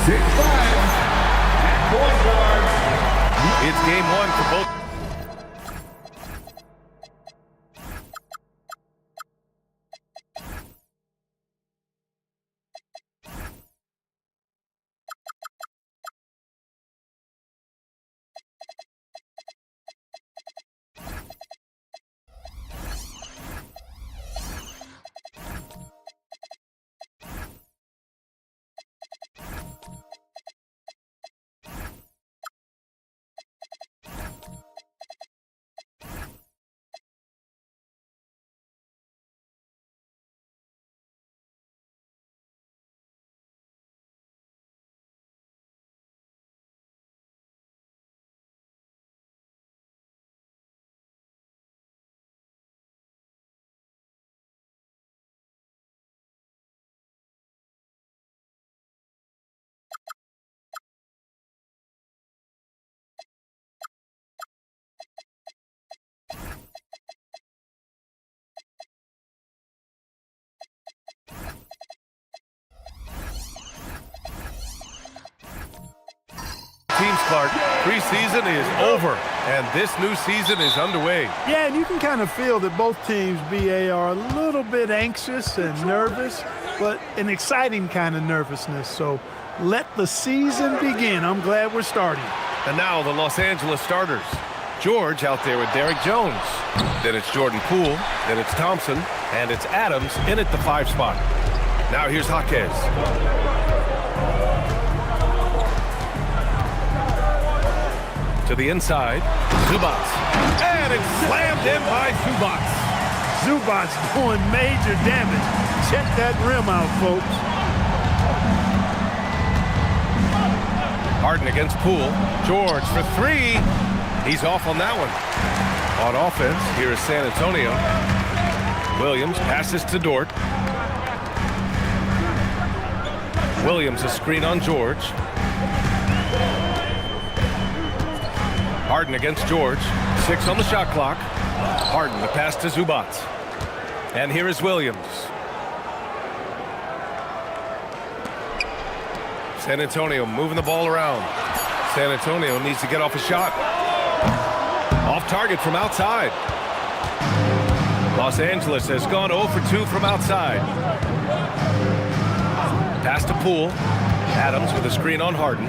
6'5", at point guard. It's game one for both. Teams, Clark, preseason is over, and this new season is underway. Yeah, and you can kind of feel that both teams, BA, are a little bit anxious and nervous, but an exciting kind of nervousness. So let the season begin. I'm glad we're starting. And now the Los Angeles starters. George out there with Derek Jones. Then it's Jordan Poole. Then it's Thompson. And it's Adams in at the 5 spot. Now here's Jaquez. To the inside, Zubac. And it's slammed in by Zubac. Zubac doing major damage. Check that rim out, folks. Harden against Poole. George for 3. He's off on that one. On offense, here is San Antonio. Williams passes to Dort. Williams a screen on George. Harden against George. 6 on the shot clock. Harden the pass to Zubac. And here is Williams. San Antonio moving the ball around. San Antonio needs to get off a shot. Off target from outside. Los Angeles has gone 0 for 2 from outside. Pass to Poole. Adams with a screen on Harden.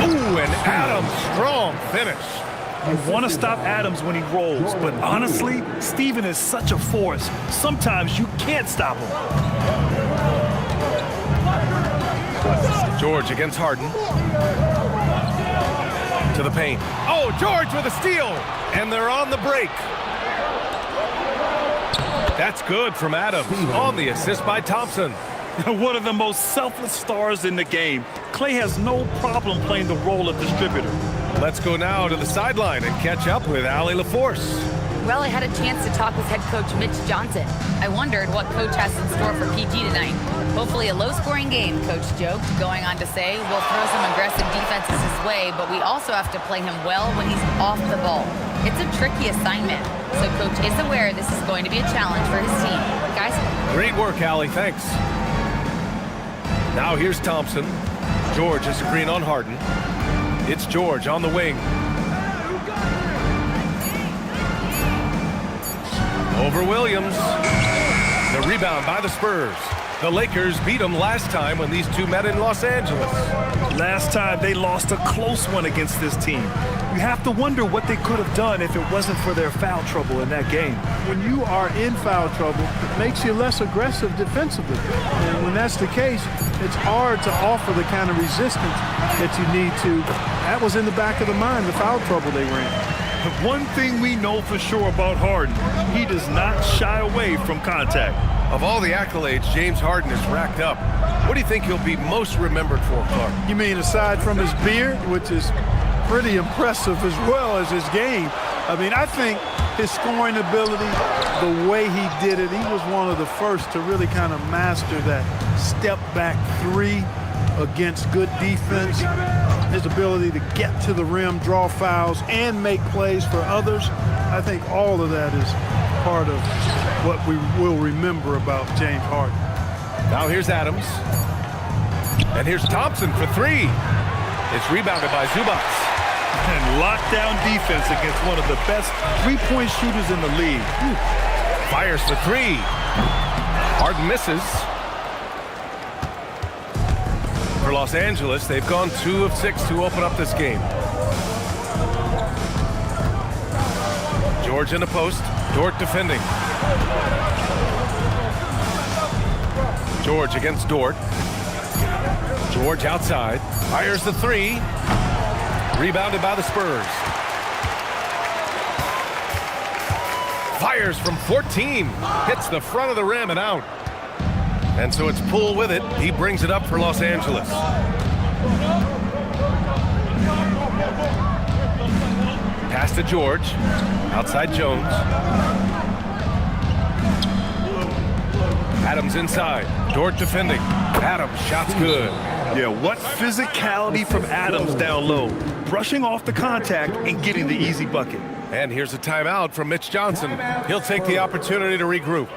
Ooh, and Adams, strong finish. You want to stop Adams when he rolls, but honestly, Steven is such a force. Sometimes you can't stop him. George against Harden. To the paint. Oh, George with a steal, and they're on the break. That's good from Adams on the assist by Thompson. One of the most selfless stars in the game. Clay has no problem playing the role of distributor. Let's go now to the sideline and catch up with Allie LaForce. Well, I had a chance to talk with head coach Mitch Johnson. I wondered what coach has in store for PG tonight. Hopefully a low-scoring game, coach joked, going on to say we'll throw some aggressive defenses his way, but we also have to play him well when he's off the ball. It's a tricky assignment, so coach is aware this is going to be a challenge for his team. Guys? Great work, Allie. Thanks. Now here's Thompson. George a screen on Harden. It's George on the wing. Over Williams. The rebound by the Spurs. The Lakers beat them last time when these two met in Los Angeles. Last time they lost a close one against this team. You have to wonder what they could have done if it wasn't for their foul trouble in that game. When you are in foul trouble, it makes you less aggressive defensively. And when that's the case, it's hard to offer the kind of resistance that you need to. That was in the back of the mind, the foul trouble they were in. The one thing we know for sure about Harden, he does not shy away from contact. Of all the accolades James Harden has racked up, what do you think he'll be most remembered for, Clark? You mean aside from his beard, which is pretty impressive as well as his game? I mean, I think his scoring ability, the way he did it, he was one of the first to really kind of master that step-back three against good defense. His ability to get to the rim, draw fouls, and make plays for others. I think all of that is part of what we will remember about James Harden. Now here's Adams. And here's Thompson for three. It's rebounded by Zubac. And lockdown defense against one of the best three-point shooters in the league. Fires for three. Harden misses. For Los Angeles, they've gone 2 of 6 to open up this game. George in the post. Dort defending. George against Dort. George outside. Fires the three. Rebounded by the Spurs. Fires from 14. Hits the front of the rim and out. And so it's Poole with it. He brings it up for Los Angeles. Pass to George. Outside Jones. Adams inside. Dort defending. Adams, shot's good. Yeah, what physicality from Adams down low. Brushing off the contact and getting the easy bucket. And here's a timeout from Mitch Johnson. He'll take the opportunity to regroup.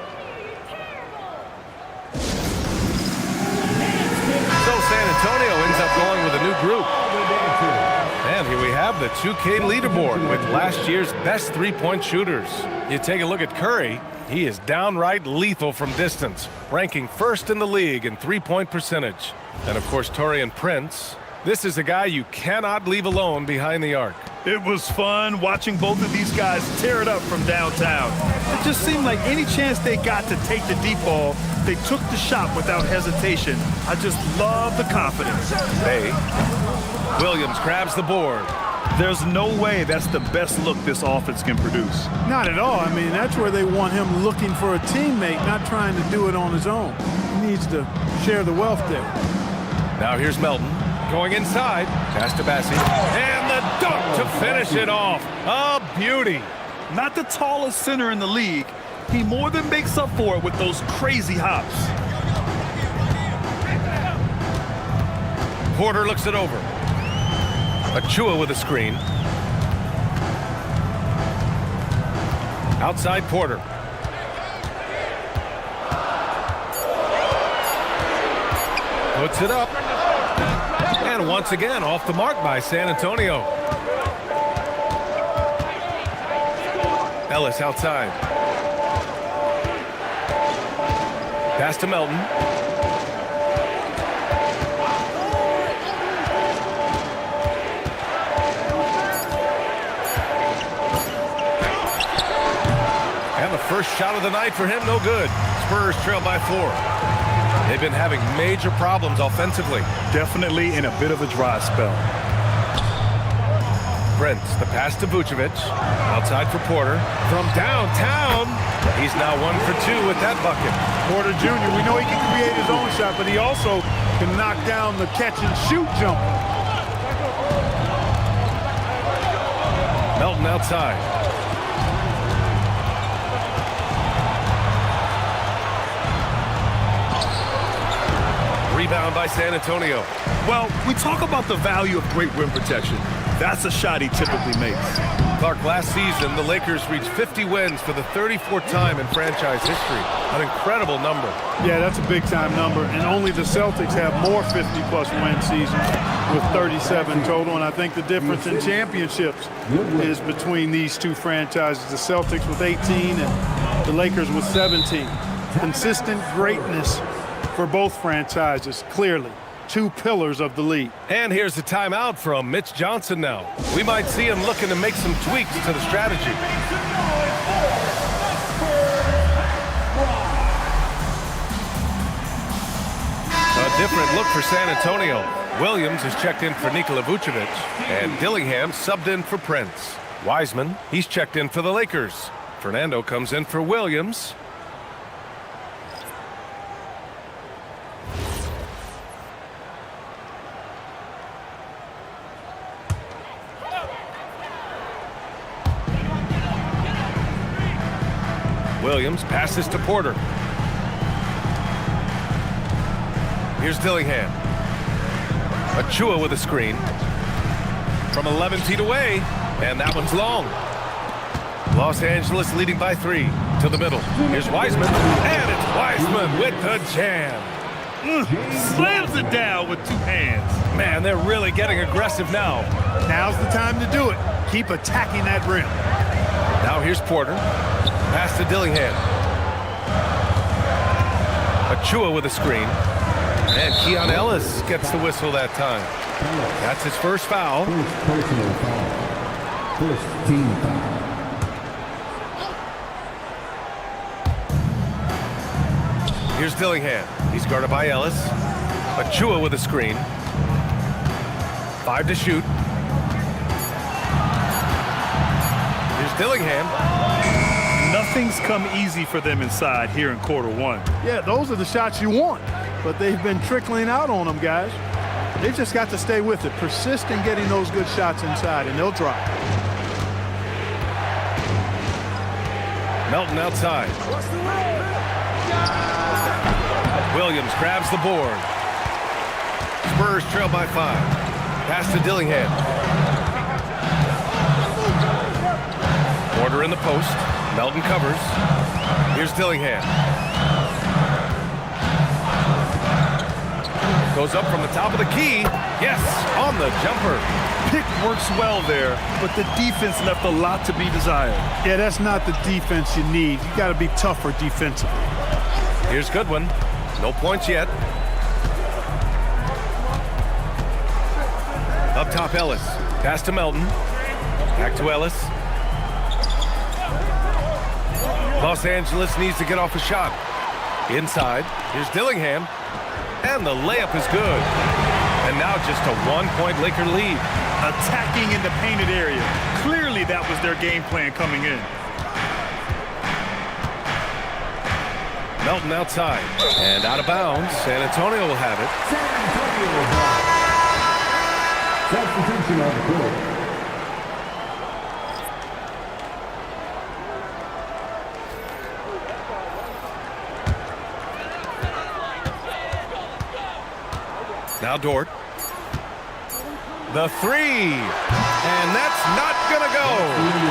So San Antonio ends up going with a new group. And here we have the 2K leaderboard with last year's best three-point shooters. You take a look at Curry. He is downright lethal from distance, ranking first in the league in three-point percentage. And, of course, Taurean Prince. This is a guy you cannot leave alone behind the arc. It was fun watching both of these guys tear it up from downtown. It just seemed like any chance they got to take the deep ball, they took the shot without hesitation. I just love the confidence. Williams grabs the board. There's no way that's the best look this offense can produce. Not at all. I mean, that's where they want him looking for a teammate, not trying to do it on his own. He needs to share the wealth there. Now here's Melton going inside. Pass to Bassi. And the dunk to finish it off. A beauty. Not the tallest center in the league. He more than makes up for it with those crazy hops. Porter looks it over. Achua with a screen. Outside Porter. Puts it up. And once again off the mark by San Antonio. Ellis outside. Pass to Melton. And the first shot of the night for him, no good. Spurs trail by 4. They've been having major problems offensively. Definitely in a bit of a dry spell. Prince, the pass to Vucevic. Outside for Porter. From downtown, he's now 1 for 2 with that bucket. Porter Jr., we know he can create his own shot, but he also can knock down the catch-and-shoot jumper. Melton outside. Rebound by San Antonio. Well, we talk about the value of great rim protection. That's a shot he typically makes. Clark, last season, the Lakers reached 50 wins for the 34th time in franchise history. An incredible number. Yeah, that's a big-time number, and only the Celtics have more 50-plus win seasons with 37 total, and I think the difference in championships is between these two franchises, the Celtics with 18 and the Lakers with 17. Consistent greatness for both franchises, clearly. Two pillars of the league. And here's the timeout from Mitch Johnson now. We might see him looking to make some tweaks to the strategy. A different look for San Antonio. Williams is checked in for Nikola Vucevic, and Dillingham subbed in for Prince. Wiseman, he's checked in for the Lakers. Fernando comes in for Williams. Williams passes to Porter. Here's Dillingham. Achua with a screen. From 11 feet away, and that one's long. Los Angeles leading by 3 to the middle. Here's Wiseman, and it's Wiseman with the jam. Slams it down with 2 hands. Man, they're really getting aggressive now. Now's the time to do it. Keep attacking that rim. Now here's Porter. Pass to Dillingham. Achua with a screen. And Keon Ellis gets the whistle that time. That's his first foul. First personal foul. First team foul. Here's Dillingham. He's guarded by Ellis. Achua with a screen. 5 to shoot. Here's Dillingham. Nothing's come easy for them inside here in quarter 1. Yeah, those are the shots you want, but they've been trickling out on them, guys. They've just got to stay with it. Persist in getting those good shots inside, and they'll drop. Melton outside. Williams grabs the board. Spurs trail by 5. Pass to Dillingham. Porter in the post. Melton covers. Here's Dillingham. Goes up from the top of the key. Yes, on the jumper. Pick works well there, but the defense left a lot to be desired. Yeah, that's not the defense you need. You got to be tougher defensively. Here's Goodwin. No points yet. Up top, Ellis. Pass to Melton. Back to Ellis. Los Angeles needs to get off a shot. Inside. Here's Dillingham. And the layup is good. And now just a 1-point Laker lead. Attacking in the painted area. Clearly that was their game plan coming in. Melton outside. And out of bounds. San Antonio will have it. San Antonio ball. Substitution on the court. Now Dort. The 3. And that's not going to go.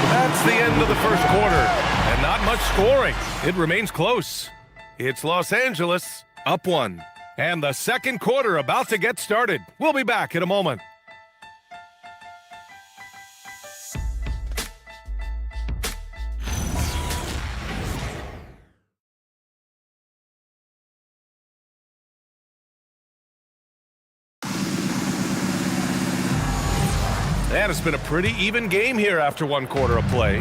That's the end of the first quarter. And not much scoring. It remains close. It's Los Angeles up 1. And the second quarter about to get started. We'll be back in a moment. And it's been a pretty even game here after 1 quarter of play.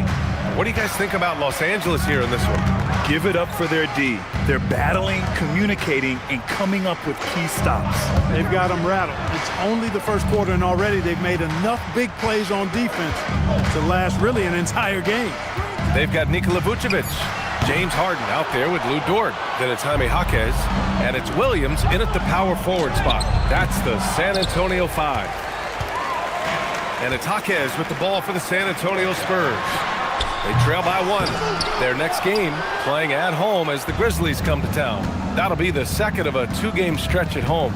What do you guys think about Los Angeles here in this one? Give it up for their D. They're battling, communicating, and coming up with key stops. They've got them rattled. It's only the first quarter, and already they've made enough big plays on defense to last really an entire game. They've got Nikola Vucevic, James Harden out there with Lou Dort. Then it's Jaime Jaquez, and it's Williams in at the power forward spot. That's the San Antonio 5. And it's Jaquez with the ball for the San Antonio Spurs. They trail by 1. Their next game playing at home as the Grizzlies come to town. That'll be the second of a 2-game stretch at home.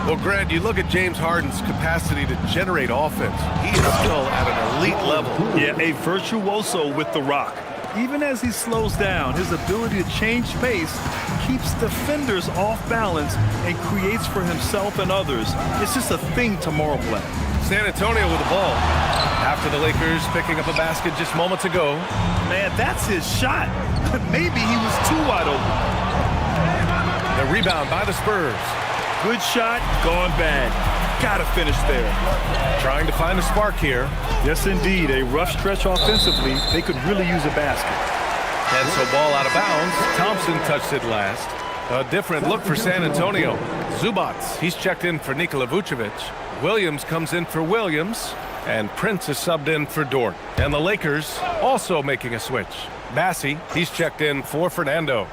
Well, Grant, you look at James Harden's capacity to generate offense. He is still at an elite level. Yeah, a virtuoso with the rock. Even as he slows down, his ability to change pace keeps defenders off balance and creates for himself and others. It's just a thing to moral play. San Antonio with the ball. After the Lakers picking up a basket just moments ago. Man, that's his shot. Maybe he was too wide open. The rebound by the Spurs. Good shot, gone bad. Gotta finish there. Trying to find a spark here. Yes, indeed. A rough stretch offensively. They could really use a basket. And so ball out of bounds. Thompson touched it last. A different look for San Antonio. Zubac, he's checked in for Nikola Vucevic. Williams comes in for Williams. And Prince is subbed in for Dort. And the Lakers also making a switch. Bassey, he's checked in for Fernando.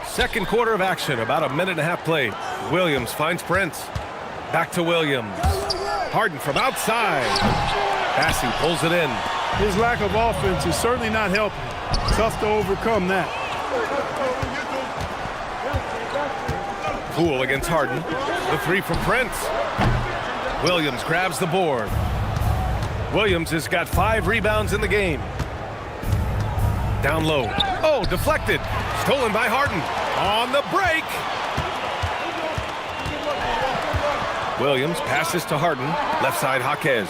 Second quarter of action, about a minute and a half played. Williams finds Prince. Back to Williams. Harden from outside. Bassey pulls it in. His lack of offense is certainly not helping. Tough to overcome that. Poole against Harden. The 3 from Prince. Williams grabs the board. Williams has got 5 rebounds in the game. Down low. Oh, deflected. Stolen by Harden. On the break. Williams passes to Harden. Left side, Jaquez.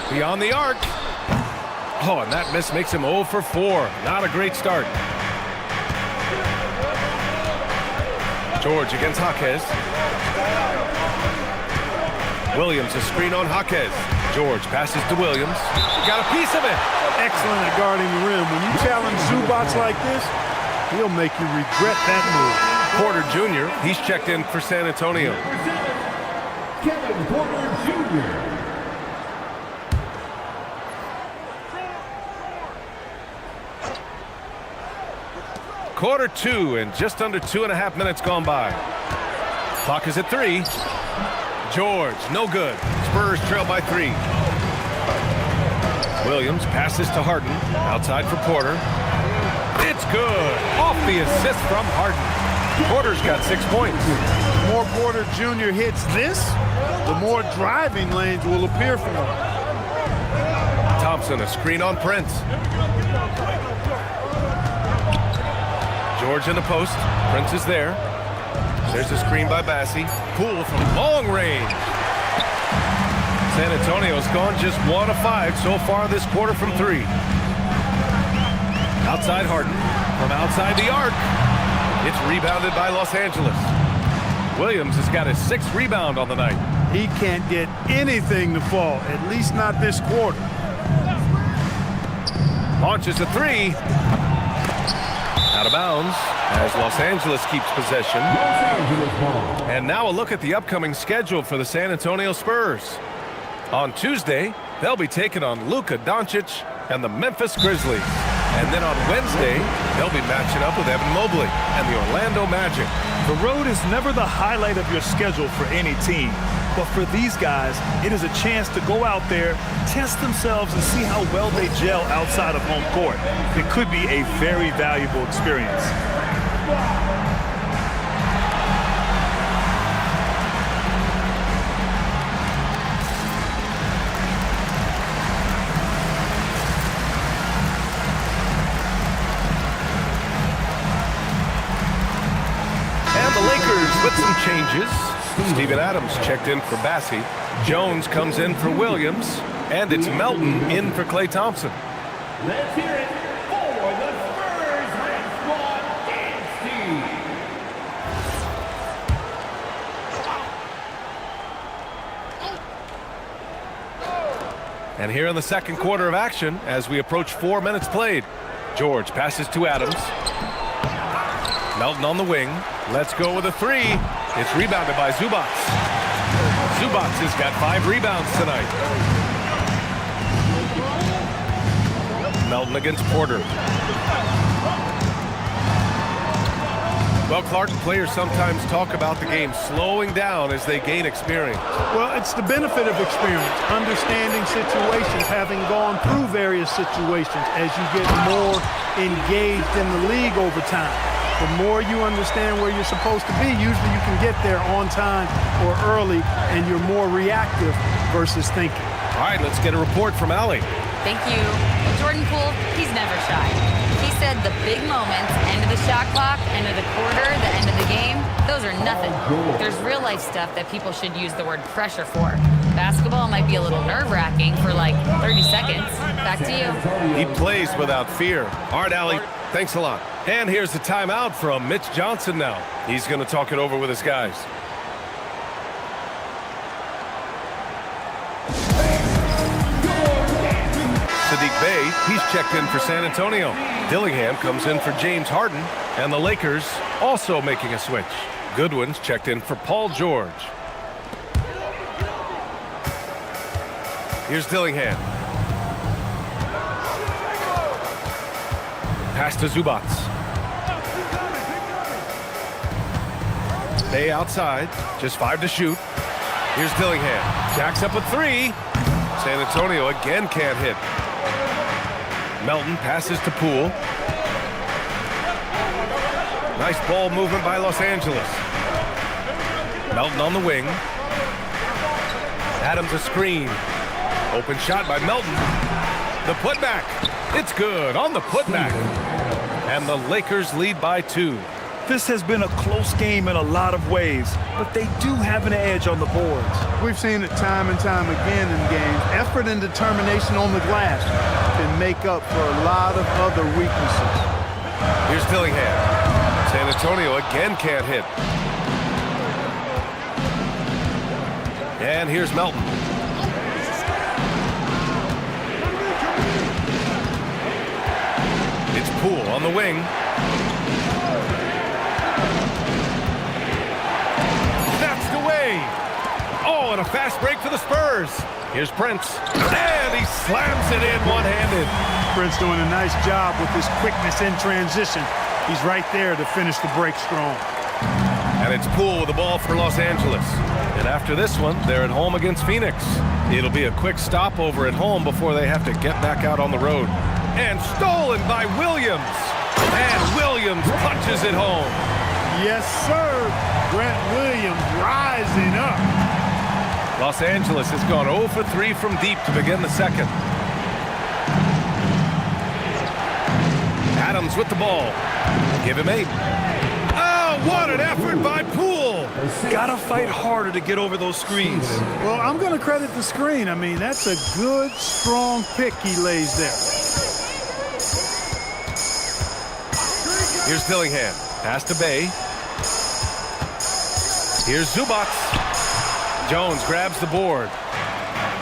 Beyond the arc. Oh, and that miss makes him 0 for 4. Not a great start. George against Jaquez. Williams, a screen on Jaquez. George passes to Williams. Got a piece of it. Excellent at guarding the rim. When you challenge Zubac like this, he'll make you regret that move. Porter Jr., he's checked in for San Antonio. Kevin Porter Jr. Quarter 2 and just under 2.5 minutes gone by. Clock is at 3. George, no good. Spurs trail by 3. Williams passes to Harden. Outside for Porter. It's good. Off the assist from Harden. Porter's got 6 points. The more Porter Jr. hits this, the more driving lanes will appear for him. Thompson, a screen on Prince. George in the post. Prince is there. There's a screen by Bassi. Poole from long range. San Antonio's gone just 1 of 5 so far this quarter from 3. Outside Harden. From outside the arc. It's rebounded by Los Angeles. Williams has got his 6th rebound on the night. He can't get anything to fall, at least not this quarter. Launches a 3. Out of bounds as Los Angeles keeps possession. And now a look at the upcoming schedule for the San Antonio Spurs. On Tuesday, they'll be taking on Luka Doncic and the Memphis Grizzlies. And then on Wednesday, they'll be matching up with Evan Mobley and the Orlando Magic. The road is never the highlight of your schedule for any team. But for these guys, it is a chance to go out there, test themselves, and see how well they gel outside of home court. It could be a very valuable experience. And the Lakers with some changes. Steven Adams checked in for Bassi. Jones comes in for Williams. And it's Melton in for Klay Thompson. Let's hear it for the Spurs Red Squad dance team. And here in the second quarter of action, as we approach 4 minutes played, George passes to Adams. Melton on the wing. Let's go with a 3. It's rebounded by Zubac. Zubac has got 5 rebounds tonight. Melton against Porter. Well, Clark, players sometimes talk about the game slowing down as they gain experience. Well, it's the benefit of experience, understanding situations, having gone through various situations as you get more engaged in the league over time. The more you understand where you're supposed to be, usually you can get there on time or early, and you're more reactive versus thinking. All right, let's get a report from Allie. Thank you. Well, Jordan Poole, he's never shy. He said the big moments, end of the shot clock, end of the quarter, the end of the game, those are nothing. There's real life stuff that people should use the word pressure for. Basketball might be a little nerve-wracking for like 30 seconds. Back to you. He plays without fear. All right, Allie, thanks a lot. And here's the timeout from Mitch Johnson now. He's going to talk it over with his guys. Saddiq Bey, he's checked in for San Antonio. Dillingham comes in for James Harden. And the Lakers also making a switch. Goodwin's checked in for Paul George. Here's Dillingham. Pass to Zubac. Bey outside, just 5 to shoot. Here's Dillingham. Jacks up a 3. San Antonio again can't hit. Melton passes to Poole. Nice ball movement by Los Angeles. Melton on the wing. Adams a screen. Open shot by Melton. The putback. It's good on the putback. And the Lakers lead by 2. This has been a close game in a lot of ways, but they do have an edge on the boards. We've seen it time and time again in games. Effort and determination on the glass can make up for a lot of other weaknesses. Here's Dillingham. San Antonio again can't hit. And here's Melton. It's Poole on the wing. Snatched away. Oh, and a fast break for the Spurs. Here's Prince. And he slams it in one-handed. Prince doing a nice job with his quickness in transition. He's right there to finish the break strong. And it's Poole with the ball for Los Angeles. And after this one, they're at home against Phoenix. It'll be a quick stopover at home before they have to get back out on the road. And stolen by Williams. And Williams punches it home. Yes, sir. Grant Williams rising up. Los Angeles has gone 0 for 3 from deep to begin the second. Adams with the ball. Give him 8. Oh, what an effort by Poole. Gotta fight harder to get over those screens. Well, I'm going to credit the screen. I mean, that's a good, strong pick he lays there. Here's Dillingham. Pass to Bay. Here's Zubac. Jones grabs the board.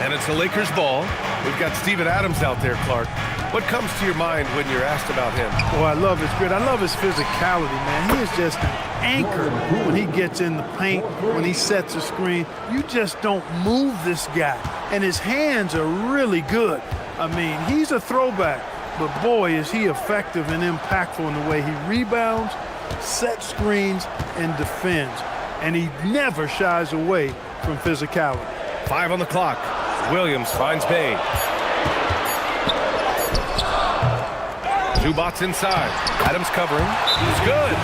And it's the Lakers' ball. We've got Steven Adams out there, Clark. What comes to your mind when you're asked about him? Oh, I love his grit. I love his physicality, man. He is just an anchor when he gets in the paint, when he sets a screen. You just don't move this guy. And his hands are really good. I mean, he's a throwback. But boy, is he effective and impactful in the way he rebounds, sets screens, and defends. And he never shies away from physicality. 5 on the clock. Williams finds Bay. Zubac inside. Adams covering. He's good.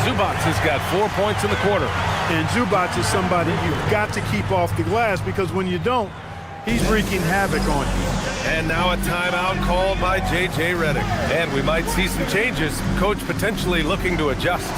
Zubac has got 4 points in the quarter. And Zubac is somebody you've got to keep off the glass because when you don't, he's wreaking havoc on you. And now a timeout called by J.J. Redick. And we might see some changes. Coach potentially looking to adjust.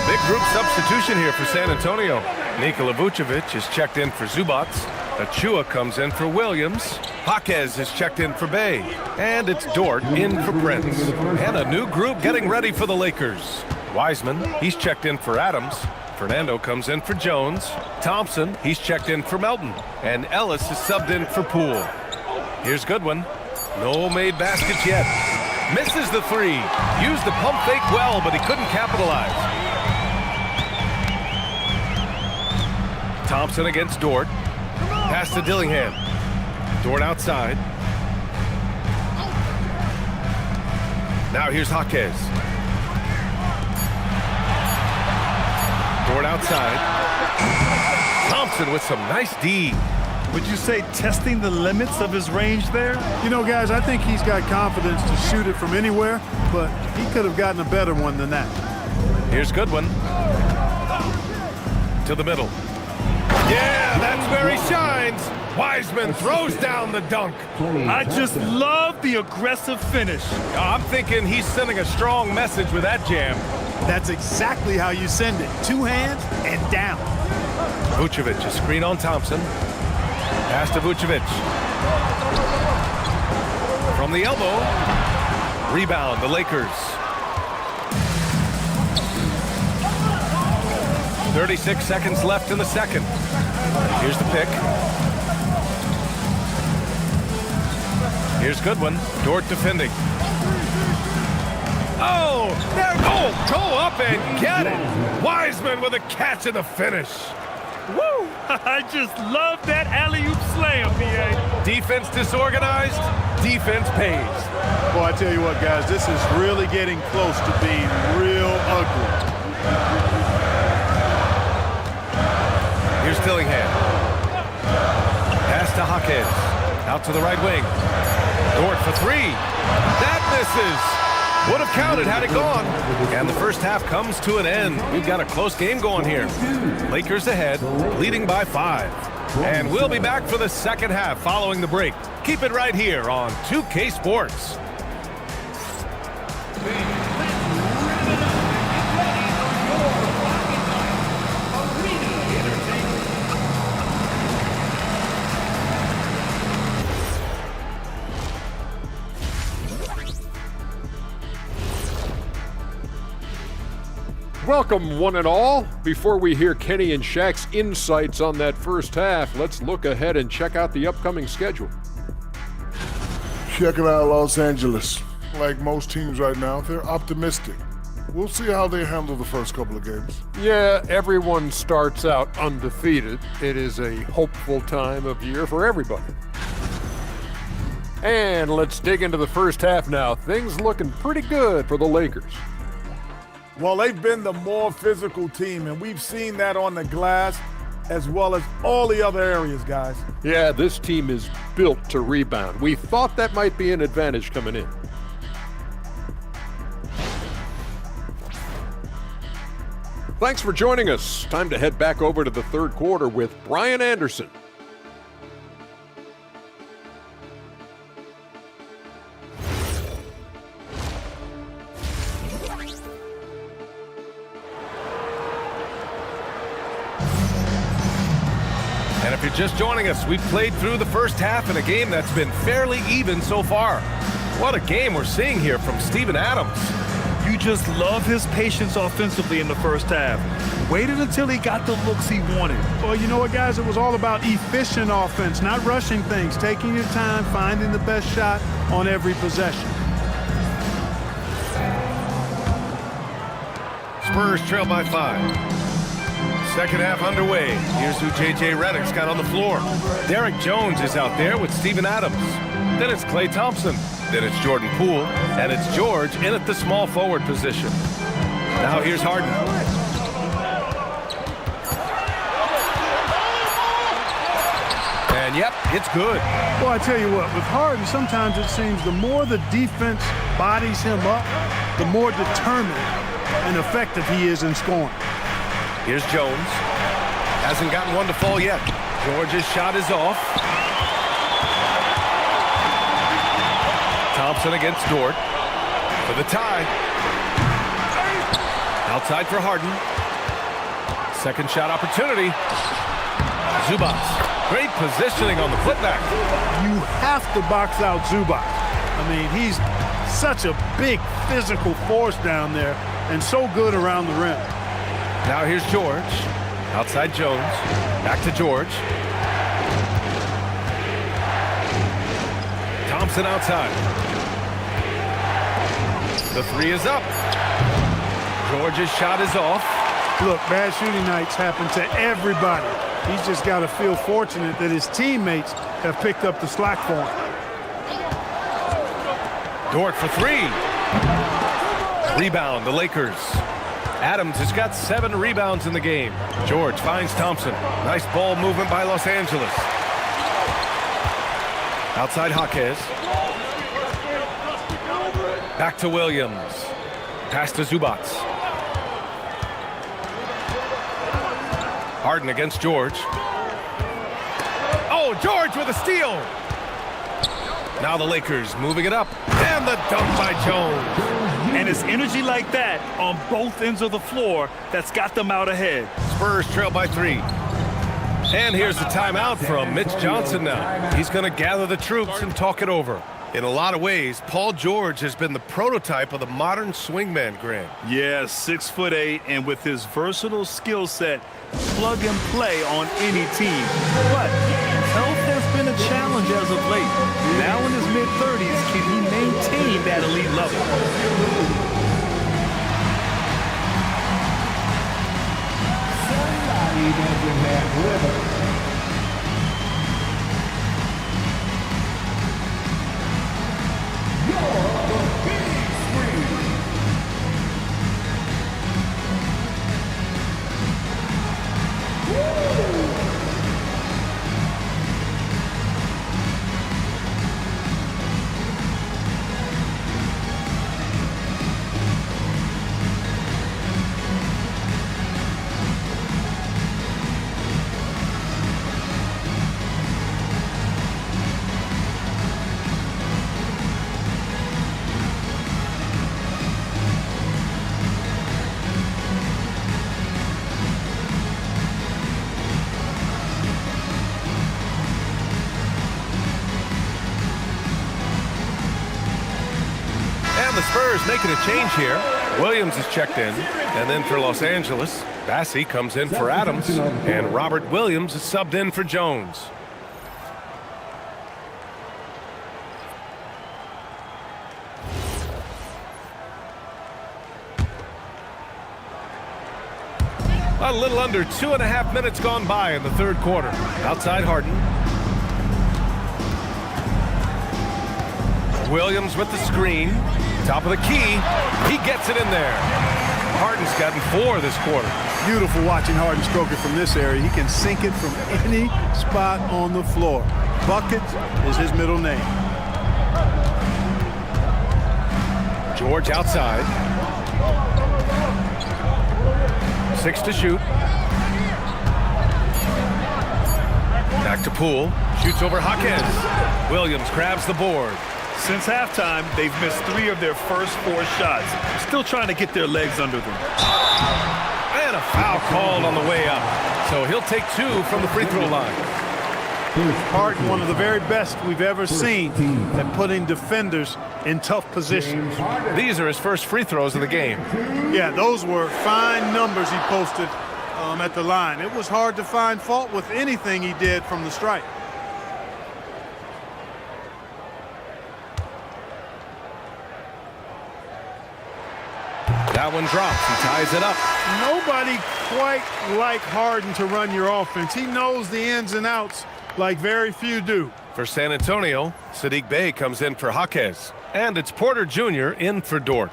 Big group substitution here for San Antonio. Nikola Vucevic is checked in for Zubac. Achua comes in for Williams. Jaquez is checked in for Bay. And it's Dort in for Prince. And a new group getting ready for the Lakers. Wiseman, he's checked in for Adams. Fernando comes in for Jones. Thompson, he's checked in for Melton. And Ellis is subbed in for Poole. Here's Goodwin. No made baskets yet. Misses the 3. Used the pump fake well, but he couldn't capitalize. Thompson against Dort. Pass to Dillingham. Dort outside. Now here's Jaquez. Dort outside. Thompson with some nice D. Would you say testing the limits of his range there? You know, guys, I think he's got confidence to shoot it from anywhere, but he could have gotten a better one than that. Here's Goodwin. To the middle. Yeah, that's where he shines. Wiseman throws down the dunk. I just love the aggressive finish. I'm thinking he's sending a strong message with that jam. That's exactly how you send it. 2 hands and down. Vucevic, a screen on Thompson. Pass to Vucevic. From the elbow. Rebound, the Lakers. 36 seconds left in the second. Here's the pick. Here's Goodwin. Dort defending. Oh, there, go up and get it. Wiseman with a catch in the finish. Woo! I just love that alley-oop slam, PA. Defense disorganized, defense pays. Boy, I tell you what, guys, this is really getting close to being real ugly. Here's Dillingham. Pass to Jaquez. Out to the right wing. Dort for three. That misses. Would have counted had it gone. And the first half comes to an end. We've got a close game going here. Lakers ahead, leading by 5. And we'll be back for the second half following the break. Keep it right here on 2K Sports. Welcome, one and all. Before we hear Kenny and Shaq's insights on that first half, let's look ahead and check out the upcoming schedule. Checking out Los Angeles. Like most teams right now, they're optimistic. We'll see how they handle the first couple of games. Yeah, everyone starts out undefeated. It is a hopeful time of year for everybody. And let's dig into the first half now. Things looking pretty good for the Lakers. Well, they've been the more physical team, and we've seen that on the glass as well as all the other areas, guys. Yeah, this team is built to rebound. We thought that might be an advantage coming in. Thanks for joining us. Time to head back over to the third quarter with Brian Anderson. And if you're just joining us, we've played through the first half in a game that's been fairly even so far. What a game we're seeing here from Steven Adams. You just love his patience offensively in the first half. Waited until he got the looks he wanted. Well, you know what, guys? It was all about efficient offense, not rushing things, taking your time, finding the best shot on every possession. Spurs trail by 5. Second half underway. Here's who J.J. Redick's got on the floor. Derek Jones is out there with Steven Adams. Then it's Klay Thompson. Then it's Jordan Poole. And it's George in at the small forward position. Now here's Harden. And yep, it's good. Well, I tell you what, with Harden, sometimes it seems the more the defense bodies him up, the more determined and effective he is in scoring. Here's Jones. Hasn't gotten one to fall yet. George's shot is off. Thompson against Dort for the tie. Outside for Harden. Second shot opportunity. Zubac. Great positioning on the putback. You have to box out Zubac. I mean, he's such a big physical force down there and so good around the rim. Now here's George. Outside Jones. Back to George. Thompson outside. The three is up. George's shot is off. Look, bad shooting nights happen to everybody. He's just got to feel fortunate that his teammates have picked up the slack for him. Dort for three. Rebound, the Lakers. Adams has got 7 rebounds in the game. George finds Thompson. Nice ball movement by Los Angeles. Outside Jaquez. Back to Williams. Pass to Zubac. Harden against George. Oh, George with a steal. Now the Lakers moving it up. And the dunk by Jones. And it's energy like that on both ends of the floor that's got them out ahead. Spurs trail by 3. And here's the timeout from Mitch Johnson now. He's going to gather the troops and talk it over. In a lot of ways, Paul George has been the prototype of the modern swingman, Grant. Yeah, 6'8", and with his versatile skill set, plug and play on any team. But health has been a challenge as of late. Now in his mid-30s, can he maintain that elite level? Stars making a change here. Williams is checked in, and then for Los Angeles, Bassey comes in for Adams, and Robert Williams is subbed in for Jones. A little under 2.5 minutes gone by in the third quarter. Outside Harden. Williams with the screen. Top of the key. He gets it in there. Harden's gotten 4 this quarter. Beautiful watching Harden stroke it from this area. He can sink it from any spot on the floor. Bucket is his middle name. George outside. 6 to shoot. Back to Poole. Shoots over Jaquez. Williams grabs the board. Since halftime, they've missed 3 of their first 4 shots. Still trying to get their legs under them. And a foul called on the way up. So he'll take 2 from the free throw line. Harden, one of the very best we've ever seen at putting defenders in tough positions. These are his first free throws of the game. Yeah, those were fine numbers he posted at the line. It was hard to find fault with anything he did from the stripe. That one drops. He ties it up. Nobody quite like Harden to run your offense. He knows the ins and outs like very few do. For San Antonio, Saddiq Bey comes in for Jaquez. And it's Porter Jr. in for Dort.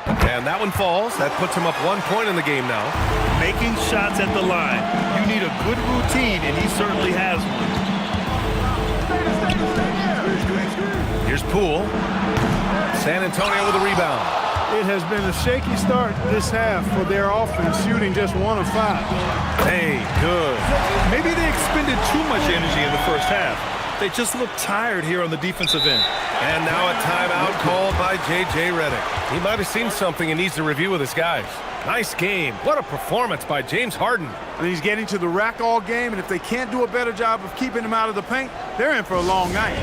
And that one falls. That puts him up 1 point in the game now. Making shots at the line. You need a good routine, and he certainly has one. Here's Poole. San Antonio with a rebound. It has been a shaky start this half for their offense, shooting just 1 of 5. Hey, good. Maybe they expended too much energy in the first half. They just look tired here on the defensive end. And now a timeout called by J.J. Redick. He might have seen something and needs to review with his guys. Nice game. What a performance by James Harden. And he's getting to the rack all game, and if they can't do a better job of keeping him out of the paint, they're in for a long night.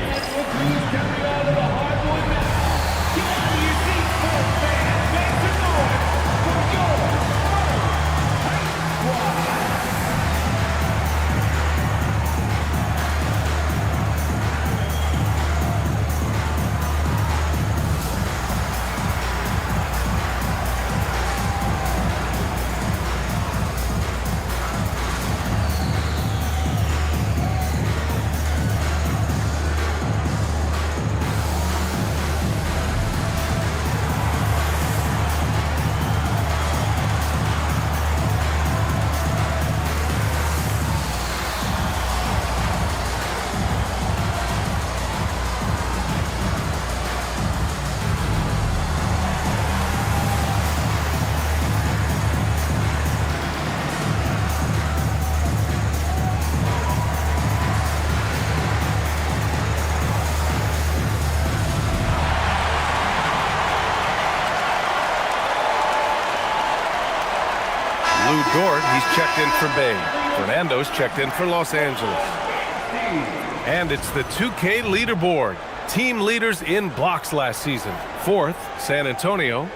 Dort, he's checked in for Bay. Fernando's checked in for Los Angeles. And it's the 2K leaderboard. Team leaders in blocks last season. 4th, San Antonio.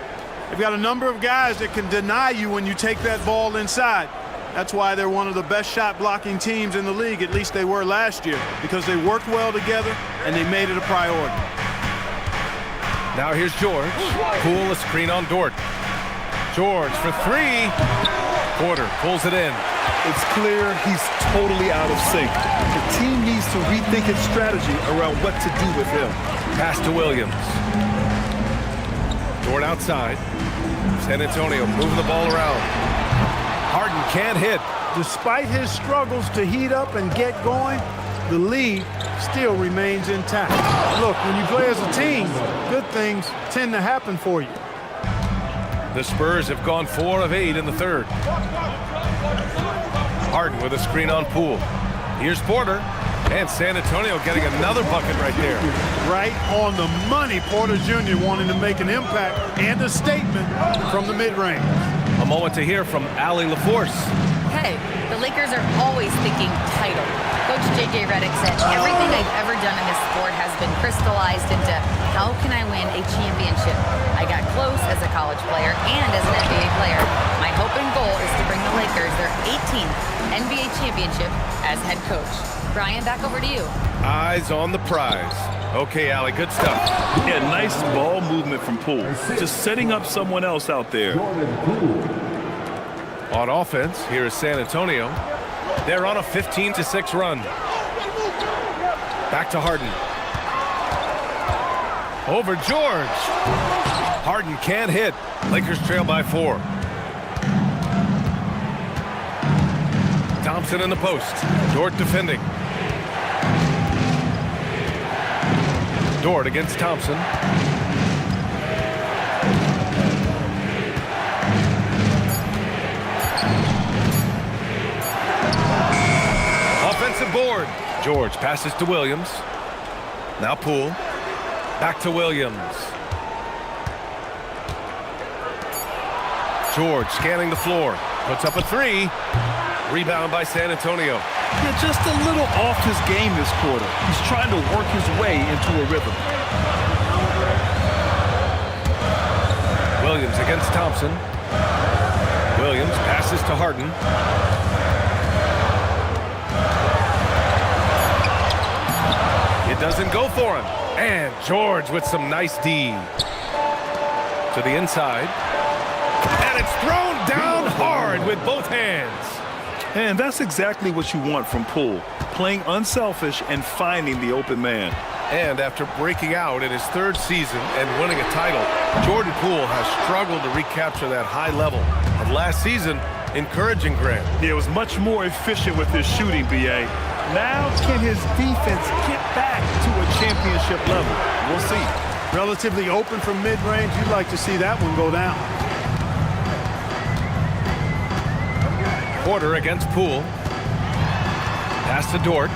They've got a number of guys that can deny you when you take that ball inside. That's why they're one of the best shot blocking teams in the league, at least they were last year, because they worked well together and they made it a priority. Now here's George. Poole, a screen on Dort. George for 3. Porter pulls it in. It's clear he's totally out of sync. The team needs to rethink its strategy around what to do with him. Pass to Williams. Dort outside. San Antonio moving the ball around. Harden can't hit. Despite his struggles to heat up and get going, the lead still remains intact. Look, when you play as a team, good things tend to happen for you. The Spurs have gone 4 of 8 in the third. Harden with a screen on Poole. Here's Porter. And San Antonio getting another bucket right there. Right on the money, Porter Jr. wanting to make an impact and a statement from the mid-range. A moment to hear from Allie LaForce. hey, the Lakers are always thinking title. Coach J.J. Redick said, everything I've ever done in this sport has been crystallized into how can I win a championship? I got close as a college player and as an NBA player. My hope and goal is to bring the Lakers their 18th NBA championship as head coach. Brian, back over to you. Eyes on the prize. Okay, Allie, good stuff. Yeah, nice ball movement from Poole. Just setting up someone else out there. On offense, here is San Antonio. They're on a 15-6 run. Back to Harden. Over George. Harden can't hit. Lakers trail by 4. Thompson in the post. Dort defending. Dort against Thompson. Offensive board. George passes to Williams. Now Poole. Back to Williams. George scanning the floor. Puts up a 3. Rebound by San Antonio. Yeah, just a little off his game this quarter. He's trying to work his way into a rhythm. Williams against Thompson. Williams passes to Harden. It doesn't go for him. And George with some nice D. To the inside. And it's thrown down hard with both hands. And that's exactly what you want from Poole. Playing unselfish and finding the open man. And after breaking out in his 3rd season and winning a title, Jordan Poole has struggled to recapture that high level of last season, encouraging Grant. He was much more efficient with his shooting, B.A. Now can his defense get back to a championship level? We'll see. Relatively open from mid-range. You'd like to see that one go down. Porter against Poole. Pass to Dort.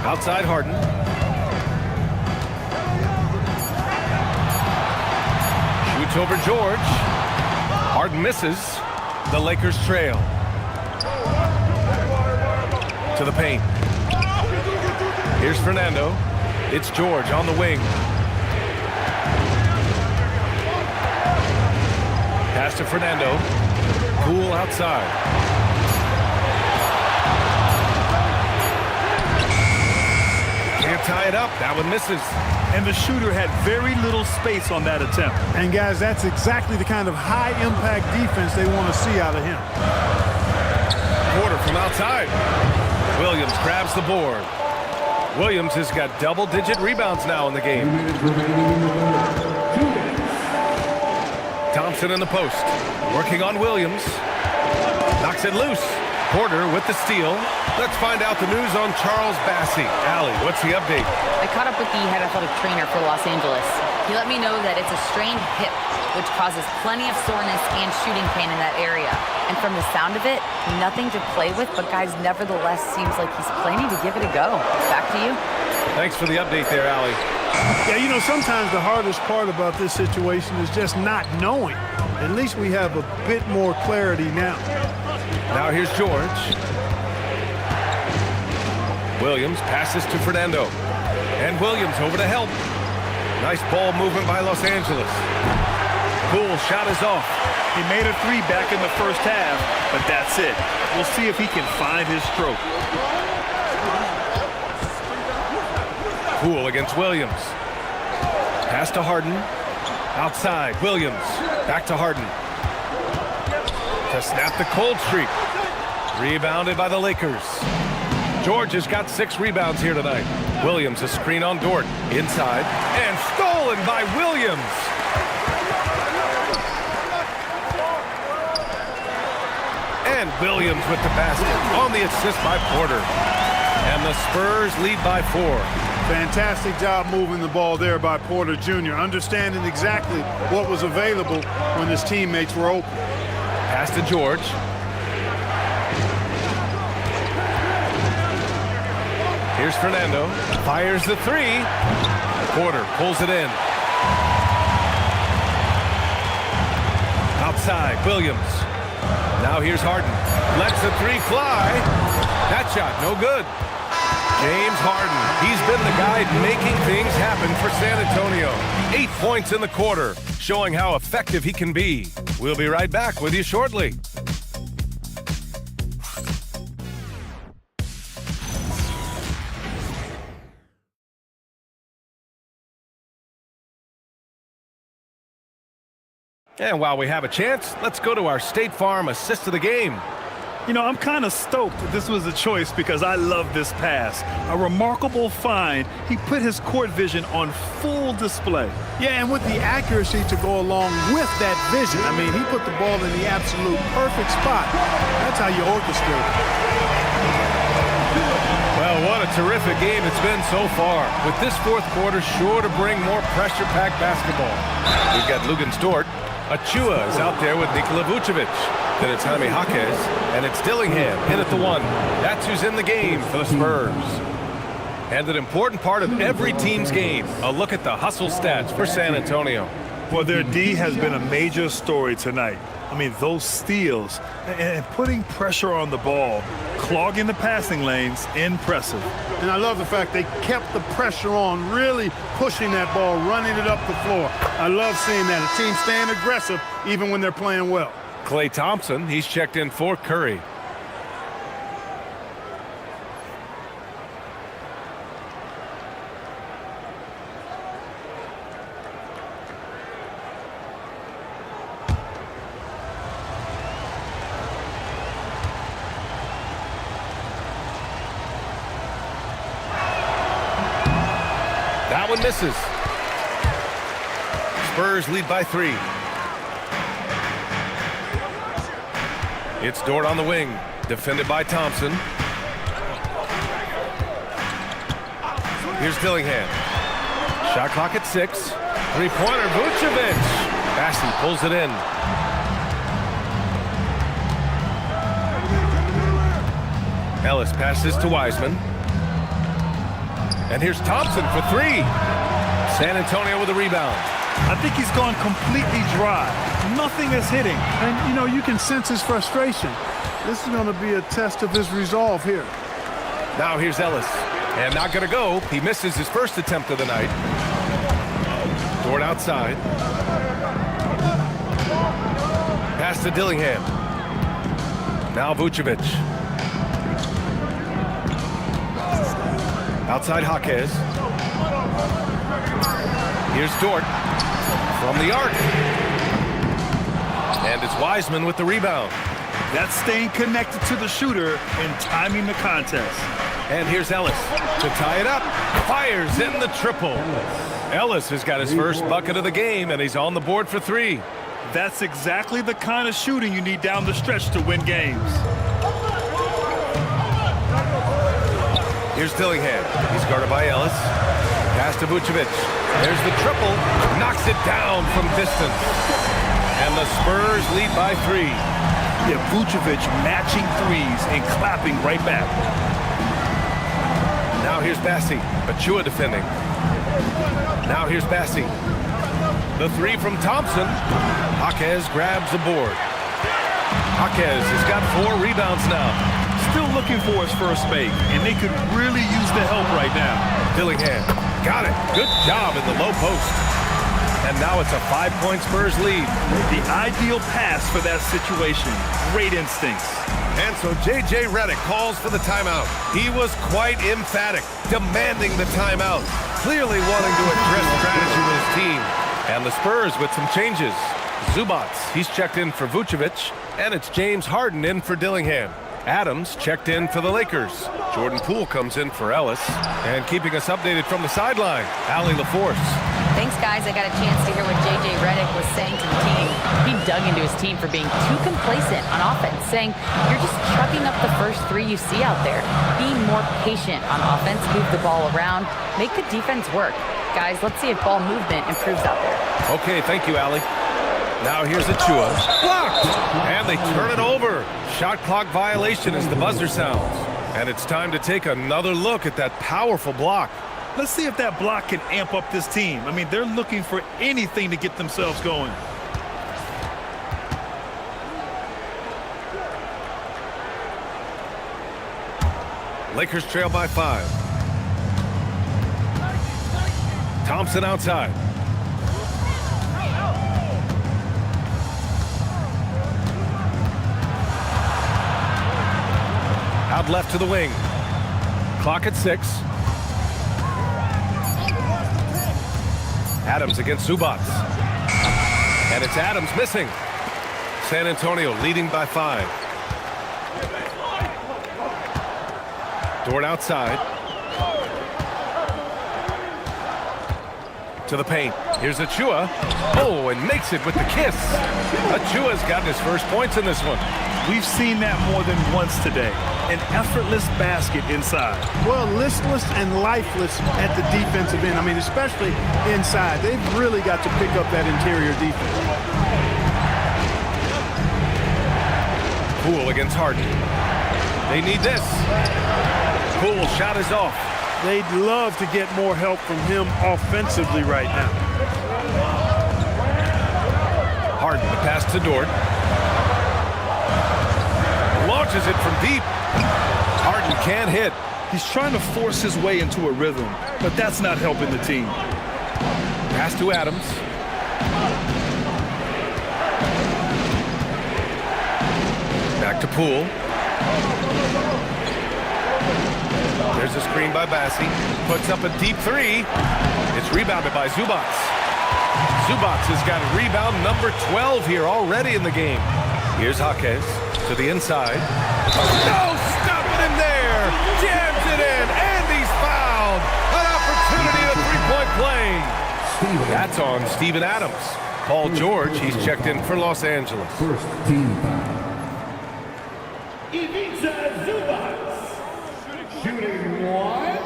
Outside Harden. Shoots over George. Harden misses. The Lakers trail. To the paint. Here's Fernando. It's George on the wing. Pass to Fernando. Poole outside. Can't tie it up. That one misses. And the shooter had very little space on that attempt. And guys, that's exactly the kind of high-impact defense they want to see out of him. Porter from outside. Williams grabs the board. Williams has got double-digit rebounds now in the game. Thompson in the post. Working on Williams. Knocks it loose. Porter with the steal. Let's find out the news on Charles Bassey. Allie, what's the update? I caught up with the head athletic trainer for Los Angeles. He let me know that it's a strained hip, which causes plenty of soreness and shooting pain in that area. And from the sound of it, nothing to play with, but guys, nevertheless, seems like he's planning to give it a go. Back to you. Thanks for the update there, Allie. Yeah, you know, sometimes the hardest part about this situation is just not knowing. At least we have a bit more clarity now. Now here's George. Williams passes to Fernando. And Williams over to help. Nice ball movement by Los Angeles. Poole shot is off. He made a 3 back in the first half, but that's it. We'll see if he can find his stroke. Poole against Williams. Pass to Harden. Outside, Williams. Back to Harden. To snap the cold streak. Rebounded by the Lakers. George has got 6 rebounds here tonight. Williams, a screen on Dort. Inside. And stolen by Williams. And Williams with the basket on the assist by Porter. And the Spurs lead by 4. Fantastic job moving the ball there by Porter Jr., understanding exactly what was available when his teammates were open. Pass to George. Here's Fernando. Fires the 3. Porter pulls it in. Outside, Williams. Now here's Harden. Lets the three fly. That shot, no good. James Harden, he's been the guy making things happen for San Antonio. 8 points in the quarter, showing how effective he can be. We'll be right back with you shortly. And while we have a chance, let's go to our State Farm assist of the game. You know, I'm kind of stoked that this was a choice because I love this pass. A remarkable find. He put his court vision on full display. Yeah, and with the accuracy to go along with that vision. I mean, he put the ball in the absolute perfect spot. That's how you orchestrate it. Well, what a terrific game it's been so far. With this fourth quarter sure to bring more pressure-packed basketball. We've got Luguentz Dort. Achua is out there with Nikola Vucevic. Then it's Jaime Jaquez, and it's Dillingham in at the one. That's who's in the game for the Spurs. And an important part of every team's game, a look at the hustle stats for San Antonio. Well, their D has been a major story tonight. I mean, those steals and putting pressure on the ball, clogging the passing lanes, impressive. And I love the fact they kept the pressure on, really pushing that ball, running it up the floor. I love seeing that. A team staying aggressive even when they're playing well. Klay Thompson, he's checked in for Curry. That one misses. Spurs lead by 3. It's Dort on the wing, defended by Thompson. Here's Dillingham. Shot clock at 6. Three-pointer, Vucevic. Bassey pulls it in. Ellis passes to Wiseman. And here's Thompson for 3. San Antonio with a rebound. I think he's gone completely dry. Nothing is hitting. And, you know, you can sense his frustration. This is going to be a test of his resolve here. Now here's Ellis. And not going to go. He misses his first attempt of the night. Dort outside. Pass to Dillingham. Now Vucevic. Outside Jaquez. Here's Dort from the arc. And it's Wiseman with the rebound. That's staying connected to the shooter and timing the contest. And here's Ellis to tie it up. Fires in the triple. Ellis has got his first bucket of the game, and he's on the board for 3. That's exactly the kind of shooting you need down the stretch to win games. Here's Dillingham. He's guarded by Ellis. Pass to Vucevic. There's the triple. Knocks it down from distance. And the Spurs lead by 3. Yeah, Vucevic matching threes and clapping right back. Now here's Bassey. Achua defending. Now here's Bassey. The 3 from Thompson. Jaquez grabs the board. Jaquez has got 4 rebounds now. Still looking for his first make, and they could really use the help right now. Dillingham got it. Good job in the low post. And now it's a 5-point Spurs lead. The ideal pass for that situation. Great instincts. And so J.J. Redick calls for the timeout. He was quite emphatic, demanding the timeout, clearly wanting to address strategy with his team. And the Spurs with some changes. Zubac, he's checked in for Vucevic, and it's James Harden in for Dillingham. Adams checked in for the Lakers. Jordan Poole comes in for Ellis. And keeping us updated from the sideline, Allie LaForce. Thanks, guys. I got a chance to hear what J.J. Redick was saying to the team. He dug into his team for being too complacent on offense, saying, you're just chucking up the first 3 you see out there. Be more patient on offense, move the ball around, make the defense work. Guys, let's see if ball movement improves out there. Okay, thank you, Allie. Now here's Achua. Blocked! And they turn it over. Shot clock violation as the buzzer sounds. And it's time to take another look at that powerful block. Let's see if that block can amp up this team. I mean, they're looking for anything to get themselves going. Lakers trail by 5. Thompson outside. Out left to the wing. Clock at 6. Adams against Zubac. And it's Adams missing. San Antonio leading by 5. Dort outside. To the paint. Here's Achua. Oh, and makes it with the kiss. Achua's gotten his first points in this one. We've seen that more than once today. An effortless basket inside. Well, listless and lifeless at the defensive end. I mean, especially inside. They've really got to pick up that interior defense. Poole against Harden. They need this. Poole shot is off. They'd love to get more help from him offensively right now. Harden, the pass to Dort. Launches it from deep. Harden can't hit. He's trying to force his way into a rhythm, but that's not helping the team. Pass to Adams. Back to Poole. There's a screen by Bassi. Puts up a deep 3. It's rebounded by Zubac. Zubac has got rebound number 12 here already in the game. Here's Jaquez to the inside. No, stopping him there. Jams it in, and he's fouled. An opportunity at a three-point play. That's on Steven Adams. Paul George, he's checked in for Los Angeles. First team foul. Ivica Zubac. Shooting 1.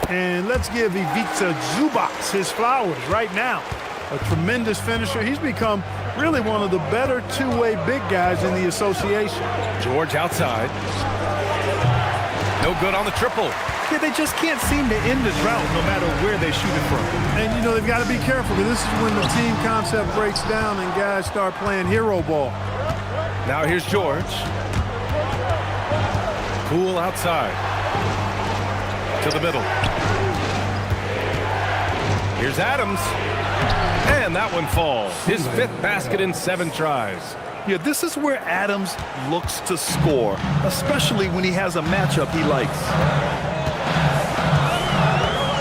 And let's give Ivica Zubac his flowers right now. A tremendous finisher. He's become really one of the better two-way big guys in the association. George outside. No good on the triple. Yeah, they just can't seem to end the drought no matter where they shoot it from. And, you know, they've got to be careful because this is when the team concept breaks down and guys start playing hero ball. Now here's George. Poole outside. To the middle. Here's Adams. And that one falls. His 5th basket in 7 tries. Yeah, this is where Adams looks to score, especially when he has a matchup he likes.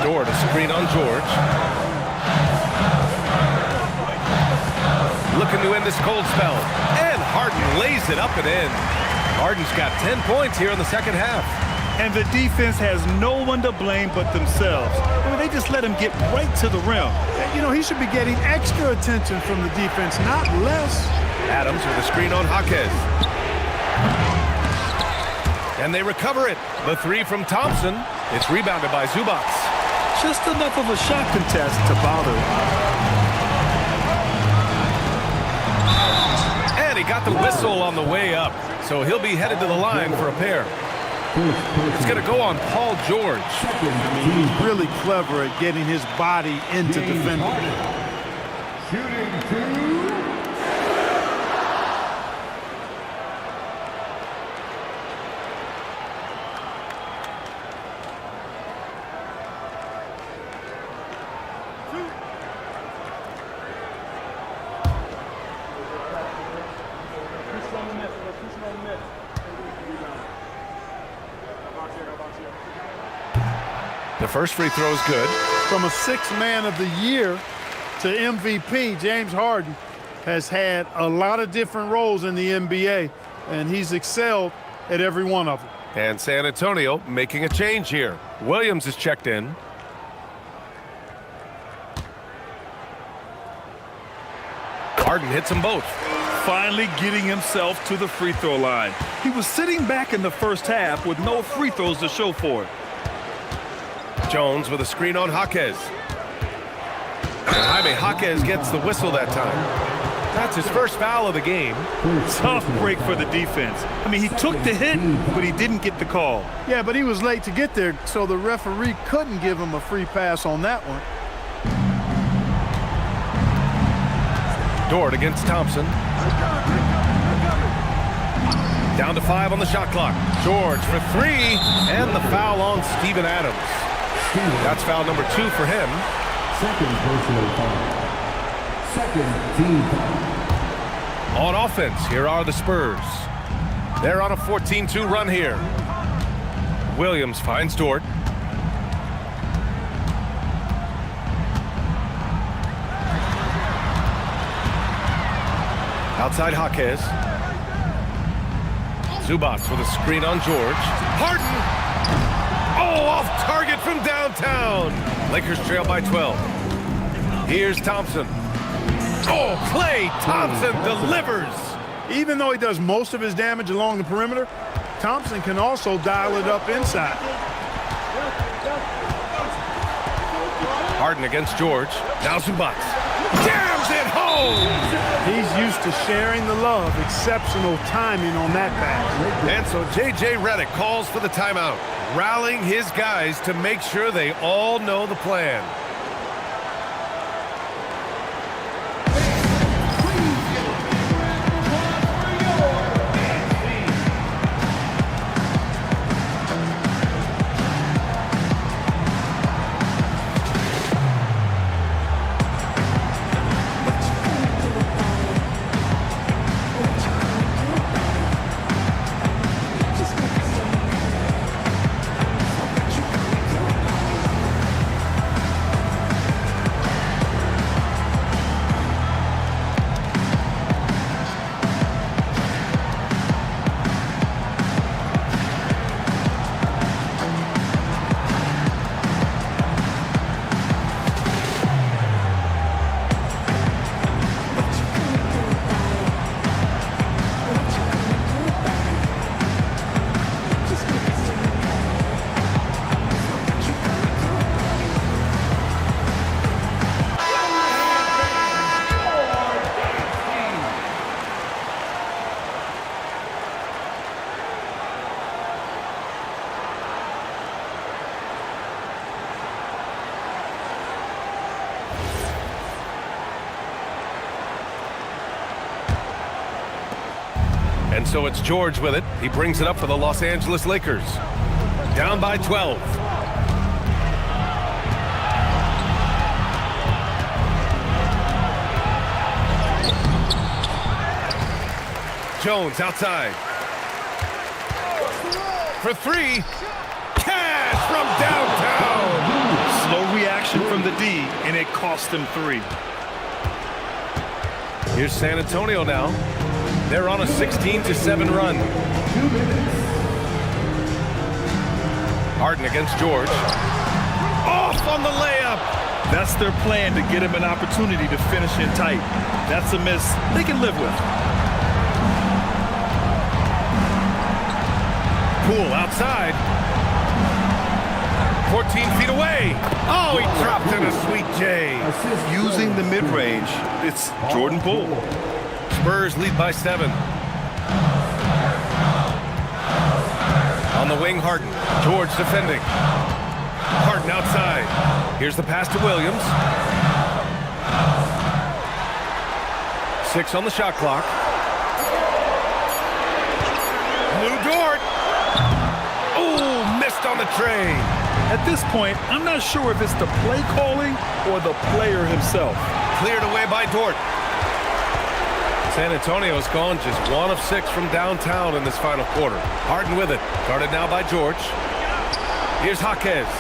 Dort, a screen on George. Looking to end this cold spell. And Harden lays it up and in. Harden's got 10 points here in the second half. And the defense has no one to blame but themselves. I mean, they just let him get right to the rim. You know, he should be getting extra attention from the defense, not less. Adams with a screen on Jaquez. And they recover it. The 3 from Thompson. It's rebounded by Zubac. Just enough of a shot contest to bother him. And he got the whistle on the way up. So he'll be headed to the line for a pair. It's going to go on Paul George. He's really clever at getting his body into defenders. Shooting 2. The first free throw is good. From a 6th man of the year to MVP, James Harden has had a lot of different roles in the NBA, and he's excelled at every one of them. And San Antonio making a change here. Williams is checked in. Harden hits them both. Finally getting himself to the free throw line. He was sitting back in the first half with no free throws to show for it. Jones with a screen on Jaquez. And Jaime Jaquez gets the whistle that time. That's his first foul of the game. Tough break for the defense. I mean, he took the hit, but he didn't get the call. Yeah, but he was late to get there, so the referee couldn't give him a free pass on that one. Dort against Thompson. Down to 5 on the shot clock. George for 3, and the foul on Steven Adams. That's foul number 2 for him. Second personal foul. Second team foul. On offense, here are the Spurs. They're on a 14-2 run here. Williams finds Dort. Outside Jaquez. Zubac with a screen on George. Harden! Oh, off target from downtown. Lakers trail by 12. Here's Thompson. Oh, Klay Thompson delivers. Even though he does most of his damage along the perimeter, Thompson can also dial it up inside. Harden against George. Now Zubac. Jams it home! He's used to sharing the love. Exceptional timing on that pass. And so J.J. Redick calls for the timeout, rallying his guys to make sure they all know the plan. And so it's George with it. He brings it up for the Los Angeles Lakers. Down by 12. Jones outside. For 3. Cash from downtown. Slow reaction from the D, and it cost him 3. Here's San Antonio now. They're on a 16-7 run. Harden against George. Off on the layup. That's their plan, to get him an opportunity to finish in tight. That's a miss they can live with. Poole outside. 14 feet away. Oh, he dropped in a sweet J. Using the mid-range, it's Jordan Poole. Spurs lead by 7. On the wing, Harden. George defending. Harden outside. Here's the pass to Williams. 6 on the shot clock. Lou Dort. Oh, missed on the tray. At this point, I'm not sure if it's the play calling or the player himself. Cleared away by Dort. San Antonio's gone just 1 of 6 from downtown in this final quarter. Harden with it. Guarded now by George. Here's Jaquez.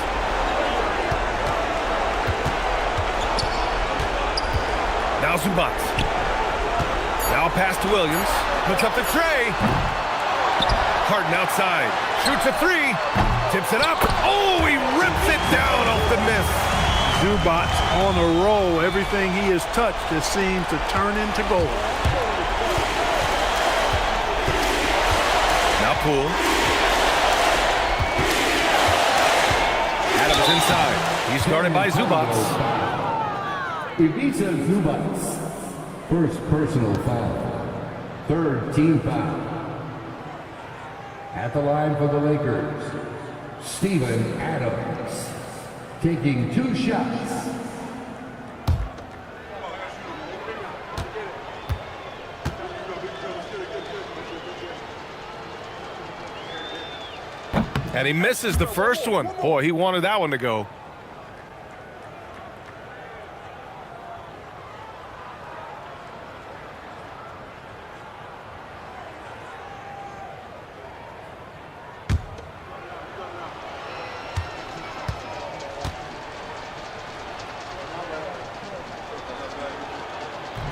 Now Zubac. Now pass to Williams. Puts up the tray. Harden outside. Shoots a 3. Tips it up. Oh, he rips it down off the miss. Zubac on a roll. Everything he has touched has seemed to turn into gold. Now Poole. Adams inside. He's guarded by Zubac. Ivica Zubac. First personal foul. Third team foul. At the line for the Lakers, Steven Adams. Taking 2 shots. And he misses the first one. Boy, he wanted that one to go.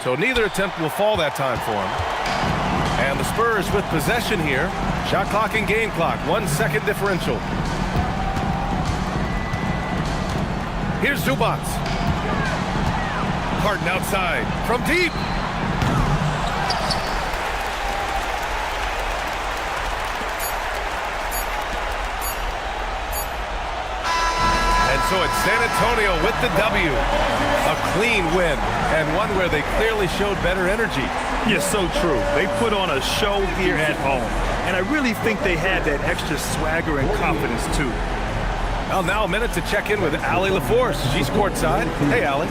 So neither attempt will fall that time for him. And the Spurs with possession here. Shot clock and game clock, 1 second differential. Here's Zubac. Harden outside from deep. And so it's San Antonio with the W. A clean win, and one where they clearly showed better energy. Yeah, so true. They put on a show here at home, and I really think they had that extra swagger and confidence, too. Well, now a minute to check in with Allie LaForce. She's courtside. Hey, Allie.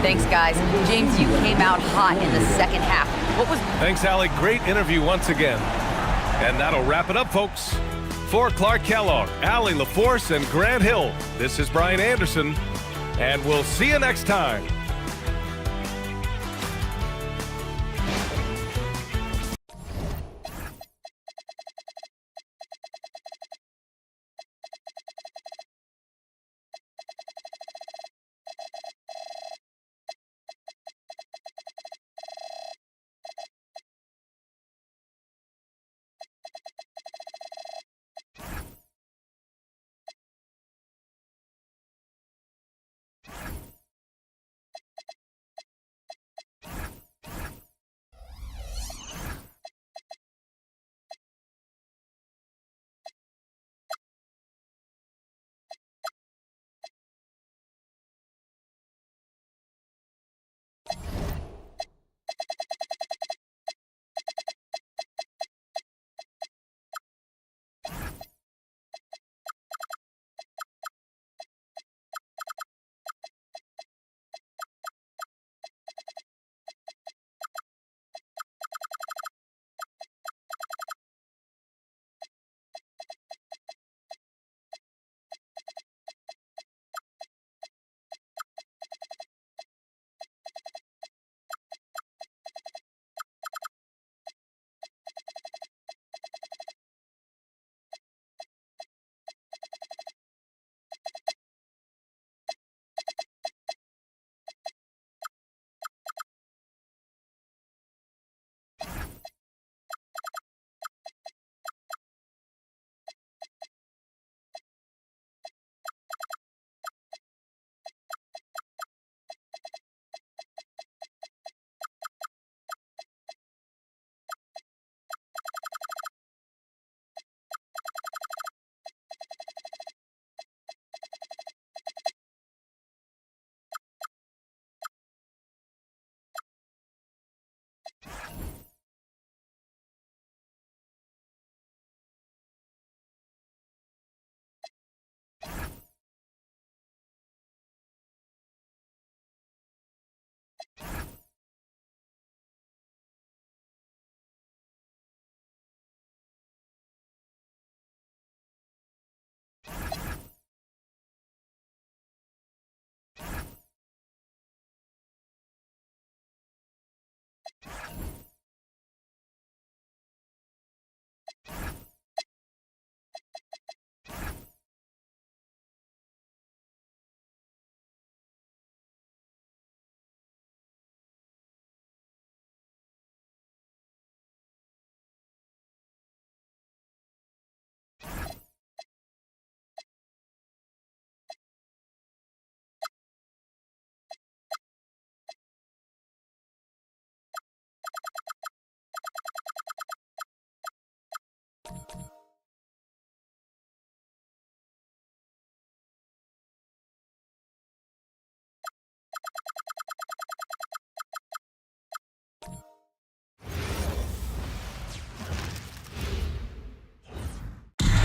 Thanks, guys. James, you came out hot in the second half. What was... Thanks, Allie. Great interview once again. And that'll wrap it up, folks. For Clark Kellogg, Allie LaForce, and Grant Hill, this is Brian Anderson, and we'll see you next time.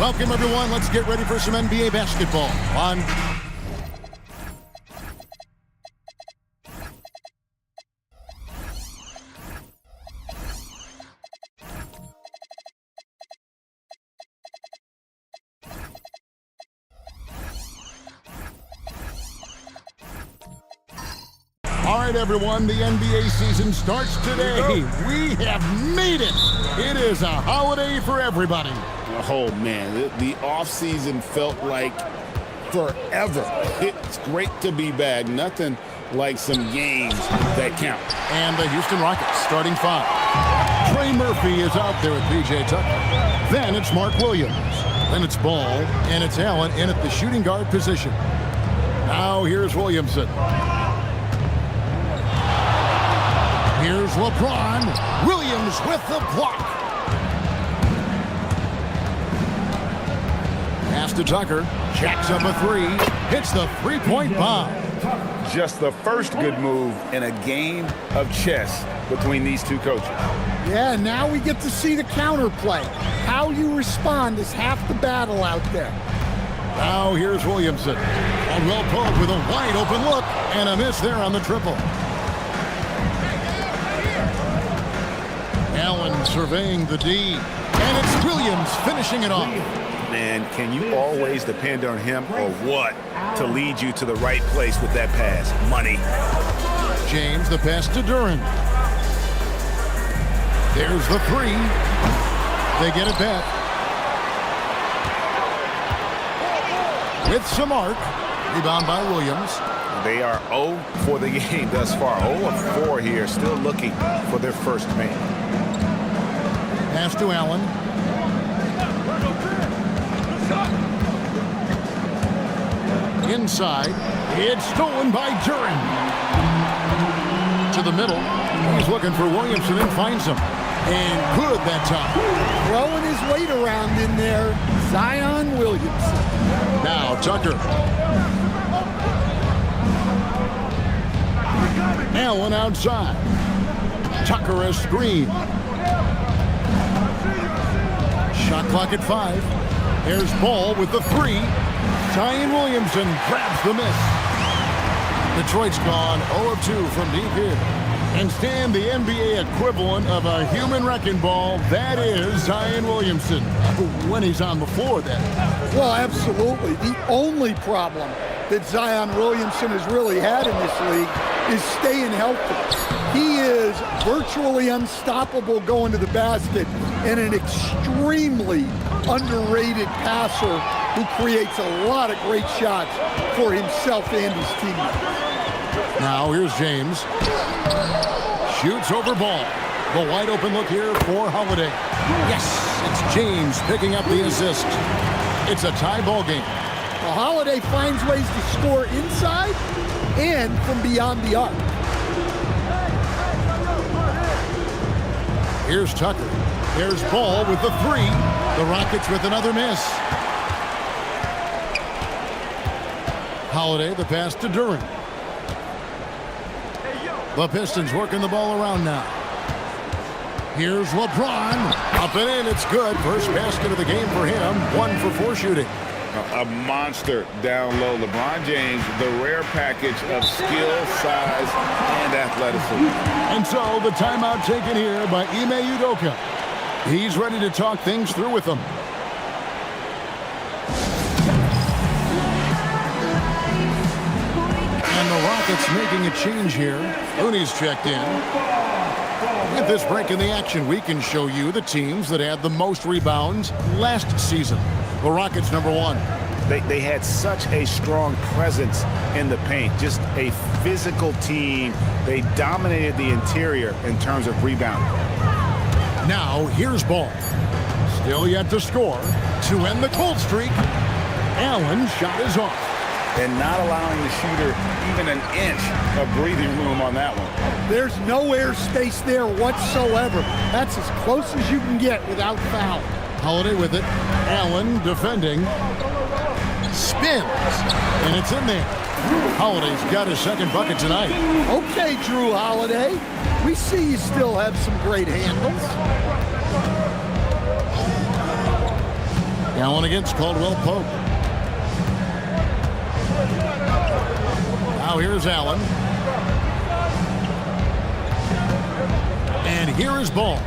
Welcome, everyone. Let's get ready for some NBA basketball on right, everyone, the NBA season starts today. We have made it. It is a holiday for everybody. Oh, man, the offseason felt like forever. It's great to be back. Nothing like some games that count. And the Houston Rockets starting 5. Trey Murphy is out there with P.J. Tucker. Then it's Mark Williams. Then it's Ball, and it's Allen in at the shooting guard position. Now here's Williamson. Here's LeBron. Williams with the block. Pass to Tucker. Jacks up a 3. Hits the three-point bomb. Just the first good move in a game of chess between these two coaches. Yeah, now we get to see the counterplay. How you respond is half the battle out there. Now here's Williamson. Caldwell Pope with a wide open look and a miss there on the triple. Allen surveying the D. And it's Williams finishing it off. Man, can you always depend on him or what to lead you to the right place with that pass? Money. James, the pass to Duren. There's the 3. They get it back. With Samart. Rebound by Williams. They are 0 for the game thus far. 0 of 4 here, still looking for their first man. Pass to Allen. Inside. It's stolen by Duren. To the middle. He's looking for Williamson and finds him. And good that time. Throwing his weight around in there, Zion Williamson. Now Tucker. Allen outside. Tucker a screen. Shot clock at 5. There's Ball with the 3. Zion Williamson grabs the miss. Detroit's gone 0 of 2 from deep here. And Stan, the NBA equivalent of a human wrecking ball, that is Zion Williamson. When he's on the floor, then. Well, absolutely. The only problem that Zion Williamson has really had in this league is staying healthy. He is virtually unstoppable going to the basket and an extremely underrated passer who creates a lot of great shots for himself and his teammates. Now here's James. Shoots over Ball. The wide open look here for Holiday. Yes, it's James picking up the assist. It's a tie ball game. Well, Holiday finds ways to score inside and from beyond the arc. Here's Tucker. There's Ball with the 3. The Rockets with another miss. Holiday, the pass to Duren. The Pistons working the ball around now. Here's LeBron. Up and in, it's good. First basket of the game for him. 1 for 4 shooting. A monster down low. LeBron James, the rare package of skill, size, and athleticism. And so the timeout taken here by Ime Udoka. He's ready to talk things through with them. And the Rockets making a change here. Looney's checked in. With this break in the action, we can show you the teams that had the most rebounds last season. The Rockets, number 1. They had such a strong presence in the paint, just a physical team. They dominated the interior in terms of rebounding. Now, here's Ball. Still yet to score. To end the cold streak, Allen shot is off. And not allowing the shooter even an inch of breathing room on that one. There's no air space there whatsoever. That's as close as you can get without foul. Holiday with it. Allen defending. Spins. And it's in there. Holiday's got his second bucket tonight. Okay, Drew Holiday. We see you still have some great handles. Allen against Caldwell Pope. Now here's Allen. And here is Ball.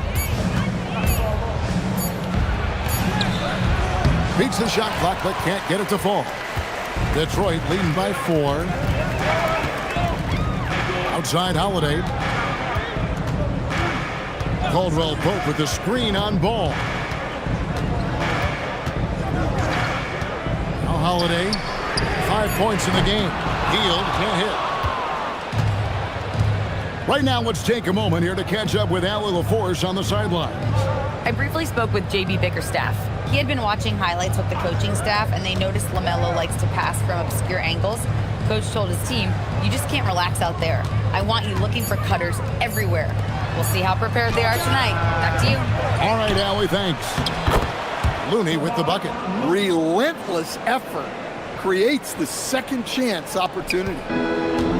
Beats the shot clock, but can't get it to fall. Detroit leading by 4. Outside Holiday. Caldwell Pope with the screen on Ball. Now Holiday, 5 points in the game. Hield can't hit. Right now, let's take a moment here to catch up with Allie LaForce on the sidelines. I briefly spoke with JB Bickerstaff. He had been watching highlights with the coaching staff, and they noticed LaMelo likes to pass from obscure angles. Coach told his team, you just can't relax out there. I want you looking for cutters everywhere. We'll see how prepared they are tonight. Back to you. All right, Allie, thanks. Looney with the bucket. Relentless effort creates the second chance opportunity.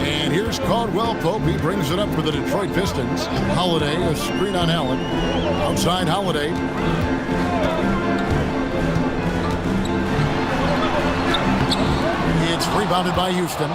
And here's Caldwell Pope. He brings it up for the Detroit Pistons. Holiday, a screen on Allen. Outside Holiday. It's rebounded by Houston.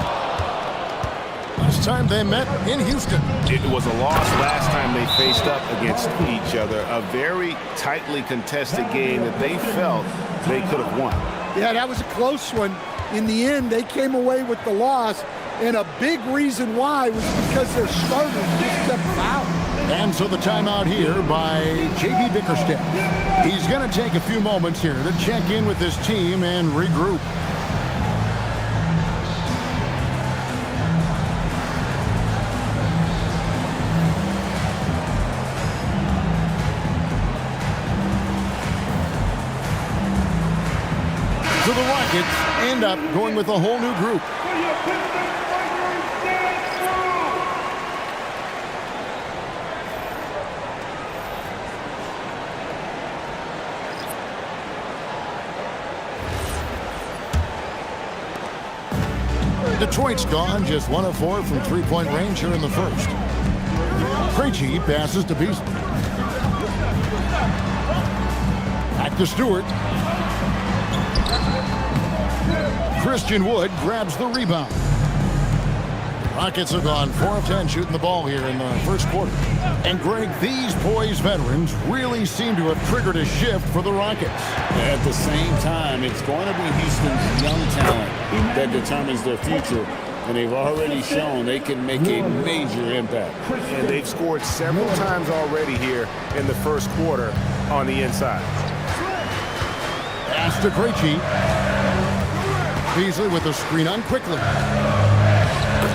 Last time they met in Houston. It was a loss last time they faced up against each other. A very tightly contested game that they felt they could have won. Yeah, that was a close one. In the end, they came away with the loss, and a big reason why was because their starters just kept foul. And so the timeout here by JB Bickerstaff. He's going to take a few moments here to check in with his team and regroup. So the Rockets end up going with a whole new group. Detroit's gone, just 1 of 4 from three-point range here in the first. Krejci passes to Beasley. Back to Stewart. Christian Wood grabs the rebound. Rockets have gone 4 of 10 shooting the ball here in the first quarter. And Greg, these poised veterans really seem to have triggered a shift for the Rockets. At the same time, it's going to be Houston's young talent that determines their future. And they've already shown they can make a major impact. And they've scored several times already here in the first quarter on the inside. Pass to Krejci. Beasley with a screen on quickly.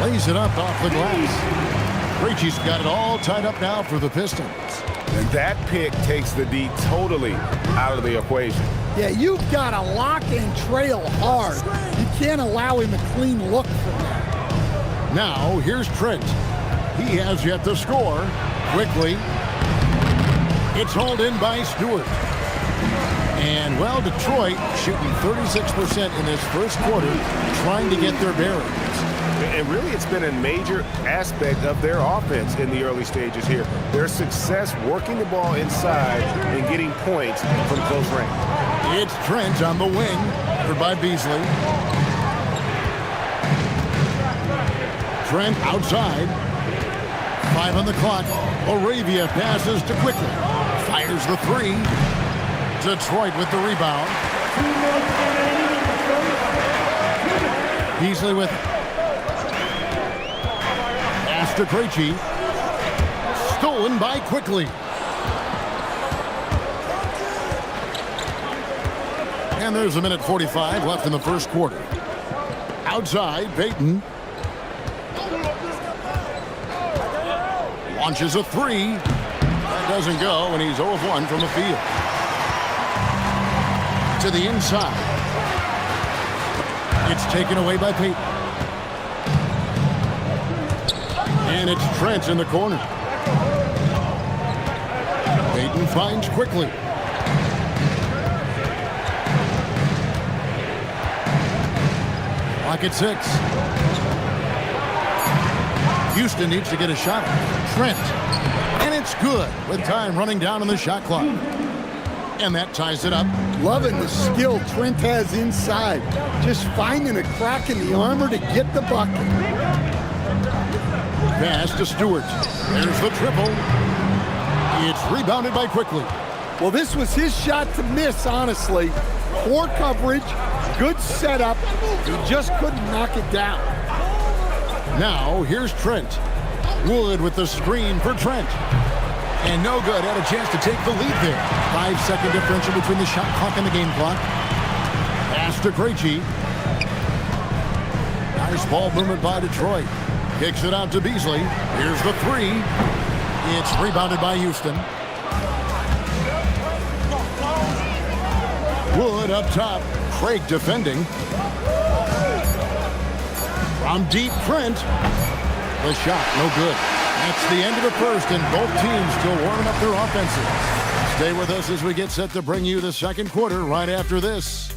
Lays it up off the glass. Krejci's got it all tied up now for the Pistons. And that pick takes the D totally out of the equation. Yeah, you've got to lock and trail hard. You can't allow him a clean look from that. Now, here's Trent. He has yet to score. Quickly. It's hauled in by Stewart. And, well, Detroit shooting 36% in this first quarter, trying to get their bearings. And really, it's been a major aspect of their offense in the early stages here. Their success working the ball inside and getting points from close range. It's Trent on the wing, covered by Beasley. Trent outside. 5 on the clock. Arabia passes to Quickly. Fires the 3. Detroit with the rebound. Beasley with it. Pass to Krejci. Stolen by Quickly. And there's 1:45 left in the first quarter. Outside, Payton. Launches a 3. That doesn't go, and he's 0 of 1 from the field. To the inside. It's taken away by Payton. And it's Trent in the corner. Payton finds Quickly. Clock at 6. Houston needs to get a shot. Trent. And it's good with time running down on the shot clock. And that ties it up. Loving the skill Trent has inside. Just finding a crack in the armor to get the bucket. Pass to Stewart. There's the triple. It's rebounded by Quickly. Well, this was his shot to miss, honestly. Poor coverage, good setup. He just couldn't knock it down. Now, here's Trent. Wood with the screen for Trent. And no good. Had a chance to take the lead there. 5-second differential between the shot clock and the game clock. Pass to Krejci. Nice ball movement by Detroit. Kicks it out to Beasley. Here's the three. It's rebounded by Houston. Wood up top. Craig defending. From deep, Trent. The shot, no good. That's the end of the first, and both teams still warming up their offenses. Stay with us as we get set to bring you the second quarter right after this.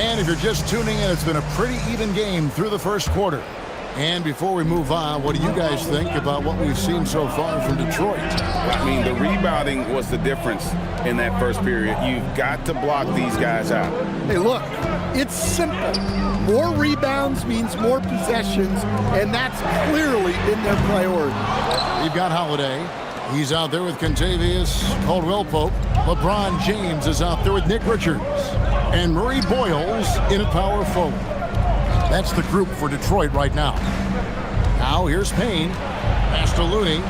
And if you're just tuning in, it's been a pretty even game through the first quarter. And before we move on, what do you guys think about what we've seen so far from Detroit? I mean, the rebounding was the difference in that first period. You've got to block these guys out. Hey, look, it's simple. More rebounds means more possessions, and that's clearly been their priority. We've got Holiday. He's out there with Kentavious Caldwell-Pope. LeBron James is out there with Nick Richards. And Murray Boyles in at power forward. That's the group for Detroit right now. Now here's Payne. Pass to Looney.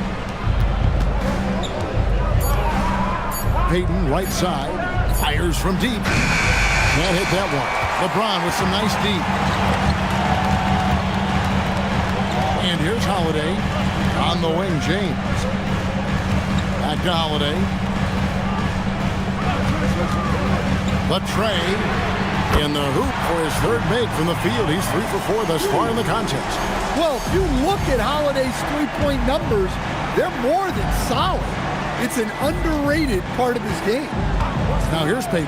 Payton right side. Fires from deep. Can't hit that one. LeBron with some nice deep. And here's Holiday. On the wing, James. Back to Holiday. The trade in the hoop for his third make from the field. He's 3 for 4 thus far in the contest. Well, if you look at Holiday's three-point numbers, they're more than solid. It's an underrated part of his game. Now here's Payton.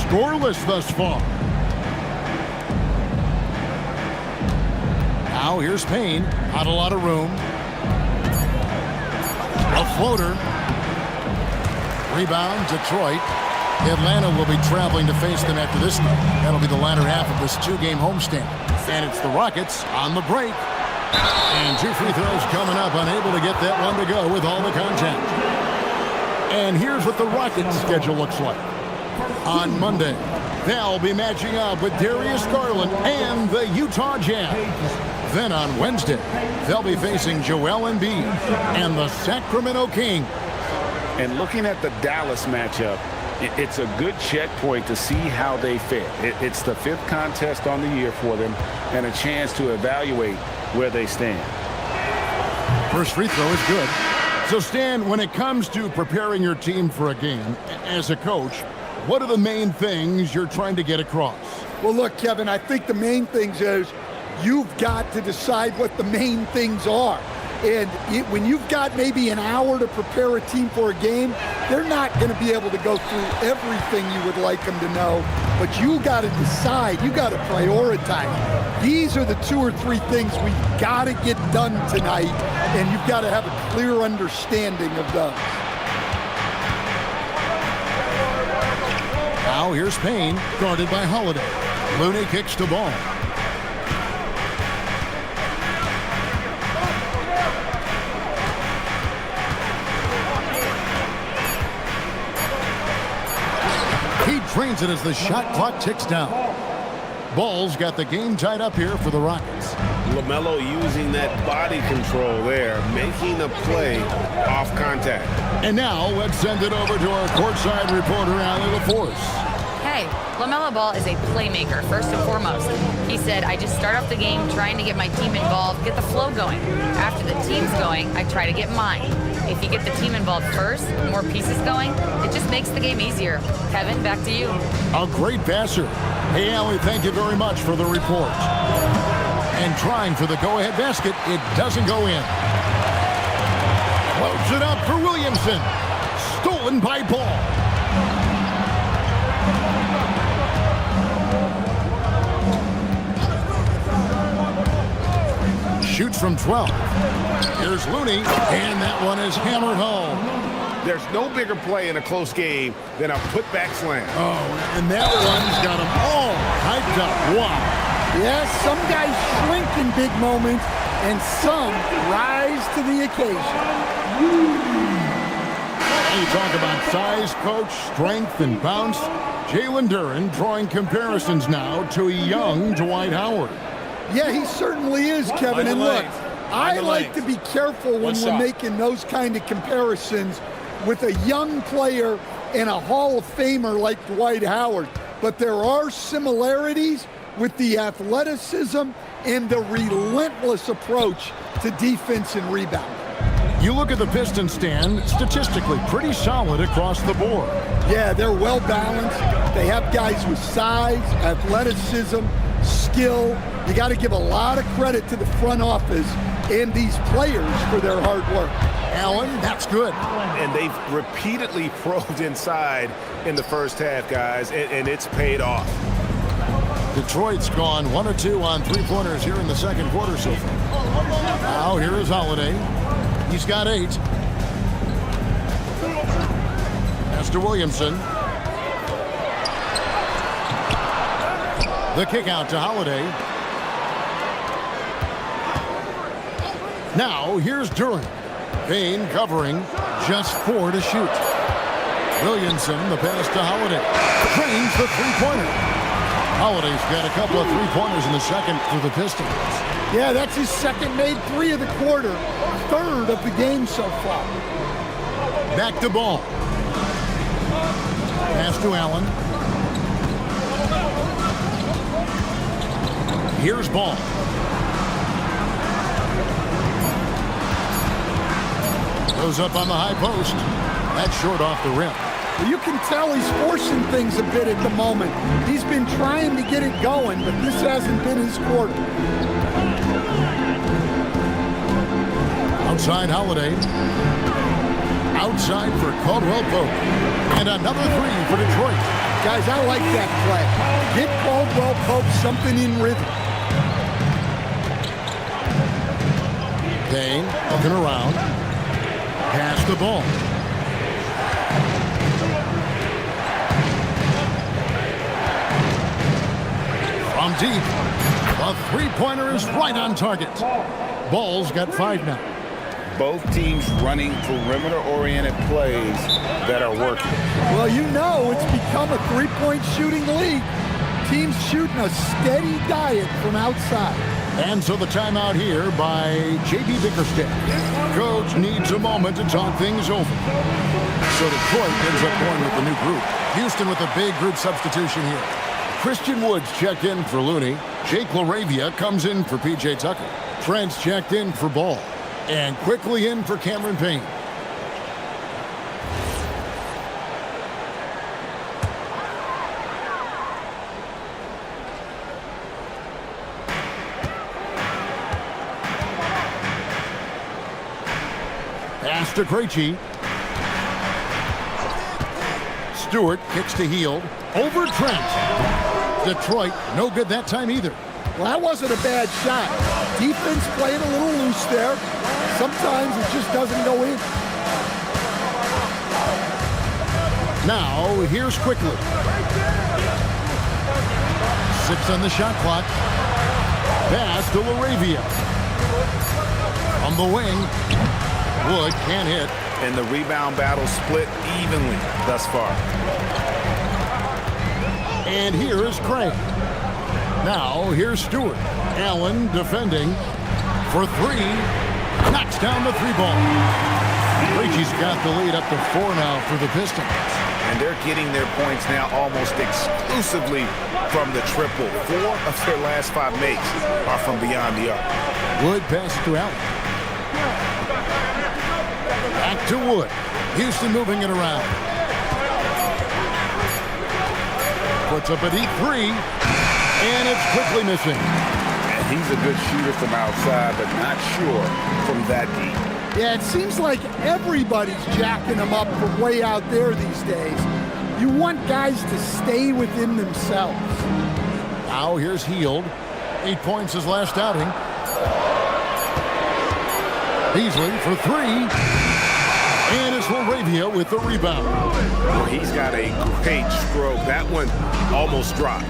Scoreless thus far. Now here's Payne. Not a lot of room. A floater. Rebound, Detroit. Atlanta will be traveling to face them after this game. That'll be the latter half of this two-game homestand. And it's the Rockets on the break. And 2 free throws coming up, unable to get that one to go with all the contact. And here's what the Rockets' schedule looks like. On Monday, they'll be matching up with Darius Garland and the Utah Jazz. Then on Wednesday, they'll be facing Joel Embiid and the Sacramento Kings. And looking at the Dallas matchup, it's a good checkpoint to see how they fare. It's the 5th contest on the year for them and a chance to evaluate where they stand. First free throw is good. So, Stan, when it comes to preparing your team for a game, as a coach, what are the main things you're trying to get across? Well, look, Kevin, I think the main things is you've got to decide what the main things are. And when you've got maybe an hour to prepare a team for a game, they're not going to be able to go through everything you would like them to know. But you got to decide. You got to prioritize. These are the 2 or 3 things we've got to get done tonight, and you've got to have a clear understanding of those. Now here's Payne, guarded by Holiday. Looney kicks to Ball. Trains it as the shot clock ticks down. Ball's got the game tied up here for the Rockets. LaMelo using that body control there, making a play off contact. And now let's send it over to our courtside reporter, Allie LaForce. Hey, LaMelo Ball is a playmaker, first and foremost. He said, I just start off the game trying to get my team involved, get the flow going. After the team's going, I try to get mine. If you get the team involved first, more pieces going, it just makes the game easier. Kevin, back to you. A great passer. Hey, Allie, thank you very much for the report. And trying for the go-ahead basket, it doesn't go in. Floats it up for Williamson. Stolen by Ball. Shoots from 12. Here's Looney, and that one is hammered home. There's no bigger play in a close game than a putback slam. Oh, and that one's got them all hyped up. Wow. Yes, some guys shrink in big moments, and some rise to the occasion. You talk about size, coach, strength, and bounce. Jalen Duren drawing comparisons now to a young Dwight Howard. Yeah, he certainly is, Kevin. And look, I like to be careful when we're making those kind of comparisons with a young player and a Hall of Famer like Dwight Howard. But there are similarities with the athleticism and the relentless approach to defense and rebounding. You look at the Pistons stand, statistically pretty solid across the board. Yeah, they're well balanced. They have guys with size, athleticism, skill. You got to give a lot of credit to the front office and these players for their hard work. Allen, that's good. And they've repeatedly probed inside in the first half, guys, and it's paid off. Detroit's gone 1 of 2 on three-pointers here in the second quarter so far. Now here is Holiday. He's got 8. Pass to Williamson. The kick out to Holiday. Now here's Duren. Payne covering, just 4 to shoot. Williamson, the pass to Holiday. Drains the three-pointer. Holiday's got a couple of three-pointers in the second for the Pistons. Yeah, that's his second made 3 of the quarter, third of the game so far. Back to Ball. Pass to Allen. Here's Ball. Goes up on the high post. That's short off the rim. You can tell he's forcing things a bit at the moment. He's been trying to get it going, but this hasn't been his quarter. Outside Holiday. Outside for Caldwell Pope. And another 3 for Detroit. Guys, I like that play. Get Caldwell Pope something in rhythm. Payne looking around. Pass the ball. From deep. The three-pointer is right on target. Ball's got 5 now. Both teams running perimeter-oriented plays that are working. Well, you know it's become a three-point shooting league. Teams shooting a steady diet from outside. And so the timeout here by J.B. Bickerstaff. Coach needs a moment to talk things over. So Detroit ends up going with the new group. Houston with a big group substitution here. Christian Woods checked in for Looney. Jake LaRavia comes in for P.J. Tucker. Trent's checked in for Ball. And quickly in for Cameron Payne. Pass to Krejci. Stewart kicks to Hield. Over Trent. Detroit, no good that time either. Well, that wasn't a bad shot. Defense playing a little loose there. Sometimes it just doesn't go in. Now, here's Quickly. 6 on the shot clock. Pass to LaRavia. On the wing. Wood can't hit. And the rebound battle split evenly thus far. And here is Craig. Now, here's Stewart. Allen defending for 3. Knocks down the 3-ball. Krejci's got the lead up to 4 now for the Pistons. And they're getting their points now almost exclusively from the triple. 4 of their last 5 makes are from beyond the arc. Wood passes to Allen. Back to Wood. Houston moving it around. Puts up a deep 3. And it's quickly missing. And he's a good shooter from outside, but not sure from that deep. Yeah, it seems like everybody's jacking them up from way out there these days. You want guys to stay within themselves. Now here's Hield. 8 points his last outing. Beasley for 3. And it's LaRavia with the rebound. Well, he's got a great stroke. That one almost dropped.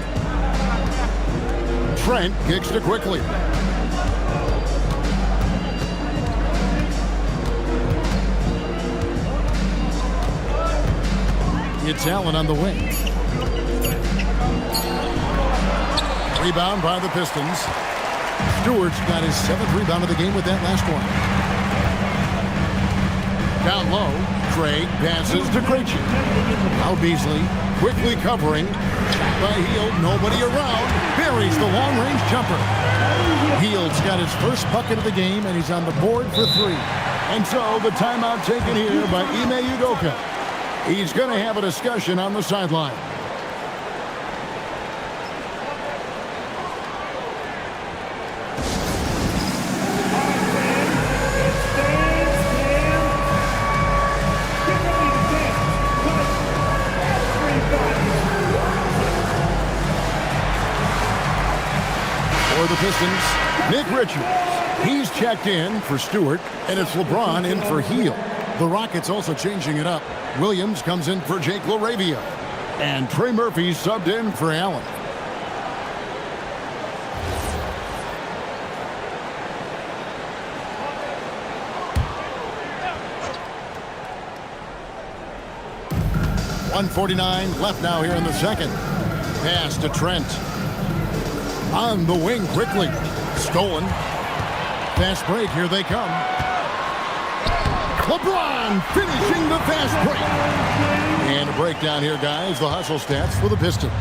Trent kicks to Quickly. It's Allen on the wing. Rebound by the Pistons. Stewart's got his 7th rebound of the game with that last one. Down low, Craig passes to Krejci. Now Beasley quickly covering. Shot by Hield, nobody around. Buries the long-range jumper. Hield's got his first bucket of the game, and he's on the board for 3. And so the timeout taken here by Ime Udoka. He's going to have a discussion on the sideline. For the Pistons, Nick Richards. He's checked in for Stewart, and it's LeBron in for Hield. The Rockets also changing it up. Williams comes in for Jake LaRavia. And Trey Murphy subbed in for Allen. .149 left now here in the second. Pass to Trent. On the wing quickly. Stolen. Fast break, here they come. LeBron finishing the fast break. And a breakdown here, guys. The hustle stats for the Pistons.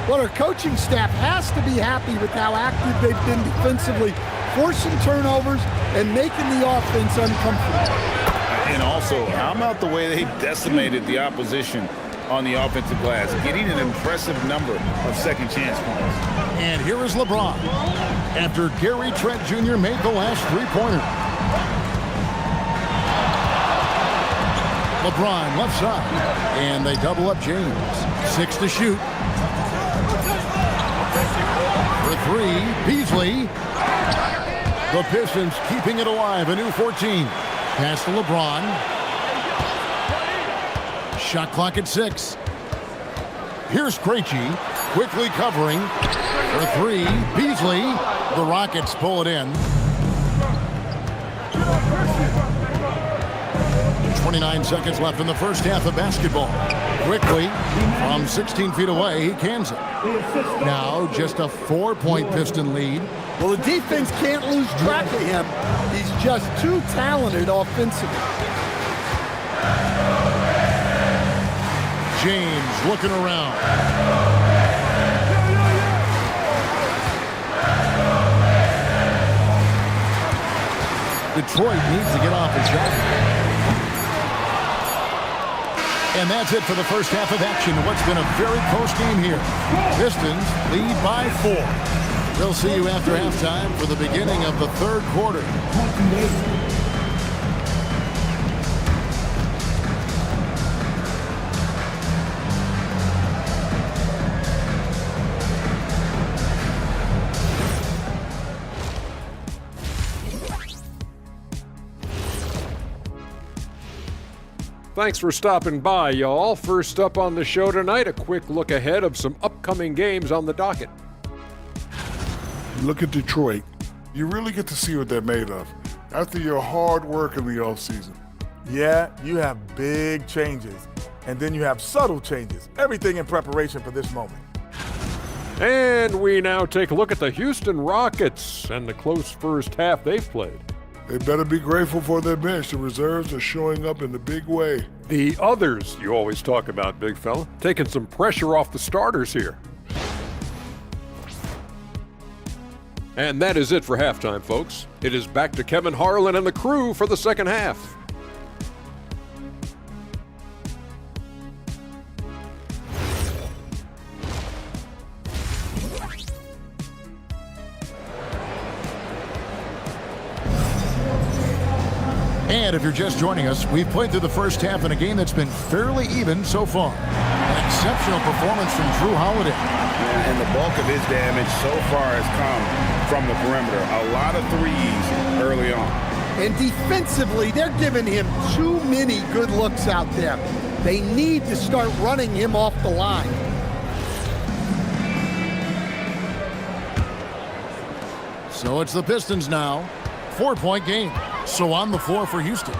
Well, our coaching staff has to be happy with how active they've been defensively, forcing turnovers and making the offense uncomfortable. And also, how about the way they decimated the opposition on the offensive glass, getting an impressive number of second chance points. And here is LeBron after Gary Trent Jr. made the last 3-pointer. LeBron left side, and they double up James. 6 to shoot. For 3, Beasley. The Pistons keeping it alive, a new 14. Pass to LeBron. Shot clock at 6. Here's Krejci, quickly covering. For 3, Beasley. The Rockets pull it in. 29 seconds left in the first half of basketball. Quickly, from 16 feet away, he cans it. Now, just a 4-point Piston lead. Well, the defense can't lose track of him. He's just too talented offensively. James looking around. Detroit needs to get off his back. And that's it for the first half of action. What's been a very close game here. Pistons lead by 4. We'll see you after halftime for the beginning of the third quarter. Thanks for stopping by, y'all. First up on the show tonight, a quick look ahead of some upcoming games on the docket. Look at Detroit. You really get to see what they're made of after your hard work in the offseason. Yeah, you have big changes, and then you have subtle changes. Everything in preparation for this moment. And we now take a look at the Houston Rockets and the close first half they've played. They better be grateful for their bench. The reserves are showing up in a big way. The others you always talk about, big fella, taking some pressure off the starters here. And that is it for halftime, folks. It is back to Kevin Harlan and the crew for the second half. And if you're just joining us, we've played through the first half in a game that's been fairly even so far. An exceptional performance from Drew Holiday. And the bulk of his damage so far has come from the perimeter. A lot of threes early on. And defensively, they're giving him too many good looks out there. They need to start running him off the line. So it's the Pistons now. 4-point game. So on the floor for Houston.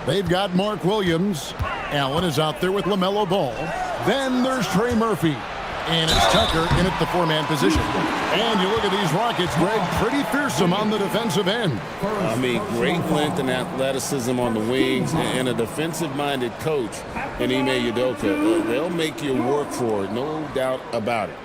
They've got Mark Williams. Allen is out there with LaMelo Ball. Then there's Trey Murphy. And it's Tucker in at the 4-man position. And you look at these Rockets, Greg, pretty fearsome on the defensive end. I mean, great length and athleticism on the wings and a defensive-minded coach in Ime Udoka. They'll make you work for it, no doubt about it.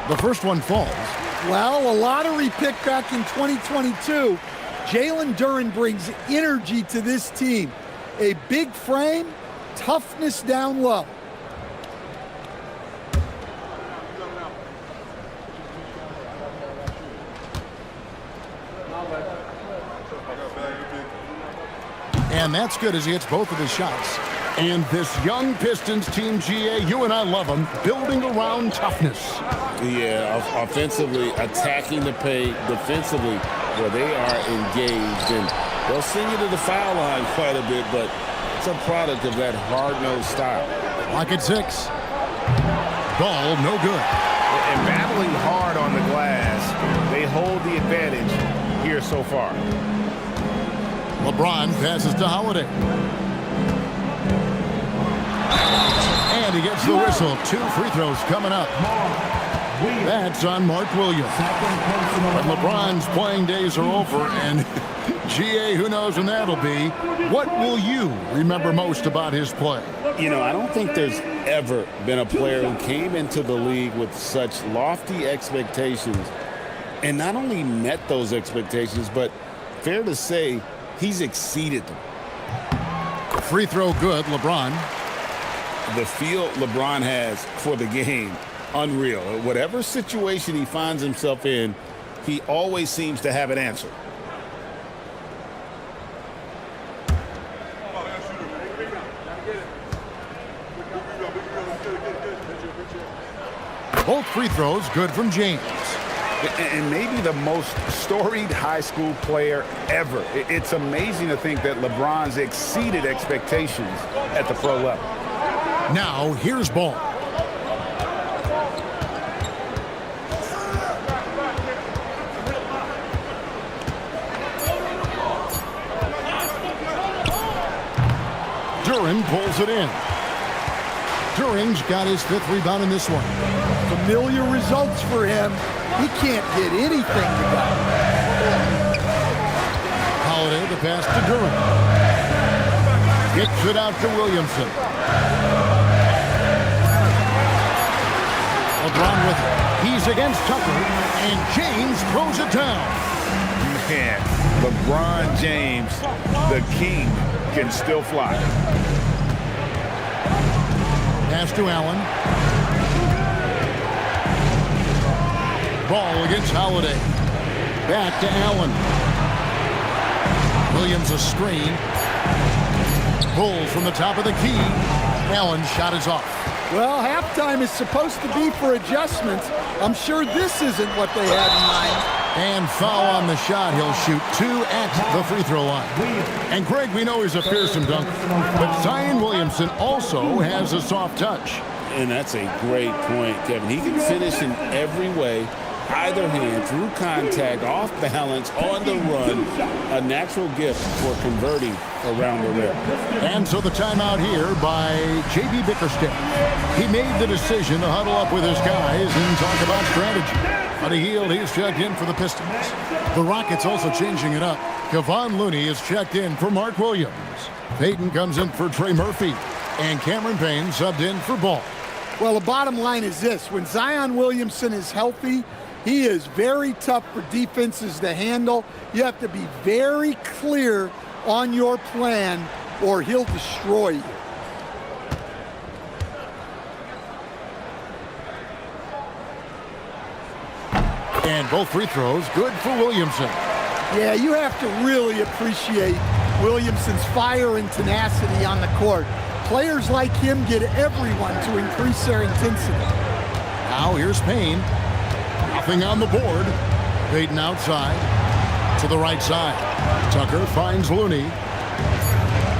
The first one falls. Well, a lottery pick back in 2022. Jalen Duren brings energy to this team. A big frame, toughness down low. And that's good as he hits both of his shots. And this young Pistons team, GA, you and I love them, building around toughness. Yeah, offensively, attacking the paint, defensively, where they are engaged. And they'll send you to the foul line quite a bit, but it's a product of that hard-nosed style. Lock at 6. Ball, no good. And battling hard on the glass, they hold the advantage here so far. LeBron passes to Holiday. And he gets the whistle. 2 free throws coming up. That's on Mark Williams. But LeBron's playing days are over, and GA, who knows when that'll be. What will you remember most about his play? You know, I don't think there's ever been a player who came into the league with such lofty expectations and not only met those expectations, but fair to say, he's exceeded them. Free throw good, LeBron. The feel LeBron has for the game, unreal. Whatever situation he finds himself in, he always seems to have an answer. Both free throws good from James. And maybe the most storied high school player ever. It's amazing to think that LeBron's exceeded expectations at the pro level. Now, here's Ball. Duren pulls it in. Duren's got his 5th rebound in this one. Familiar results for him. He can't get anything to go. Holiday, the pass to Duren. Gets it out to Williamson. LeBron with it. He's against Tucker, and James throws it down. Man, LeBron James, the king, can still fly. Pass to Allen. Ball against Holiday. Back to Allen. Williams a screen. Bull from the top of the key. Allen's shot is off. Well, halftime is supposed to be for adjustments. I'm sure this isn't what they had in mind. And foul on the shot. He'll shoot 2 at the free throw line. And Greg, we know he's a fearsome dunker, but Zion Williamson also has a soft touch. And that's a great point, Kevin. He can finish in every way. Either hand, through contact, off balance, on the run. A natural gift for converting around the rim. And so the timeout here by J.B. Bickerstaff. He made the decision to huddle up with his guys and talk about strategy. On a heel, he's checked in for the Pistons. The Rockets also changing it up. Kevon Looney is checked in for Mark Williams. Payton comes in for Trey Murphy. And Cameron Payne subbed in for Ball. Well, the bottom line is this. When Zion Williamson is healthy, he is very tough for defenses to handle. You have to be very clear on your plan or he'll destroy you. And both free throws good for Williamson. Yeah, you have to really appreciate Williamson's fire and tenacity on the court. Players like him get everyone to increase their intensity. Now here's Payne. Nothing on the board. Payton outside. To the right side. Tucker finds Looney.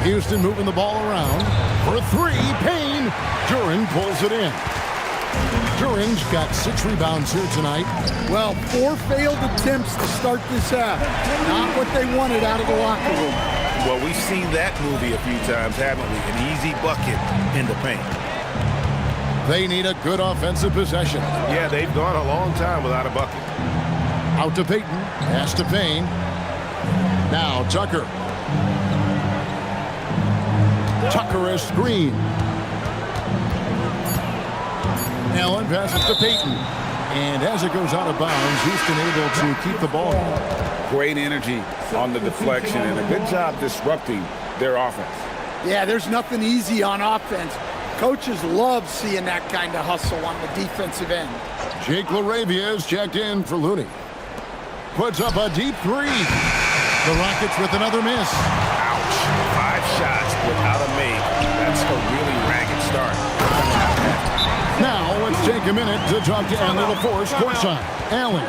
Houston moving the ball around. For three, Payne. Duren pulls it in. Duren's got 6 rebounds here tonight. Well, 4 failed attempts to start this half. Not what they wanted out of the locker room. Well, we've seen that movie a few times, haven't we? An easy bucket in the paint. They need a good offensive possession. Yeah, they've gone a long time without a bucket. Out to Payton. Pass to Payne. Now Tucker. Tucker is screen. Allen passes to Payton. And as it goes out of bounds, Houston able to keep the ball. Great energy on the deflection and a good job disrupting their offense. Yeah, there's nothing easy on offense. Coaches love seeing that kind of hustle on the defensive end. Jake LaRavia is checked in for Looney. Puts up a deep 3. The Rockets with another miss. Ouch. 5 shots without a make. That's a really ragged start. Now let's take a minute to talk to Allen LaForce courtside. Allen.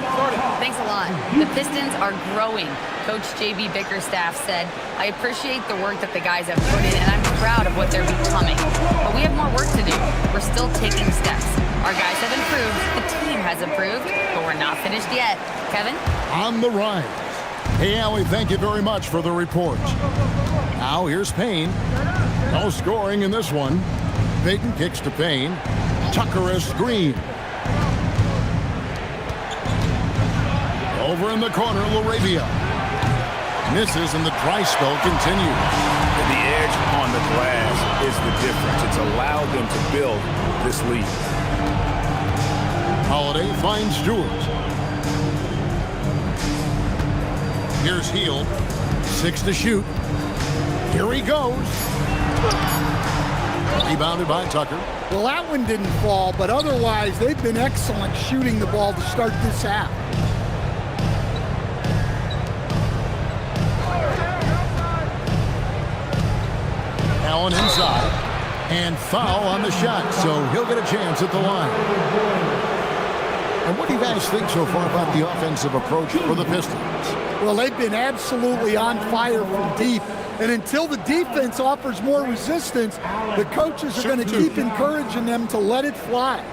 Thanks a lot. The Pistons are growing. Coach J.B. Bickerstaff said, I appreciate the work that the guys have put in, and I'm proud of what they're becoming. But we have more work to do. We're still taking steps. Our guys have improved. The team has improved, but we're not finished yet. Kevin? On the rise. Hey, Allie, thank you very much for the report. Now here's Payne. No scoring in this one. Payton kicks to Payne. Tucker is screen. Over in the corner, LaRavia. Misses and the dry spell continues. The edge on the glass is the difference. It's allowed them to build this lead. Holiday finds Stewart. Here's Hield. 6 to shoot. Here he goes. Rebounded by Tucker. Well, that one didn't fall, but otherwise they've been excellent shooting the ball to start this half. Allen inside. And foul on the shot, so he'll get a chance at the line. And what do you guys think so far about the offensive approach for the Pistons? Well, they've been absolutely on fire from deep. And until the defense offers more resistance, the coaches are going to keep encouraging them to let it fly.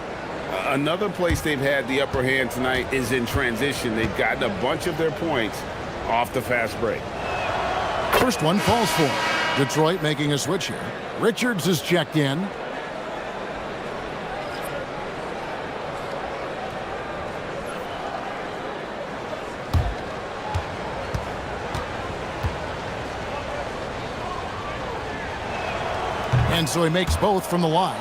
Another place they've had the upper hand tonight is in transition. They've gotten a bunch of their points off the fast break. First one falls for Detroit making a switch here. Richards is checked in. And so he makes both from the line.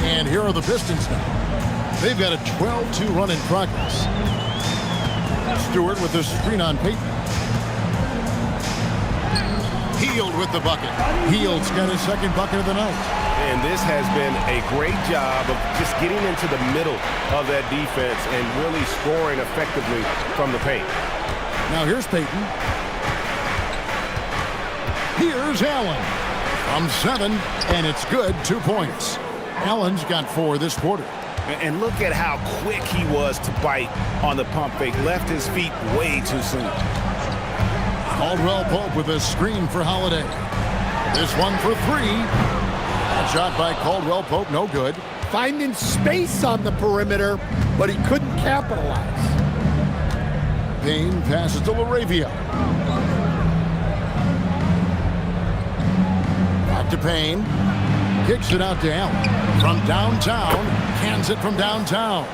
And here are the Pistons now. They've got a 12-2 run in progress. Stewart with the screen on Payton. Hield with the bucket. Hield's got his second bucket of the night. And this has been a great job of just getting into the middle of that defense and really scoring effectively from the paint. Now here's Payton. Here's Allen. From 7, and it's good. 2 points. Allen's got 4 this quarter. And look at how quick he was to bite on the pump fake. Left his feet way too soon. Caldwell Pope with a screen for Holiday. This one for 3. A shot by Caldwell Pope, no good. Finding space on the perimeter, but he couldn't capitalize. Payne passes to LaRavia. Back to Payne. Kicks it out to Allen. From downtown. Cans it from downtown.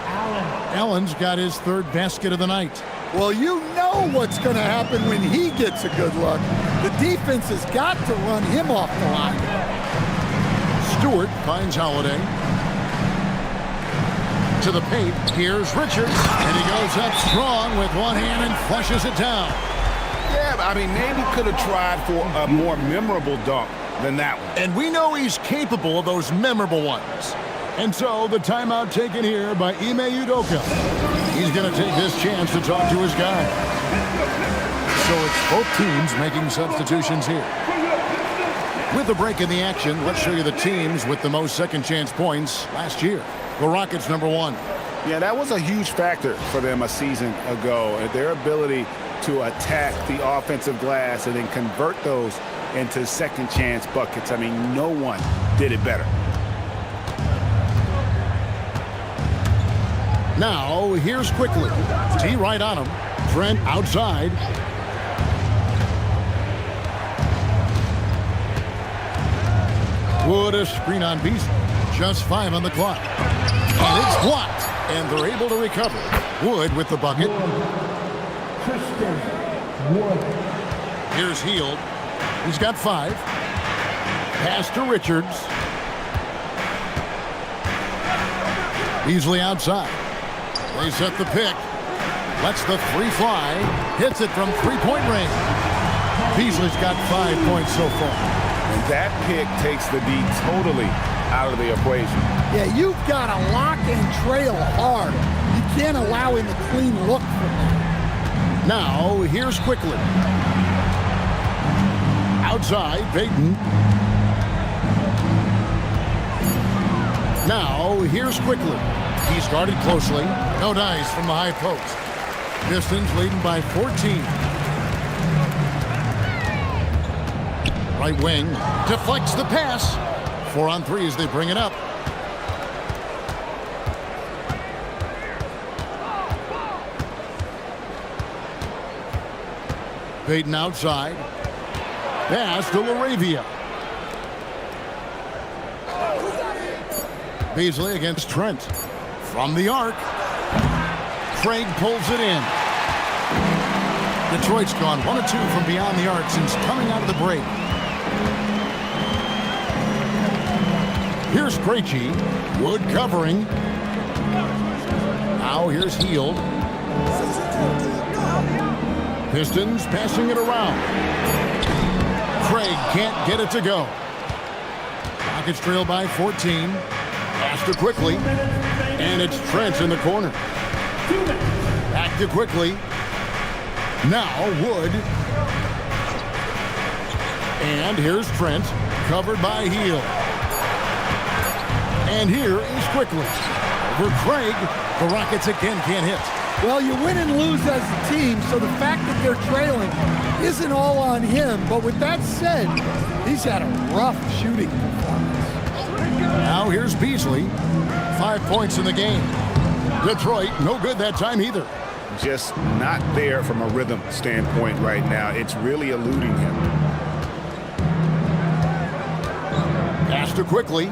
Allen's got his 3rd basket of the night. Well, you know what's going to happen when he gets a good look. The defense has got to run him off the line. Stewart finds Holiday. To the paint. Here's Richards. And he goes up strong with one hand and flushes it down. Yeah, I mean, maybe could have tried for a more memorable dunk than that one. And we know he's capable of those memorable ones. And so the timeout taken here by Ime Udoka. He's going to take this chance to talk to his guy. So it's both teams making substitutions here. With a break in the action, let's show you the teams with the most second chance points last year. The Rockets, number 1. Yeah, that was a huge factor for them a season ago. Their ability to attack the offensive glass and then convert those into second chance buckets. I mean, no one did it better. Now, here's quickly. T right on him. Trent outside. Wood a screen on Beasley. Just 5 on the clock. And it's blocked. And they're able to recover. Wood with the bucket. Here's Hield. He's got 5. Pass to Richards. Beasley outside. They set the pick. Lets the 3 fly. Hits it from 3-point range. Beasley's got 5 points so far. And that pick takes the D totally out of the equation. Yeah, you've got to lock and trail hard. You can't allow him a clean look from that. Now, here's quickly. Outside, Payton. Now, here's quickly. He's guarded closely. No dice from the high post. Pistons leading by 14. Right wing deflects the pass. 4 on 3 as they bring it up. Payton outside. Pass to LaRavia. Beasley against Trent. From the arc. Craig pulls it in. Detroit's gone 1 of 2 from beyond the arc since coming out of the break. Here's Krejci. Wood covering. Now here's Hield. Pistons passing it around. Craig can't get it to go. Rockets trail by 14. Pass to quickly. And it's Trent in the corner. Back to quickly. Now Wood. And here's Trent. Covered by Hield. And here is quickly. Over Craig. The Rockets again can't hit. Well, you win and lose as a team, so the fact that they're trailing isn't all on him. But with that said, he's had a rough shooting performance. Now here's Beasley. 5 points in the game. Detroit, no good that time either. Just not there from a rhythm standpoint right now. It's really eluding him. Pass to quickly.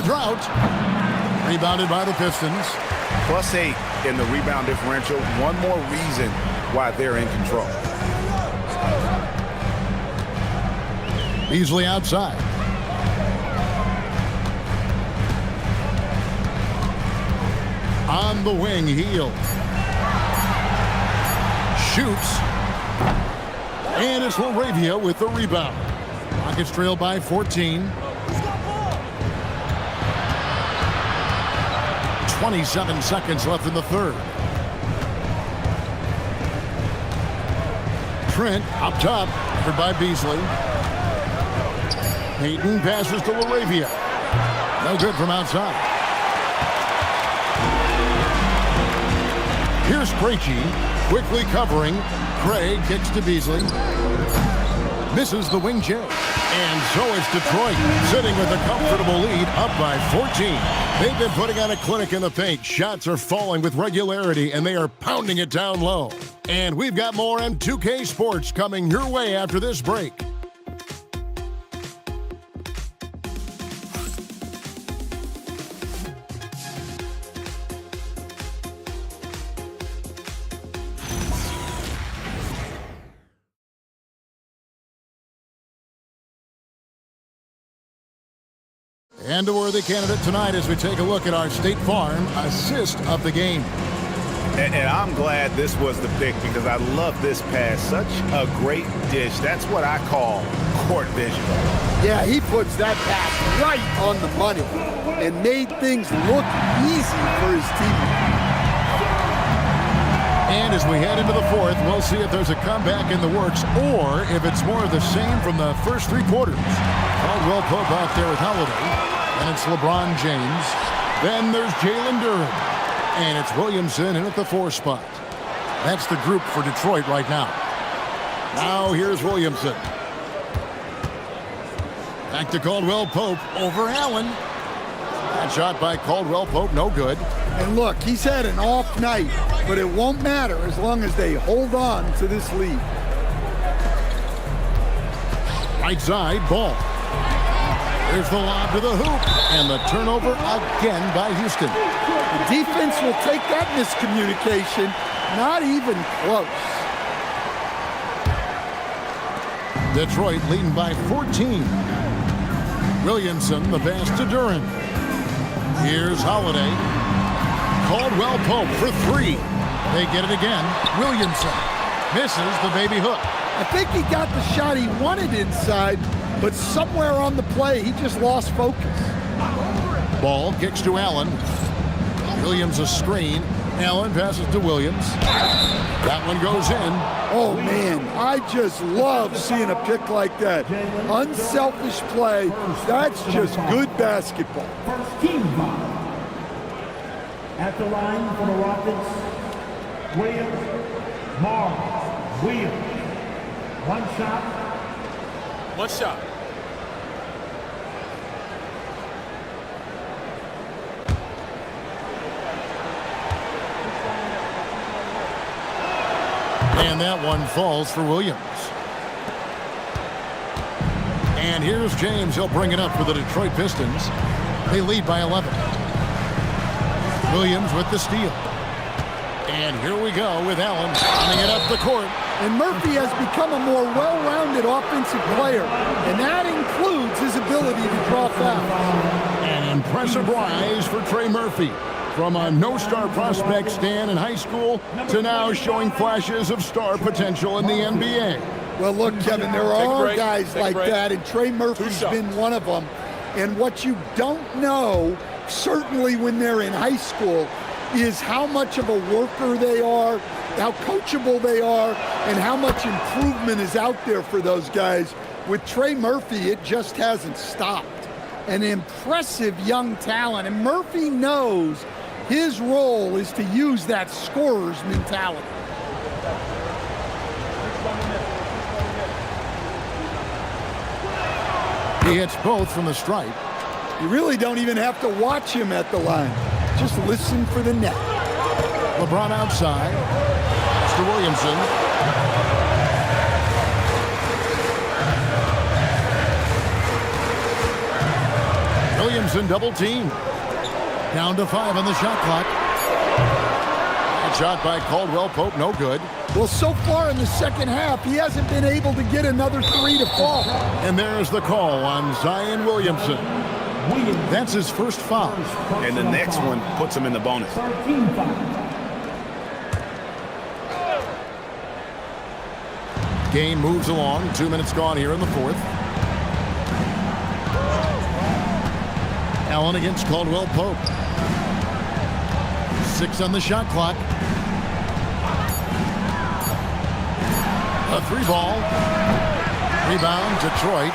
Drought. Rebounded by the Pistons. +8 in the rebound differential. One more reason why they're in control. Beasley outside. On the wing, Hield. Shoots. And it's LaRavia with the rebound. Rockets trail by 14. 27 seconds left in the third. Trent up top, covered by Beasley. Payton passes to LaRavia. No good from outside. Here's Krejci, quickly covering. Craig kicks to Beasley. Misses the wing J. And so is Detroit, sitting with a comfortable lead, up by 14. They've been putting on a clinic in the paint. Shots are falling with regularity, and they are pounding it down low. And we've got more M2K Sports coming your way after this break. And a worthy candidate tonight as we take a look at our State Farm assist of the game. And I'm glad this was the pick because I love this pass. Such a great dish. That's what I call court vision. Yeah, he puts that pass right on the money and made things look easy for his team. And his As we head into the fourth, we'll see if there's a comeback in the works or if it's more of the same from the first 3 quarters. Caldwell Pope out there with Holiday, and it's LeBron James. Then there's Jalen Duren, and it's Williamson in at the 4 spot. That's the group for Detroit right now. Now here's Williamson. Back to Caldwell Pope over Allen. That shot by Caldwell Pope, no good. And look, he's had an off night, but it won't matter as long as they hold on to this lead. Right side, Ball. There's the lob to the hoop, and the turnover again by Houston. The defense will take that miscommunication, not even close. Detroit leading by 14. Williamson, the pass to Duren. Here's Holiday. Caldwell Pope for 3. They get it again. Williamson misses the baby hook. I think he got the shot he wanted inside, but somewhere on the play, he just lost focus. Ball kicks to Allen. Williams a screen. Allen passes to Williams. That one goes in. Oh, man, I just love seeing a pick like that. Unselfish play. That's just good basketball. First team foul. At the line for the Rockets, Williams. 1 shot. 1 shot. And that one falls for Williams. And here's James. He'll bring it up for the Detroit Pistons. They lead by 11. Williams with the steal. And here we go with Allen running it up the court. And Murphy has become a more well-rounded offensive player, and that includes his ability to draw fouls. An impressive rise for Trey Murphy. From a no-star prospect stand in high school to now showing flashes of star potential in the NBA. Well, look, Kevin, there are guys like that, and Trey Murphy's been one of them. And what you don't know, certainly when they're in high school, is how much of a worker they are, how coachable they are, and how much improvement is out there for those guys. With Trey Murphy, it just hasn't stopped. An impressive young talent, and Murphy knows his role is to use that scorer's mentality. He hits both from the stripe. You really don't even have to watch him at the line. Just listen for the net. LeBron outside. It's to Williamson. Williamson double team. Down to 5 on the shot clock. That shot by Caldwell Pope, no good. Well, so far in the second half, he hasn't been able to get another 3 to fall. And there's the call on Zion Williamson. That's his first foul. And the next one puts him in the bonus. Game moves along. 2 minutes gone here in the fourth. Allen against Caldwell Pope. 6 on the shot clock. A 3-ball. Rebound, Detroit.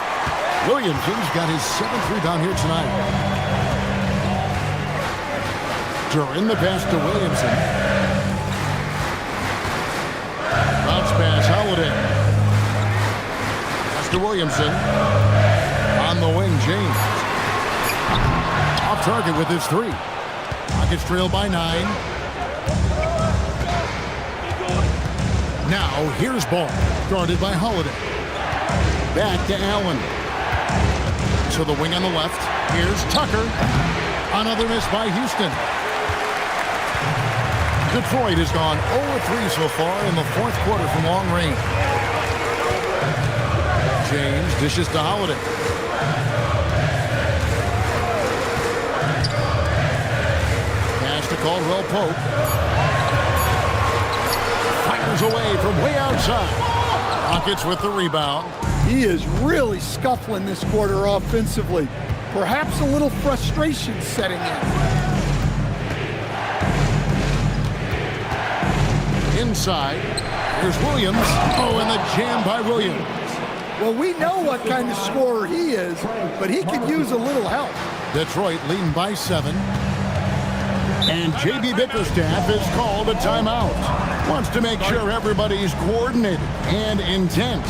Williamson's got his 7th rebound here tonight. Duren the pass to Williamson. Bounce pass, Holiday. Pass to Williamson. On the wing, James. Off target with his 3. Rockets trail by 9. Now here's Ball, guarded by Holiday. Back to Allen. To the wing on the left. Here's Tucker. Another miss by Houston. Detroit has gone 0-3 so far in the fourth quarter from long range. James dishes to Holiday. Pass to Caldwell Pope. Fires away from way outside. Rockets with the rebound. He is really scuffling this quarter offensively. Perhaps a little frustration setting in. inside. Here's Williams. Oh, and the jam by Williams. Well, we know what kind of scorer he is, but he could use a little help. Detroit leading by 7. And J.B. Bickerstaff has called a timeout. Wants to make sure everybody's coordinated and intent.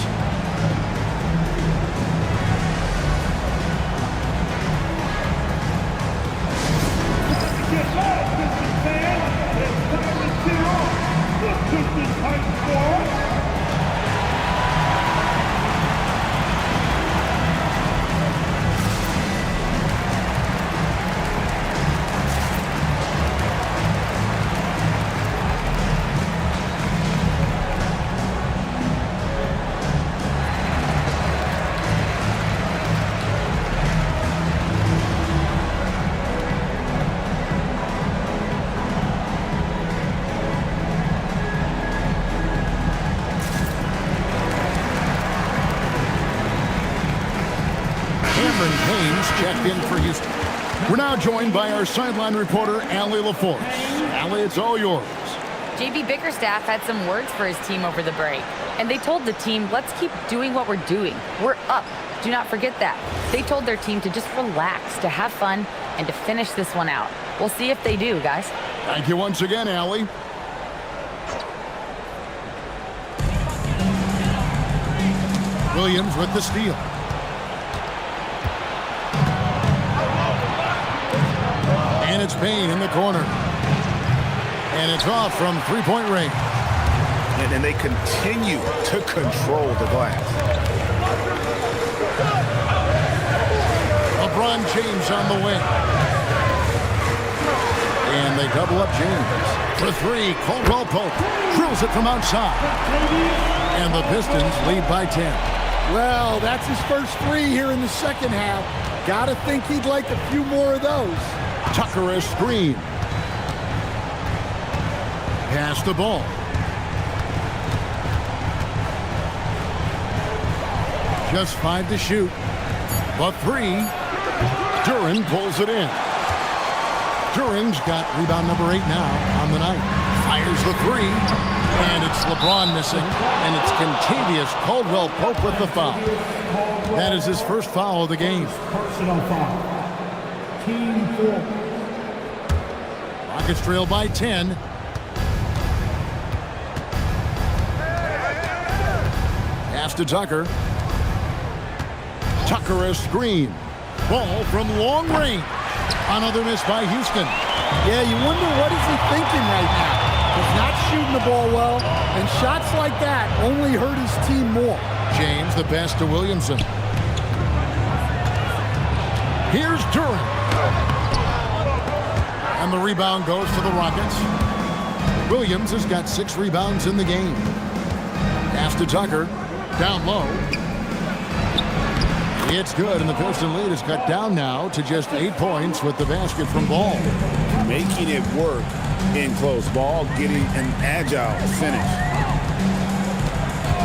Checked in for Houston. We're now joined by our sideline reporter, Allie LaForce. Allie, it's all yours. J.B. Bickerstaff had some words for his team over the break. And they told the team, let's keep doing what we're doing. We're up. Do not forget that. They told their team to just relax, to have fun, and to finish this one out. We'll see if they do, guys. Thank you once again, Allie. Williams with the steal. And it's Payne in the corner. And it's off from three-point range. And they continue to control the glass. LeBron James on the wing. And they double up James. For three, Caldwell Pope drills it from outside. And the Pistons lead by 10. Well, that's his first three here in the second half. Gotta think he'd like a few more of those. Tucker a screen. Pass the ball. Just 5 to shoot. But 3. Duren pulls it in. Duren's got rebound number 8 now on the night. Fires the 3. And it's LeBron missing. And it's Kentavious Caldwell Pope with the foul. That is his first foul of the game. Personal foul. Team 4. Rockets trail by 10. Pass to Tucker. Tucker a screen. Ball from long range. Another miss by Houston. Yeah, you wonder what is he thinking right now. He's not shooting the ball well, and shots like that only hurt his team more. James the pass to Williamson. Here's Duren. And the rebound goes to the Rockets. Williams has got 6 rebounds in the game. Pass to Tucker. Down low. It's good, and the Piston lead is cut down now to just 8 points with the basket from Ball. Making it work in close ball, getting an agile finish.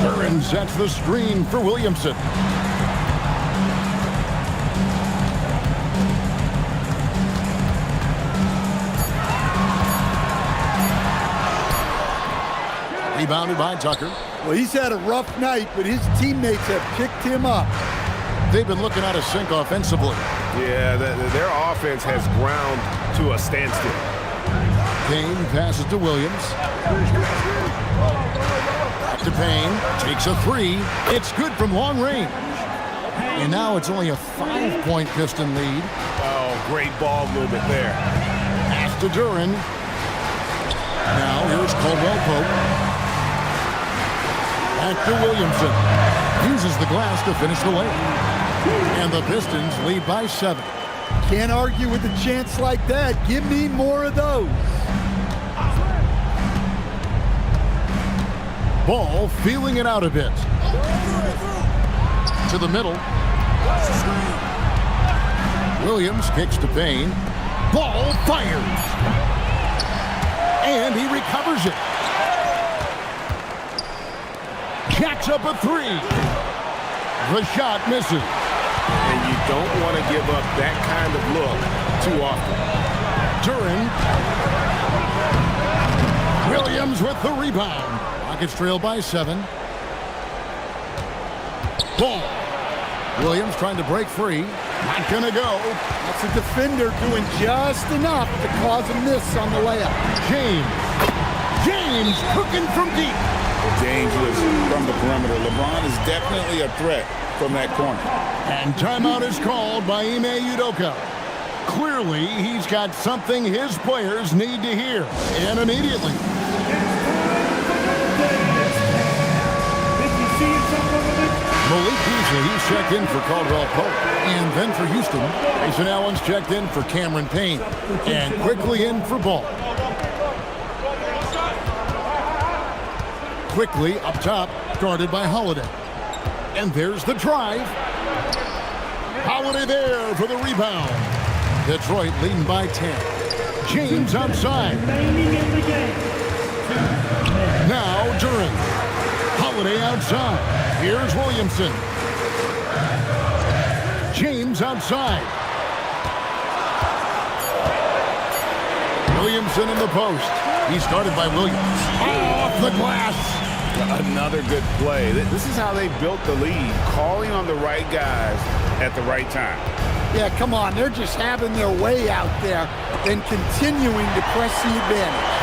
Duren sets the screen for Williamson. Rebounded by Tucker. Well, he's had a rough night, but his teammates have picked him up. They've been looking out of sync offensively. Yeah, their offense has ground to a standstill. Payne passes to Williams. Back to Payne. Takes a 3. It's good from long range. And now it's only a 5-point Piston lead. Oh, great ball movement there. Pass to Duren. Now here's Caldwell Pope. Back to Williamson. Uses the glass to finish the layup. And the Pistons lead by 7. Can't argue with a chance like that. Give me more of those. Ball feeling it out a bit. To the middle. Williams kicks to Payne. Ball fires. And he recovers it. Jacks up a 3. The shot misses. And you don't want to give up that kind of look too often. Duren. Williams with the rebound. Rockets trail by 7. Ball. Williams trying to break free. Not going to go. That's a defender doing just enough to cause a miss on the layup. James cooking from deep. Dangerous from the perimeter. LeBron is definitely a threat from that corner. And timeout is called by Ime Udoka. Clearly, he's got something his players need to hear, and immediately. Malik Beasley, he's checked in for Caldwell Pope. And then for Houston, Grayson Allen's checked in for Cameron Payne. And quickly in for Ball. Quickly up top, guarded by Holiday. And there's the drive. Holiday there for the rebound. Detroit leading by 10. James outside. Now Duran. Holiday outside. Here's Williamson. James outside. Williamson in the post. He's guarded by Williams. Off the glass. Another good play. This is how they built the lead, calling on the right guys at the right time. Yeah, come on. They're just having their way out there and continuing to press the advantage.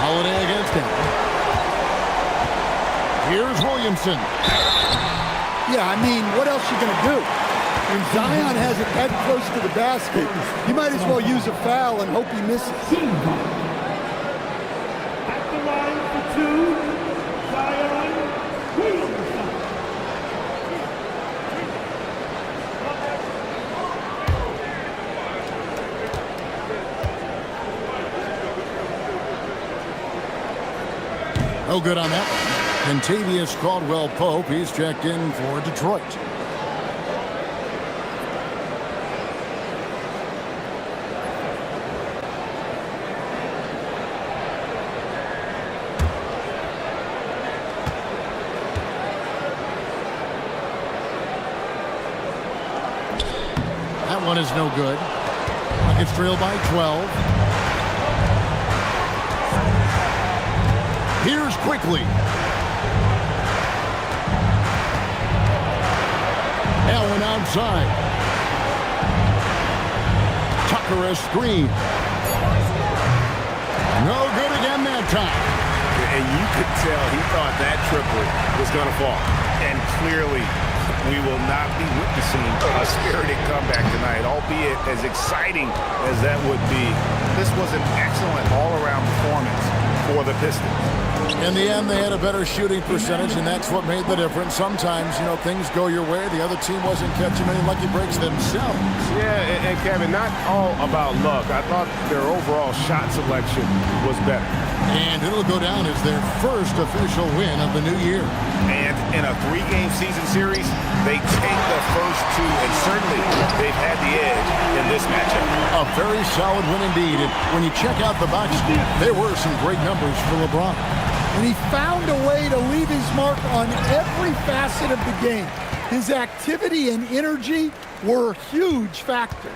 Holiday against him. Here's Williamson. Yeah, I mean, what else you going to do? When Zion has it that close to the basket, you might as well use a foul and hope he misses. At the line for 2, Zion Williamson. No good on that one. Kentavious Caldwell-Pope, he's checked in for Detroit. That one is no good. Rockets trail by 12. Here's Quickly. Allen outside. Tucker a screen. No good again that time. And you could tell he thought that triple was going to fall. And clearly, we will not be witnessing a spirited comeback tonight, albeit as exciting as that would be. This was an excellent all-around performance for the Pistons. In the end, they had a better shooting percentage, and that's what made the difference. Sometimes, you know, things go your way. The other team wasn't catching many lucky breaks themselves. Yeah, and Kevin, not all about luck. I thought their overall shot selection was better. And it'll go down as their first official win of the new year. And in a 3-game season series, they take the first 2, and certainly they've had the edge in this matchup. A very solid win indeed. And when you check out the box score, there were some great numbers for LeBron. And he found a way to leave his mark on every facet of the game. His activity and energy were huge factors.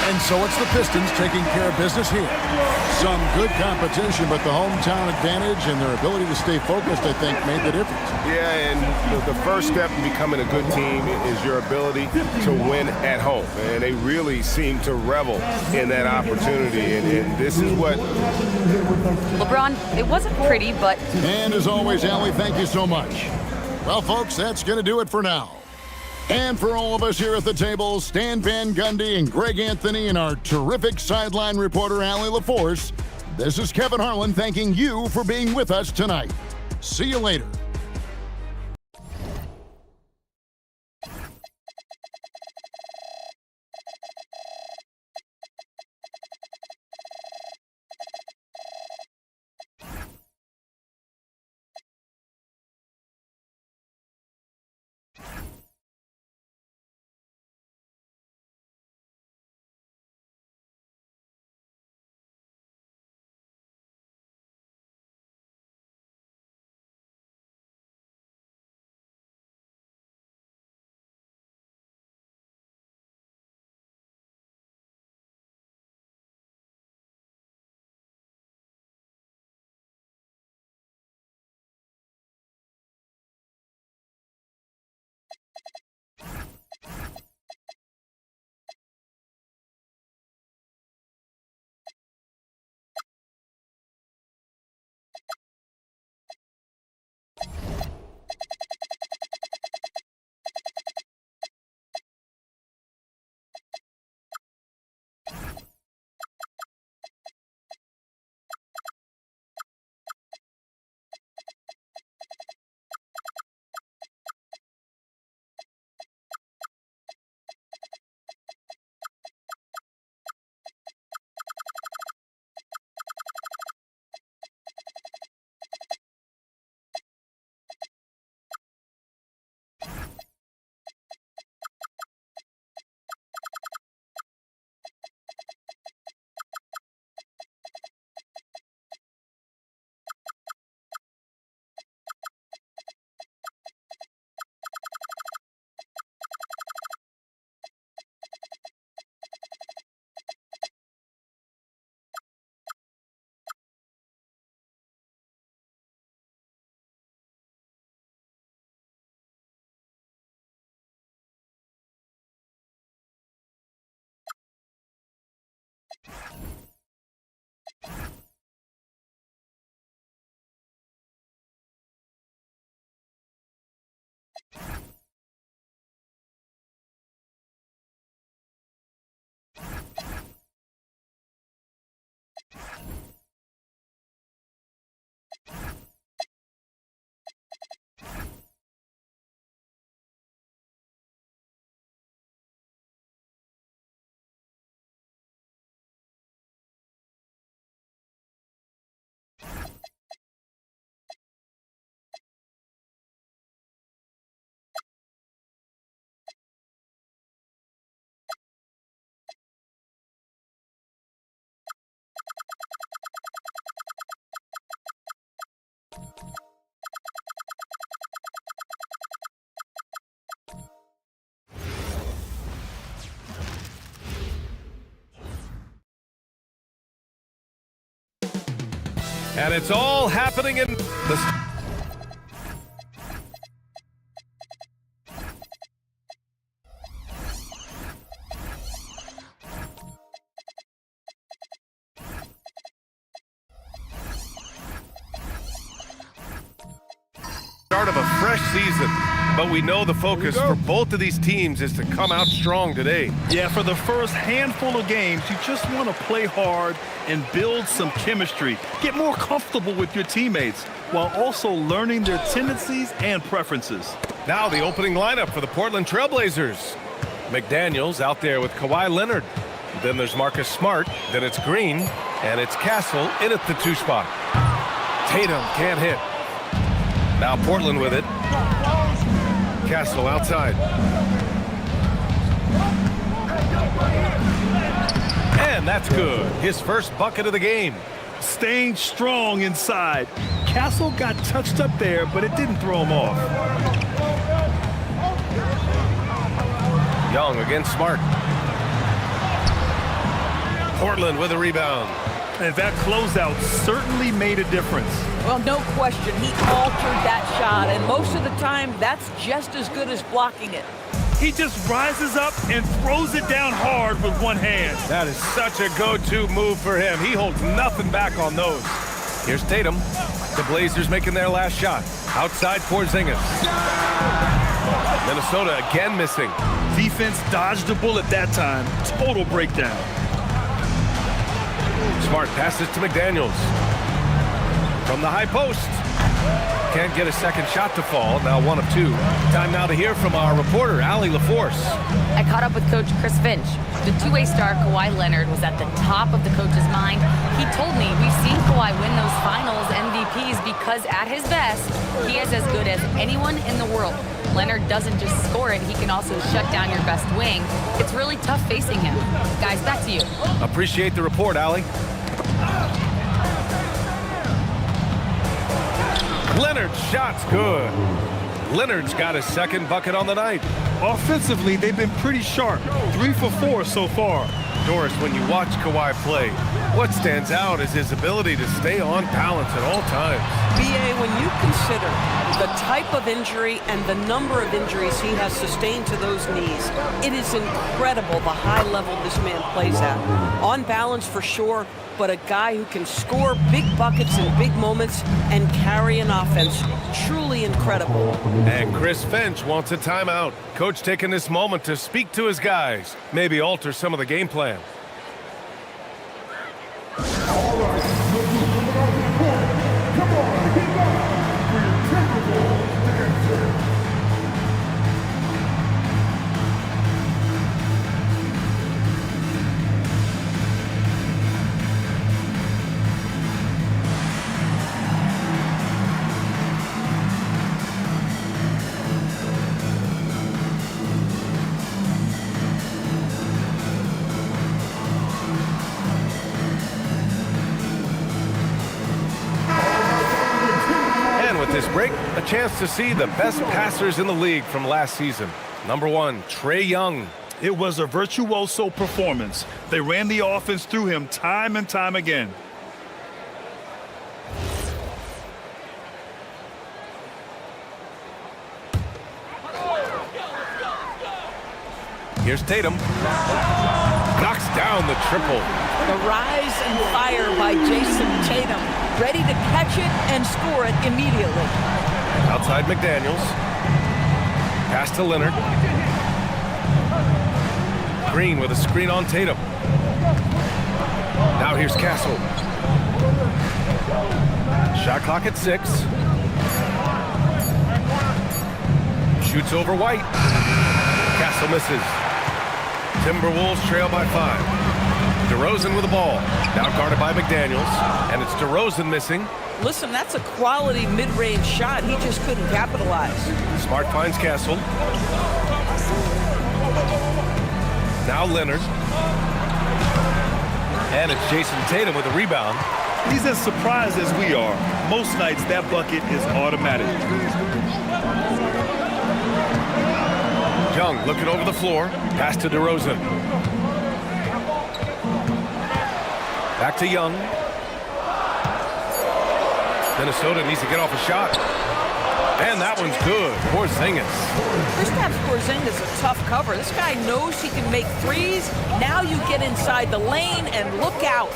And so it's the Pistons taking care of business here. Some good competition, but the hometown advantage and their ability to stay focused, I think, made the difference. Yeah, and the first step in becoming a good team is your ability to win at home. And they really seem to revel in that opportunity. And this is what... LeBron, it wasn't pretty, but... And as always, Allie, thank you so much. Well, folks, that's going to do it for now. And for all of us here at the table, Stan Van Gundy and Greg Anthony and our terrific sideline reporter, Allie LaForce, this is Kevin Harlan thanking you for being with us tonight. See you later. And it's all happening in the... start of a fresh season, but we know the focus for both of these teams is to come out strong today. Yeah, for the first handful of games, you just want to play hard and build some chemistry. Get more comfortable with your teammates while also learning their tendencies and preferences. Now the opening lineup for the Portland Trailblazers. McDaniels out there with Kawhi Leonard. Then there's Marcus Smart. Then it's Green. And it's Castle in at the 2 spot. Tatum can't hit. Now Portland with it. Castle outside. And that's good. His first bucket of the game. Staying strong inside. Castle got touched up there, but it didn't throw him off. Young against Smart. Portland with a rebound. And that closeout certainly made a difference. Well, no question, he altered that shot, and most of the time, that's just as good as blocking it. He just rises up and throws it down hard with one hand. That is such a go-to move for him. He holds nothing back on those. Here's Tatum. The Blazers making their last shot. Outside Porzingis. Minnesota again missing. Defense dodged a bullet that time. Total breakdown. Smart passes to McDaniels. From the high post. Can't get a second shot to fall. Now 1 of 2. Time now to hear from our reporter, Allie LaForce. I caught up with Coach Chris Finch. The two-way star Kawhi Leonard was at the top of the coach's mind. He told me we've seen Kawhi win those finals MVPs because at his best, he is as good as anyone in the world. Leonard doesn't just score it, he can also shut down your best wing. It's really tough facing him. Guys, back to you. Appreciate the report, Allie. Leonard's shot's good. Leonard's got his second bucket on the night. Offensively, they've been pretty sharp. 3 for 4 so far. Doris, when you watch Kawhi play, what stands out is his ability to stay on balance at all times. B.A., when you consider the type of injury and the number of injuries he has sustained to those knees, it is incredible the high level this man plays at. On balance for sure, but a guy who can score big buckets in big moments and carry an offense. Truly incredible. And Chris Finch wants a timeout. Coach taking this moment to speak to his guys, maybe alter some of the game plan. This break, a chance to see the best passers in the league from last season. Number 1, Trae Young. It was a virtuoso performance. They ran the offense through him time and time again. Here's Tatum. Knocks down the triple. The rise and fire by Jason Tatum, ready to catch it and score it immediately. Outside McDaniels. Pass to Leonard. Green with a screen on Tatum. Now here's Castle. Shot clock at 6. Shoots over White. Castle misses. Timberwolves trail by 5. DeRozan with the ball. Now guarded by McDaniels. And it's DeRozan missing. Listen, that's a quality mid-range shot. He just couldn't capitalize. Smart finds Castle. Now Leonard. And it's Jason Tatum with a rebound. He's as surprised as we are. Most nights, that bucket is automatic. Young looking over the floor. Pass to DeRozan. Back to Young. Minnesota needs to get off a shot. And that one's good. Porzingis. Kristaps Porzingis is a tough cover. This guy knows he can make threes. Now you get inside the lane and look out.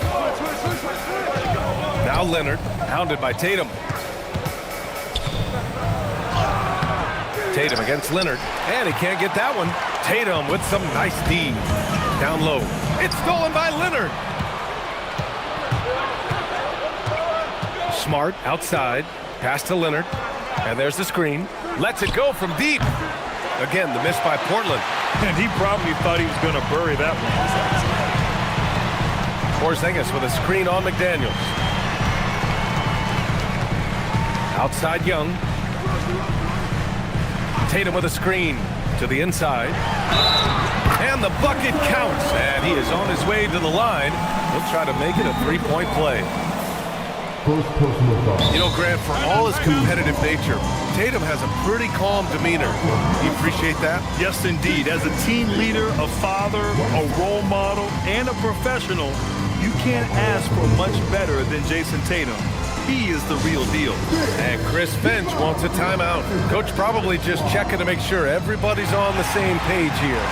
Now Leonard, hounded by Tatum. Tatum against Leonard, and he can't get that one. Tatum with some nice D. Down low. It's stolen by Leonard. Smart outside. Pass to Leonard. And there's the screen. Lets it go from deep. Again, the miss by Portland. And he probably thought he was going to bury that one. Porzingis with a screen on McDaniels. Outside Young. Tatum with a screen to the inside. And the bucket counts. And he is on his way to the line. He'll try to make it a three-point play. You know, Grant, for all his competitive nature, Tatum has a pretty calm demeanor. You appreciate that? Yes, indeed. As a team leader, a father, a role model, and a professional, you can't ask for much better than Jason Tatum. He is the real deal. And Chris Finch wants a timeout. Coach probably just checking to make sure everybody's on the same page here.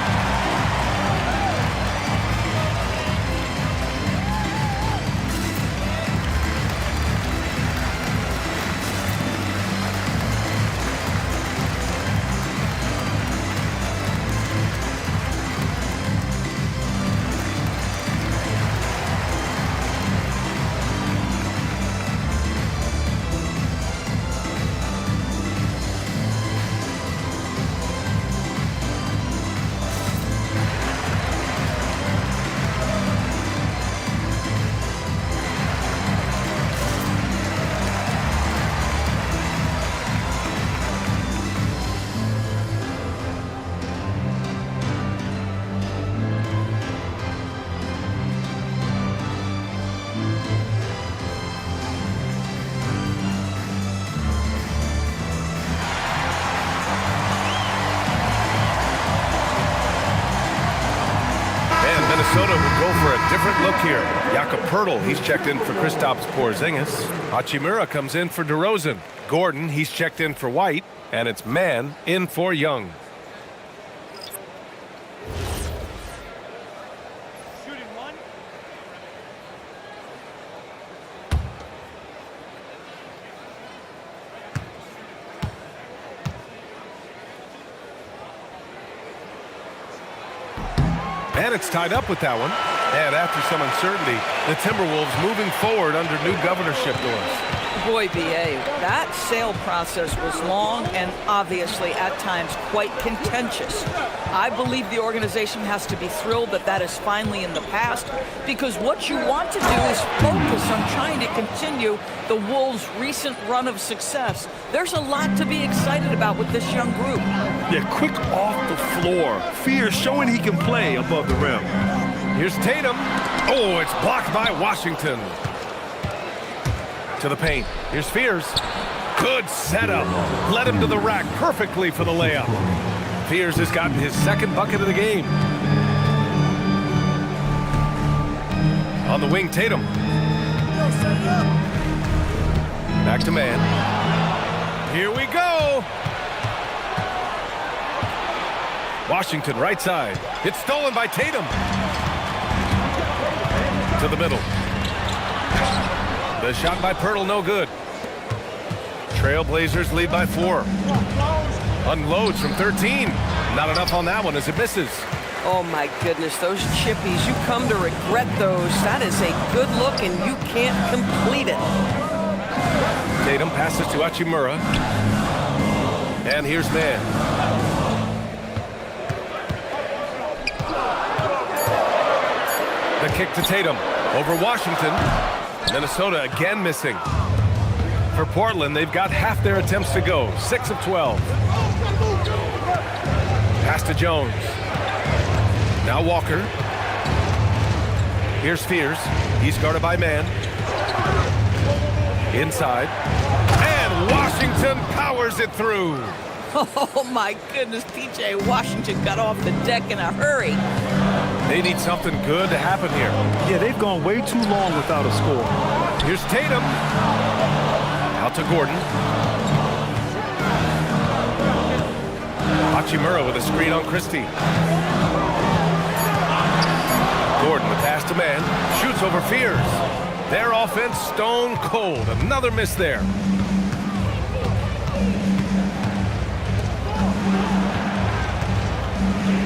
Minnesota will go for a different look here. Jakob Poeltl, he's checked in for Kristaps Porzingis. Hachimura comes in for DeRozan. Gordon, he's checked in for White. And it's Mann in for Young. And it's tied up with that one. And after some uncertainty, the Timberwolves moving forward under new governorship doors. Boy, B.A., that sale process was long and obviously at times quite contentious. I believe the organization has to be thrilled that that is finally in the past, because what you want to do is focus on trying to continue the Wolves' recent run of success. There's a lot to be excited about with this young group. Yeah, quick off the floor. Fear showing he can play above the rim. Here's Tatum. Oh, it's blocked by Washington. To the paint. Here's Fears. Good setup. Led him to the rack perfectly for the layup. Fears has gotten his second bucket of the game. On the wing, Tatum. Back to Mann. Here we go. Washington right side. It's stolen by Tatum. to the middle. The shot by Pirtle, no good. Trailblazers lead by 4. Unloads from 13. Not enough on that one as it misses. Oh my goodness, those chippies, you come to regret those. That is a good look and you can't complete it. Tatum passes to Hachimura. And here's Mann. The kick to Tatum over Washington. Minnesota again missing. For Portland, they've got half their attempts to go. 6 of 12. Pass to Jones. Now Walker. Here's Fears. He's guarded by Mann. Inside. And Washington powers it through. Oh my goodness, P.J. Washington got off the deck in a hurry. They need something good to happen here. Yeah, they've gone way too long without a score. Here's Tatum. Out to Gordon. Hachimura with a screen on Christie. Gordon, the pass to Mann. Shoots over Fears. Their offense stone cold. Another miss there.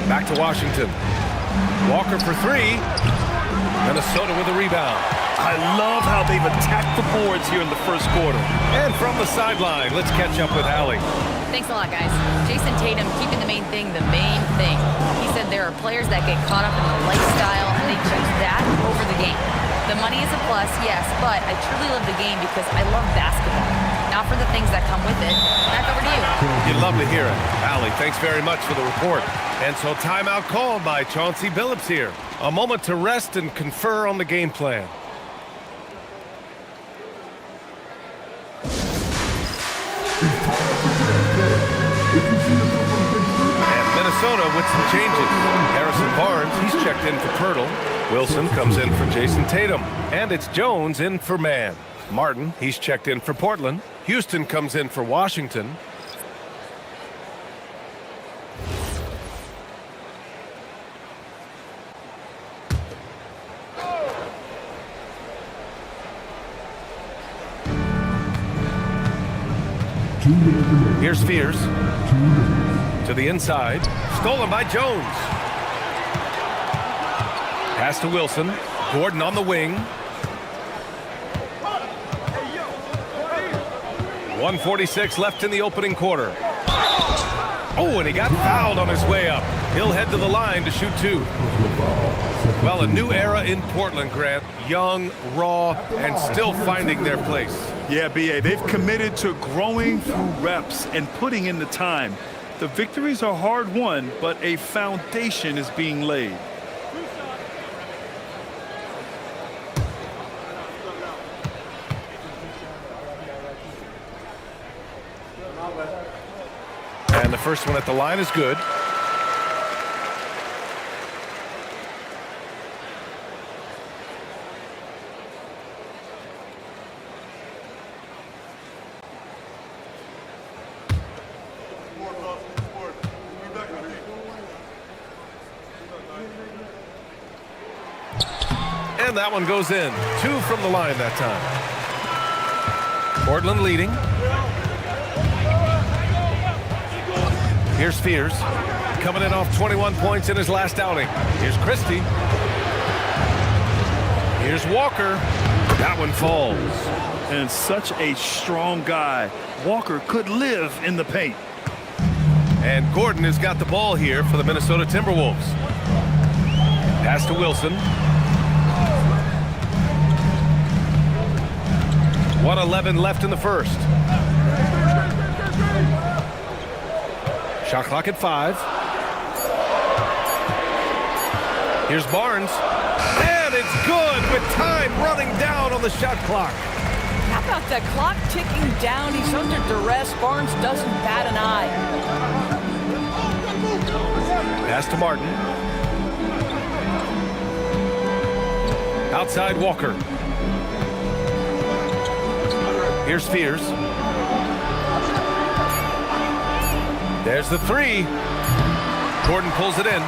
Back to Washington. Walker for 3. Minnesota with a rebound. I love how they've attacked the boards here in the first quarter. And from the sideline, let's catch up with Allie. Thanks a lot, guys. Jason Tatum keeping the main thing the main thing. He said there are players that get caught up in the lifestyle and they choose that over the game. The money is a plus, yes, but I truly love the game because I love basketball. Not for the things that come with it. Back over to you. You'd love to hear it. Allie, thanks very much for the report. And so timeout called by Chauncey Billups here. A moment to rest and confer on the game plan. And Minnesota with some changes. Harrison Barnes, he's checked in for Pirtle. Wilson comes in for Jason Tatum. And it's Jones in for Mann. Martin, he's checked in for Portland. Houston comes in for Washington. Here's Fears. To the inside. Stolen by Jones. Pass to Wilson. Gordon on the wing. 1:46 left in the opening quarter. Oh, and he got fouled on his way up. He'll head to the line to shoot 2. Well, a new era in Portland, Grant. Young, raw, and still finding their place. Yeah, B.A., they've committed to growing through reps and putting in the time. The victories are hard won, but a foundation is being laid. And the first one at the line is good. And that one goes in. 2 from the line that time. Portland leading. Here's Fears. Coming in off 21 points in his last outing. Here's Christie. Here's Walker. That one falls. And such a strong guy. Walker could live in the paint. And Gordon has got the ball here for the Minnesota Timberwolves. Pass to Wilson. 1:11 left in the first. Shot clock at 5. Here's Barnes. And it's good with time running down on the shot clock. How about that clock ticking down? He's under duress. Barnes doesn't bat an eye. Pass to Martin. Outside Walker. Here's Fears. There's the 3. Gordon pulls it in.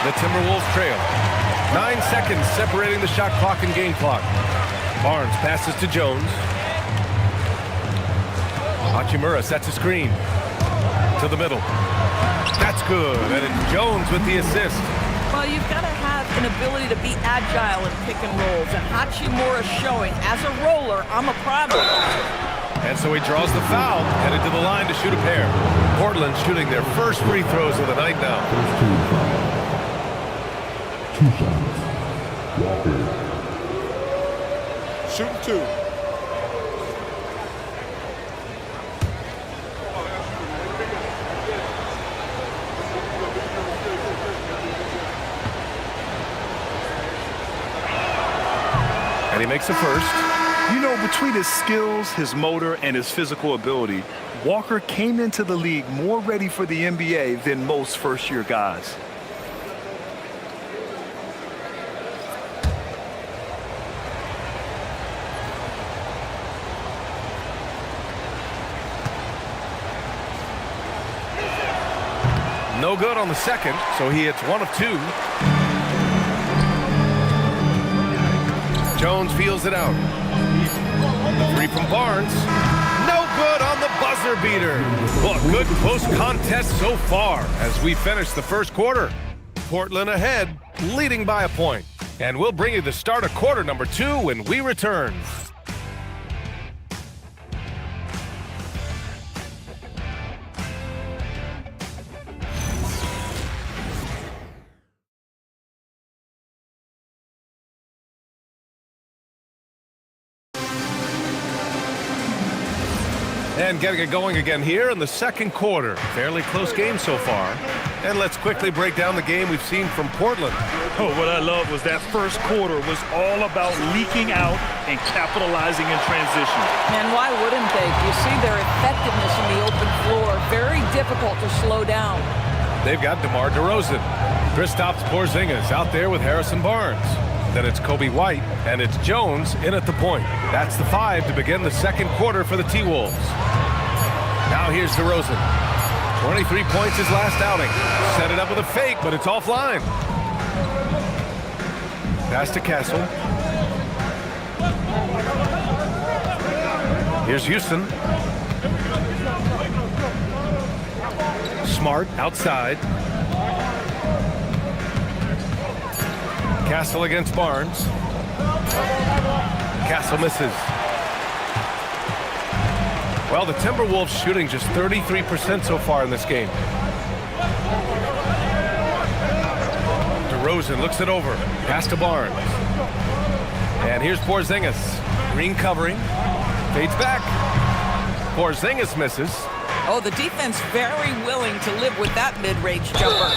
The Timberwolves trail. 9 seconds separating the shot clock and game clock. Barnes passes to Jones. Hachimura sets a screen to the middle. That's good, and it's Jones with the assist. Well, you've got to have an ability to be agile in pick and rolls, and Hachimura showing, as a roller, I'm a problem. And so he draws the foul, headed to the line to shoot a pair. Portland shooting their first free throws of the night now. Two shots. Walker. Shooting two. And he makes the first. You know, between his skills, his motor, and his physical ability, Walker came into the league more ready for the NBA than most first-year guys. No good on the second, so he hits 1 of 2. Jones feels it out. The three from Barnes. No good on the buzzer beater. Well, good close contest so far as we finish the first quarter. Portland ahead, leading by a point. And we'll bring you the start of quarter number 2 when we return. And getting it going again here in the second quarter. Fairly close game so far. And let's quickly break down the game we've seen from Portland. Oh, what I love was that first quarter was all about leaking out and capitalizing in transition. And why wouldn't they? You see their effectiveness in the open floor. Very difficult to slow down. They've got DeMar DeRozan. Kristaps Porzingis out there with Harrison Barnes. Then it's Kobe White, and it's Jones in at the point. That's the 5 to begin the second quarter for the T-Wolves. Now here's DeRozan. 23 points his last outing. Set it up with a fake, but it's offline. Pass to Castle. Here's Houston. Smart outside. Castle against Barnes. Castle misses. Well, the Timberwolves shooting just 33% so far in this game. DeRozan looks it over. Pass to Barnes. And here's Porzingis. Green covering. Fades back. Porzingis misses. Oh, the defense very willing to live with that mid-range jumper.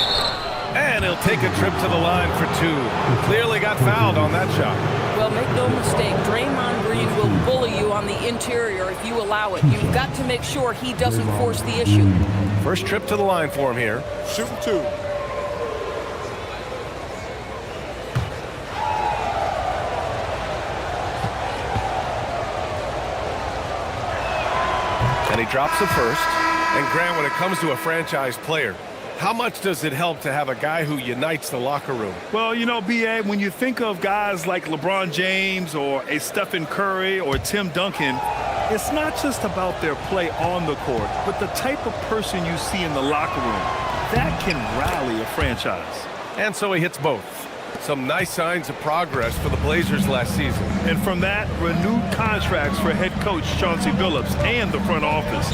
And he'll take a trip to the line for 2. Clearly got fouled on that shot. Well, make no mistake, Draymond Green will bully you on the interior if you allow it. You've got to make sure he doesn't force the issue. First trip to the line for him here. Shooting 2. And he drops the first. And Grant, when it comes to a franchise player, how much does it help to have a guy who unites the locker room? Well, you know, B.A., when you think of guys like LeBron James or a Stephen Curry or Tim Duncan, it's not just about their play on the court, but the type of person you see in the locker room. That can rally a franchise. And so he hits both. Some nice signs of progress for the Blazers last season. And from that, renewed contracts for head coach Chauncey Billups and the front office.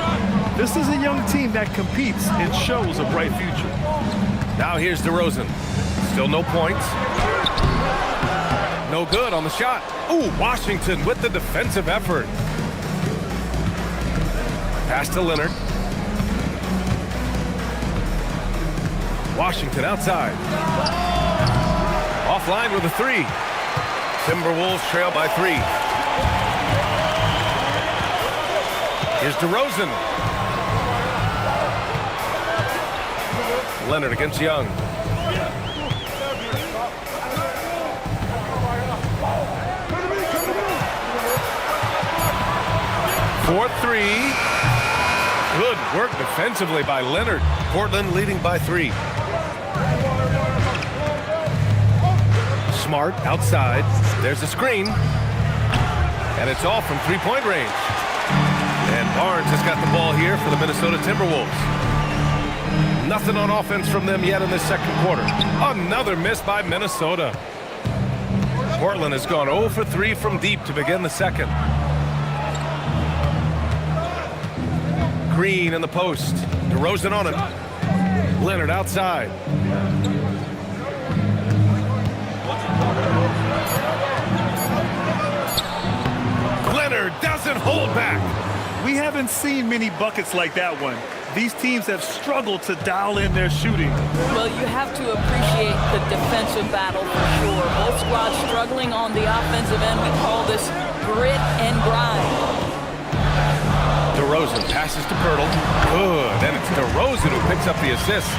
This is a young team that competes and shows a bright future. Now here's DeRozan. Still no points. No good on the shot. Ooh, Washington with the defensive effort. Pass to Leonard. Washington outside. Offline with a 3. Timberwolves trail by 3. Here's DeRozan. Leonard against Young. Fourth 3. Good work defensively by Leonard. Portland leading by 3. Smart outside. There's a screen. And it's all from three-point range. And Barnes has got the ball here for the Minnesota Timberwolves. Nothing on offense from them yet in this second quarter. Another miss by Minnesota. Portland has gone 0 for 3 from deep to begin the second. Green in the post. DeRozan on him. Leonard outside. Leonard doesn't hold back. We haven't seen many buckets like that one. These teams have struggled to dial in their shooting. Well, you have to appreciate the defensive battle for sure. Both squads struggling on the offensive end. We call this grit and grind. DeRozan passes to Pirtle. Good. And it's DeRozan who picks up the assist.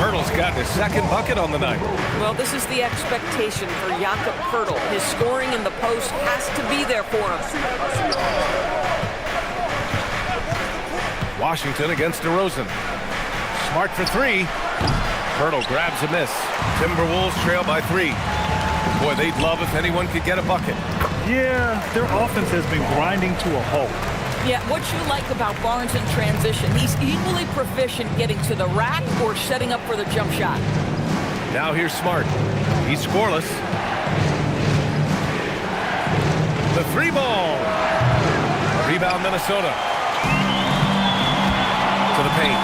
Pirtle's got his second bucket on the night. Well, this is the expectation for Jakob Pirtle. His scoring in the post has to be there for him. Washington against DeRozan. Smart for three. Pirtle grabs a miss. Timberwolves trail by 3. Boy, they'd love if anyone could get a bucket. Yeah, their offense has been grinding to a halt. Yeah, what you like about Barnes in transition, he's equally proficient getting to the rack or setting up for the jump shot. Now here's Smart. He's scoreless. The 3-ball. Rebound Minnesota. To the paint.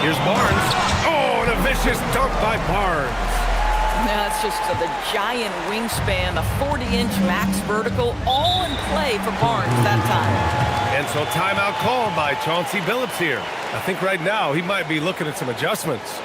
Here's Barnes. Oh, and a vicious dunk by Barnes. That's just the giant wingspan, a 40-inch max vertical, all in play for Barnes that time. And so timeout called by Chauncey Billups here. I think right now he might be looking at some adjustments.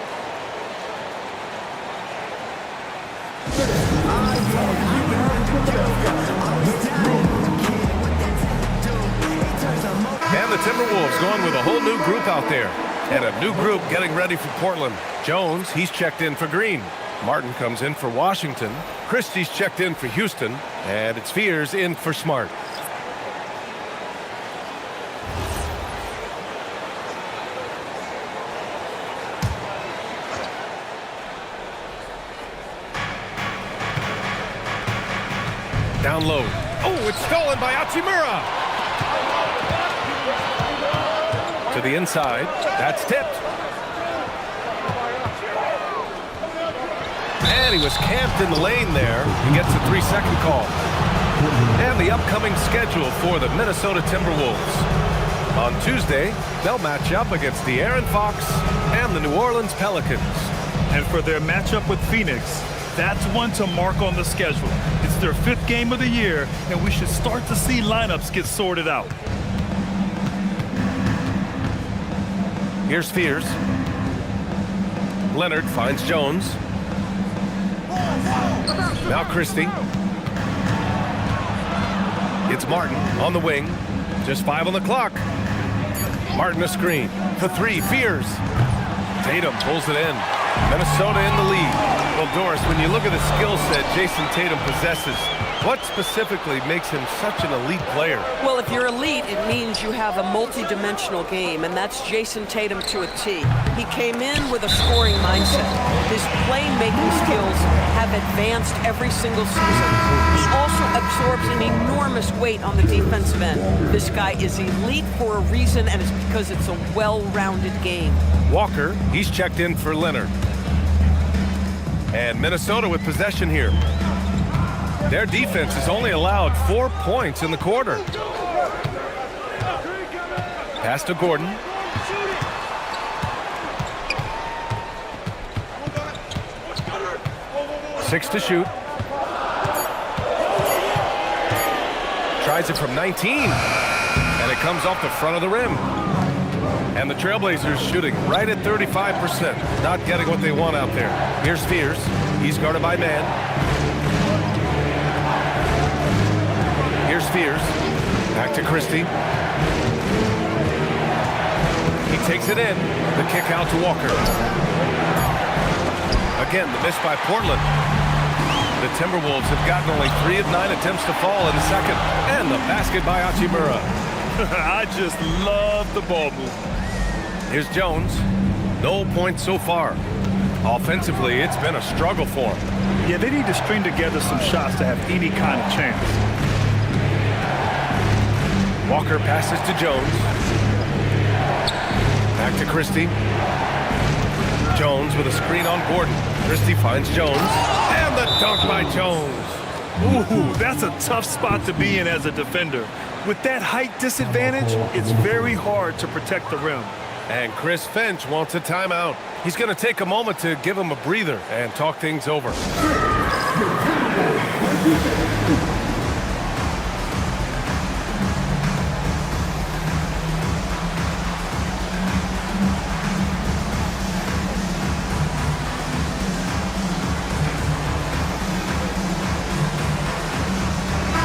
And the Timberwolves going with a whole new group out there. And a new group getting ready for Portland. Jones, he's checked in for Green. Martin comes in for Washington. Christie's checked in for Houston. And it's Fears in for Smart. Down low. Oh, it's stolen by Hachimura. To the inside. That's tipped. And he was camped in the lane there. He gets a 3-second call. And the upcoming schedule for the Minnesota Timberwolves. On Tuesday, they'll match up against the Aaron Fox and the New Orleans Pelicans. And for their matchup with Phoenix, that's one to mark on the schedule. It's their 5th game of the year, and we should start to see lineups get sorted out. Here's Fears. Leonard finds Jones. Now Christie. It's Martin on the wing. Just 5 on the clock. Martin a screen. For 3, Fears. Tatum pulls it in. Minnesota in the lead. Well, Doris, when you look at the skill set Jason Tatum possesses, what specifically makes him such an elite player? Well, if you're elite, it means you have a multi-dimensional game, and that's Jason Tatum to a T. He came in with a scoring mindset. His playmaking skills have advanced every single season. He also absorbs an enormous weight on the defensive end. This guy is elite for a reason, and it's because it's a well-rounded game. Walker, he's checked in for Leonard. And Minnesota with possession here. Their defense has only allowed 4 points in the quarter. Pass to Gordon. Six to shoot. Tries it from 19. And it comes off the front of the rim. And the Trailblazers shooting right at 35%. Not getting what they want out there. Here's Fears. He's guarded by man. Here's Fears. Back to Christie. He takes it in. The kick out to Walker. Again, the miss by Portland. The Timberwolves have gotten only 3 of 9 attempts to fall in the second. And the basket by Hachimura. I just love the ball movement. Here's Jones. No points so far. Offensively, it's been a struggle for them. Yeah, they need to string together some shots to have any kind of chance. Walker passes to Jones. Back to Christie. Jones with a screen on Gordon. Christie finds Jones. And the dunk by Jones. Ooh, that's a tough spot to be in as a defender. With that height disadvantage, it's very hard to protect the rim. And Chris Finch wants a timeout. He's going to take a moment to give him a breather and talk things over.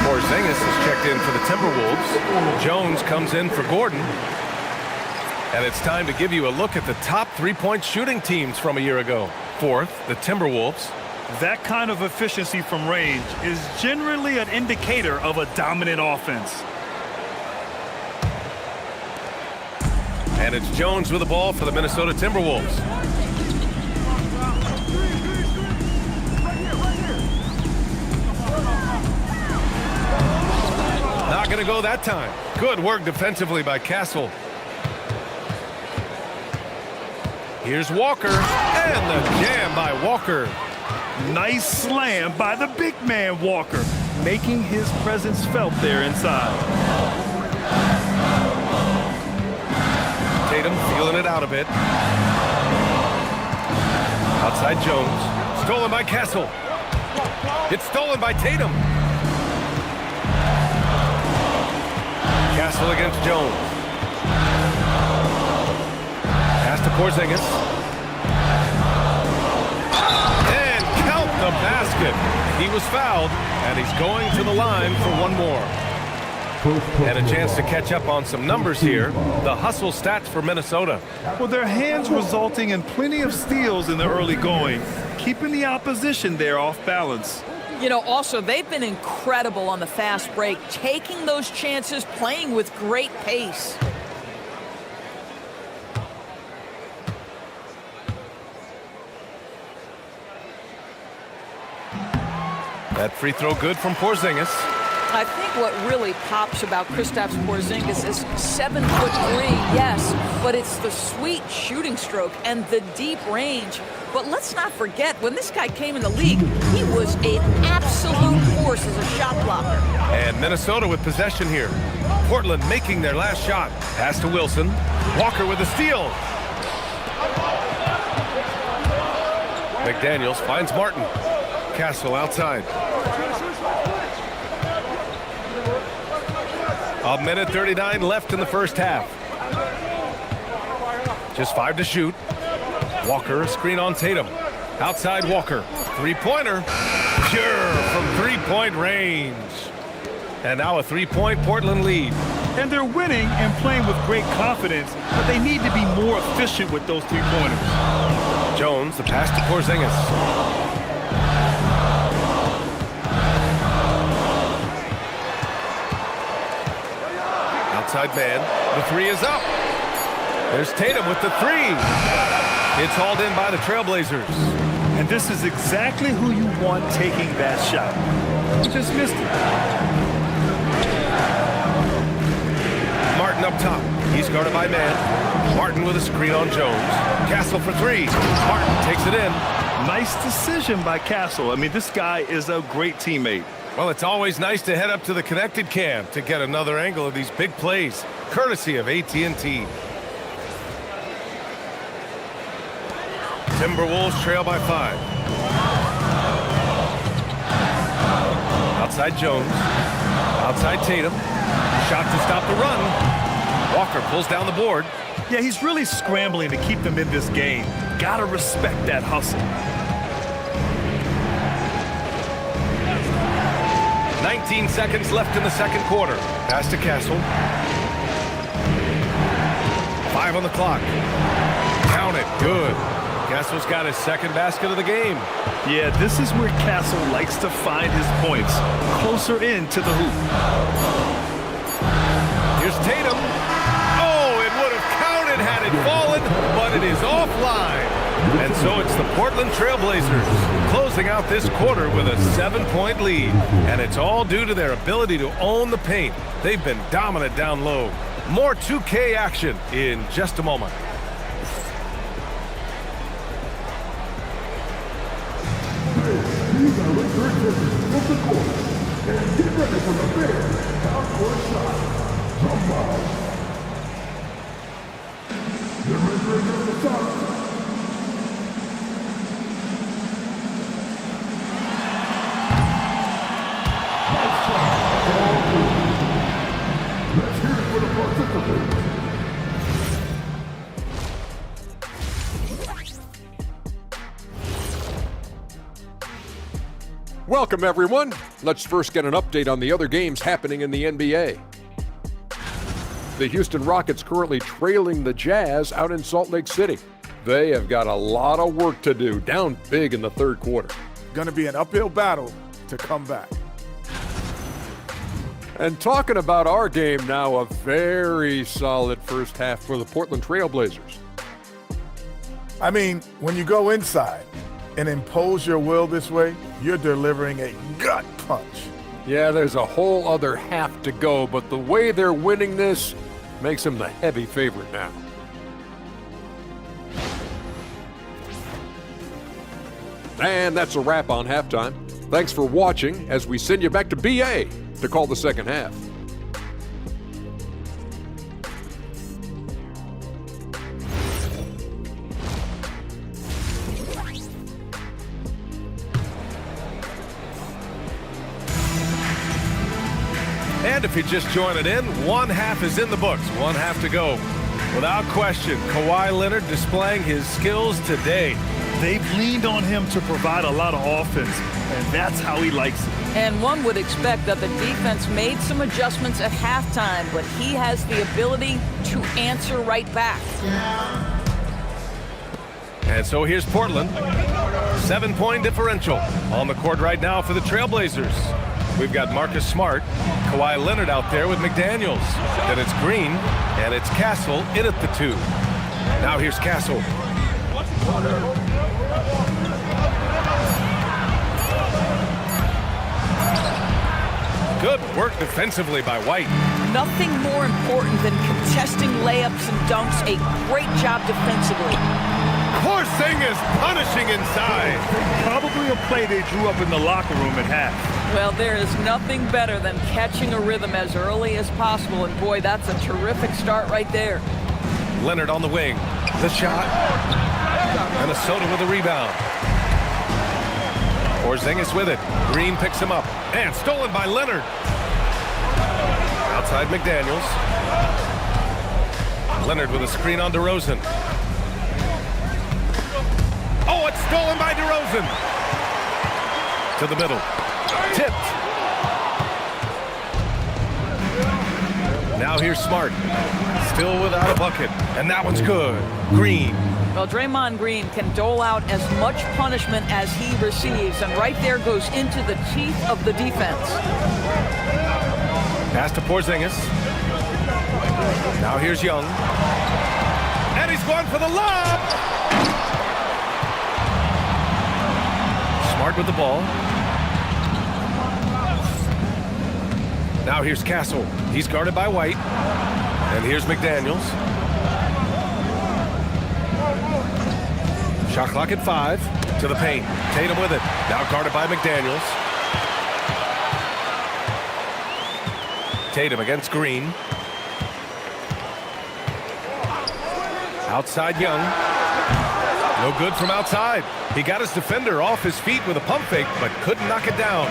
Porzingis is checked in for the Timberwolves. Jones comes in for Gordon. And it's time to give you a look at the top three-point shooting teams from a year ago. Fourth, the Timberwolves. That kind of efficiency from range is generally an indicator of a dominant offense. And it's Jones with the ball for the Minnesota Timberwolves. Not going to go that time. Good work defensively by Castle. Here's Walker, and the jam by Walker. Nice slam by the big man Walker, making his presence felt there inside. Tatum feeling it out a bit. Outside Jones. Stolen by Castle. It's stolen by Tatum. Castle against Jones. Pass to Porzingis. And count the basket. He was fouled, and he's going to the line for one more. And a chance to catch up on some numbers here. The hustle stats for Minnesota. Well, their hands resulting in plenty of steals in the early going, keeping the opposition there off balance. You know, also, they've been incredible on the fast break, taking those chances, playing with great pace. That free throw good from Porzingis. I think what really pops about Kristaps Porzingis is 7'3", yes, but it's the sweet shooting stroke and the deep range. But let's not forget, when this guy came in the league, he was an absolute force as a shot blocker. And Minnesota with possession here. Portland making their last shot. Pass to Wilson. Walker with a steal. McDaniels finds Martin. Castle outside. A minute 39 left in the first half. Just 5 to shoot. Walker, screen on Tatum. Outside Walker. Three-pointer. Pure from three-point range. And now a three-point Portland lead. And they're winning and playing with great confidence, but they need to be more efficient with those three-pointers. Jones, the pass to Porzingis. Outside man. The three is up. There's Tatum with the three. It's hauled in by the Trailblazers. And this is exactly who you want taking that shot. He just missed it. Martin up top. He's guarded by man. Martin with a screen on Jones. Castle for three. Martin takes it in. Nice decision by Castle. I mean, this guy is a great teammate. Well, it's always nice to head up to the connected cam to get another angle of these big plays, courtesy of AT&T. Timberwolves trail by 5. Outside Jones. Outside Tatum. Shot to stop the run. Walker pulls down the board. Yeah, he's really scrambling to keep them in this game. Gotta respect that hustle. 19 seconds left in the second quarter. Pass to Castle. 5 on the clock. Count it. Good. Castle's got his second basket of the game. Yeah, this is where Castle likes to find his points. Closer in to the hoop. Here's Tatum. Oh, it would have counted had it fallen, but it is offline. And so it's the Portland Trailblazers closing out this quarter with a 7-point lead. And it's all due to their ability to own the paint. They've been dominant down low. More 2K action in just a moment. Welcome, everyone. Let's first get an update on the other games happening in the NBA. The Houston Rockets currently trailing the Jazz out in Salt Lake City. They have got a lot of work to do, down big in the third quarter. Going to be an uphill battle to come back. And talking about our game now, a very solid first half for the Portland Trailblazers. I mean, when you go inside and impose your will this way, you're delivering a gut punch. Yeah, there's a whole other half to go, but the way they're winning this makes them the heavy favorite now. And that's a wrap on halftime. Thanks for watching as we send you back to BA to call the second half. And if you're just joining in, one half is in the books, one half to go. Without question, Kawhi Leonard displaying his skills today. They've leaned on him to provide a lot of offense, and that's how he likes it. And one would expect that the defense made some adjustments at halftime, but he has the ability to answer right back. And so here's Portland. 7-point differential on the court right now for the Trailblazers. We've got Marcus Smart, Kawhi Leonard out there with McDaniels. Then it's Green, and it's Castle in at the 2. Now here's Castle. Good work defensively by White. Nothing more important than contesting layups and dunks. A great job defensively. Porzingis punishing inside. Probably a play they drew up in the locker room at half. Well, there is nothing better than catching a rhythm as early as possible, and boy, that's a terrific start right there. Leonard on the wing. The shot. Minnesota with a rebound. Porzingis with it. Green picks him up. And stolen by Leonard. Outside McDaniels. Leonard with a screen on DeRozan. Oh, it's stolen by DeRozan. To the middle. Tipped. Now here's Smart. Still without a bucket. And that one's good. Green. Well, Draymond Green can dole out as much punishment as he receives, and right there goes into the teeth of the defense. Pass to Porzingis. Now here's Young. And he's going for the lob! Smart with the ball. Now here's Castle. He's guarded by White. And here's McDaniels. Shot clock at 5. To the paint. Tatum with it. Now guarded by McDaniels. Tatum against Green. Outside Young. No good from outside. He got his defender off his feet with a pump fake, but couldn't knock it down.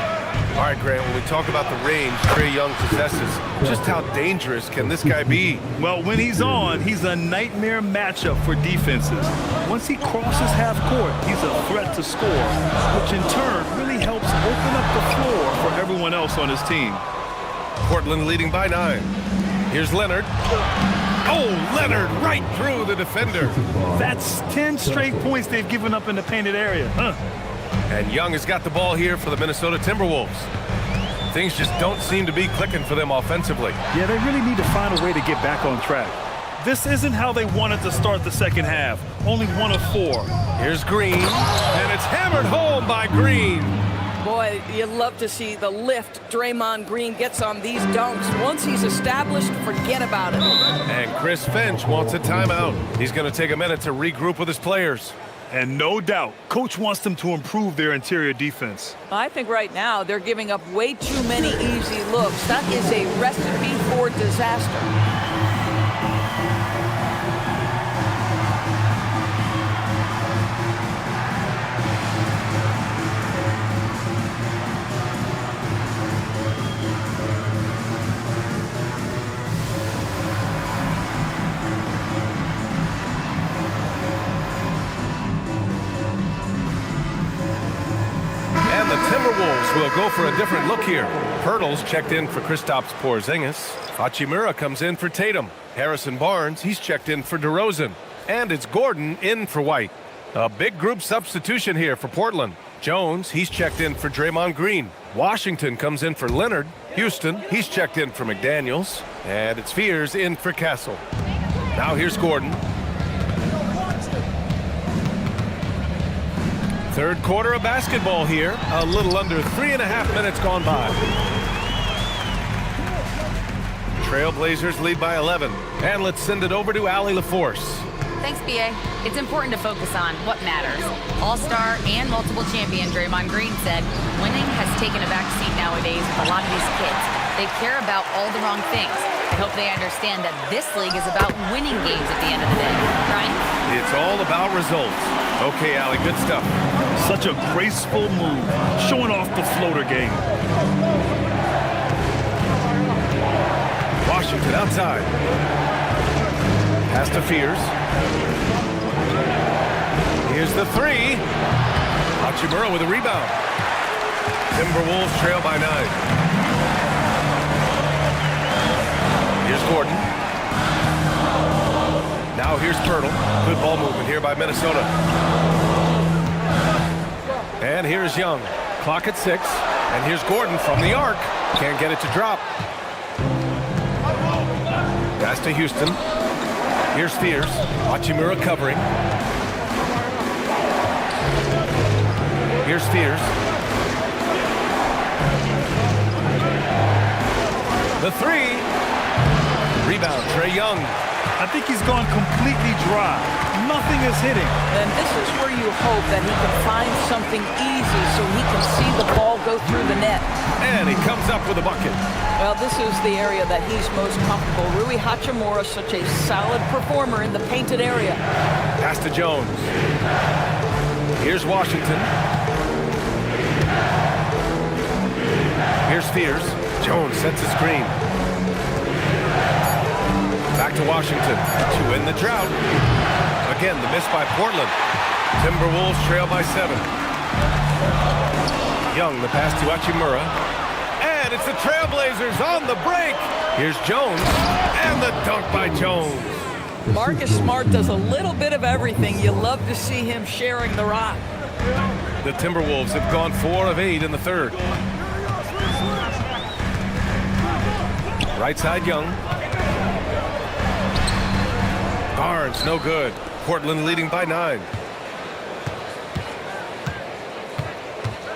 All right, Grant, when we talk about the range Trae Young possesses, just how dangerous can this guy be? Well, when he's on, he's a nightmare matchup for defenses. Once he crosses half court, he's a threat to score, which in turn really helps open up the floor for everyone else on his team. Portland leading by 9. Here's Leonard. Oh, Leonard right through the defender. That's 10 straight points they've given up in the painted area. And Young has got the ball here for the Minnesota Timberwolves. Things just don't seem to be clicking for them offensively. Yeah, they really need to find a way to get back on track. This isn't how they wanted to start the second half. Only 1 of 4. Here's Green, and it's hammered home by Green. Boy, you love to see the lift Draymond Green gets on these dunks. Once he's established, forget about it. And Chris Finch wants a timeout. He's going to take a minute to regroup with his players. And no doubt, Coach wants them to improve their interior defense. I think right now they're giving up way too many easy looks. That is a recipe for disaster. Timberwolves will go for a different look here. Pirtle's checked in for Kristaps Porzingis. Hachimura comes in for Tatum. Harrison Barnes, he's checked in for DeRozan. And it's Gordon in for White. A big group substitution here for Portland. Jones, he's checked in for Draymond Green. Washington comes in for Leonard. Houston, he's checked in for McDaniels. And it's Fears in for Castle. Now here's Gordon. Third quarter of basketball here. A little under 3.5 minutes gone by. Trailblazers lead by 11. And let's send it over to Allie LaForce. Thanks, B.A. It's important to focus on what matters. All-star and multiple champion Draymond Green said, winning has taken a backseat nowadays with a lot of these kids. They care about all the wrong things. I hope they understand that this league is about winning games at the end of the day. Brian? It's all about results. Okay, Allie, good stuff. Such a graceful move, showing off the floater game. Washington outside. Pass to Fears. Here's the three. Hachimura with a rebound. Timberwolves trail by 9. Here's Gordon. Now here's Pirtle. Good ball movement here by Minnesota. And here's Young. Clock at 6. And here's Gordon from the arc. Can't get it to drop. Pass to Houston. Here's Fears. Hachimura covering. Here's Fears. The three. Rebound, Trae Young. I think he's gone completely dry. Nothing is hitting. And this is where you hope that he can find something easy so he can see the ball go through the net. And he comes up with a bucket. Well, this is the area that he's most comfortable. Rui Hachimura, such a solid performer in the painted area. Pass to Jones. Here's Washington. Here's Fears. Jones sets a screen. Back to Washington to win the drought. Again, the miss by Portland. Timberwolves trail by 7. Young, the pass to Hachimura. And it's the Trailblazers on the break. Here's Jones. And the dunk by Jones. Marcus Smart does a little bit of everything. You love to see him sharing the rock. The Timberwolves have gone 4 of 8 in the third. Right side, Young. Barnes, no good. Portland leading by 9.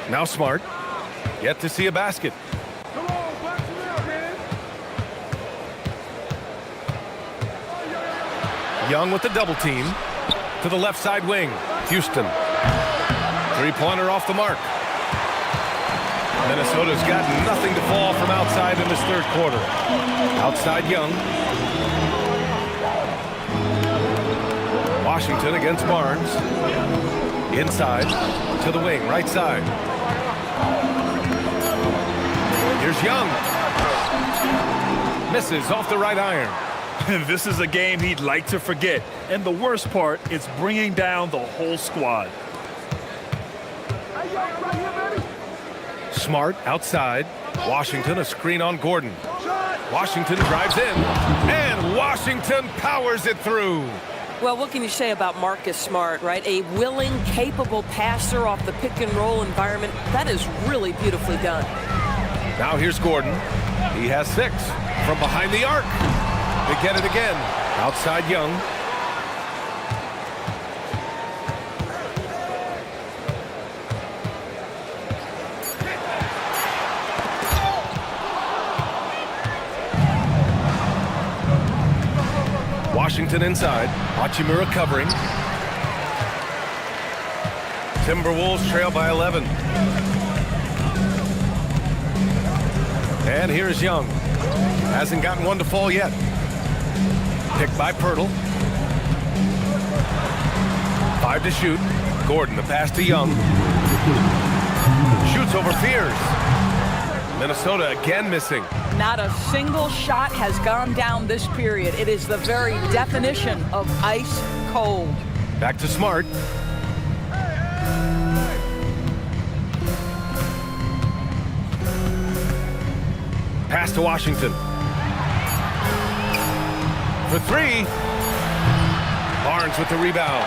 Now Smart. Yet to see a basket. Young with the double team. To the left side wing. Houston. Three-pointer off the mark. Minnesota's got nothing to fall from outside in this third quarter. Outside Young. Washington against Barnes. Inside to the wing, right side. Here's Young. Misses off the right iron. This is a game he'd like to forget. And the worst part, it's bringing down the whole squad. Smart outside. Washington a screen on Gordon. Washington drives in. And Washington powers it through. Well, what can you say about Marcus Smart, right? A willing, capable passer off the pick-and-roll environment. That is really beautifully done. Now here's Gordon. He has 6 from behind the arc. They get it again. Outside Young. Washington inside. Hachimura covering. Timberwolves trail by 11. And here's Young. Hasn't gotten one to fall yet. Picked by Pirtle. 5 to shoot. Gordon, the pass to Young. Shoots over Fears. Minnesota again missing. Not a single shot has gone down this period. It is the very definition of ice cold. Back to Smart. Pass to Washington. For 3. Barnes with the rebound.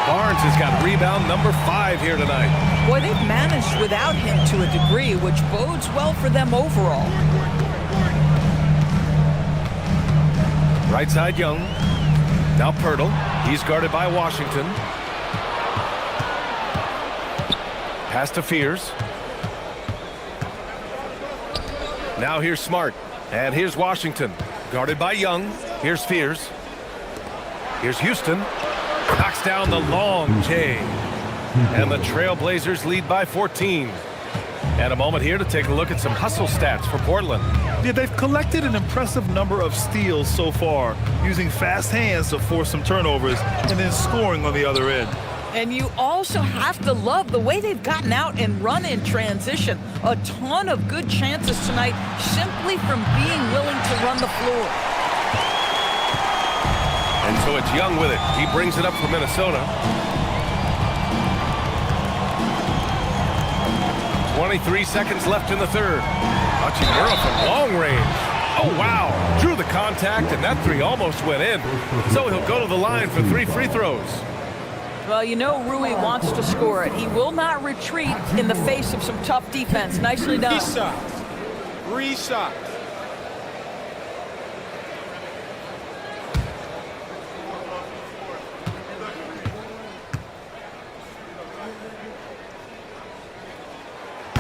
Barnes has got rebound number 5 here tonight. Boy, they've managed without him to a degree, which bodes well for them overall. Right side Young. Now Pirtle. He's guarded by Washington. Pass to Fears. Now here's Smart. And here's Washington. Guarded by Young. Here's Fears. Here's Houston. Knocks down the long J. And the Trailblazers lead by 14. And a moment here to take a look at some hustle stats for Portland. Yeah, they've collected an impressive number of steals so far, using fast hands to force some turnovers and then scoring on the other end. And you also have to love the way they've gotten out and run in transition. A ton of good chances tonight simply from being willing to run the floor. And so it's Young with it. He brings it up for Minnesota. 23 seconds left in the third. Hachimura from long range. Oh, wow. Drew the contact, and that 3 almost went in. So he'll go to the line for 3 free throws. Well, you know Rui wants to score it. He will not retreat in the face of some tough defense. Nicely done. Reshot.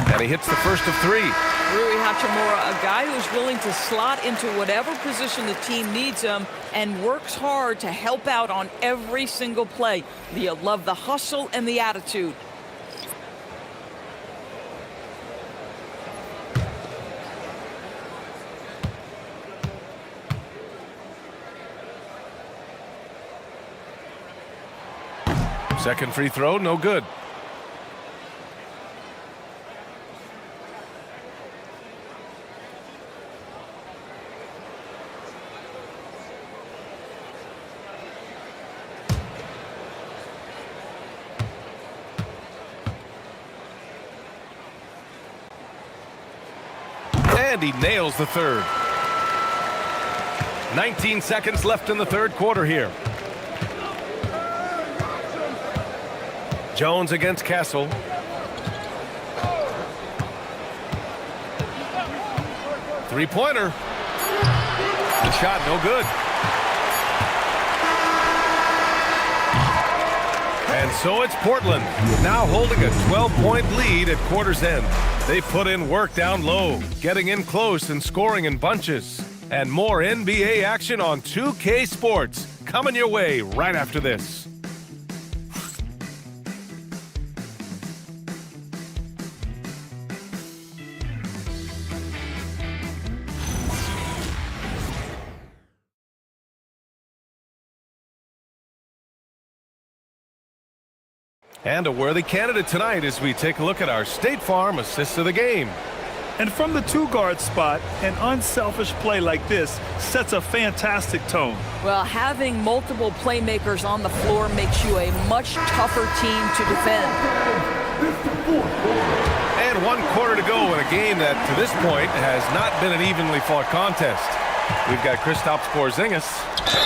And he hits the first of 3. Rui Hachimura, a guy who's willing to slot into whatever position the team needs him and works hard to help out on every single play. You love the hustle and the attitude. Second free throw, no good. And he nails the third. 19 seconds left in the third quarter here. Jones against Castle. Three-pointer. The shot no good. And so it's Portland, now holding a 12-point lead at quarter's end. They put in work down low, getting in close and scoring in bunches. And more NBA action on 2K Sports coming your way right after this. And a worthy candidate tonight as we take a look at our State Farm assist of the game. And from the 2-guard spot, an unselfish play like this sets a fantastic tone. Well, having multiple playmakers on the floor makes you a much tougher team to defend. And 1 quarter to go in a game that, to this point, has not been an evenly fought contest. We've got Kristaps Porzingis,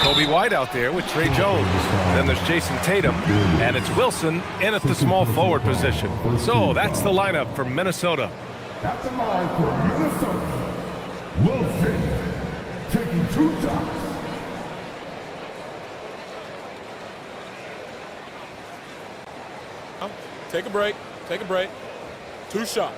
Kobe White out there with Trey Jones. Then there's Jason Tatum, and it's Wilson in at the small forward position. So that's the lineup for Minnesota. At the line for Minnesota, Wilson taking 2 shots. Take a break. Take a break. 2 shots.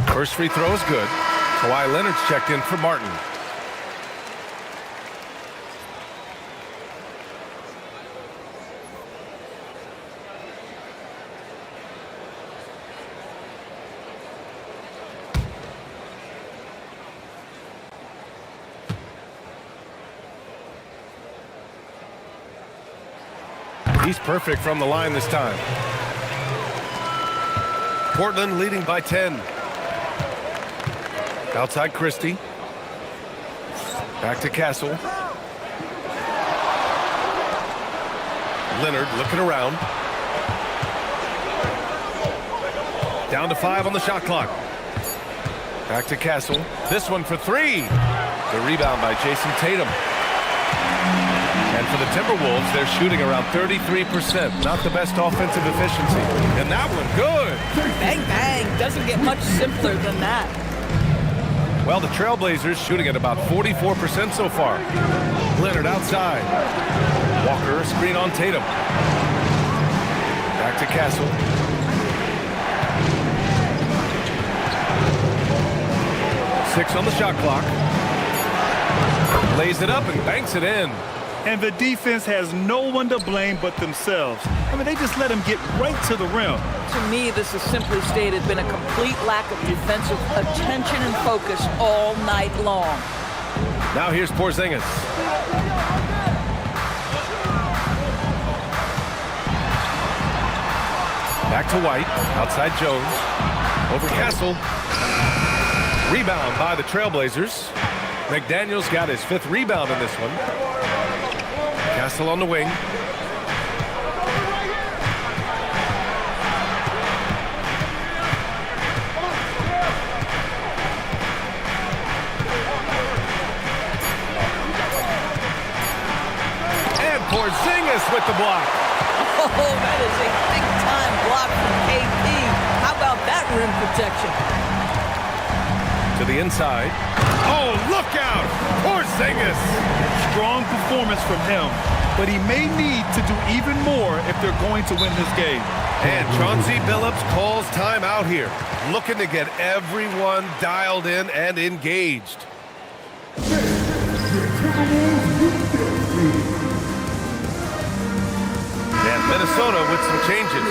First free throw is good. Kawhi Leonard's checked in for Martin. He's perfect from the line this time. Portland leading by 10. Outside Christie. Back to Castle. Leonard looking around. Down to 5 on the shot clock. Back to Castle. This one for 3. The rebound by Jason Tatum. And for the Timberwolves, they're shooting around 33%. Not the best offensive efficiency. And that one, good. Bang, bang. Doesn't get much simpler than that. Well, the Trailblazers shooting at about 44% so far. Leonard outside. Walker, a screen on Tatum. Back to Castle. Six on the shot clock. Lays it up and banks it in. And the defense has no one to blame but themselves. I mean, they just let him get right to the rim. To me, this has simply stated been a complete lack of defensive attention and focus all night long. Now here's Porzingis. Back to White. Outside Jones. Over Castle. Rebound by the Trailblazers. McDaniels got his 5th rebound in this one. Castle on the wing. And Porzingis with the block. Oh, that is a big-time block from KP. How about that rim protection? To the inside. Oh, look out! Porzingis! Strong performance from him, but he may need to do even more if they're going to win this game. And Chauncey Billups calls time out here, looking to get everyone dialed in and engaged. And Minnesota with some changes.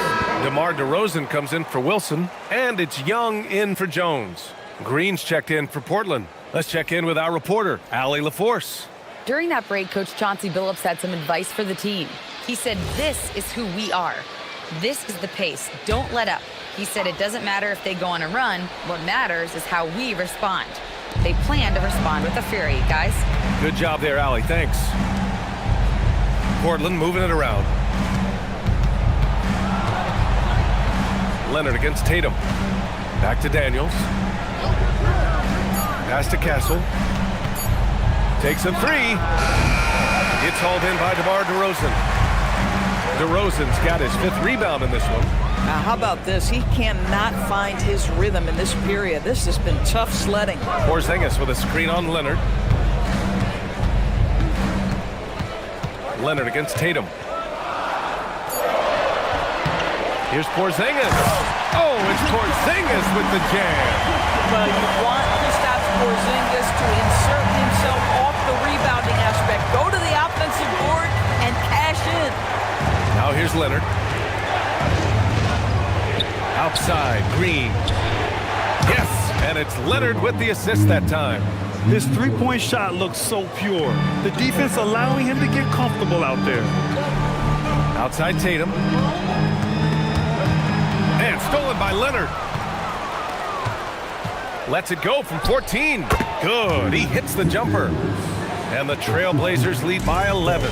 DeMar DeRozan comes in for Wilson, and it's Young in for Jones. Green's checked in for Portland. Let's check in with our reporter, Allie LaForce. During that break, Coach Chauncey Billups had some advice for the team. He said, this is who we are. This is the pace. Don't let up. He said it doesn't matter if they go on a run. What matters is how we respond. They plan to respond with a fury, guys. Good job there, Allie. Thanks. Portland moving it around. Leonard against Tatum. Back to Daniels. Pass to Castle. Takes a 3. It's hauled in by DeMar DeRozan. DeRozan's got his 5th rebound in this one. Now, how about this? He cannot find his rhythm in this period. This has been tough sledding. Porzingis with a screen on Leonard. Leonard against Tatum. Here's Porzingis. Oh, it's Porzingis with the jam. Well, you want Kristaps Porzingis to insert himself off the rebounding aspect. Go to the offensive board and cash in. Now here's Leonard. Outside, Green. Yes, and it's Leonard with the assist that time. His three-point shot looks so pure. The defense allowing him to get comfortable out there. Outside Tatum. And stolen by Leonard. Lets it go from 14. Good. He hits the jumper. And the Trailblazers lead by 11.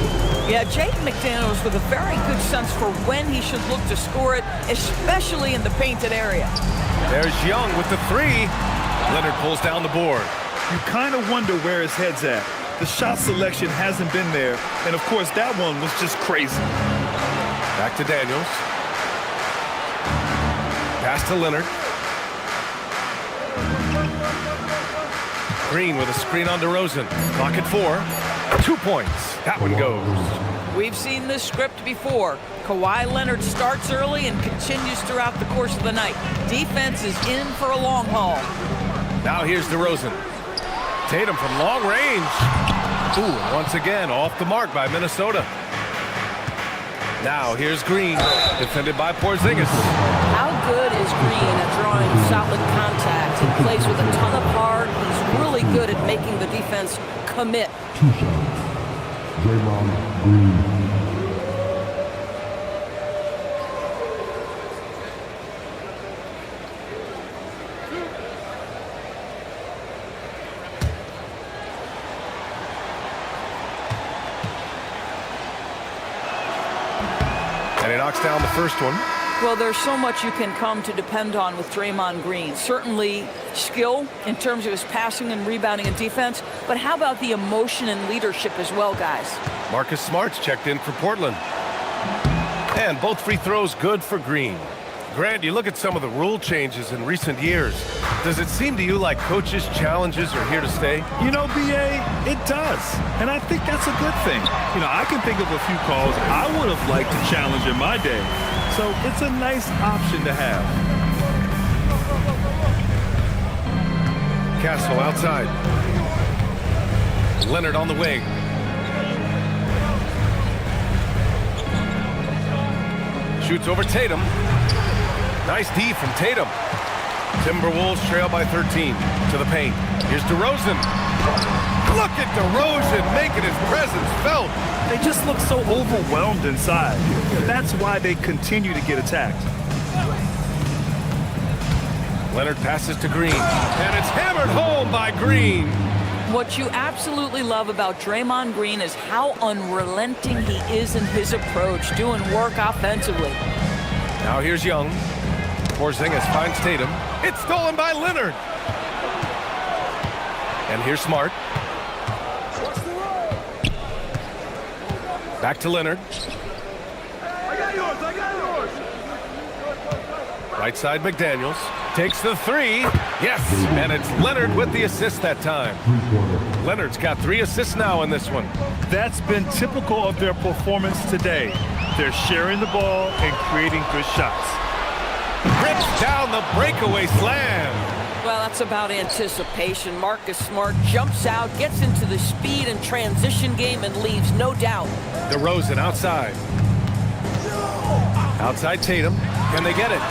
Yeah, Jaden McDaniels with a very good sense for when he should look to score it, especially in the painted area. There's Young with the 3. Leonard pulls down the board. You kind of wonder where his head's at. The shot selection hasn't been there. And, of course, that one was just crazy. Back to Daniels. Pass to Leonard. Green with a screen on DeRozan. Clock at 4. 2 points. That one goes. We've seen this script before. Kawhi Leonard starts early and continues throughout the course of the night. Defense is in for a long haul. Now here's DeRozan. Tatum from long range. Ooh, and once again, off the mark by Minnesota. Now here's Green, defended by Porzingis. How good is Green at drawing solid contact? He plays with a ton of heart. He's really good at making the defense commit. 2 shots. Draymond Green. And he knocks down the first one. Well, there's so much you can come to depend on with Draymond Green. Certainly skill in terms of his passing and rebounding and defense, but how about the emotion and leadership as well, guys? Marcus Smart's checked in for Portland. And both free throws good for Green. Grant, you look at some of the rule changes in recent years. Does it seem to you like coaches' challenges are here to stay? You know, B.A., it does. And I think that's a good thing. You know, I can think of a few calls I would have liked to challenge in my day. So it's a nice option to have. Castle outside. Leonard on the wing. Shoots over Tatum. Nice D from Tatum. Timberwolves trail by 13 to the paint. Here's DeRozan. Look at DeRozan making his presence felt. They just look so overwhelmed inside. That's why they continue to get attacked. Leonard passes to Green, and it's hammered home by Green. What you absolutely love about Draymond Green is how unrelenting he is in his approach, doing work offensively. Now here's Young. Porzingis finds Tatum. It's stolen by Leonard. And here's Smart. Back to Leonard. I got yours. Right side McDaniels. Takes the 3. Yes, and it's Leonard with the assist that time. Leonard's got 3 assists now in this one. That's been typical of their performance today. They're sharing the ball and creating good shots. Rips down the breakaway slam. Well, that's about anticipation. Marcus Smart jumps out, gets into the speed and transition game, and leaves no doubt. DeRozan outside. Outside Tatum. Can they get it?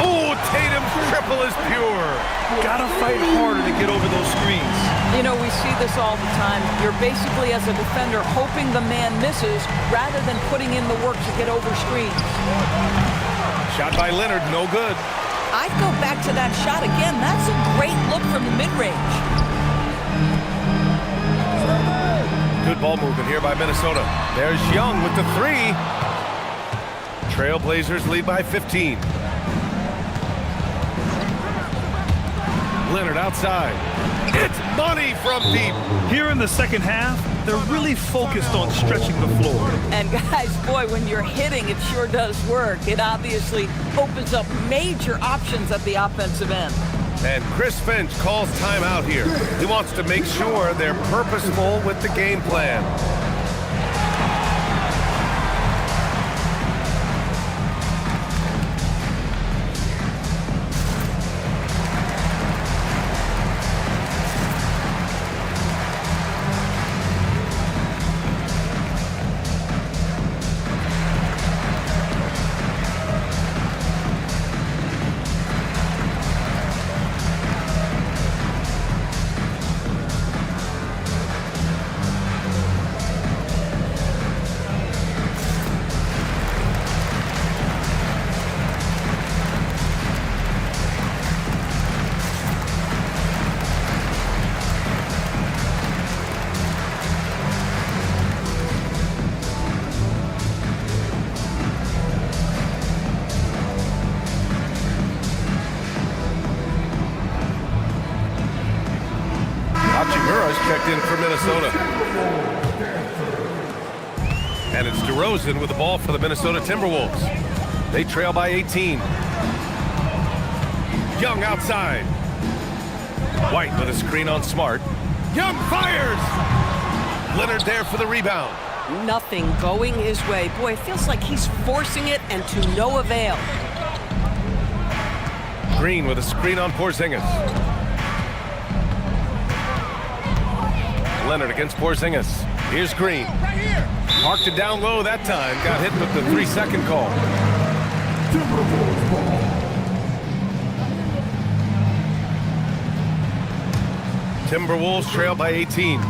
Oh, Tatum's triple is pure. Gotta fight harder to get over those screens. You know, we see this all the time. You're basically, as a defender, hoping the man misses rather than putting in the work to get over screens. Shot by Leonard, no good. I'd go back to that shot again. That's a great look from the mid-range. Good ball movement here by Minnesota. There's Young with the 3. Trailblazers lead by 15. Leonard outside. It's money from deep. Here in the second half, they're really focused on stretching the floor. And guys, boy, when you're hitting, it sure does work. It obviously opens up major options at the offensive end. And Chris Finch calls timeout here. He wants to make sure they're purposeful with the game plan. Checked in for Minnesota. And it's DeRozan with the ball for the Minnesota Timberwolves. They trail by 18. Young outside. White with a screen on Smart. Young fires! Leonard there for the rebound. Nothing going his way. Boy, it feels like he's forcing it and to no avail. Green with a screen on Porzingis. Leonard against Porzingis. Here's Green. Parked it down low that time. Got hit with the 3-second call. Timberwolves trail by 18.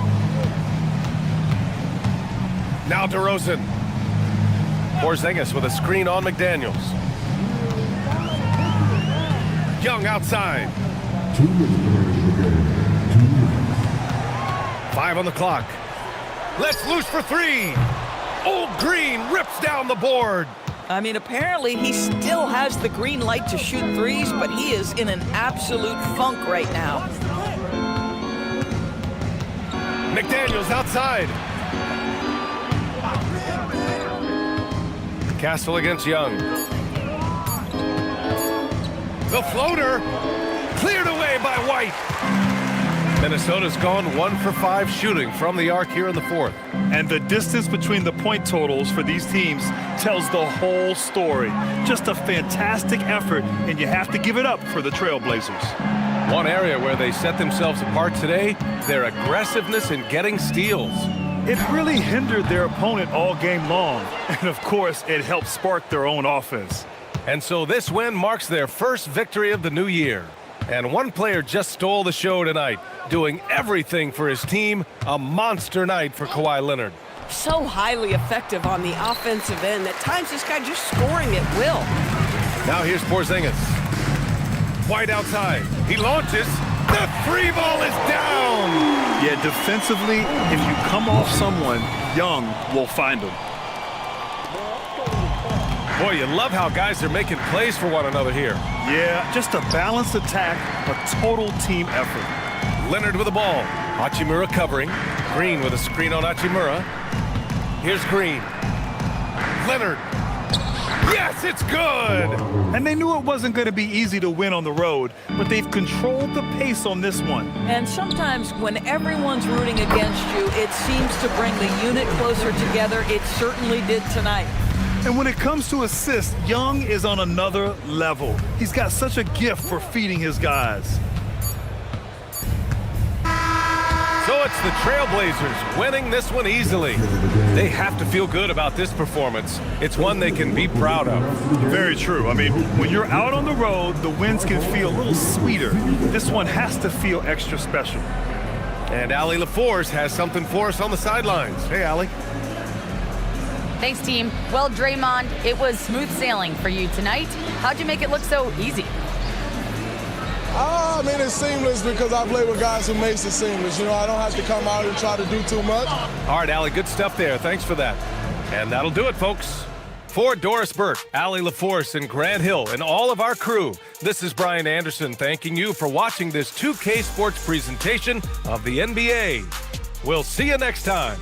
Now DeRozan. Porzingis with a screen on McDaniels. Young outside. 2 minutes remaining in the game. 2 minutes. 5 on the clock. Let's loose for 3. Old Green rips down the board. I mean, apparently he still has the green light to shoot threes, but he is in an absolute funk right now. McDaniels outside. Castle against Young. The floater cleared away by White. Minnesota's gone 1 for 5 shooting from the arc here in the fourth. And the distance between the point totals for these teams tells the whole story. Just a fantastic effort, and you have to give it up for the Trailblazers. One area where they set themselves apart today, their aggressiveness in getting steals. It really hindered their opponent all game long. And of course, it helped spark their own offense. And so this win marks their first victory of the new year. And one player just stole the show tonight, doing everything for his team. A monster night for Kawhi Leonard. So highly effective on the offensive end. At times, this guy just scoring at will. Now here's Porzingis. White outside. He launches. The 3 ball is down. Yeah, defensively, if you come off someone, Young will find him. Boy, you love how guys are making plays for one another here. Yeah, just a balanced attack, a total team effort. Leonard with the ball. Hachimura covering. Green with a screen on Hachimura. Here's Green. Leonard. Yes, it's good! And they knew it wasn't going to be easy to win on the road, but they've controlled the pace on this one. And sometimes when everyone's rooting against you, it seems to bring the unit closer together. It certainly did tonight. And when it comes to assists, Young is on another level. He's got such a gift for feeding his guys. So it's the Trailblazers winning this one easily. They have to feel good about this performance. It's one they can be proud of. Very true. I mean, when you're out on the road, the wins can feel a little sweeter. This one has to feel extra special. And Allie LaForce has something for us on the sidelines. Hey, Allie. Thanks, team. Well, Draymond, it was smooth sailing for you tonight. How'd you make it look so easy? I mean, it's seamless because I play with guys who makes it seamless. You know, I don't have to come out and try to do too much. All right, Allie, good stuff there. Thanks for that. And that'll do it, folks. For Doris Burke, Allie LaForce, and Grant Hill, and all of our crew, this is Brian Anderson thanking you for watching this 2K Sports presentation of the NBA. We'll see you next time.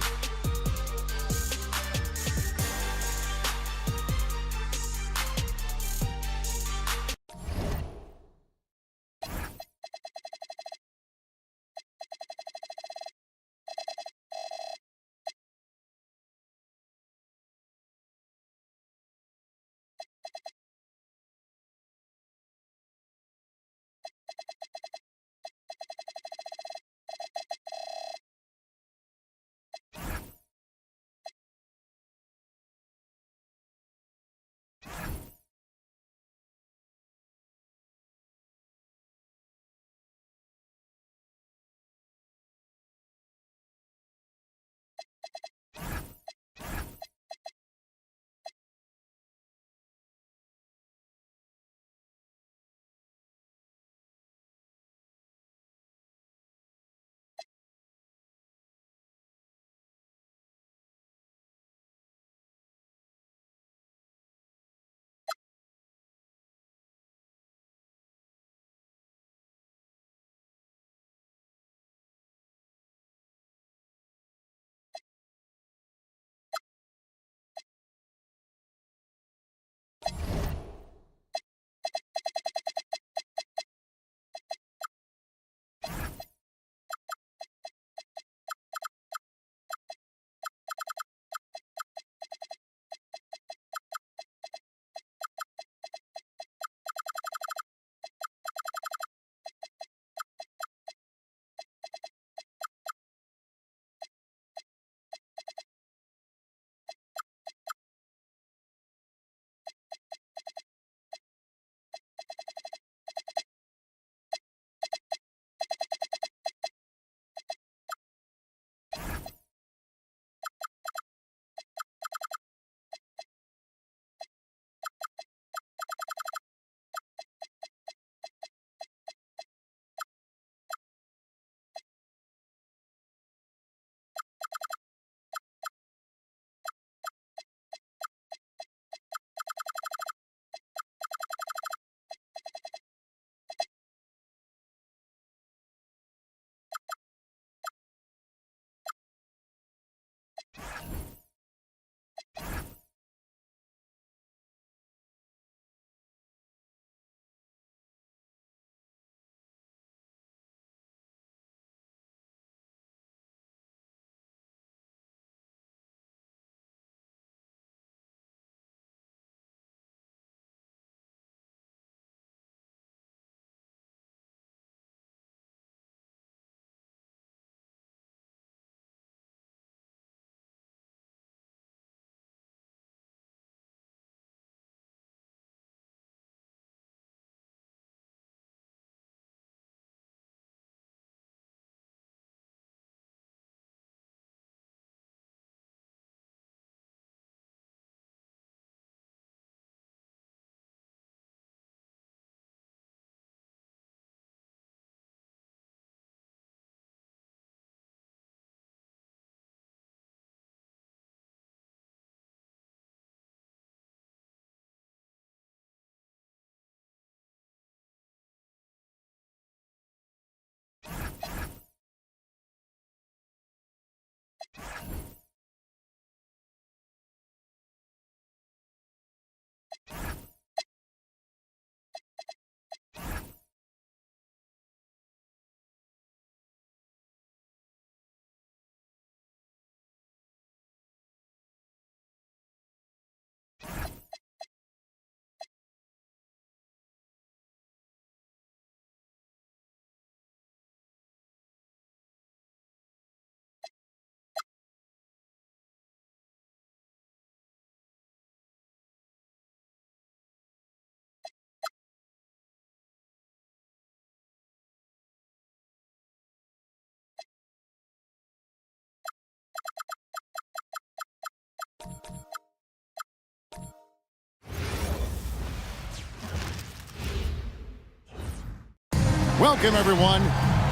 Welcome, everyone.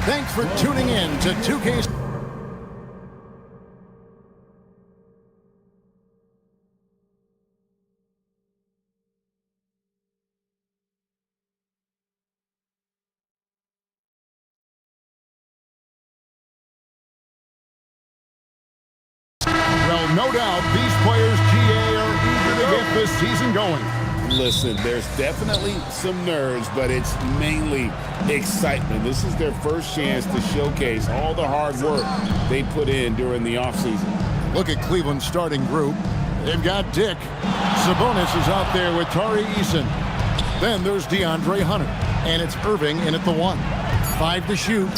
Thanks for tuning in to 2K. Well, no doubt these players, GA, are eager to get this season going. Listen, there's definitely some nerves, but it's mainly excitement. This is their first chance to showcase all the hard work they put in during the offseason. Look at Cleveland's starting group. They've got Dick. Sabonis is out there with Tari Eason. Then there's DeAndre Hunter. And it's Irving in at the 1. 5 to shoot.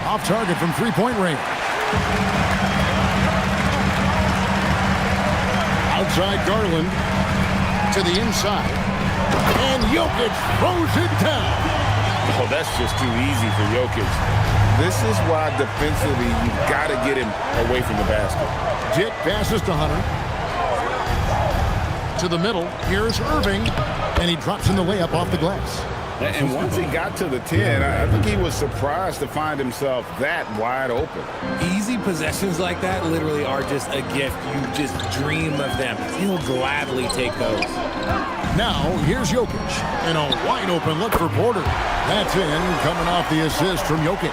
Off target from three-point range. Outside Garland. To the inside, and Jokic throws it down. Oh, that's just too easy for Jokic. This is why defensively you've got to get him away from the basket. Dick passes to Hunter. To the middle, here's Irving, and he drops in the layup off the glass. And once he got to the 10, I think he was surprised to find himself that wide open. Easy possessions like that literally are just a gift. You just dream of them. He'll gladly take those. Now, here's Jokic, and a wide-open look for Porter. That's in, coming off the assist from Jokic.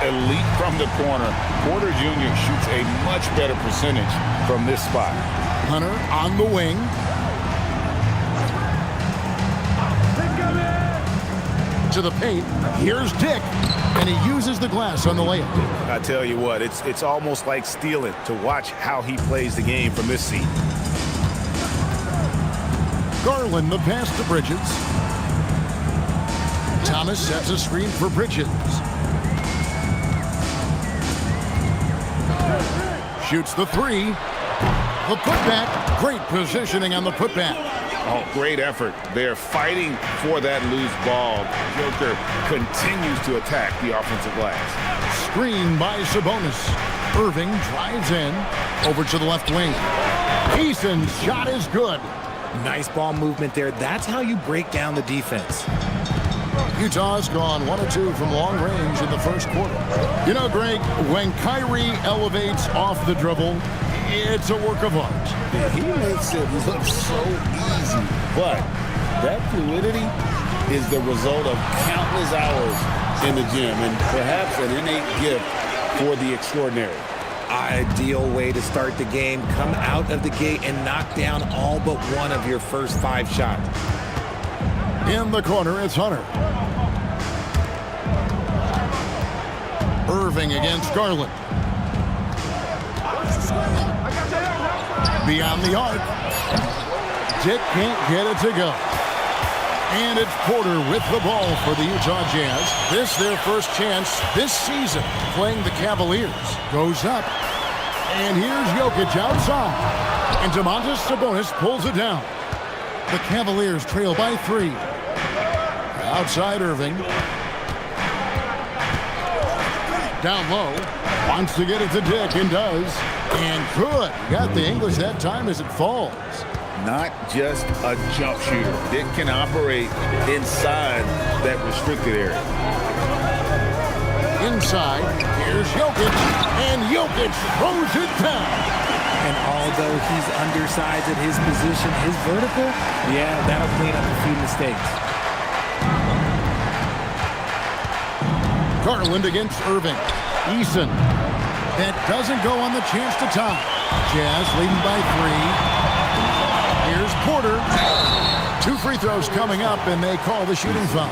Elite from the corner. Porter Jr. shoots a much better percentage from this spot. Hunter on the wing. To the paint, here's Dick, and he uses the glass on the layup. I tell you what, it's almost like stealing to watch how he plays the game from this seat. Garland the pass to Bridges. Thomas sets a screen for Bridges. Shoots the 3. The putback, great positioning on the putback. Oh, great effort. They're fighting for that loose ball. Joker continues to attack the offensive glass. Screen by Sabonis. Irving drives in. Over to the left wing. Eason's shot is good. Nice ball movement there. That's how you break down the defense. Utah's gone 1 of 2 from long range in the first quarter. You know, Greg, when Kyrie elevates off the dribble, it's a work of art. He makes it look so easy, but that fluidity is the result of countless hours in the gym and perhaps an innate gift for the extraordinary. Ideal way to start the game. Come out of the gate and knock down all but one of your first 5 shots. In the corner, it's Hunter. Irving against Garland. Beyond the arc. Dick can't get it to go. And it's Porter with the ball for the Utah Jazz. This their first chance this season playing the Cavaliers. Goes up. And here's Jokic outside. And Domantas Sabonis pulls it down. The Cavaliers trail by 3. Outside Irving. Down low. Wants to get it to Dick and does. And good. Got the English that time as it falls. Not just a jump shooter. Dick can operate inside that restricted area. Inside, here's Jokic, and Jokic throws it down. And although he's undersized at his position, his vertical, yeah, that'll clean up a few mistakes. Garland against Irving. Eason. That doesn't go on the chance to tie. Jazz leading by 3. Here's Porter. 2 free throws coming up, and they call the shooting foul.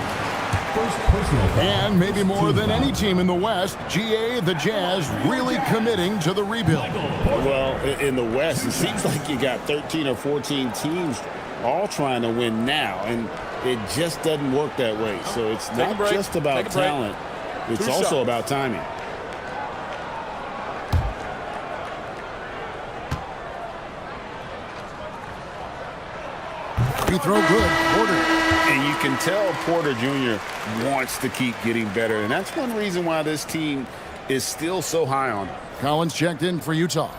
And maybe more than any team in the West, GA, the Jazz, really committing to the rebuild. Well, in the West, it seems like you got 13 or 14 teams all trying to win now, and it just doesn't work that way. So it's not just about talent. It's also about timing. Free throw good. Porter. And you can tell Porter Jr. wants to keep getting better, and that's one reason why this team is still so high on him. Collins checked in for Utah.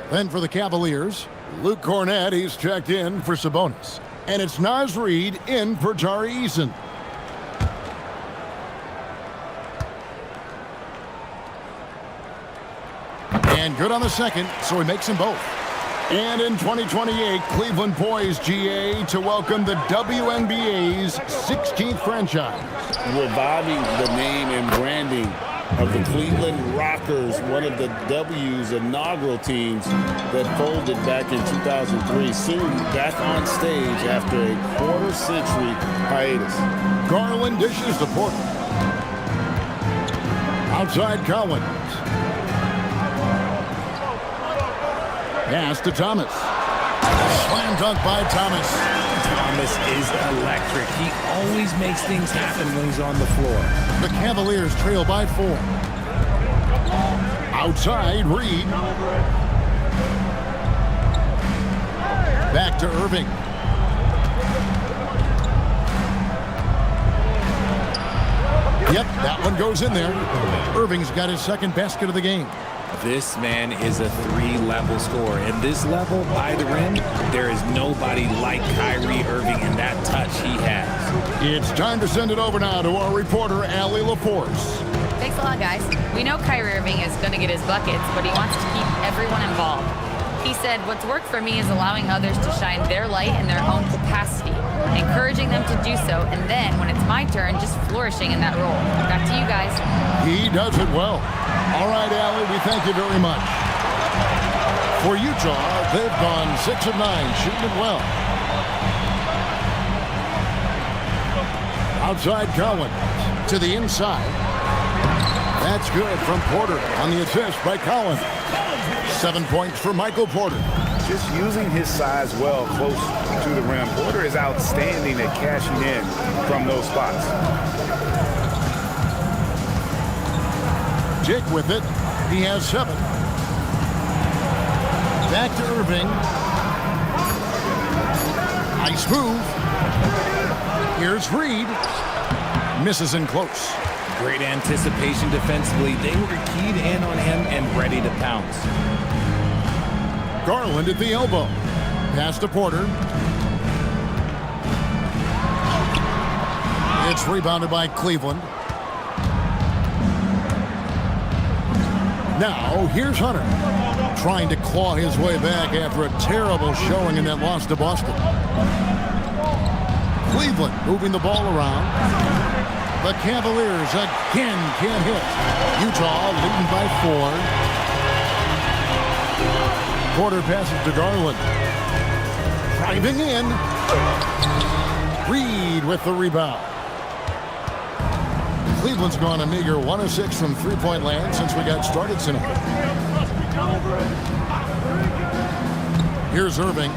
Then for the Cavaliers, Luke Cornett, he's checked in for Sabonis. And it's Naz Reid in for Tari Eason. And good on the second, so he makes them both. And in 2028, Cleveland poised, GA, to welcome the WNBA's 16th franchise. Reviving the name and branding of the Cleveland Rockers, one of the W's inaugural teams that folded back in 2003, soon back on stage after a quarter-century hiatus. Garland dishes to Porter. Outside Collins. Pass to Thomas. Slam dunk by Thomas. Thomas is electric. He always makes things happen when he's on the floor. The Cavaliers trail by 4. Outside, Reed. Back to Irving. Yep, that one goes in there. Irving's got his second basket of the game. This man is a 3-level scorer. And this level, by the rim, there is nobody like Kyrie Irving in that touch he has. It's time to send it over now to our reporter, Allie LaForce. Thanks a lot, guys. We know Kyrie Irving is going to get his buckets, but he wants to keep everyone involved. He said, what's worked for me is allowing others to shine their light in their own capacity, encouraging them to do so, and then, when it's my turn, just flourishing in that role. Back to you guys. He does it well. All right, Allie, we thank you very much. For Utah, they've gone 6 of 9, shooting it well. Outside Collins to the inside. That's good from Porter on the assist by Collins. 7 points for Michael Porter. Just using his size well close to the rim. Porter is outstanding at cashing in from those spots. Dick with it. He has 7. Back to Irving. Nice move. Here's Reed. Misses in close. Great anticipation defensively. They were keyed in on him and ready to pounce. Garland at the elbow. Pass to Porter. It's rebounded by Cleveland. Now, here's Hunter, trying to claw his way back after a terrible showing in that loss to Boston. Cleveland moving the ball around. The Cavaliers again can't hit. Utah leading by 4. Porter passes to Garland. Driving in. Reed with the rebound. Cleveland's gone a meager 1 of 6 from three-point land since we got started tonight. Here's Irving.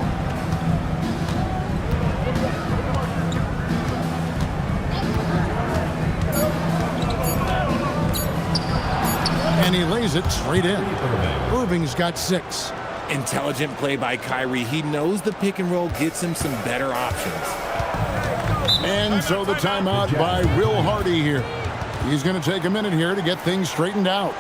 And he lays it straight in. Irving's got 6. Intelligent play by Kyrie. He knows the pick and roll gets him some better options. And so the timeout by Will Hardy here. He's going to take a minute here to get things straightened out.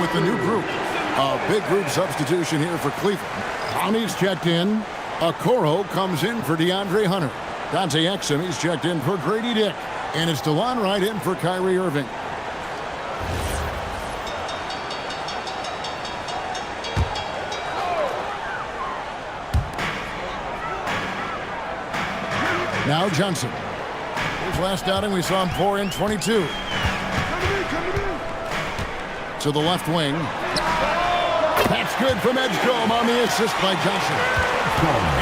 with the new group. A big group substitution here for Cleveland. Clowney's checked in. Okoro comes in for DeAndre Hunter. Dante Exum, he's checked in for Grady Dick. And it's DeLon Wright in for Kyrie Irving. Now Johnson. His last outing, we saw him pour in 22. To the left wing. That's good from Edgecombe on the assist by Johnson.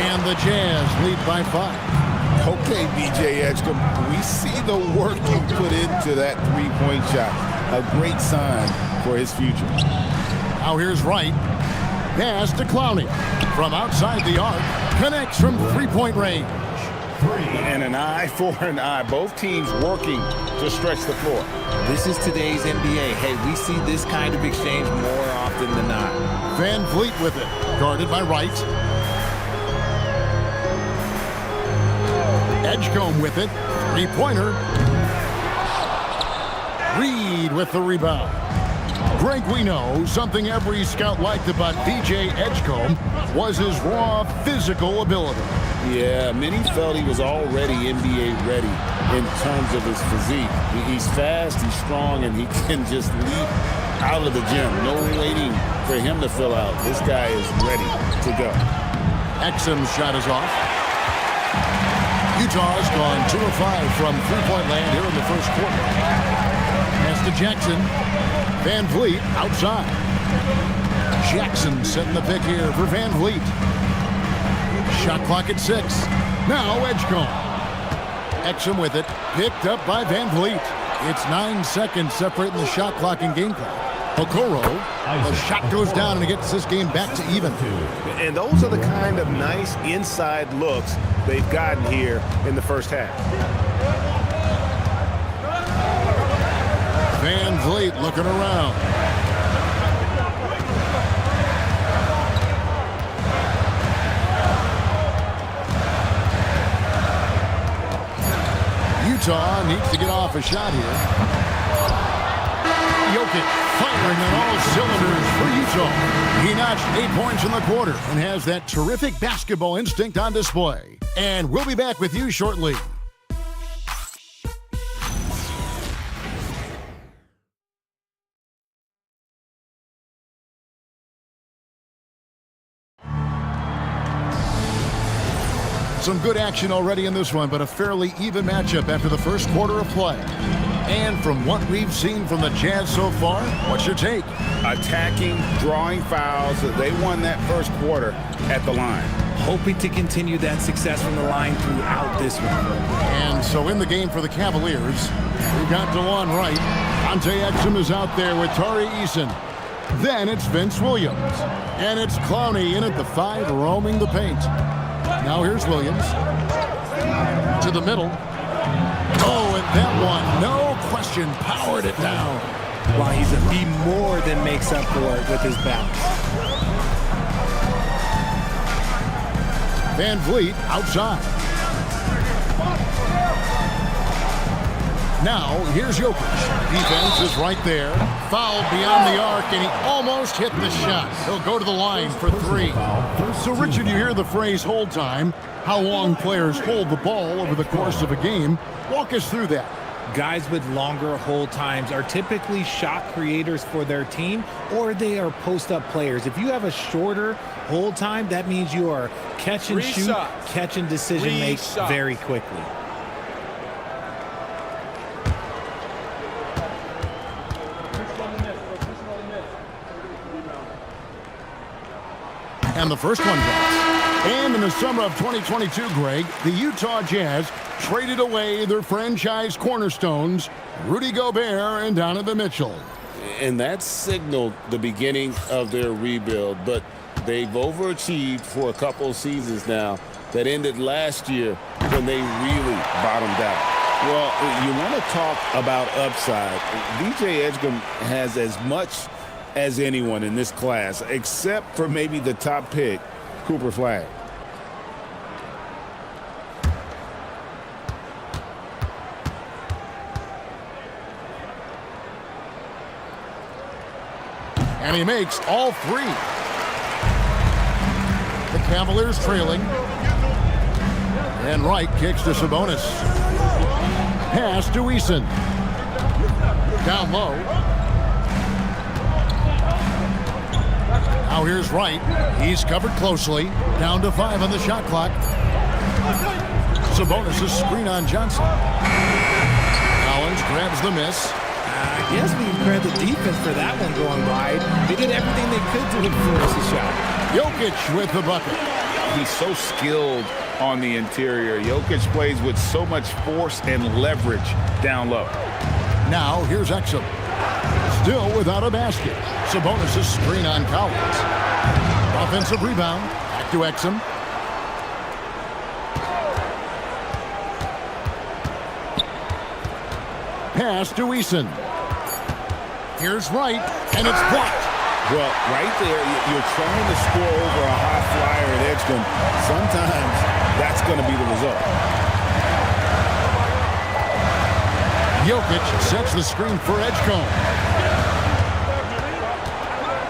And the Jazz lead by 5. Okay, BJ Edgecombe, we see the work you put into that three-point shot. A great sign for his future. Now here's Wright. Pass to Clowney. From outside the arc. Connects from three-point range. And an eye for an eye. Both teams working to stretch the floor. This is today's NBA. Hey, we see this kind of exchange more often than not. Van Vliet with it. Guarded by Wright. Edgecombe with it. Three-pointer. Reed with the rebound. Greg, we know something every scout liked about BJ Edgecombe was his raw physical ability. Yeah, many felt he was already NBA ready in terms of his physique. He's fast, he's strong, and he can just leap out of the gym. No waiting for him to fill out. This guy is ready to go. Exum's shot is off. Utah's gone 2 of 5 from three-point land here in the first quarter. Pass to Jackson. Van Vliet outside. Jackson setting the pick here for Van Vliet. Shot clock at 6. Now Edgecombe. Exum with it. Picked up by Van Vliet. It's 9 seconds separating the shot clock and game clock. Okoro. The shot goes down and it gets this game back to even. And those are the kind of nice inside looks they've gotten here in the first half. Van Vliet looking around. Utah needs to get off a shot here. Jokic firing on all cylinders for Utah. He notched 8 points in the quarter and has that terrific basketball instinct on display. And we'll be back with you shortly. Some good action already in this one, but a fairly even matchup after the first quarter of play. And from what we've seen from the Jazz so far, what's your take? Attacking, drawing fouls. They won that first quarter at the line. Hoping to continue that success from the line throughout this one. And so in the game for the Cavaliers, we've got DeLon Wright. Dante Exum is out there with Tari Eason. Then it's Vince Williams. And it's Clowney in at the 5, roaming the paint. Now here's Williams. To the middle. Oh, and that one, no question, powered it down. Well, he more than makes up for it with his bounce. Van Vliet outside. Now, here's Jokic. Defense is right there. Fouled beyond the arc, and he almost hit the shot. He'll go to the line for 3. So, Richard, you hear the phrase hold time. How long players hold the ball over the course of a game. Walk us through that. Guys with longer hold times are typically shot creators for their team, or they are post-up players. If you have a shorter hold time, that means you are catch and shoot, catch and decision make very quickly. And the first one drops. And in the summer of 2022, Greg, the Utah Jazz traded away their franchise cornerstones, Rudy Gobert and Donovan Mitchell. And that signaled the beginning of their rebuild, but they've overachieved for a couple of seasons now that ended last year when they really bottomed out. Well, you want to talk about upside. BJ Edgecombe has as much as anyone in this class, except for maybe the top pick, Cooper Flagg. And he makes all three. The Cavaliers trailing. And Wright kicks to Sabonis. Pass to Eason. Down low. Now here's Wright. He's covered closely. Down to 5 on the shot clock. Sabonis' screen on Johnson. Collins grabs the miss. I guess we can credit the defense for that one going wide. They did everything they could to force the shot. Jokic with the bucket. He's so skilled on the interior. Jokic plays with so much force and leverage down low. Now here's Exum. Still without a basket. Sabonis' screen on Collins. Offensive rebound. Back to Exum. Pass to Eason. Here's Wright, and it's blocked. Well, right there, you're trying to score over a high flyer at Edgecombe. Sometimes that's going to be the result. Jokic sets the screen for Edgecombe.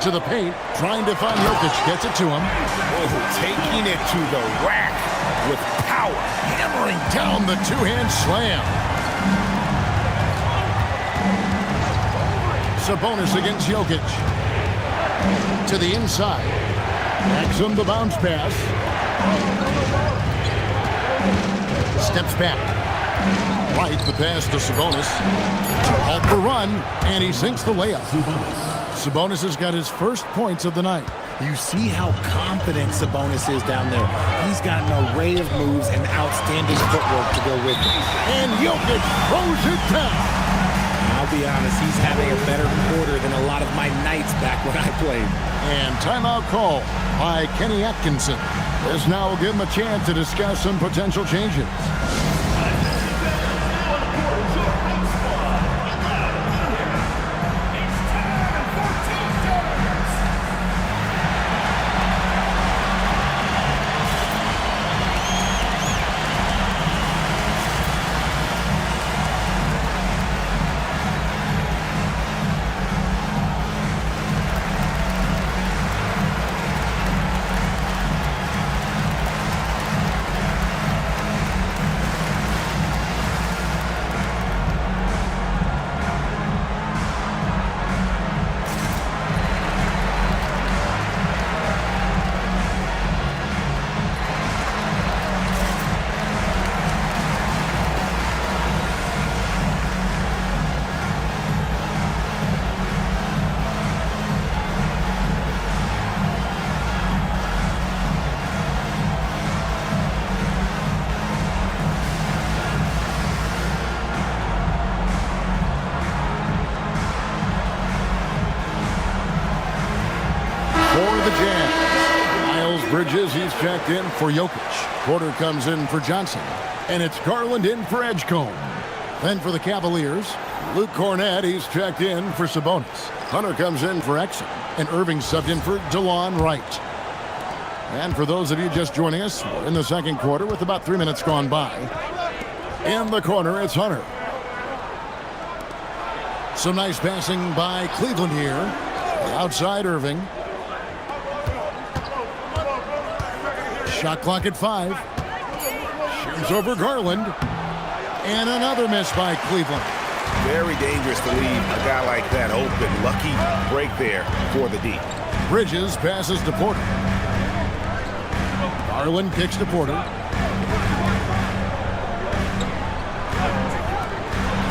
To the paint, trying to find Jokic, gets it to him. Oh, taking it to the rack with power. Hammering down the two-hand slam. Sabonis against Jokic. To the inside. Exum the bounce pass. Steps back. Right, the pass to Sabonis. To halt the run, and he sinks the layup. Sabonis has got his first points of the night. You see how confident Sabonis is down there. He's got an array of moves and outstanding footwork to go with it. And Jokic throws it down. I'll be honest, he's having a better quarter than a lot of my nights back when I played. And timeout call by Kenny Atkinson. This now will give him a chance to discuss some potential changes. Bridges, he's checked in for Jokic. Porter comes in for Johnson. And it's Garland in for Edgecombe. Then for the Cavaliers, Luke Cornett, he's checked in for Sabonis. Hunter comes in for Exum. And Irving subbed in for DeLon Wright. And for those of you just joining us, we're in the second quarter with about 3 minutes gone by. In the corner, it's Hunter. Some nice passing by Cleveland here. Outside Irving. Shot clock at 5. Shoots over Garland. And another miss by Cleveland. Very dangerous to leave a guy like that open. Lucky break there for the D. Bridges passes to Porter. Garland kicks to Porter.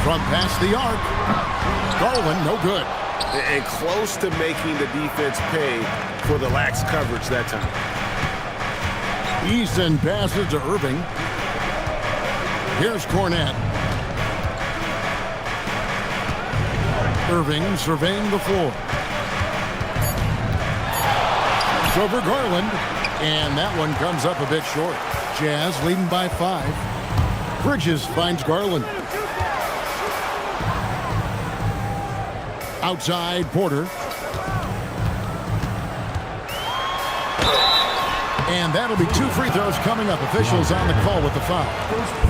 Front past the arc. Garland, no good. And close to making the defense pay for the lax coverage that time. Eason passes to Irving. Here's Cornett. Irving surveying the floor. It's over Garland. And that one comes up a bit short. Jazz leading by 5. Bridges finds Garland. Outside Porter. And that'll be 2 free throws coming up. Officials on the call with the foul.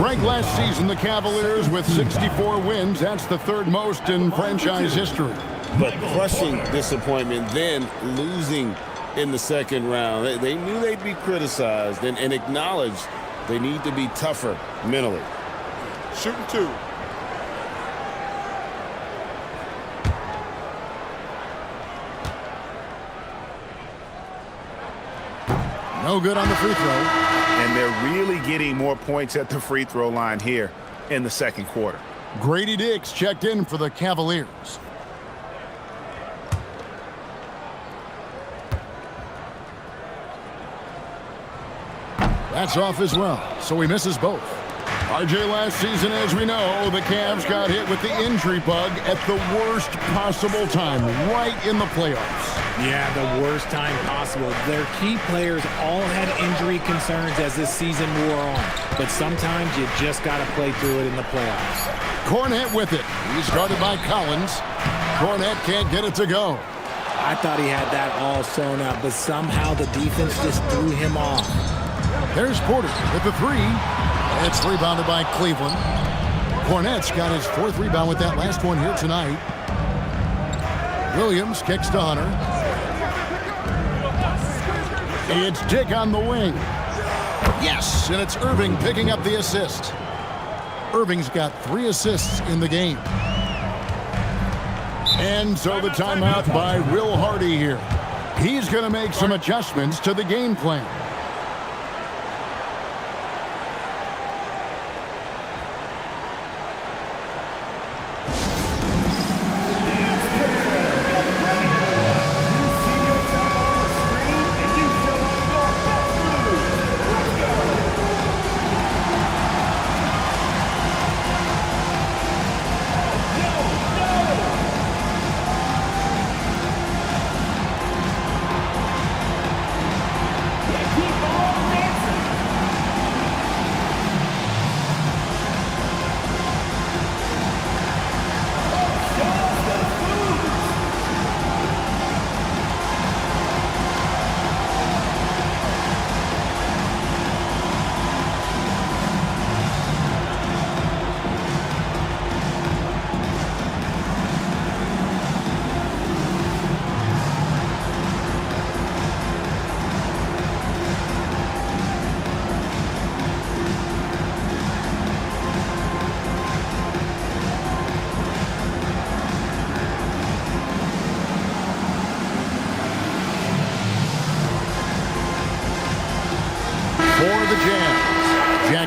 Ranked last season, the Cavaliers with 64 wins. That's the 3rd most in franchise history. but crushing disappointment, then losing in the second round. They knew they'd be criticized and acknowledged they need to be tougher mentally. Shooting 2. No good on the free throw. And they're really getting more points at the free throw line here in the second quarter. Grady Dix checked in for the Cavaliers. That's off as well, so he misses both. RJ, last season, as we know, the Cavs got hit with the injury bug at the worst possible time, right in the playoffs. Yeah, the worst time possible. Their key players all had injury concerns as this season wore on, but sometimes you just got to play through it in the playoffs. Kornet with it. He's guarded by Collins. Kornet can't get it to go. I thought he had that all sewn up, but somehow the defense just threw him off. There's Porter with the three. It's rebounded by Cleveland. Kornet's got his 4th rebound with that last one here tonight. Williams kicks to Hunter. It's Dick on the wing. Yes, and it's Irving picking up the assist. Irving's got 3 assists in the game. And so the timeout by Will Hardy here. He's going to make some adjustments to the game plan.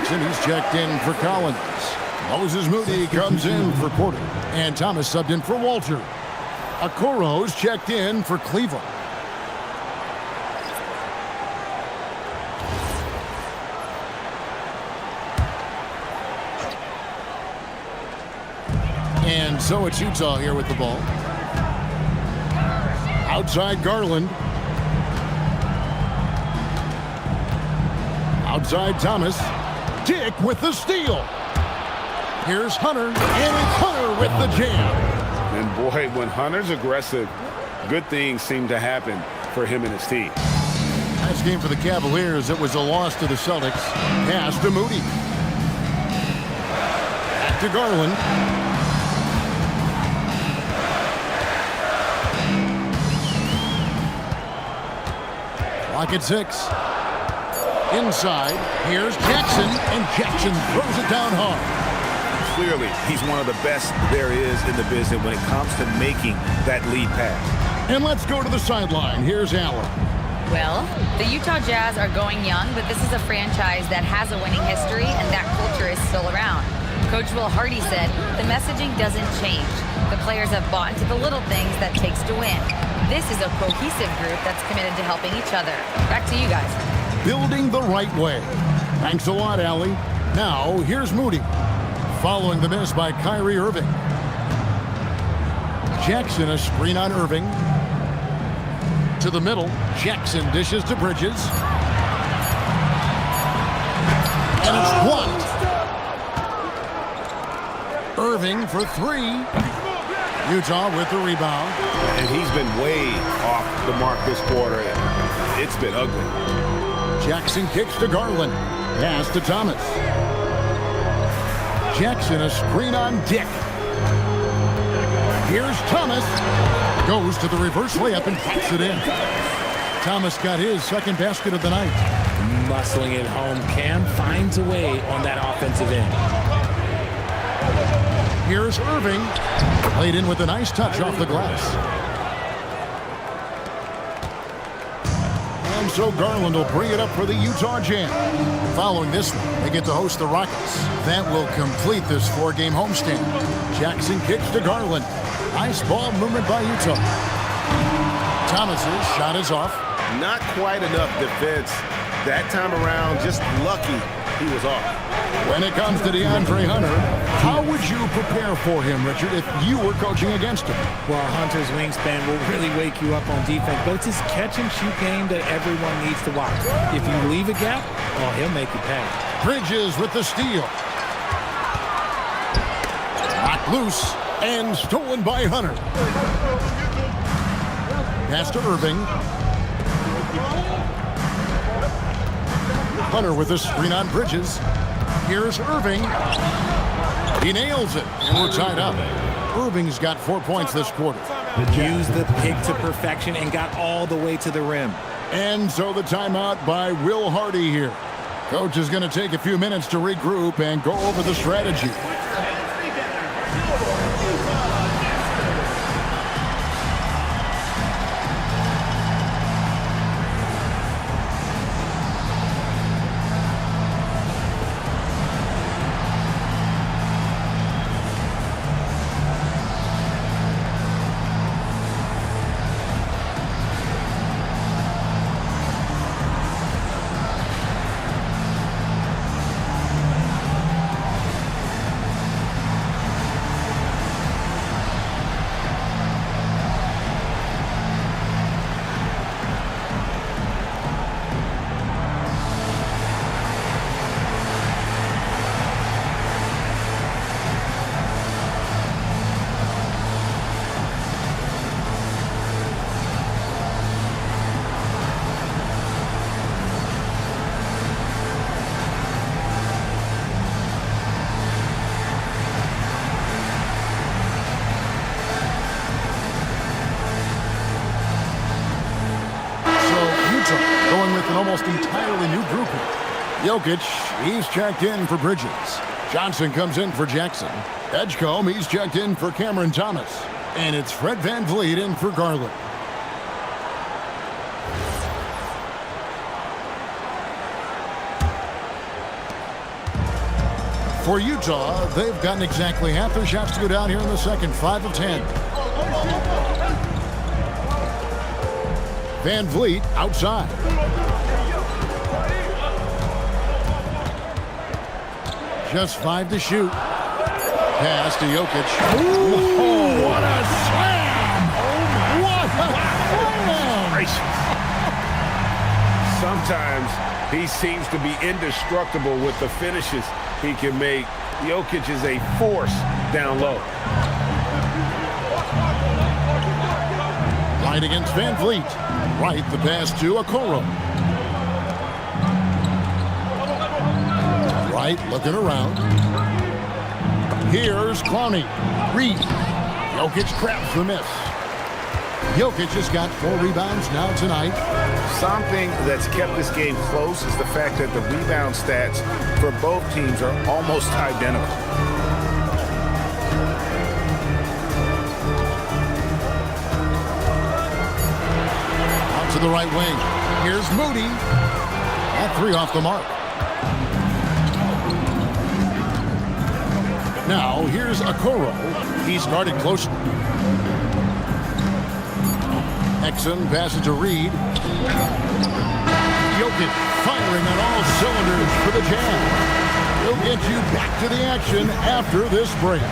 He's checked in for Collins. Moses Moody comes in for Porter. And Thomas subbed in for Walter. Okoro's checked in for Cleveland. And so it's Utah here with the ball. Outside Garland. Outside Thomas. Dick with the steal. Here's Hunter, and it's Hunter with the jam. And boy, when Hunter's aggressive, good things seem to happen for him and his team. Last game for the Cavaliers, it was a loss to the Celtics. Pass to Moody. Back to Garland. Clock at 6. Inside, here's Jackson, and Jackson throws it down hard. Clearly, he's one of the best there is in the business when it comes to making that lead pass. And let's go to the sideline. Here's Allen. Well, the Utah Jazz are going young, but this is a franchise that has a winning history, and that culture is still around. Coach Will Hardy said, the messaging doesn't change. The players have bought into the little things that takes to win. This is a cohesive group that's committed to helping each other. Back to you guys. Building the right way. Thanks a lot, Allie. Now, here's Moody. Following the miss by Kyrie Irving. Jackson, a screen on Irving. To the middle. Jackson dishes to Bridges. And it's blocked. Irving for 3. Utah with the rebound. And he's been way off the mark this quarter. It's been ugly. Jackson kicks to Garland. Pass to Thomas. Jackson, a screen on Dick. Here's Thomas. Goes to the reverse layup and pops it in. Thomas got his second basket of the night. Muscling it home. Cam finds a way on that offensive end. Here's Irving. Played in with a nice touch off the glass. And so Garland will bring it up for the Utah Jam. Following this one, they get to host the Rockets. That will complete this 4-game homestand. Jackson kicks to Garland. Nice ball movement by Utah. Thomas's shot is off. Not quite enough defense that time around. Just lucky he was off. When it comes to DeAndre Hunter, how would you prepare for him, Richard, if you were coaching against him? Well, Hunter's wingspan will really wake you up on defense, but it's his catch-and-shoot game that everyone needs to watch. If you leave a gap, oh, he'll make you pay. Bridges with the steal. Knocked loose and stolen by Hunter. Pass to Irving. Hunter with the screen on Bridges. Here's Irving. He nails it, and we're tied up. Irving's got 4 points this quarter. Used the pick to perfection and got all the way to the rim. And so the timeout by Will Hardy here. Coach is going to take a few minutes to regroup and go over the strategy. Going with an almost entirely new grouping. Jokic, he's checked in for Bridges. Johnson comes in for Jackson. Edgecombe, he's checked in for Cameron Thomas. And it's Fred VanVleet in for Garland. For Utah, they've gotten exactly half their shots to go down here in the second, 5 of 10. VanVleet outside. Just 5 to shoot. Pass to Jokic. Ooh, what a slam! What a slam! Sometimes he seems to be indestructible with the finishes he can make. Jokic is a force down low. Right against VanVleet. Right, the pass to Okoro. Right, looking around. Here's Clowney. Reed. Jokic grabs the miss. Jokic has got 4 rebounds now tonight. Something that's kept this game close is the fact that the rebound stats for both teams are almost identical. Out to the right wing. Here's Moody. That 3 off the mark. Now, here's Okoro. He's guarded closely. Exum passes to Reed. Jokic firing on all cylinders for the Jam. He'll get you back to the action after this break.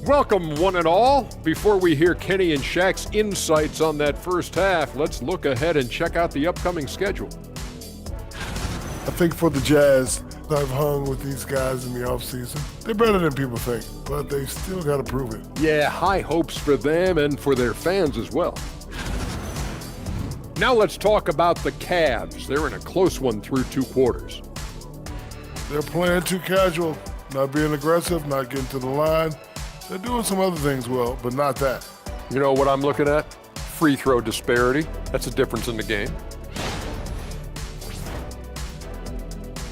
Welcome, one and all. Before we hear Kenny and Shaq's insights on that first half, let's look ahead and check out the upcoming schedule. I think for the Jazz, I've hung with these guys in the offseason. They're better than people think, but they still got to prove it. Yeah, high hopes for them and for their fans as well. Now let's talk about the Cavs. They're in a close one through 2 quarters. They're playing too casual, not being aggressive, not getting to the line. They're doing some other things well, but not that. You know what I'm looking at? Free throw disparity. That's a difference in the game.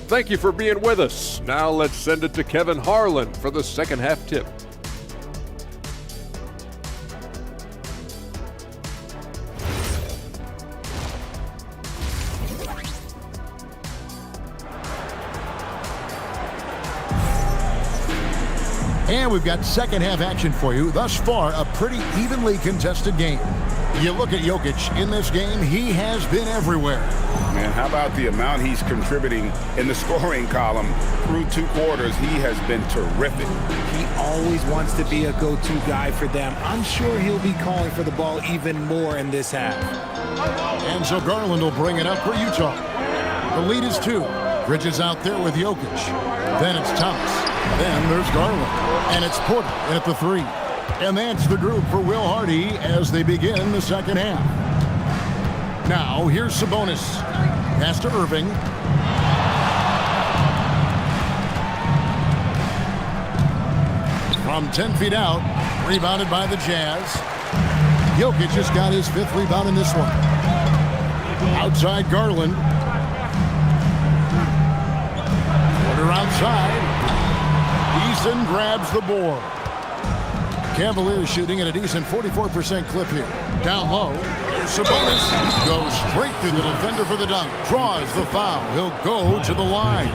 Thank you for being with us. Now let's send it to Kevin Harlan for the second half tip. And we've got second half action for you. Thus far, a pretty evenly contested game. You look at Jokic in this game, he has been everywhere. Man, how about the amount he's contributing in the scoring column through 2 quarters? He has been terrific. He always wants to be a go-to guy for them. I'm sure he'll be calling for the ball even more in this half. And so Garland will bring it up for Utah. The lead is 2. Bridges out there with Jokic. Then it's Thomas. Then there's Garland. And it's Porter at the 3. And that's the group for Will Hardy as they begin the second half. Now, here's Sabonis. Pass to Irving. From 10 feet out, rebounded by the Jazz. Jokic just got his 5th rebound in this one. Outside Garland. Porter outside. Eason grabs the board. Cavaliers shooting at a decent 44% clip here. Down low. Sabonis goes straight through the defender for the dunk. Draws the foul. He'll go to the line.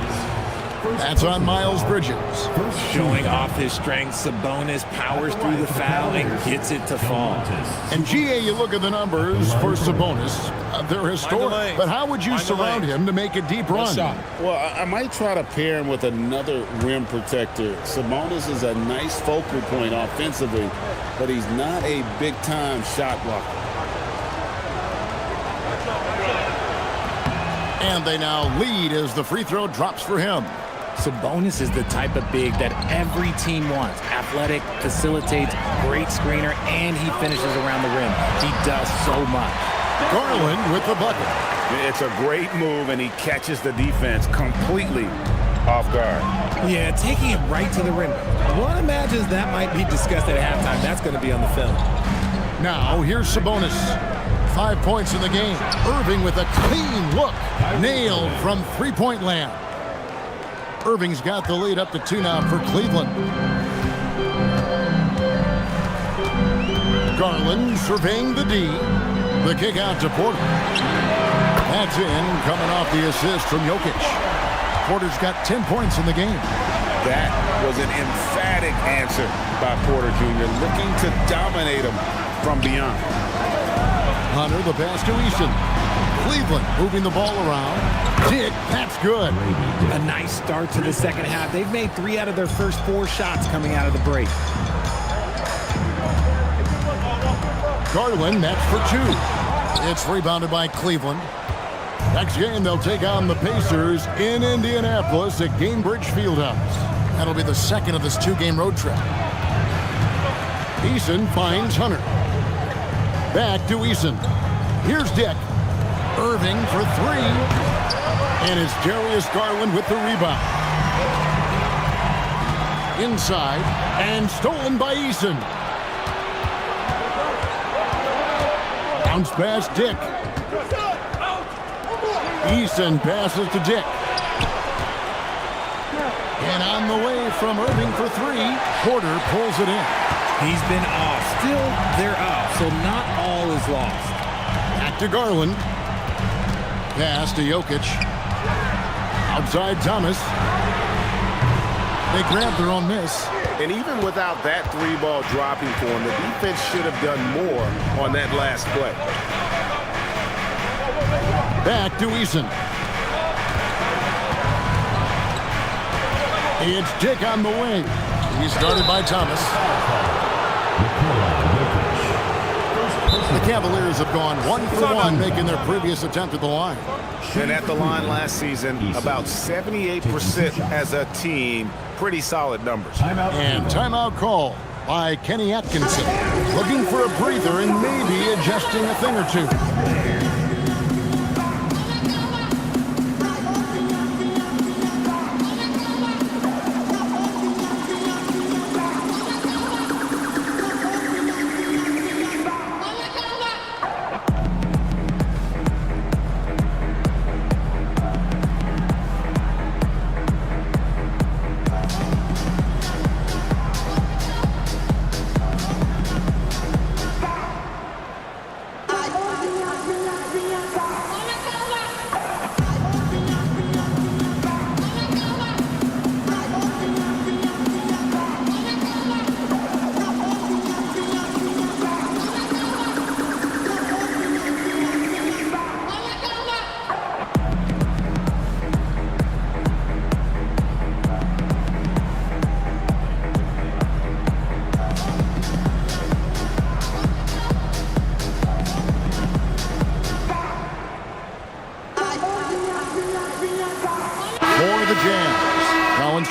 That's on Miles Bridges. Showing off his strength, Sabonis powers through the foul and gets it to fall. And GA, you look at the numbers for Sabonis. They're historic. But how would you surround him to make a deep run? Well, I might try to pair him with another rim protector. Sabonis is a nice focal point offensively, but he's not a big-time shot blocker. And they now lead as the free throw drops for him. Sabonis is the type of big that every team wants. Athletic, facilitates, great screener, and he finishes around the rim. He does so much. Garland with the bucket. It's a great move, and he catches the defense completely off guard. Yeah, taking it right to the rim. One imagines that might be discussed at halftime. That's going to be on the film. Now, here's Sabonis. 5 points in the game. Irving with a clean look. Nailed from three-point land. Irving's got the lead up to 2 now for Cleveland. Garland surveying the D. The kick out to Porter. That's in, coming off the assist from Jokic. Porter's got 10 points in the game. That was an emphatic answer by Porter Jr., looking to dominate him from beyond. Hunter, the pass to Easton. Cleveland moving the ball around. Dick, that's good. A nice start to the second half. They've made 3 out of their first 4 shots coming out of the break. Garland, that's for 2. It's rebounded by Cleveland. Next game, they'll take on the Pacers in Indianapolis at Gainbridge Fieldhouse. That'll be the second of this 2-game road trip. Eason finds Hunter. Back to Eason. Here's Dick. Irving for 3. And it's Darius Garland with the rebound. Inside and stolen by Eason. Bounce pass Dick. Eason passes to Dick. And on the way from Irving for 3, Porter pulls it in. He's been off. Still, they're up, so not all is lost. Back to Garland. Pass to Jokic. Outside Thomas. They grab their own miss. And even without that 3-ball dropping for him, the defense should have done more on that last play. Back to Eason. It's Dick on the wing. He's started by Thomas. The Cavaliers have gone 1 for 1, making their previous attempt at the line. And at the line last season, about 78% as a team. Pretty solid numbers. And timeout call by Kenny Atkinson. Looking for a breather and maybe adjusting a thing or two.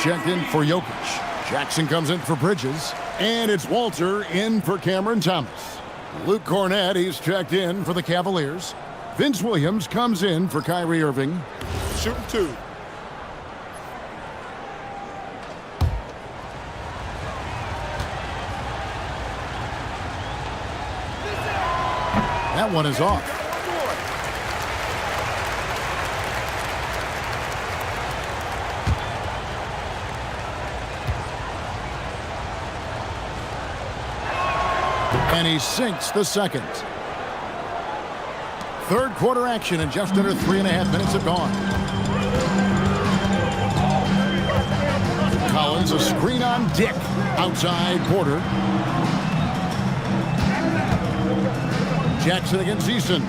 Checked in for Jokic. Jackson comes in for Bridges. And it's Walter in for Cameron Thomas. Luke Cornett, he's checked in for the Cavaliers. Vince Williams comes in for Kyrie Irving. Shooting 2. That one is off. And he sinks the second. Third quarter action, and just under 3.5 minutes have gone. Collins, a screen on Dick. Outside Porter. Jackson against Eason.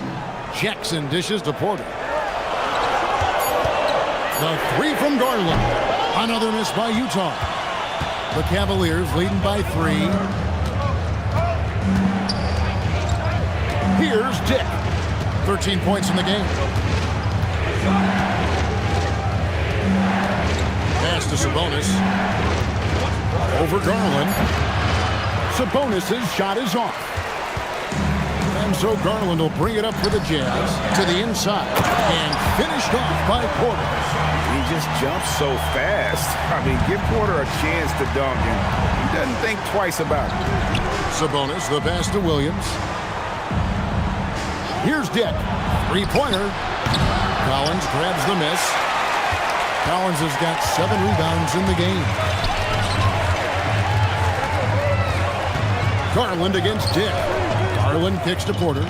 Jackson dishes to Porter. The three from Garland. Another miss by Utah. The Cavaliers leading by 3. Here's Dick. 13 points in the game. Pass to Sabonis. Over Garland. Sabonis' shot is off. And so Garland will bring it up for the Jazz to the inside. And finished off by Porter. He just jumps so fast. I mean, give Porter a chance to dunk, and he doesn't think twice about it. Sabonis, the pass to Williams. Here's Dick. Three-pointer. Collins grabs the miss. Collins has got 7 rebounds in the game. Garland against Dick. Garland kicks to Porter.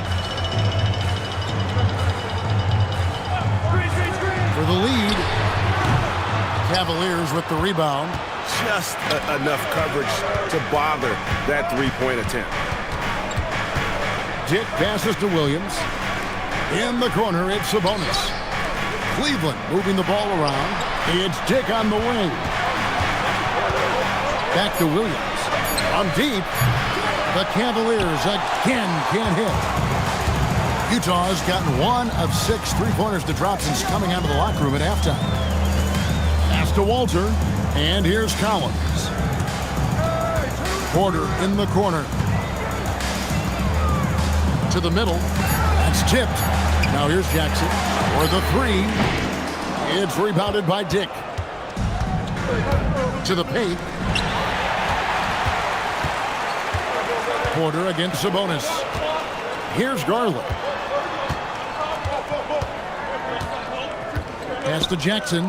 For the lead. Cavaliers with the rebound. Just enough coverage to bother that three-point attempt. Dick passes to Williams. In the corner, it's Sabonis. Cleveland moving the ball around. It's Dick on the wing. Back to Williams. From deep, the Cavaliers again can't hit. Utah's gotten 1 of 6 three-pointers to drop since coming out of the locker room at halftime. Pass to Walter, and here's Collins. Porter in the corner. To the middle. That's tipped. Now here's Jackson for the 3. It's rebounded by Dick. To the paint. Porter against Sabonis. Here's Garland. Pass to Jackson.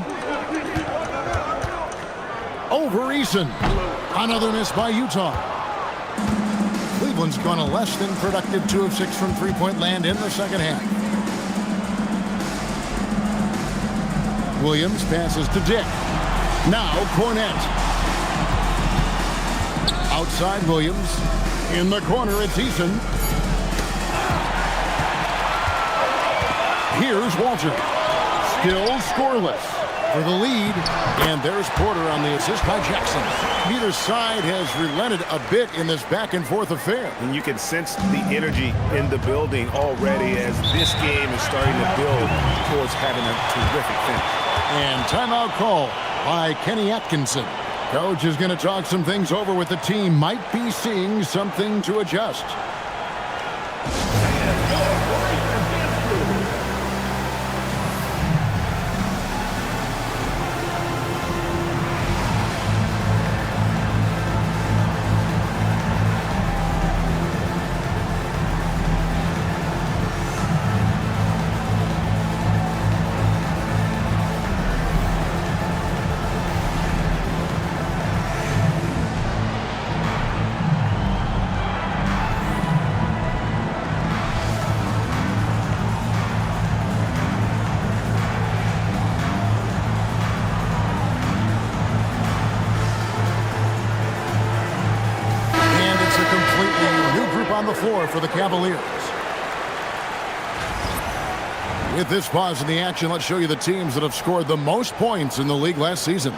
Over Eason. Another miss by Utah. Cleveland's gone a less than productive 2 of 6 from three-point land in the second half. Williams passes to Dick. Now Cornett. Outside Williams. In the corner, it's Eason. Here's Walter. Still scoreless. for the lead. And there's Porter on the assist by Jackson. Neither side has relented a bit in this back-and-forth affair. And you can sense the energy in the building already as this game is starting to build towards having a terrific finish. And timeout call by Kenny Atkinson. Coach is going to talk some things over with the team. Might be seeing something to adjust. On the floor for the Cavaliers. With this pause in the action, let's show you the teams that have scored the most points in the league last season.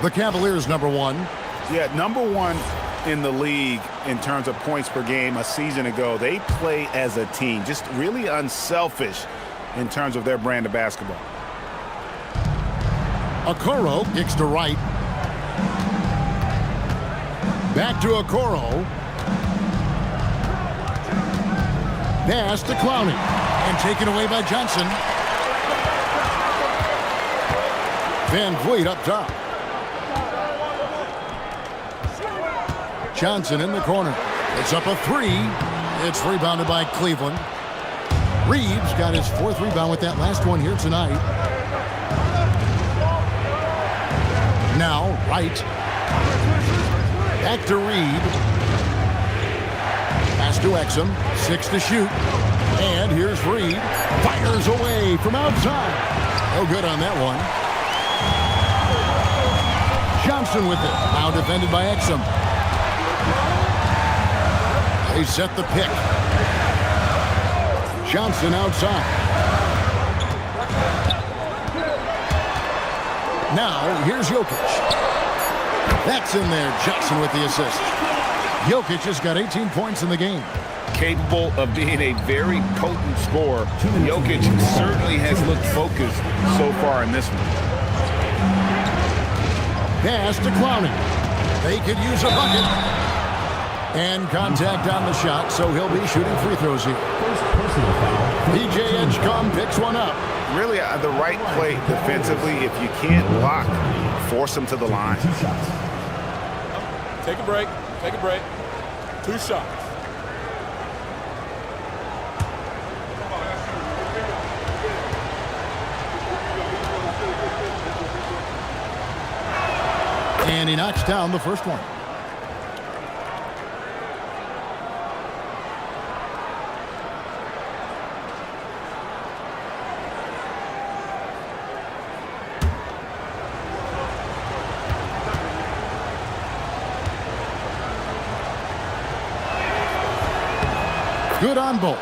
The Cavaliers, number one. Yeah, number one in the league in terms of points per game a season ago. They play as a team, just really unselfish in terms of their brand of basketball. Okoro kicks to right. Back to Okoro. Pass to Clowney. And taken away by Johnson. Van Vliet up top. Johnson in the corner. It's up a three. It's rebounded by Cleveland. Reeves got his fourth rebound with that last one here tonight. Now, Wright. Back to Reed. Pass to Exum. 6 to shoot. And here's Reed. Fires away from outside. No good on that one. Johnson with it. Now defended by Exum. They set the pick. Johnson outside. Now here's Jokic. That's in there. Johnson with the assist. Jokic has got 18 points in the game. Capable of being a very potent scorer. Jokic certainly has looked focused so far in this one. Pass to Clowney. They could use a bucket. And contact on the shot, so he'll be shooting free throws here. PJ Edgecombe picks one up. Really the right play defensively. If you can't block, force him to the line. Take a break. Take a break. 2 shots. And he knocks down the first one. Good on both.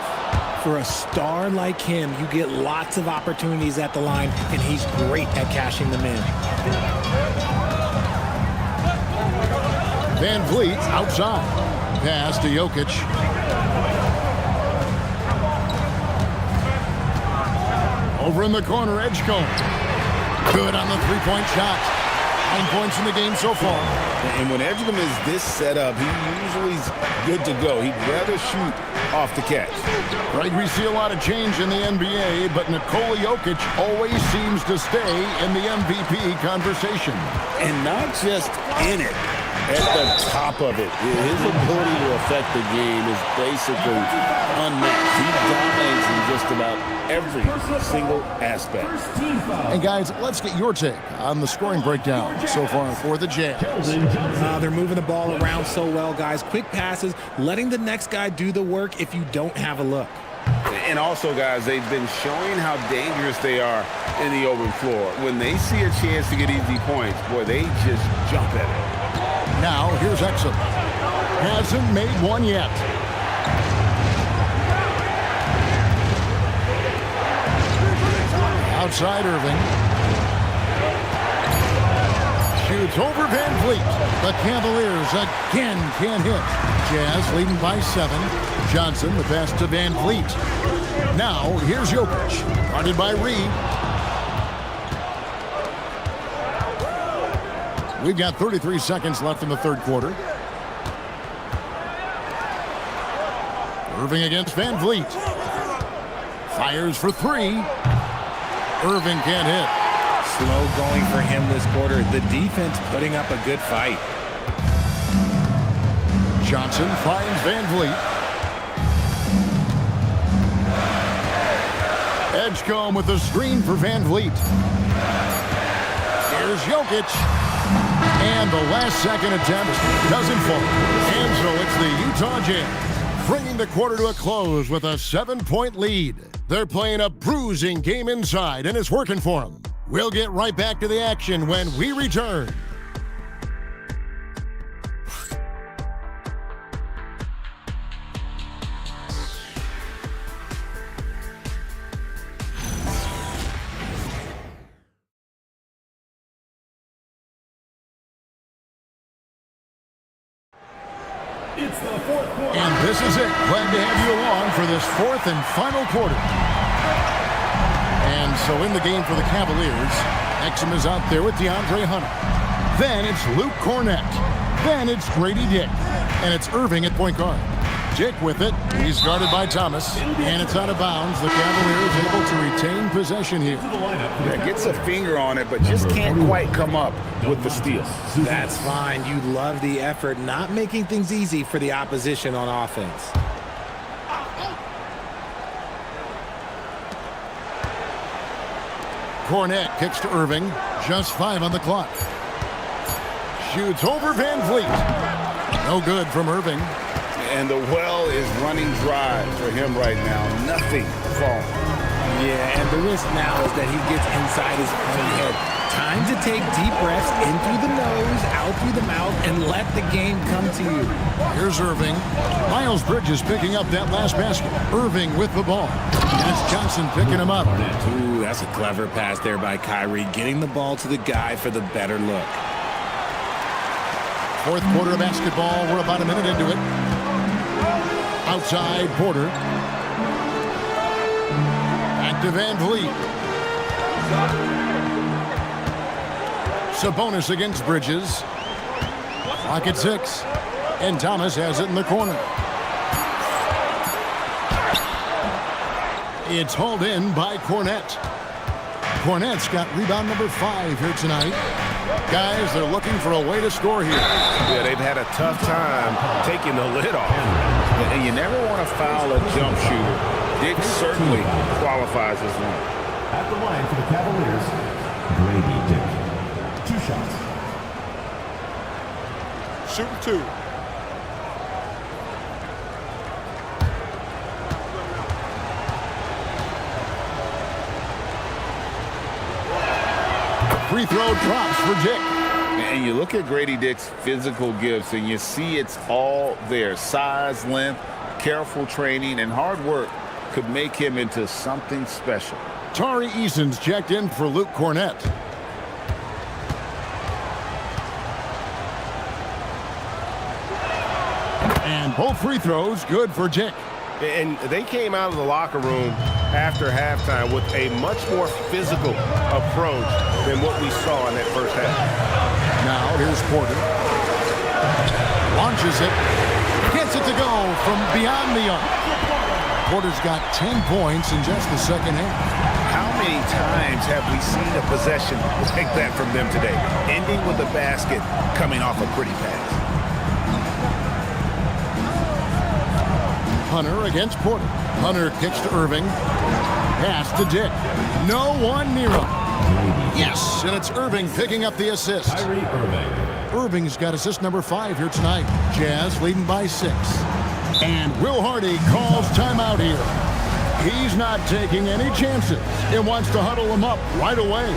For a star like him, you get lots of opportunities at the line, and he's great at cashing them in. Van Vliet outside. Pass to Jokic. Over in the corner, Edgecombe. Good on the three-point shot. 9 points in the game so far. And when Edgecombe is this set up, he usually is good to go. He'd rather shoot off the catch. Right, we see a lot of change in the NBA, but Nikola Jokic always seems to stay in the MVP conversation. And not just in it, at the top of it. His ability to affect the game is basically unmatched. He dominates in just about every single aspect. And guys, let's get your take on the scoring breakdown so far for the Jazz. They're moving the ball around so well, guys. Quick passes, letting the next guy do the work if you don't have a look. And also, guys, they've been showing how dangerous they are in the open floor. When they see a chance to get easy points, boy, they just jump at it. Now, here's Exum. Hasn't made one yet. Outside Irving. Shoots over Van Vliet. The Cavaliers again can't hit. Jazz leading by 7. Johnson, the pass to Van Vliet. Now, here's Jokic. Guarded by Reed. We've got 33 seconds left in the third quarter. Irving against Van Vliet. Fires for 3. Irving can't hit. Slow going for him this quarter. The defense putting up a good fight. Johnson finds Van Vliet. Edgecombe with the screen for Van Vliet. Here's Jokic. And the last second attempt doesn't fall. And so it's the Utah Jazz bringing the quarter to a close with a 7-point lead. They're playing a bruising game inside, and it's working for them. We'll get right back to the action when we return. It's the fourth quarter. And this is it. Glad to have you along for this fourth and final quarter. And so in the game for the Cavaliers, Exum is out there with DeAndre Hunter. Then it's Luke Cornett. Then it's Grady Dick. And it's Irving at point guard. Dick with it. He's guarded by Thomas. And it's out of bounds. The Cavaliers able to retain possession here. Yeah, gets a finger on it, but just can't quite come up with the steal. That's fine. You love the effort, not making things easy for the opposition on offense. Cornett kicks to Irving. Just 5 on the clock. Shoots over Van Vliet. No good from Irving. And the well is running dry for him right now. Nothing falling. Yeah, and the risk now is that he gets inside his own head. Time to take deep breaths in through the nose, out through the mouth, and let the game come to you. Here's Irving. Miles Bridges picking up that last basket. Irving with the ball. And it's Johnson picking him up. Ooh, that's a clever pass there by Kyrie, getting the ball to the guy for the better look. Fourth quarter of basketball. We're about a minute into it. Outside, Porter. Back to Van Vliet. Sabonis against Bridges. Clock at 6. And Thomas has it in the corner. It's hauled in by Cornett. Cornett's got rebound number 5 here tonight. Guys, they're looking for a way to score here. Yeah, they've had a tough time taking the lid off. And you never want to foul a jump shooter. Dick certainly qualifies as one. At the line for the Cavaliers, Grady Dick. 2 shots. Shooting 2. Free throw drops for Dick. And you look at Grady Dick's physical gifts, and you see it's all there. Size, length, careful training, and hard work could make him into something special. Tari Eason's checked in for Luke Cornett. And both free throws good for Dick. And they came out of the locker room after halftime with a much more physical approach than what we saw in that first half. Now here's Porter. Launches it. Gets it to go from beyond the arc. Porter's got 10 points in just the second half. How many times have we seen a possession like that from them today? Ending with a basket, coming off a pretty pass. Hunter against Porter. Hunter kicks to Irving. Pass to Dick. No one near him. Yes, and it's Irving picking up the assist. Kyrie Irving. Irving's got assist number 5 here tonight. Jazz leading by 6. And Will Hardy calls timeout here. He's not taking any chances and wants to huddle him up right away.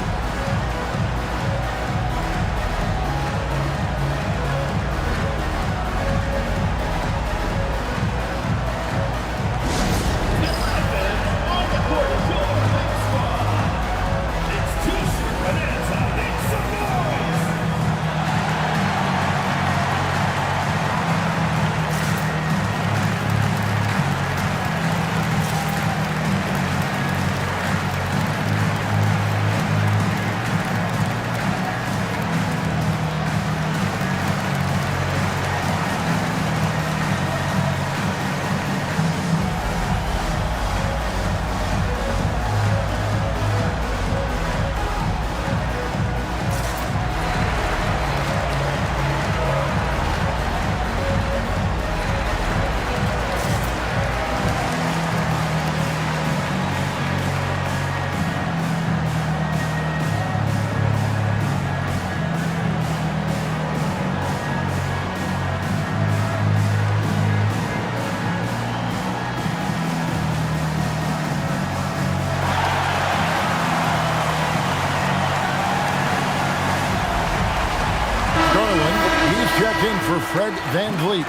Fred VanVleet.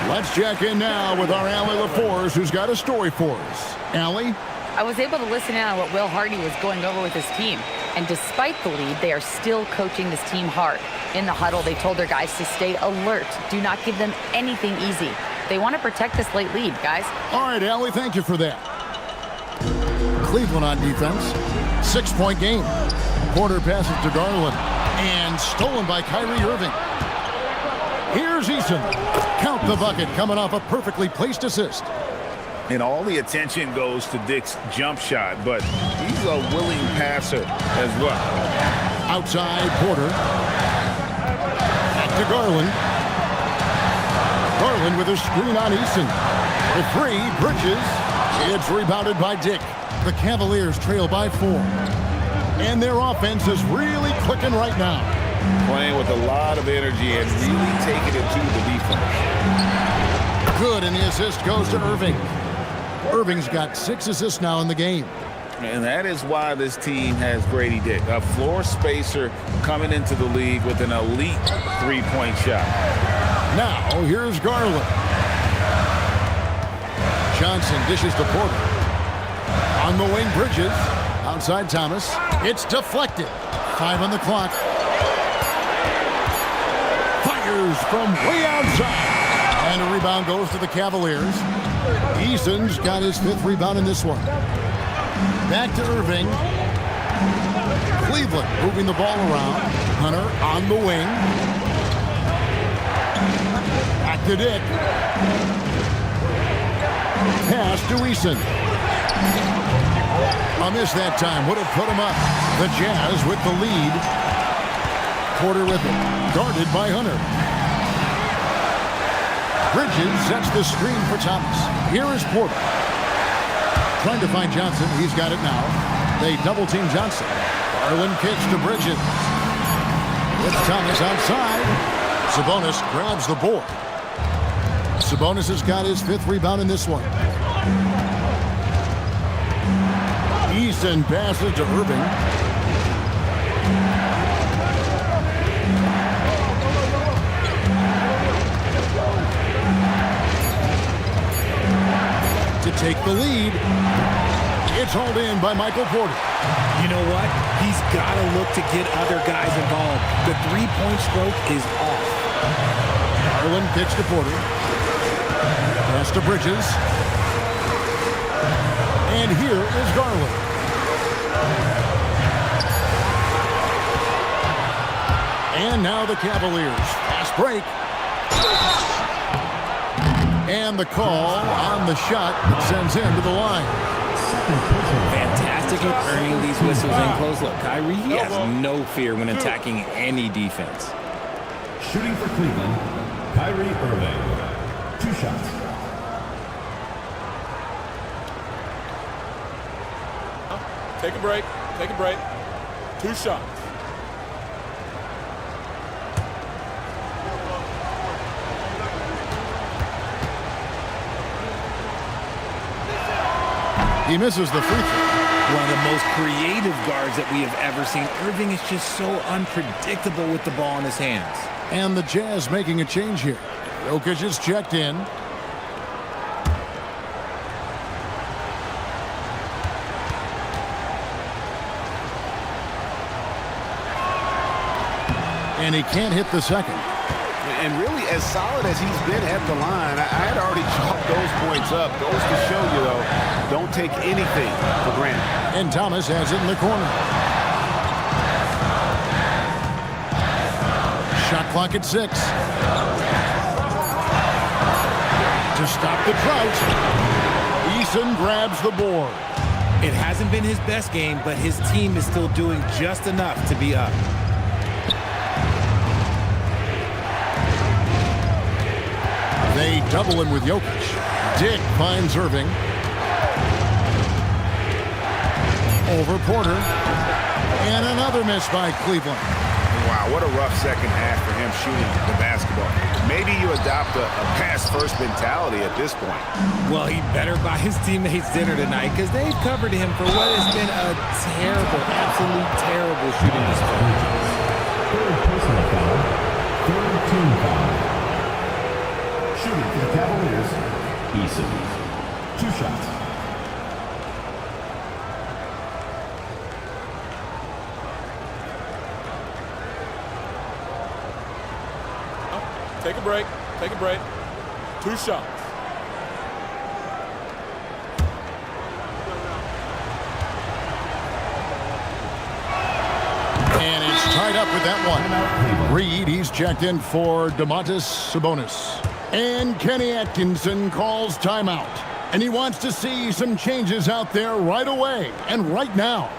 Let's check in now with our Allie LaForce, who's got a story for us. Allie? I was able to listen in on what Will Hardy was going over with his team. And despite the lead, they are still coaching this team hard. In the huddle, they told their guys to stay alert. Do not give them anything easy. They want to protect this late lead, guys. All right, Allie, thank you for that. Cleveland on defense. 6-point game. Porter passes to Garland. And stolen by Kyrie Irving. Here's Eason. Count the bucket, coming off a perfectly placed assist. And all the attention goes to Dick's jump shot, but he's a willing passer as well. Outside, Porter. Back to Garland. Garland with a screen on Eason. The three, Bridges. It's rebounded by Dick. The Cavaliers trail by 4. And their offense is really clicking right now. Playing with a lot of energy and really taking it to the defense. Good, and the assist goes to Irving. Irving's got 6 assists now in the game. And that is why this team has Grady Dick, a floor spacer coming into the league with an elite three-point shot. Now, here's Garland. Johnson dishes to Porter. On the wing, Bridges. Outside Thomas. It's deflected. 5 on the clock. Fires from way outside. And a rebound goes to the Cavaliers. Eason's got his 5th rebound in this one. Back to Irving. Cleveland moving the ball around. Hunter on the wing. Back to Dick. Pass to Eason. A miss that time would have put him up. The Jazz with the lead. Porter with it. Guarded by Hunter. Bridges sets the screen for Thomas. Here is Porter. Trying to find Johnson. He's got it now. They double-team Johnson. Garland kicks to Bridges. It's Thomas outside. Sabonis grabs the board. Sabonis has got his 5th rebound in this one. Eason passes to Irving. To take the lead. It's hauled in by Michael Porter. You know what? He's got to look to get other guys involved. The three-point stroke is off. Garland kicks to Porter. Pass to Bridges. And here is Garland. And now the Cavaliers. Fast break. And the call on the shot that sends him to the line. Fantastic at earning these whistles in close. Look, Kyrie, he has no fear when attacking any defense. Shooting for Cleveland, Kyrie Irving. 2 shots. Take a break. Take a break. 2 shots. He misses the free throw. One of the most creative guards that we have ever seen. Irving is just so unpredictable with the ball in his hands. And the Jazz making a change here. Jokic is checked in. And he can't hit the second. And really, as solid as he's been at the line, I had already chalked those points up. Goes to show you, though, don't take anything for granted. And Thomas has it in the corner. Shot clock at 6. To stop the drought, Eason grabs the board. It hasn't been his best game, but his team is still doing just enough to be up. They double him with Jokic. Dick finds Irving. Over Porter. And another miss by Cleveland. Wow, what a rough second half for him shooting the basketball. Maybe you adopt a pass-first mentality at this point. Well, he better buy his teammates dinner tonight because they've covered him for what has been a terrible, absolute terrible shooting display. Third personal foul. Third team foul. Shooting for the Cavaliers, Eason. 2 shots. Take a break. Take a break. 2 shots. And it's tied up with that one. Reed, he's checked in for Domantas Sabonis. And Kenny Atkinson calls timeout. And he wants to see some changes out there right away and right now.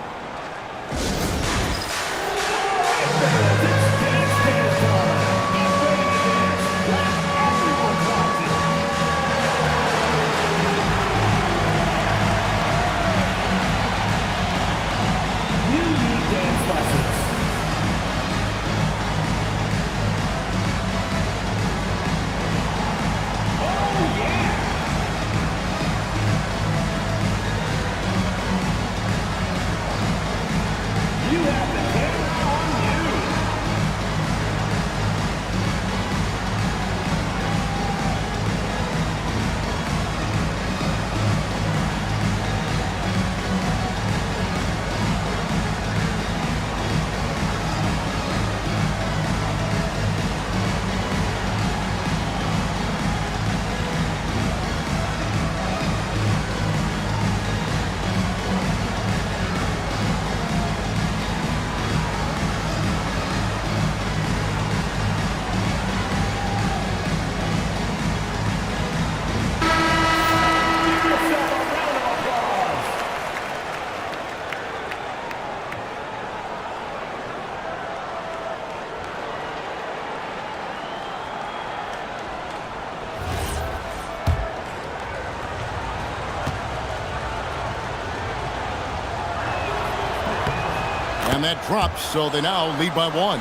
And that drops, so they now lead by 1.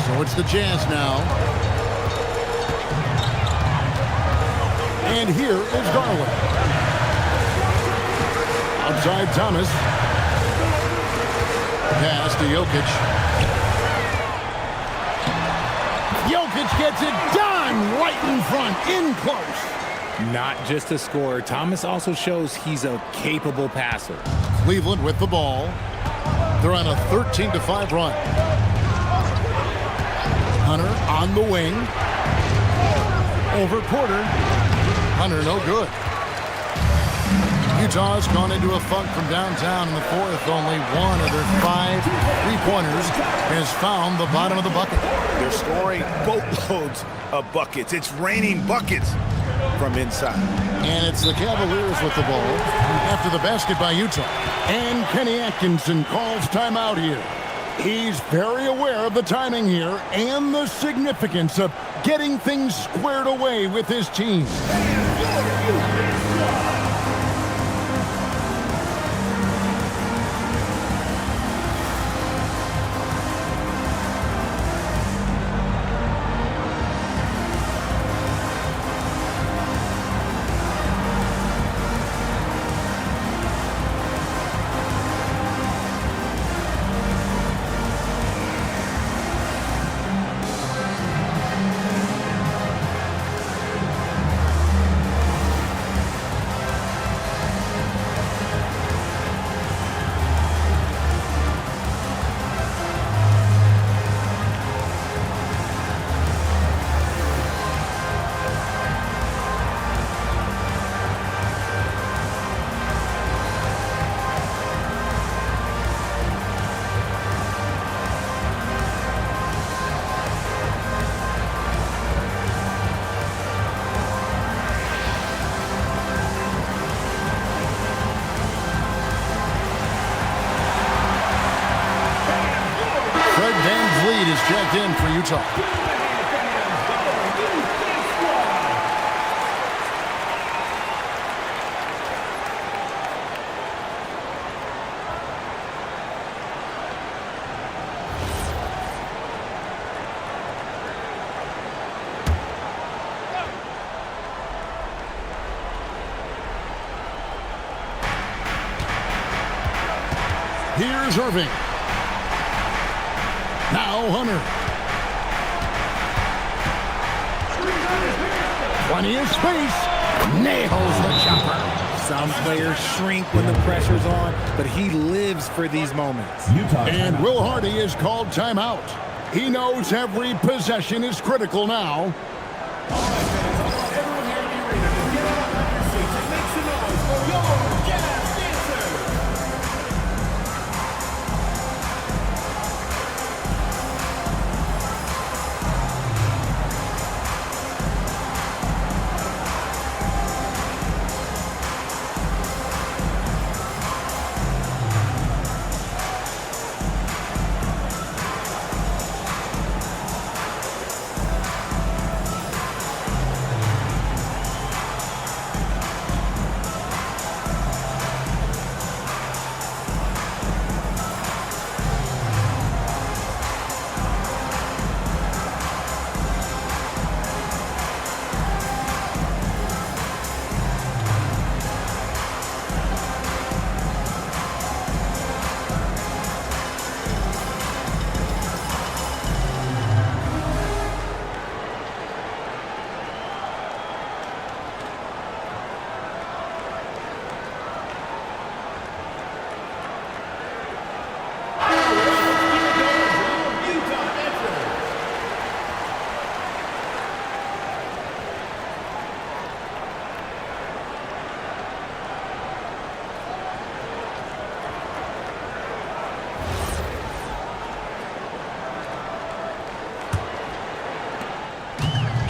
So it's the Jazz now. And here is Garland. Outside Thomas. Pass to Jokic. Jokic gets it done right in front, in close. Not just a scorer, Thomas also shows he's a capable passer. Cleveland with the ball. They're on a 13-5 run. Hunter on the wing. Over Porter. Hunter no good. Utah's gone into a funk from downtown in the fourth. Only one of their 5 3-pointers has found the bottom of the bucket. They're scoring boatloads of buckets. It's raining buckets from inside. And it's the Cavaliers with the ball after the basket by Utah. And Kenny Atkinson calls timeout here. He's very aware of the timing here and the significance of getting things squared away with his team. Checked in for Utah. Here's Irving. Now Hunter. Plenty of space. Nails the jumper. Some players shrink when the pressure's on, but he lives for these moments. And Will Hardy is called timeout. He knows every possession is critical now.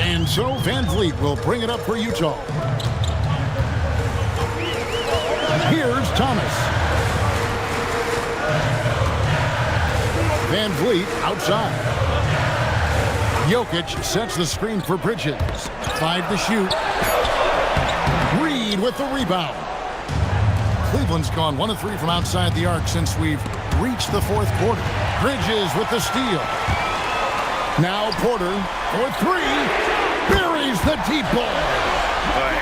And so Van Vliet will bring it up for Utah. Here's Thomas. Van Vliet outside. Jokic sets the screen for Bridges. 5 to shoot. Reed with the rebound. Cleveland's gone 1 of 3 from outside the arc since we've reached the fourth quarter. Bridges with the steal. Now Porter for 3. Buries the deep ball.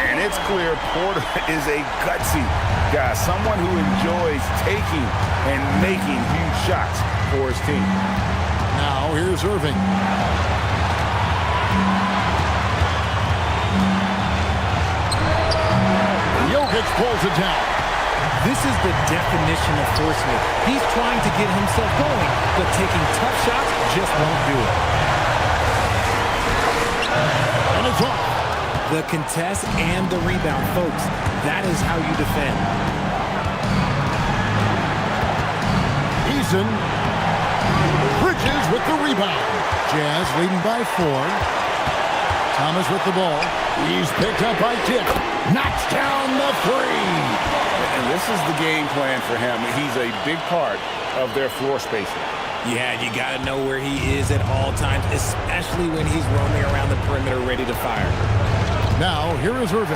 And it's clear Porter is a gutsy guy, someone who enjoys taking and making huge shots for his team. Now here's Irving. Jokic pulls it down. This is the definition of forcing. He's trying to get himself going, but taking tough shots just won't do it. And it's off. The contest and the rebound, folks. That is how you defend. Eason. Bridges with the rebound. Jazz leading by 4. Thomas with the ball. He's picked up by Tick. Knocks down the 3. And this is the game plan for him. He's a big part of their floor spacing. Yeah, you got to know where he is at all times, especially when he's roaming around the perimeter ready to fire. Now, here is Irving.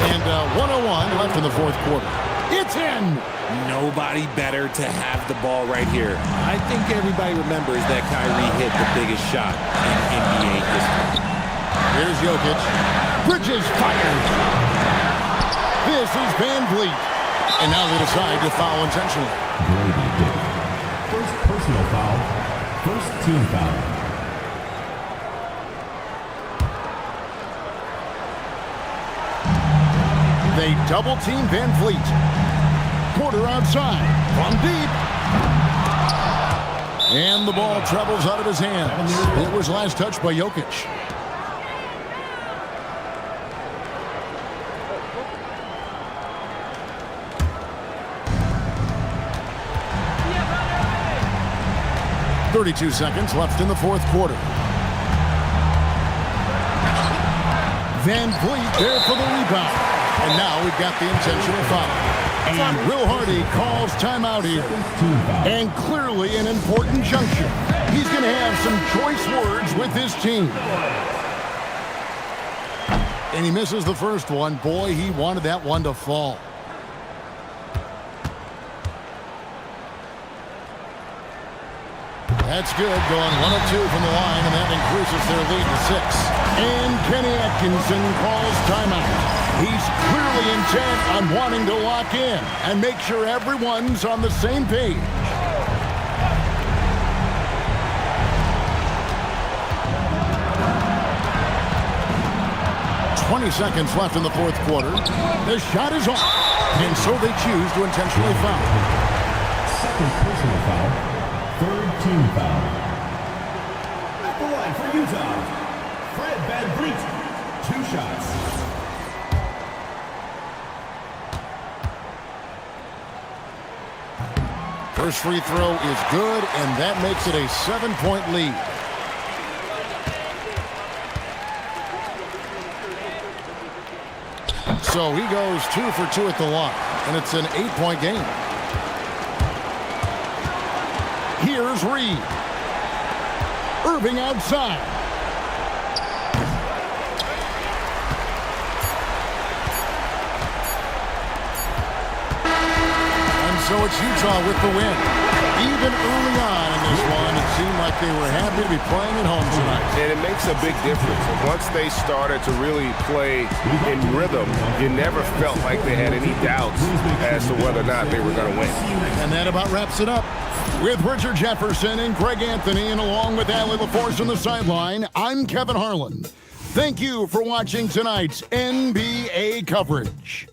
And 1:01 left in the fourth quarter. It's in! Nobody better to have the ball right here. I think everybody remembers that Kyrie hit the biggest shot in NBA history. Here's Jokic. Bridges fires. This is Van Vliet. And now they decide to foul intentionally. First personal foul. First team foul. They double-team Van Vliet. Porter outside. From deep. And the ball travels out of his hands. It was last touched by Jokic. .32 seconds left in the fourth quarter. Van Vliet there for the rebound. And now we've got the intentional foul. And Will Hardy calls timeout here. And clearly an important juncture. He's going to have some choice words with his team. And he misses the first one. Boy, he wanted that one to fall. That's good, going 1 of 2 from the line, and that increases their lead to 6. And Kenny Atkinson calls timeout. He's clearly intent on wanting to lock in and make sure everyone's on the same page. 20 seconds left in the fourth quarter. The shot is off, and so they choose to intentionally foul. Second personal foul. Third team foul. At the line for Utah, Fred VanVleet. 2 shots. First free throw is good, and that makes it a 7-point lead. So he goes 2 for 2 at the line, and it's an 8-point game. Here's Reed. Irving outside. So it's Utah with the win. Even early on in this one, it seemed like they were happy to be playing at home tonight. And it makes a big difference. Once they started to really play in rhythm, you never felt like they had any doubts as to whether or not they were going to win. And that about wraps it up. With Richard Jefferson and Greg Anthony, and along with Allie LaForce on the sideline, I'm Kevin Harlan. Thank you for watching tonight's NBA coverage.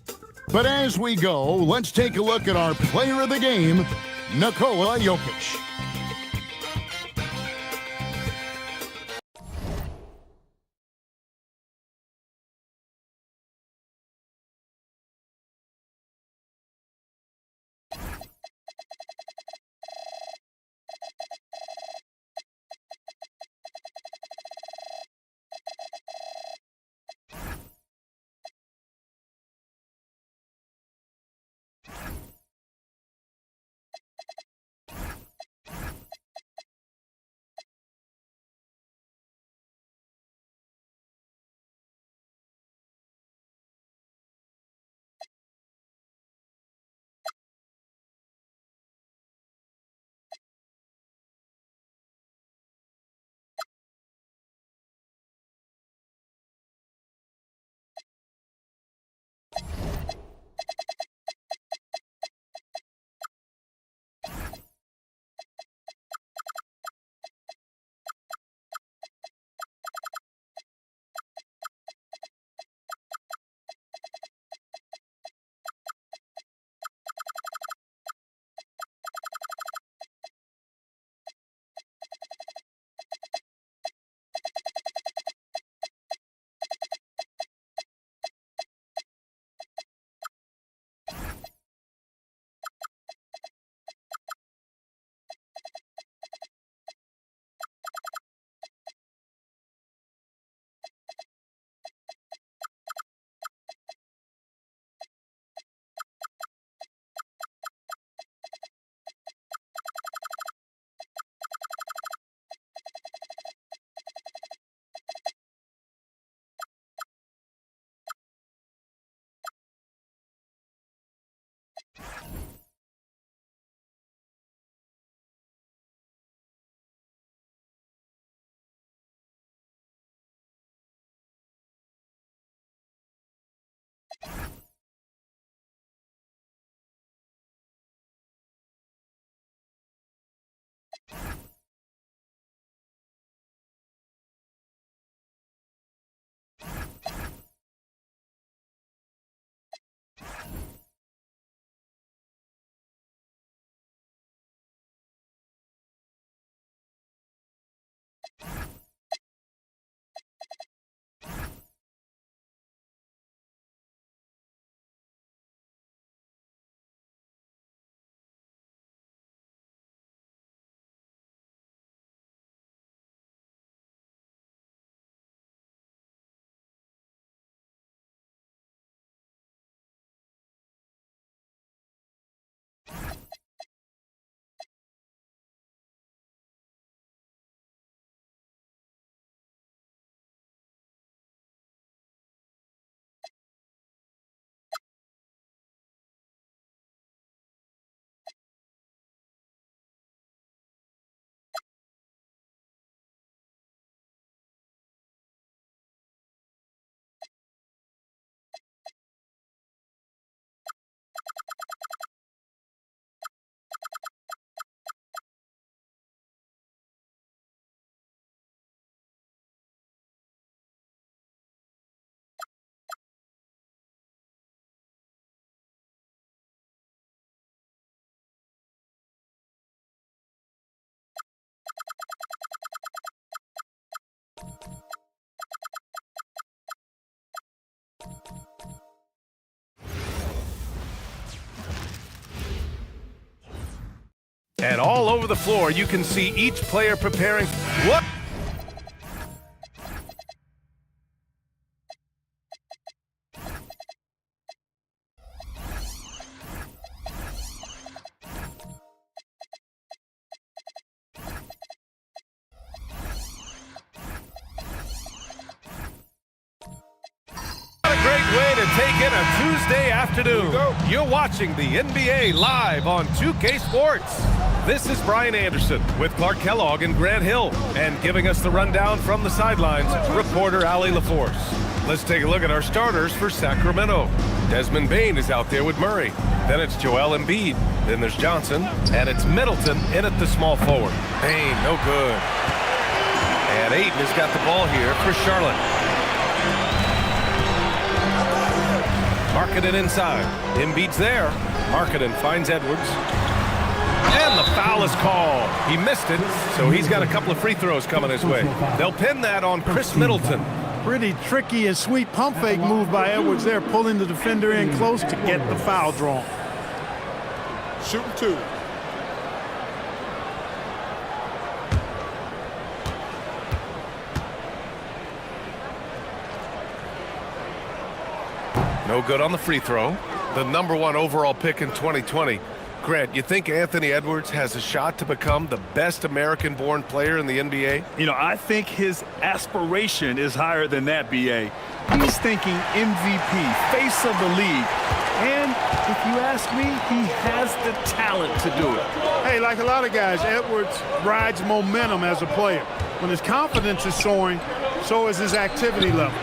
But as we go, let's take a look at our player of the game, Nikola Jokic. And all over the floor, you can see each player preparing. What? Take in a Tuesday afternoon. You're watching the NBA live on 2K Sports. This is Brian Anderson with Clark Kellogg and Grant Hill. And giving us the rundown from the sidelines, reporter Allie LaForce. Let's take a look at our starters for Sacramento. Desmond Bane is out there with Murray. Then it's Joel Embiid. Then there's Johnson. And it's Middleton in at the small forward. Bane, no good. And Ayton has got the ball here for Charlotte. Markkanen inside. Embiid's there. Markkanen finds Edwards. And the foul is called. He missed it, so he's got a couple of free throws coming his way. They'll pin that on Chris Middleton. Pretty tricky and sweet pump fake move by Edwards there, pulling the defender in close to get the foul drawn. Shooting 2. No good on the free throw. The #1 overall pick in 2020. Grant, you think Anthony Edwards has a shot to become the best American-born player in the NBA? You know, I think his aspiration is higher than that, B.A. He's thinking MVP, face of the league. And if you ask me, he has the talent to do it. Hey, like a lot of guys, Edwards rides momentum as a player. When his confidence is soaring, so is his activity level.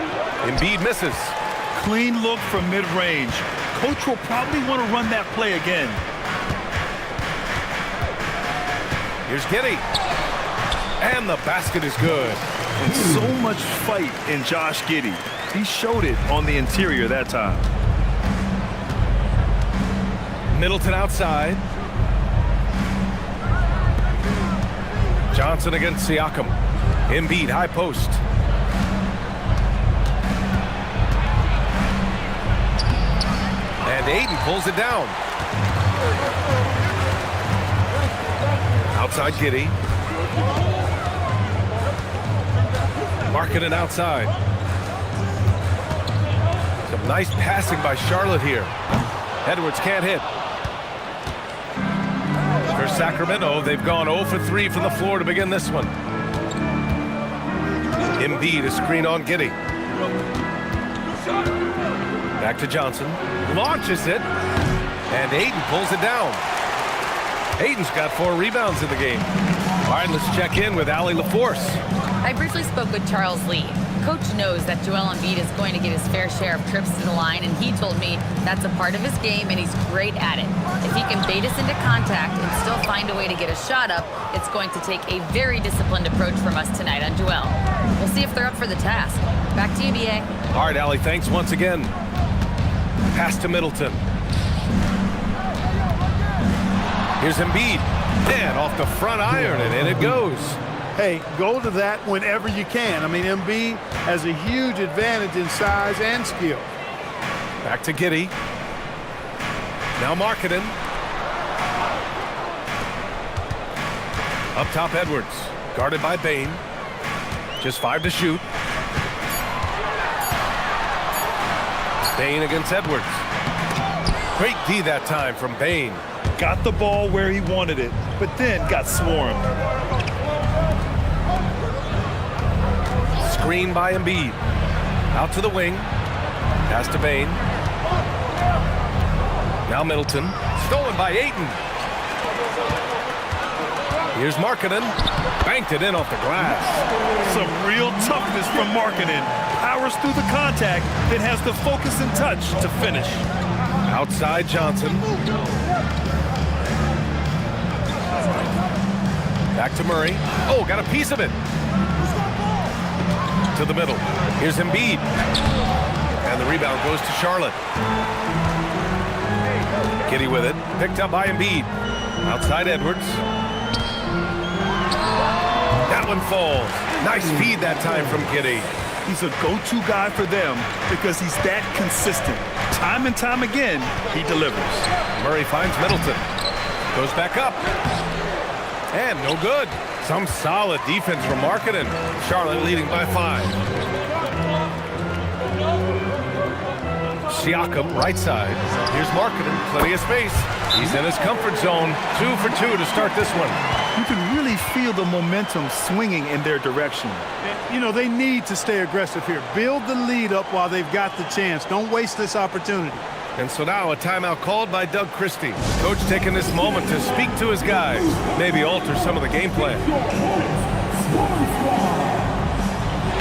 Embiid misses. Clean look from mid-range. Coach will probably want to run that play again. Here's Giddey. And the basket is good. And so much fight in Josh Giddey. He showed it on the interior that time. Middleton outside. Johnson against Siakam. Embiid high post. And Ayton pulls it down. Outside Giddey. Markkanen outside. Some nice passing by Charlotte here. Edwards can't hit. For Sacramento, they've gone 0 for 3 from the floor to begin this one. Embiid, a screen on Giddey. Back to Johnson. Launches it. And Ayton pulls it down. Ayton's got 4 rebounds in the game. All right, let's check in with Allie LaForce. I briefly spoke with Charles Lee. Coach knows that Joel Embiid is going to get his fair share of trips to the line, and he told me that's a part of his game, and he's great at it. If he can bait us into contact and still find a way to get a shot up, it's going to take a very disciplined approach from us tonight on Joel. We'll see if they're up for the task. Back to you, B.A. All right, Allie, thanks once again. Pass to Middleton. Here's Embiid. And off the front iron, and in it goes. Hey, go to that whenever you can. I mean, Embiid has a huge advantage in size and skill. Back to Giddey. Now Markkanen. Up top, Edwards. Guarded by Bane. Just 5 to shoot. Bane against Edwards. Great D that time from Bane. Got the ball where he wanted it, but then got swarmed. Screen by Embiid. Out to the wing. Pass to Bane. Now Middleton. Stolen by Ayton. Here's Markkanen. Banked it in off the glass. Some real toughness from Markkanen. Powers through the contact, then has the focus and touch to finish. Outside Johnson. Back to Murray. Oh, got a piece of it. To the middle. Here's Embiid. And the rebound goes to Charlotte. Giddey with it. Picked up by Embiid. Outside Edwards. That one falls. Nice feed that time from Giddey. He's a go-to guy for them because he's that consistent. Time and time again, he delivers. Murray finds Middleton. Goes back up. And no good. Some solid defense from Markkanen. Charlotte leading by 5. Siakam, right side. Here's Markkanen, plenty of space. He's in his comfort zone. 2 for 2 to start this one. You can really feel the momentum swinging in their direction. You know, they need to stay aggressive here. Build the lead up while they've got the chance. Don't waste this opportunity. And so now a timeout called by Doug Christie. Coach taking this moment to speak to his guys, maybe alter some of the game plan.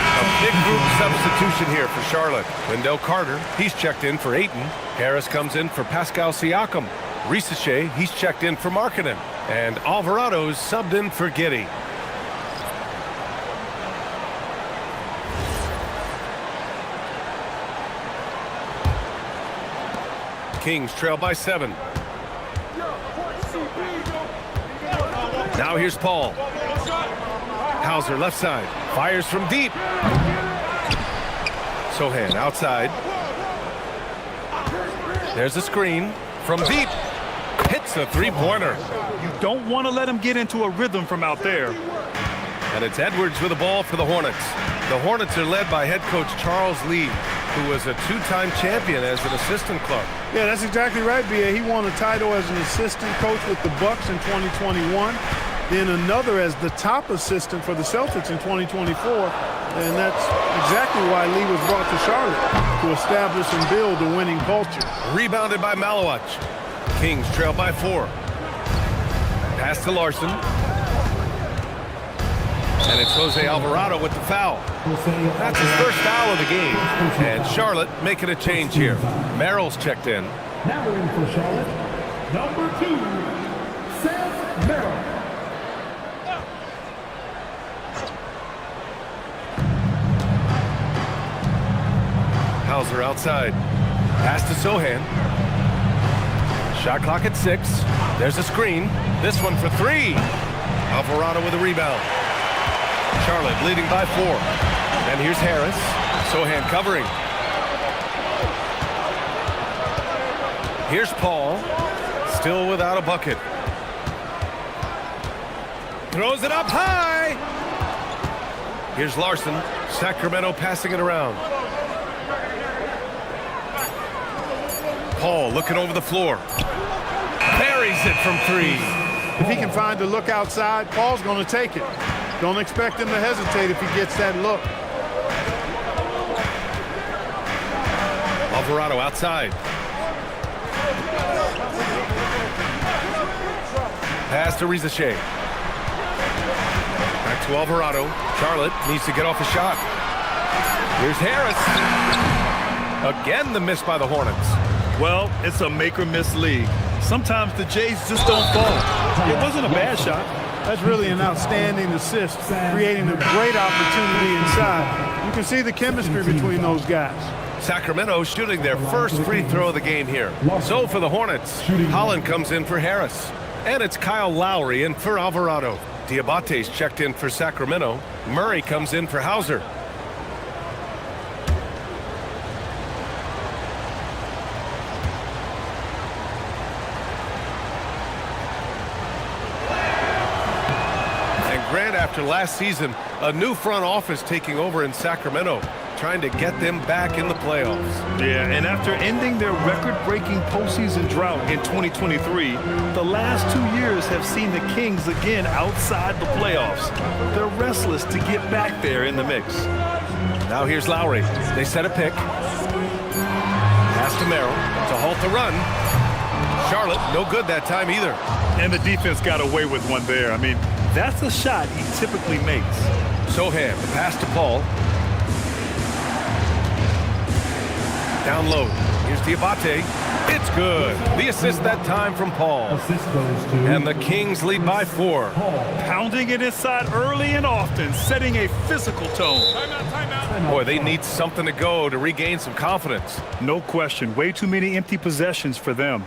A big group substitution here for Charlotte. Wendell Carter, he's checked in for Ayton. Harris comes in for Pascal Siakam. Risacher, he's checked in for Markkanen. And Alvarado's subbed in for Giddey. Kings trail by 7. Now here's Paul. Hauser left side. Fires from deep. Sochan outside. There's a screen from deep. Hits a three-pointer. You don't want to let him get into a rhythm from out there. And it's Edwards with the ball for the Hornets. The Hornets are led by head coach Charles Lee, who was a 2-time champion as an assistant club. Yeah, that's exactly right, B.A. He won a title as an assistant coach with the Bucks in 2021, then another as the top assistant for the Celtics in 2024, and that's exactly why Lee was brought to Charlotte, to establish and build a winning culture. Rebounded by Malawach. Kings trail by 4. Pass to Larson. And it's Jose Alvarado with the foul. That's his first foul of the game. And Charlotte making a change here. Merrill's checked in. Now in for Charlotte, number 2, Sam Merrill. Hauser outside. Pass to Sochan. Shot clock at 6. There's a screen. This one for 3. Alvarado with a rebound. Charlotte leading by 4. And here's Harris. Sochan covering. Here's Paul. Still without a bucket. Throws it up high. Here's Larson. Sacramento passing it around. Paul looking over the floor. Buries it from 3. If he can find a look outside, Paul's going to take it. Don't expect him to hesitate if he gets that look. Alvarado outside. Pass to Risacher. Back to Alvarado. Charlotte needs to get off a shot. Here's Harris. Again, the miss by the Hornets. Well, it's a make-or-miss league. Sometimes the Jays just don't fall. It wasn't a bad shot. That's really an outstanding assist, creating a great opportunity inside. You can see the chemistry between those guys. Sacramento shooting their first free throw of the game here. So for the Hornets, Holland comes in for Harris. And it's Kyle Lowry in for Alvarado. Diabate's checked in for Sacramento. Murray comes in for Hauser. After last season, a new front office taking over in Sacramento, trying to get them back in the playoffs. Yeah, and after ending their record-breaking postseason drought in 2023, the last 2 years have seen the Kings again outside the playoffs. They're restless to get back there in the mix. Now here's Lowry. They set a pick. Pass to Merrill to halt the run. Charlotte, no good that time either. And the defense got away with one there. I mean, that's a shot he typically makes. Sochan, the pass to Paul. Down low. Here's Diabate. It's good. The assist that time from Paul. And the Kings lead by 4. Pounding it inside early and often, setting a physical tone. Boy, they need something to go to regain some confidence. No question. Way too many empty possessions for them.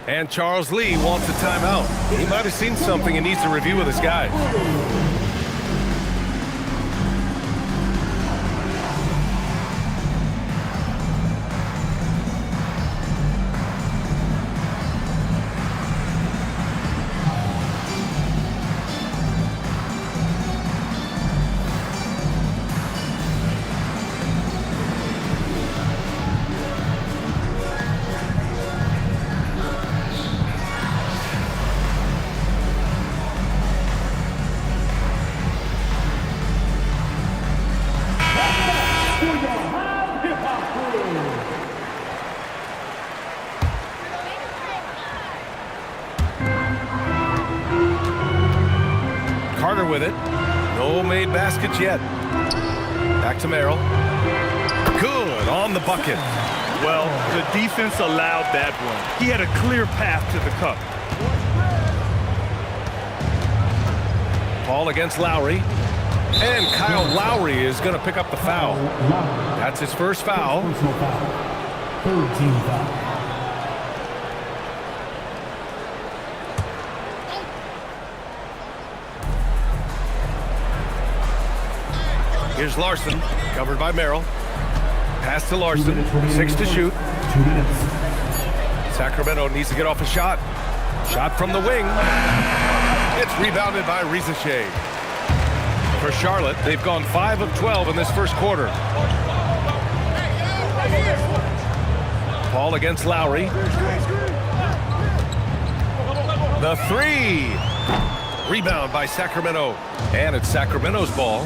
And Charles Lee wants a timeout. He might have seen something and needs to review with his guys. Carter with it. No made baskets yet. Back to Merrill. Good on the bucket. Well, the defense allowed that one. He had a clear path to the cup. Ball against Lowry. And Kyle Lowry is going to pick up the foul. That's his first foul. Third team foul. Here's Larson, covered by Merrill. Pass to Larson, 6 to shoot. 2 minutes. Sacramento needs to get off a shot. Shot from the wing. It's rebounded by Rizachet. For Charlotte, they've gone 5 of 12 in this first quarter. Ball against Lowry. The 3. Rebound by Sacramento. And it's Sacramento's ball.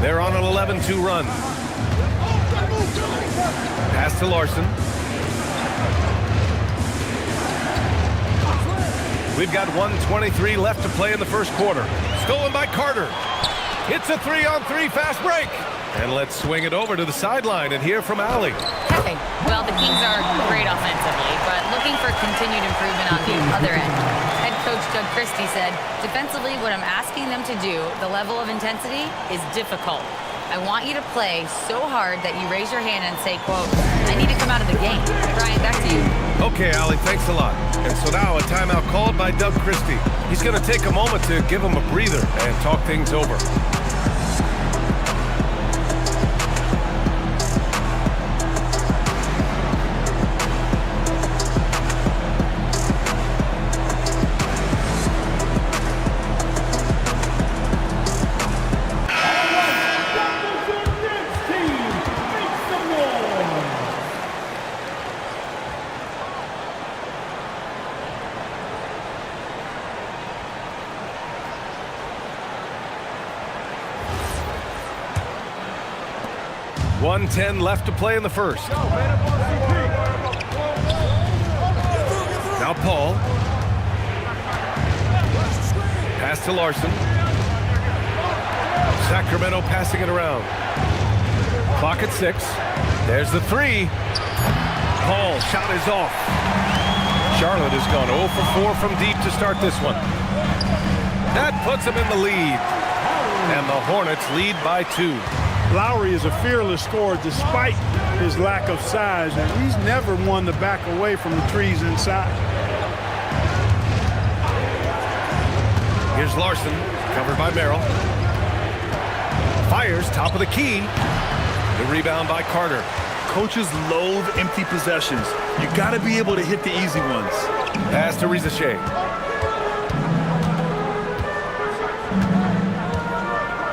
They're on an 11-2 run. Pass to Larson. We've got 1:23 left to play in the first quarter. Stolen by Carter. It's a 3-on-3 fast break. And let's swing it over to the sideline and hear from Allie. Okay, well, the Kings are great offensively, but looking for continued improvement on the other end. Head coach Doug Christie said, defensively, what I'm asking them to do, the level of intensity, is difficult. I want you to play so hard that you raise your hand and say, quote, I need to come out of the game. Brian, back to you. Okay, Allie, thanks a lot. And so now a timeout called by Doug Christie. He's going to take a moment to give him a breather and talk things over. .10 left to play in the first. Now Paul. Pass to Larson. Sacramento passing it around. Clock at 6. There's the 3. Paul, shot is off. Charlotte has gone 0 for 4 from deep to start this one. That puts them in the lead. And the Hornets lead by 2. Lowry is a fearless scorer despite his lack of size, and he's never one to back away from the trees inside. Here's Larson, covered by Merrill. Fires, top of the key. The rebound by Carter. Coaches loathe empty possessions. You got to be able to hit the easy ones. Pass to Rizachet.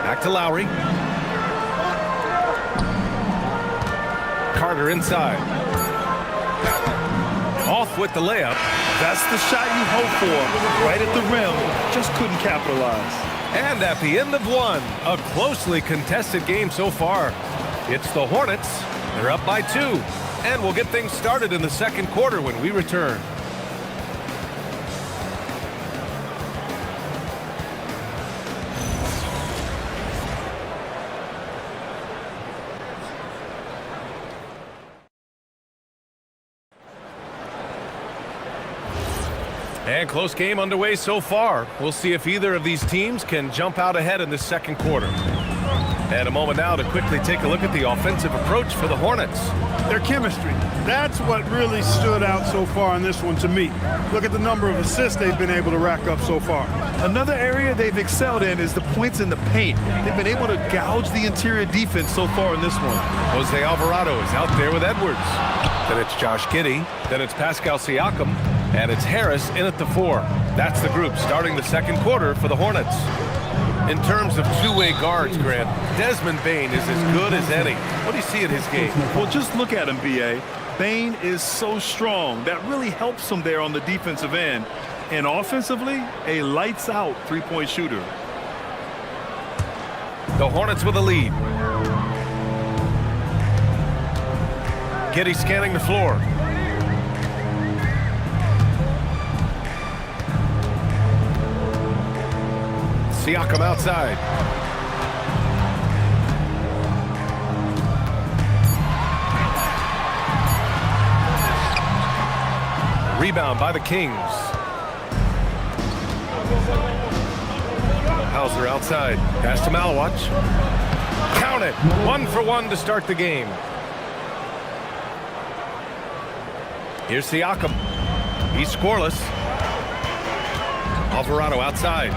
Back to Lowry. Carter inside. Off with the layup. That's the shot you hope for. Right at the rim. Just couldn't capitalize. And at the end of one, a closely contested game so far. It's the Hornets. They're up by 2. And we'll get things started in the second quarter when we return. And close game underway so far. We'll see if either of these teams can jump out ahead in this second quarter. And a moment now to quickly take a look at the offensive approach for the Hornets. Their chemistry. That's what really stood out so far in this one to me. Look at the number of assists they've been able to rack up so far. Another area they've excelled in is the points in the paint. They've been able to gouge the interior defense so far in this one. Jose Alvarado is out there with Edwards. Then it's Josh Giddey. Then it's Pascal Siakam. And it's Harris in at the 4. That's the group starting the second quarter for the Hornets. In terms of two-way guards, Grant, Desmond Bane is as good as any. What do you see in his game? Well, just look at him, B.A. Bane is so strong. That really helps him there on the defensive end. And offensively, a lights-out three-point shooter. The Hornets with a lead. Giddey scanning the floor. Siakam outside. Rebound by the Kings. Hauser outside. Pass to Malawach. Count it. 1 for 1 to start the game. Here's Siakam. He's scoreless. Alvarado outside.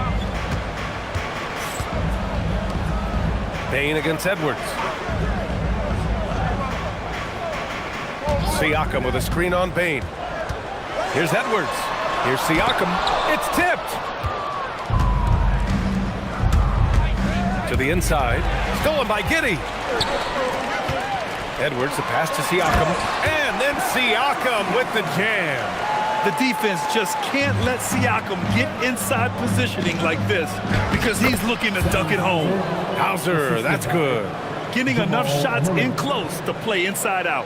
Bane against Edwards. Siakam with a screen on Bane. Here's Edwards. Here's Siakam. It's tipped. To the inside. Stolen by Giddey. Edwards, the pass to Siakam. And then Siakam with the jam. The defense just can't let Siakam get inside positioning like this because he's looking to dunk it home. Hauser, that's good. Getting enough shots in close to play inside out.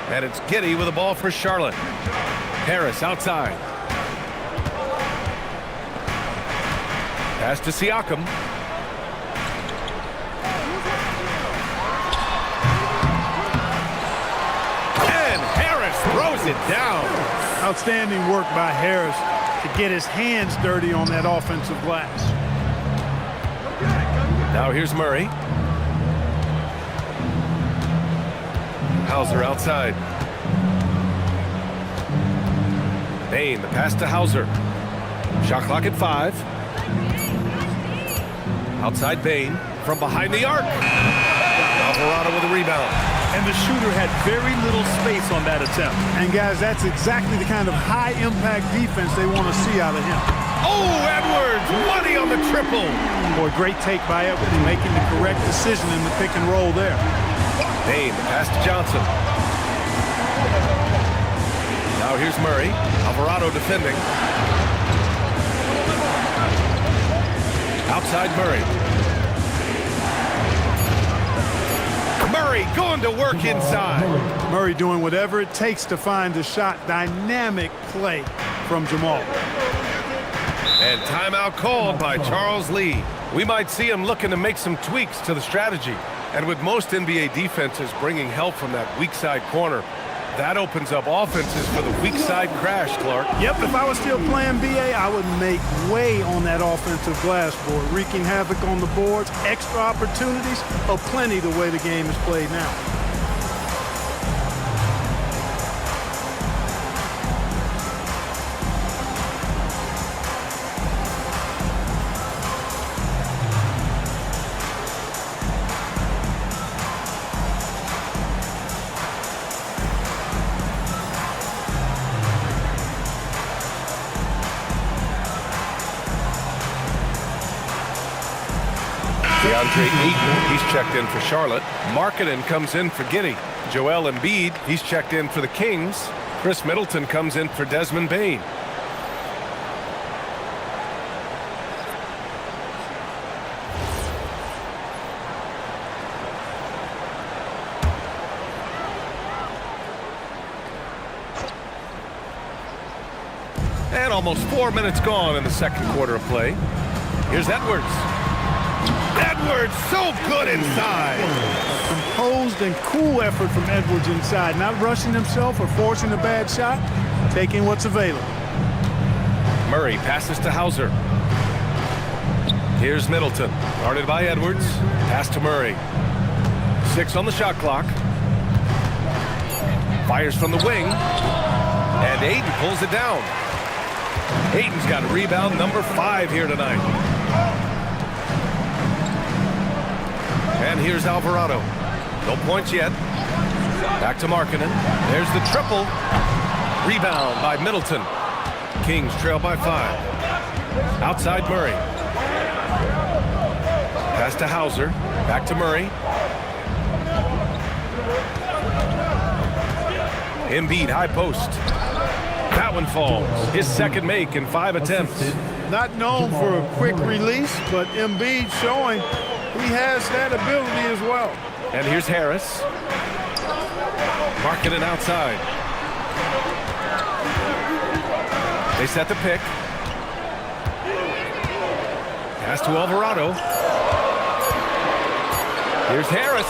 And it's Giddey with the ball for Charlotte. Harris outside. Pass to Siakam. And Harris throws it down. Outstanding work by Harris to get his hands dirty on that offensive glass. Now here's Murray. Hauser outside. Bane, the pass to Hauser. Shot clock at 5. Outside Bane from behind the arc. Alvarado with a rebound. And the shooter had very little space on that attempt. And guys, that's exactly the kind of high-impact defense they want to see out of him. Oh, Edwards, money on the triple. Boy, great take by Edwards, making the correct decision in the pick and roll there. Bane, the pass to Johnson. Now here's Murray. Alvarado defending. Outside Murray. Murray going to work inside. Murray doing whatever it takes to find the shot. Dynamic play from Jamal. And timeout called by Charles Lee. We might see him looking to make some tweaks to the strategy. And with most NBA defenses bringing help from that weak side corner, that opens up offenses for the weak side crash, Clark. Yep, if I was still playing BA, I would make way on that offensive glass board, wreaking havoc on the boards, extra opportunities, plenty the way the game is played now. DeAndre Ayton, he's checked in for Charlotte. Markkanen comes in for Giddey. Joel Embiid, he's checked in for the Kings. Chris Middleton comes in for Desmond Bane. And almost 4 minutes gone in the second quarter of play. Here's Edwards. Edwards, so good inside. Composed and cool effort from Edwards inside. Not rushing himself or forcing a bad shot. Taking what's available. Murray passes to Hauser. Here's Middleton. Guarded by Edwards. Pass to Murray. 6 on the shot clock. Fires from the wing. And Ayton pulls it down. Ayton's got a rebound number 5 here tonight. And here's Alvarado. No points yet. Back to Markkanen. There's the triple. Rebound by Middleton. Kings trail by 5. Outside Murray. Pass to Hauser. Back to Murray. Embiid high post. That one falls. His second make in 5 attempts. Not known for a quick release, but Embiid showing he has that ability as well. And here's Harris. Markkanen outside. They set the pick. Pass to Alvarado. Here's Harris.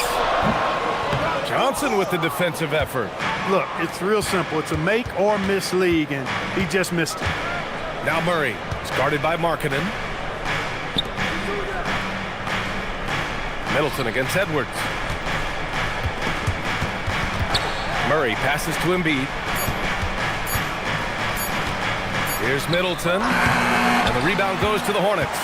Johnson with the defensive effort. Look, it's real simple. It's a make or miss league, and he just missed it. Now Murray. It's guarded by Markkanen. Middleton against Edwards. Murray passes to Embiid. Here's Middleton. And the rebound goes to the Hornets.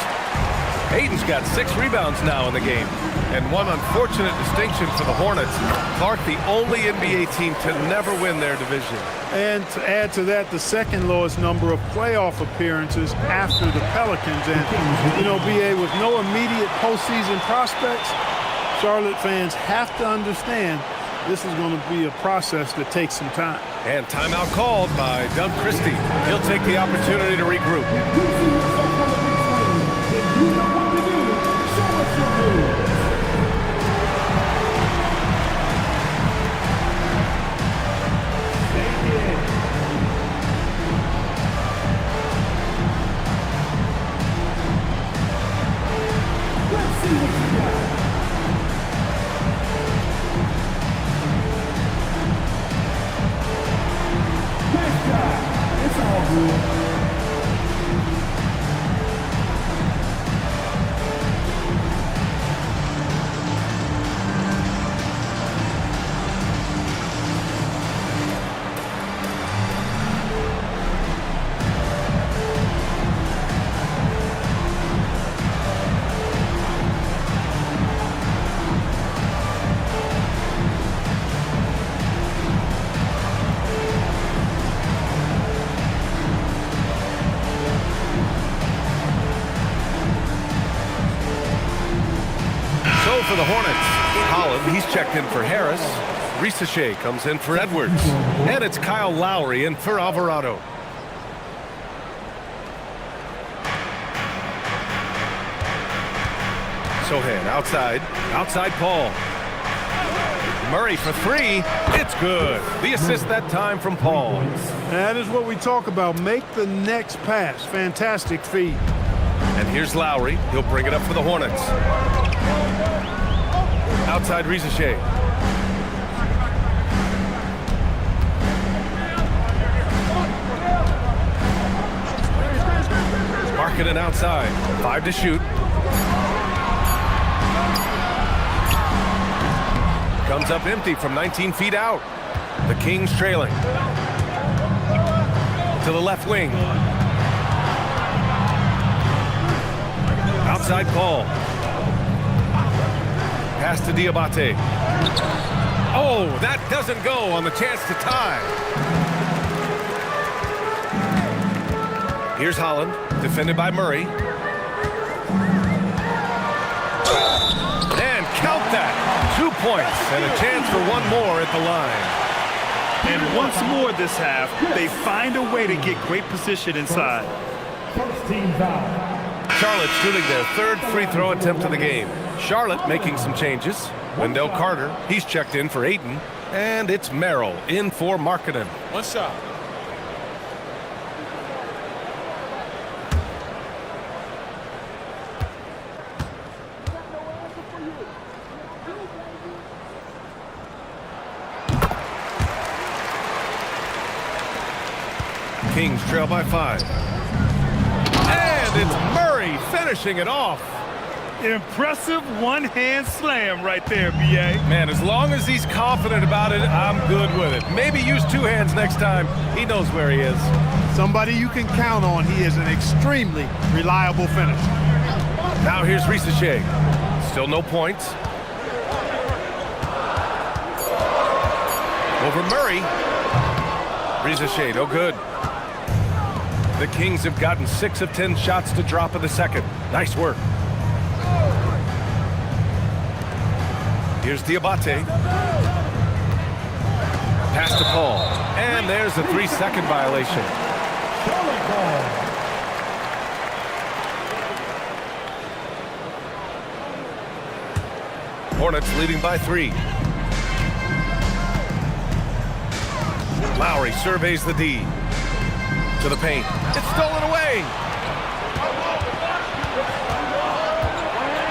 Hayden's got 6 rebounds now in the game. And one unfortunate distinction for the Hornets. Clark, the only NBA team to never win their division. And to add to that, the second lowest number of playoff appearances after the Pelicans. And, you know, BA, with no immediate postseason prospects, Charlotte fans have to understand this is going to be a process that takes some time. And timeout called by Doug Christie. He'll take the opportunity to regroup. For the Hornets, Holland, he's checked in for Harris. Risacher comes in for Edwards. And it's Kyle Lowry in for Alvarado. Sohan outside Paul. Murray for 3, it's good. The assist that time from Paul. That is what we talk about, make the next pass. Fantastic feed. And here's Lowry, he'll bring it up for the Hornets. Outside Risacher. Markkanen outside. 5 to shoot. Comes up empty from 19 feet out. The Kings trailing. To the left wing. Outside Paul. Pass to Diabate. Oh, that doesn't go on the chance to tie. Here's Holland, defended by Murray. And count that. 2 points and a chance for one more at the line. And once more this half, they find a way to get great position inside. First team foul. Charlotte shooting their 3rd free throw attempt of the game. Charlotte making some changes. Wendell Carter, he's checked in for Ayton. And it's Merrill in for Markkanen. One shot. Kings trail by 5. And it's Murray finishing it off. Impressive one-hand slam right there, B.A. Man, as long as he's confident about it, I'm good with it. Maybe use 2 hands next time. He knows where he is. Somebody you can count on. He is an extremely reliable finisher. Now here's Risacher. Still no points. Over Murray. Risacher, no good. The Kings have gotten 6 of 10 shots to drop in the second. Nice work. Here's Diabate. Pass to Paul. And there's a 3-second violation. Hornets leading by 3. Lowry surveys the D. To the paint. It's stolen away.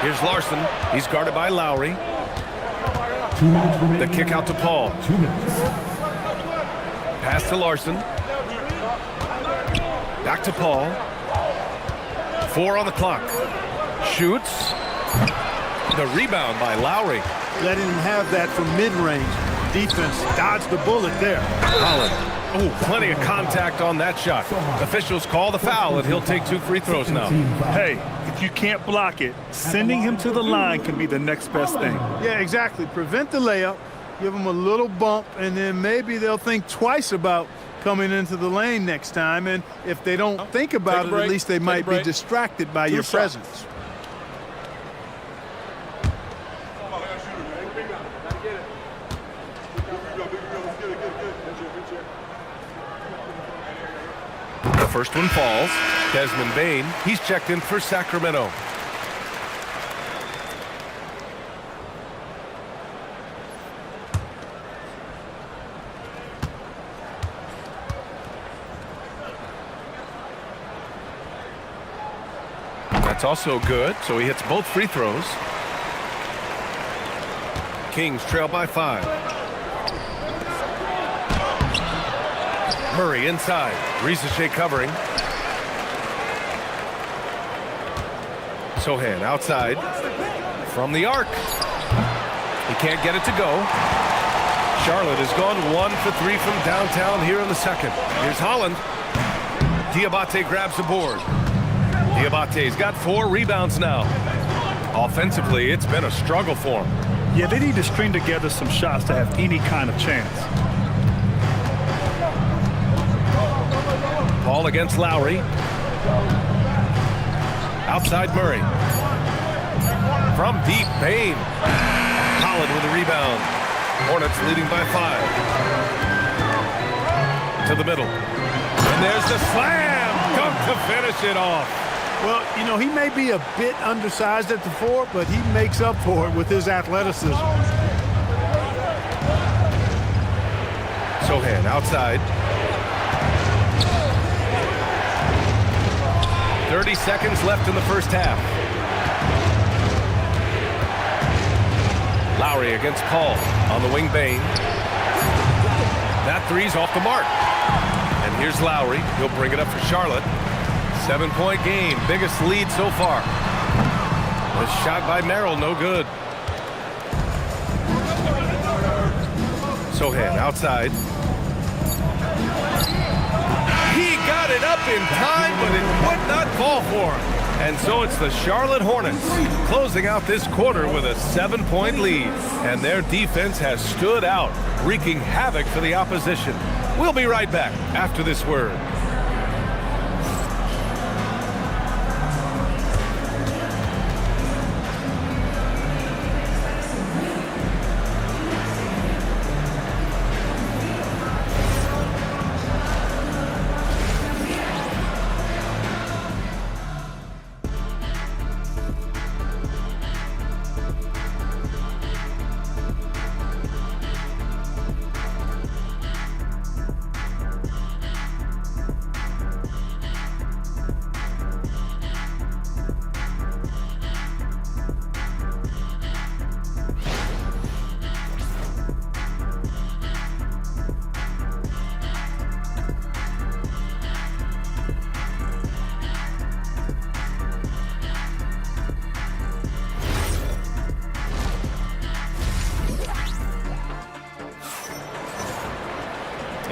Here's Larson. He's guarded by Lowry. 2 minutes remaining. The kick out to Paul. 2 minutes. Pass to Larson. Back to Paul. 4 on the clock. Shoots. The rebound by Lowry. Letting him have that from mid-range. Defense dodged the bullet there. Holland. Oh, plenty of contact on that shot. Officials call the foul, and he'll take 2 free throws now. Hey, if you can't block it, sending him to the line can be the next best thing. Yeah, exactly. Prevent the layup, give them a little bump, and then maybe they'll think twice about coming into the lane next time. And if they don't think about it, at least they might be distracted by your presence. The first one falls. Desmond Bane, he's checked in for Sacramento. That's also good, so he hits both free throws. Kings trail by 5. Murray inside. Risacher covering. Sohan outside. From the arc. He can't get it to go. Charlotte has gone 1 for 3 from downtown here in the second. Here's Holland. Diabate grabs the board. Diabate's got 4 rebounds now. Offensively, it's been a struggle for him. Yeah, they need to string together some shots to have any kind of chance. Paul against Lowry. Outside Murray. From deep, Bane. Holland with a rebound. Hornets leading by 5. To the middle. And there's the slam. Come to finish it off. Well, you know, he may be a bit undersized at the 4, but he makes up for it with his athleticism. Sohan outside. 30 seconds left in the first half. Lowry against Paul on the wing. Bane. That 3's off the mark. And here's Lowry. He'll bring it up for Charlotte. 7-point game. Biggest lead so far. A shot by Merrill. No good. Sohan outside. He got it up in time, but it would not fall for him. And so it's the Charlotte Hornets closing out this quarter with a 7-point lead. And their defense has stood out, wreaking havoc for the opposition. We'll be right back after this word.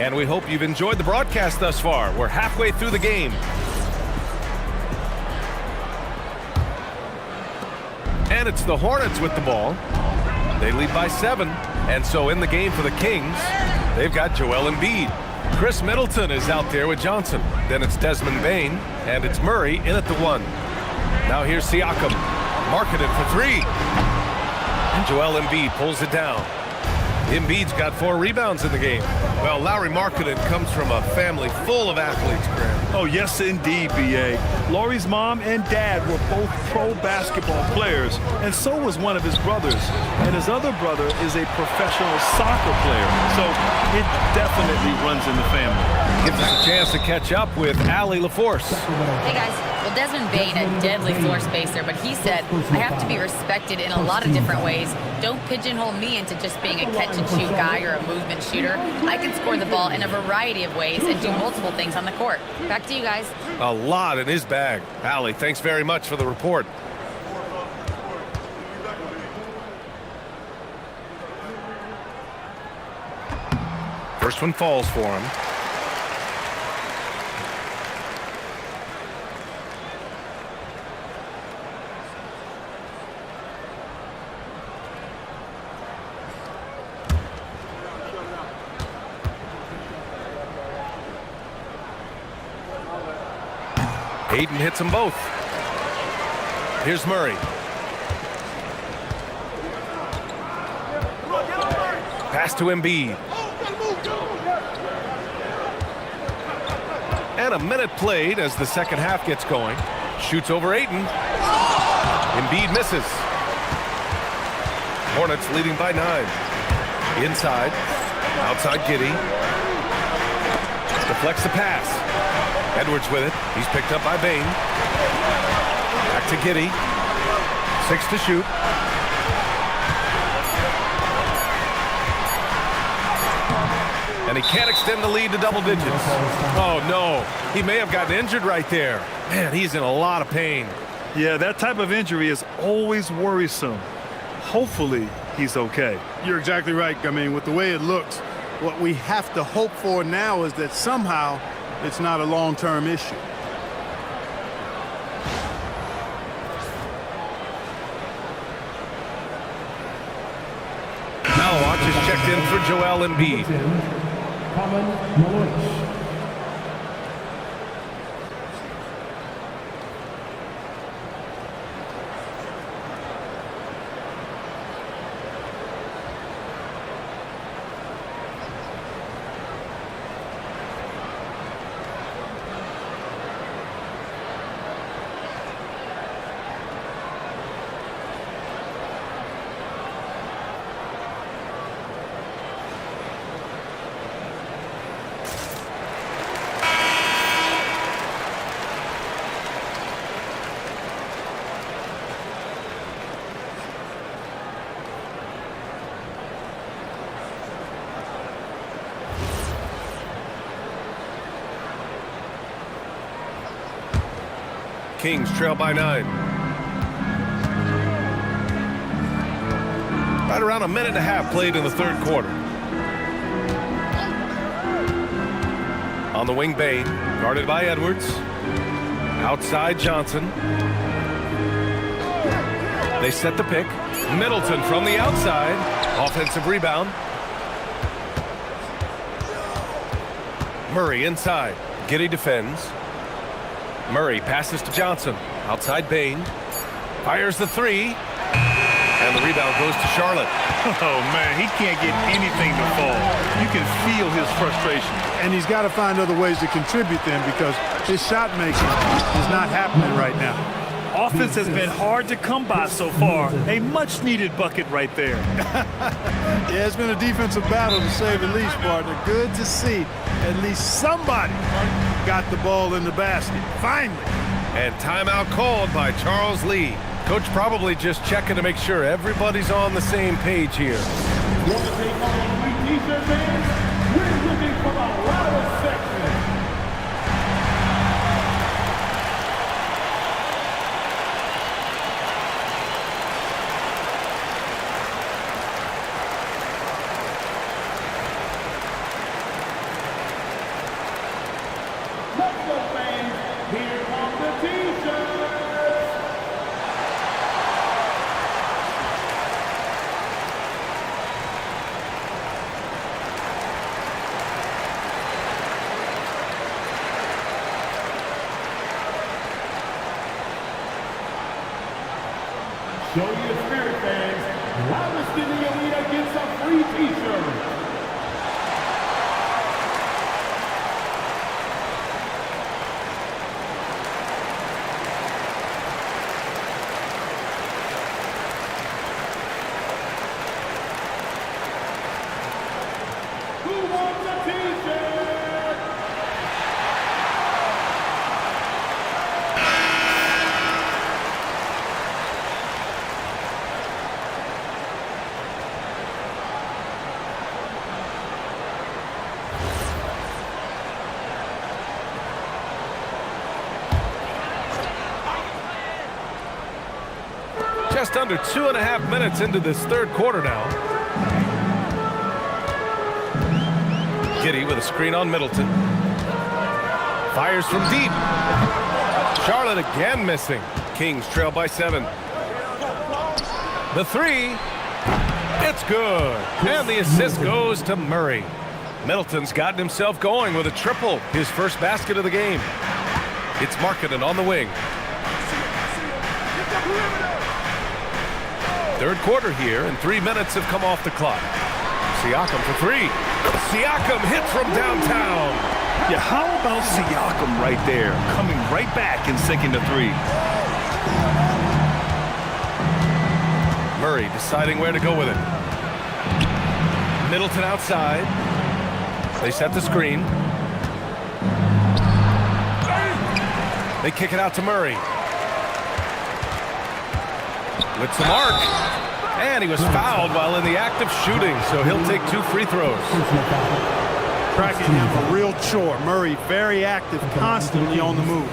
And we hope you've enjoyed the broadcast thus far. We're halfway through the game. And it's the Hornets with the ball. They lead by 7. And so in the game for the Kings, they've got Joel Embiid. Chris Middleton is out there with Johnson. Then it's Desmond Bane, and it's Murray in at the 1. Now here's Siakam. Marketed for 3. And Joel Embiid pulls it down. Embiid's got 4 rebounds in the game. Well, Lauri Markkanen comes from a family full of athletes, Graham. Oh, yes, indeed, B.A. Lauri's mom and dad were both pro basketball players, and so was one of his brothers. And his other brother is a professional soccer player, so it definitely runs in the family. Gives us a chance to catch up with Allie LaForce. Hey, guys. Well, Desmond Bain, a deadly floor spacer, but he said, I have to be respected in a lot of different ways. Don't pigeonhole me into just being a catch-and-shoot guy or a movement shooter. I can score the ball in a variety of ways and do multiple things on the court. Back to you guys. A lot in his bag. Allie, thanks very much for the report. First one falls for him. Ayton hits them both. Here's Murray. Pass to Embiid. And a minute played as the second half gets going. Shoots over Ayton. Embiid misses. Hornets leading by 9. Inside. Outside Giddey. Deflects the pass. Edwards with it. He's picked up by Bain. Back to Giddey. 6 to shoot. And he can't extend the lead to double digits. Oh, no. He may have gotten injured right there. Man, he's in a lot of pain. Yeah, that type of injury is always worrisome. Hopefully, he's okay. You're exactly right. I mean, with the way it looks, what we have to hope for now is that somehow it's not a long-term issue. Now watch is checked in for Joel Embiid. Kings trail by 9. Right around a minute and a half played in the third quarter. On the wing, Bain, guarded by Edwards. Outside, Johnson. They set the pick. Middleton from the outside. Offensive rebound. Murray inside. Giddey defends. Murray passes to Johnson. Outside Bain. Fires the 3. And the rebound goes to Charlotte. Oh, man, he can't get anything to fall. You can feel his frustration. And he's got to find other ways to contribute then, because his shot making is not happening right now. Offense has been hard to come by so far. A much-needed bucket right there. Yeah, it's been a defensive battle, to say the least, partner. Good to see at least somebody got the ball in the basket. Finally. And timeout called by Charles Lee. Coach probably just checking to make sure everybody's on the same page here. Want to take on 3 T-shirt fans? We're looking for the loudest section. Let's go, fans. Here come the T-shirts. Show your spirit, fans. Loudest in the arena gets a free T-shirt. Who wants a T-shirt? Just under 2.5 minutes into this third quarter now. Giddey with a screen on Middleton. Fires from deep. Charlotte again missing. Kings trail by 7. The three. It's good. And the assist goes to Murray. Middleton's gotten himself going with a triple. His first basket of the game. It's Markkanen on the wing. Third quarter here, and 3 minutes have come off the clock. Siakam for three. Siakam hits from downtown. Yeah, how about Siakam right there, coming right back and sinking the three? Murray deciding where to go with it. Middleton outside. They set the screen. They kick it out to Murray. With the mark. And he was fouled while in the act of shooting, so he'll take 2 free throws. Cracking him a real chore. Murray very active, constantly on the move.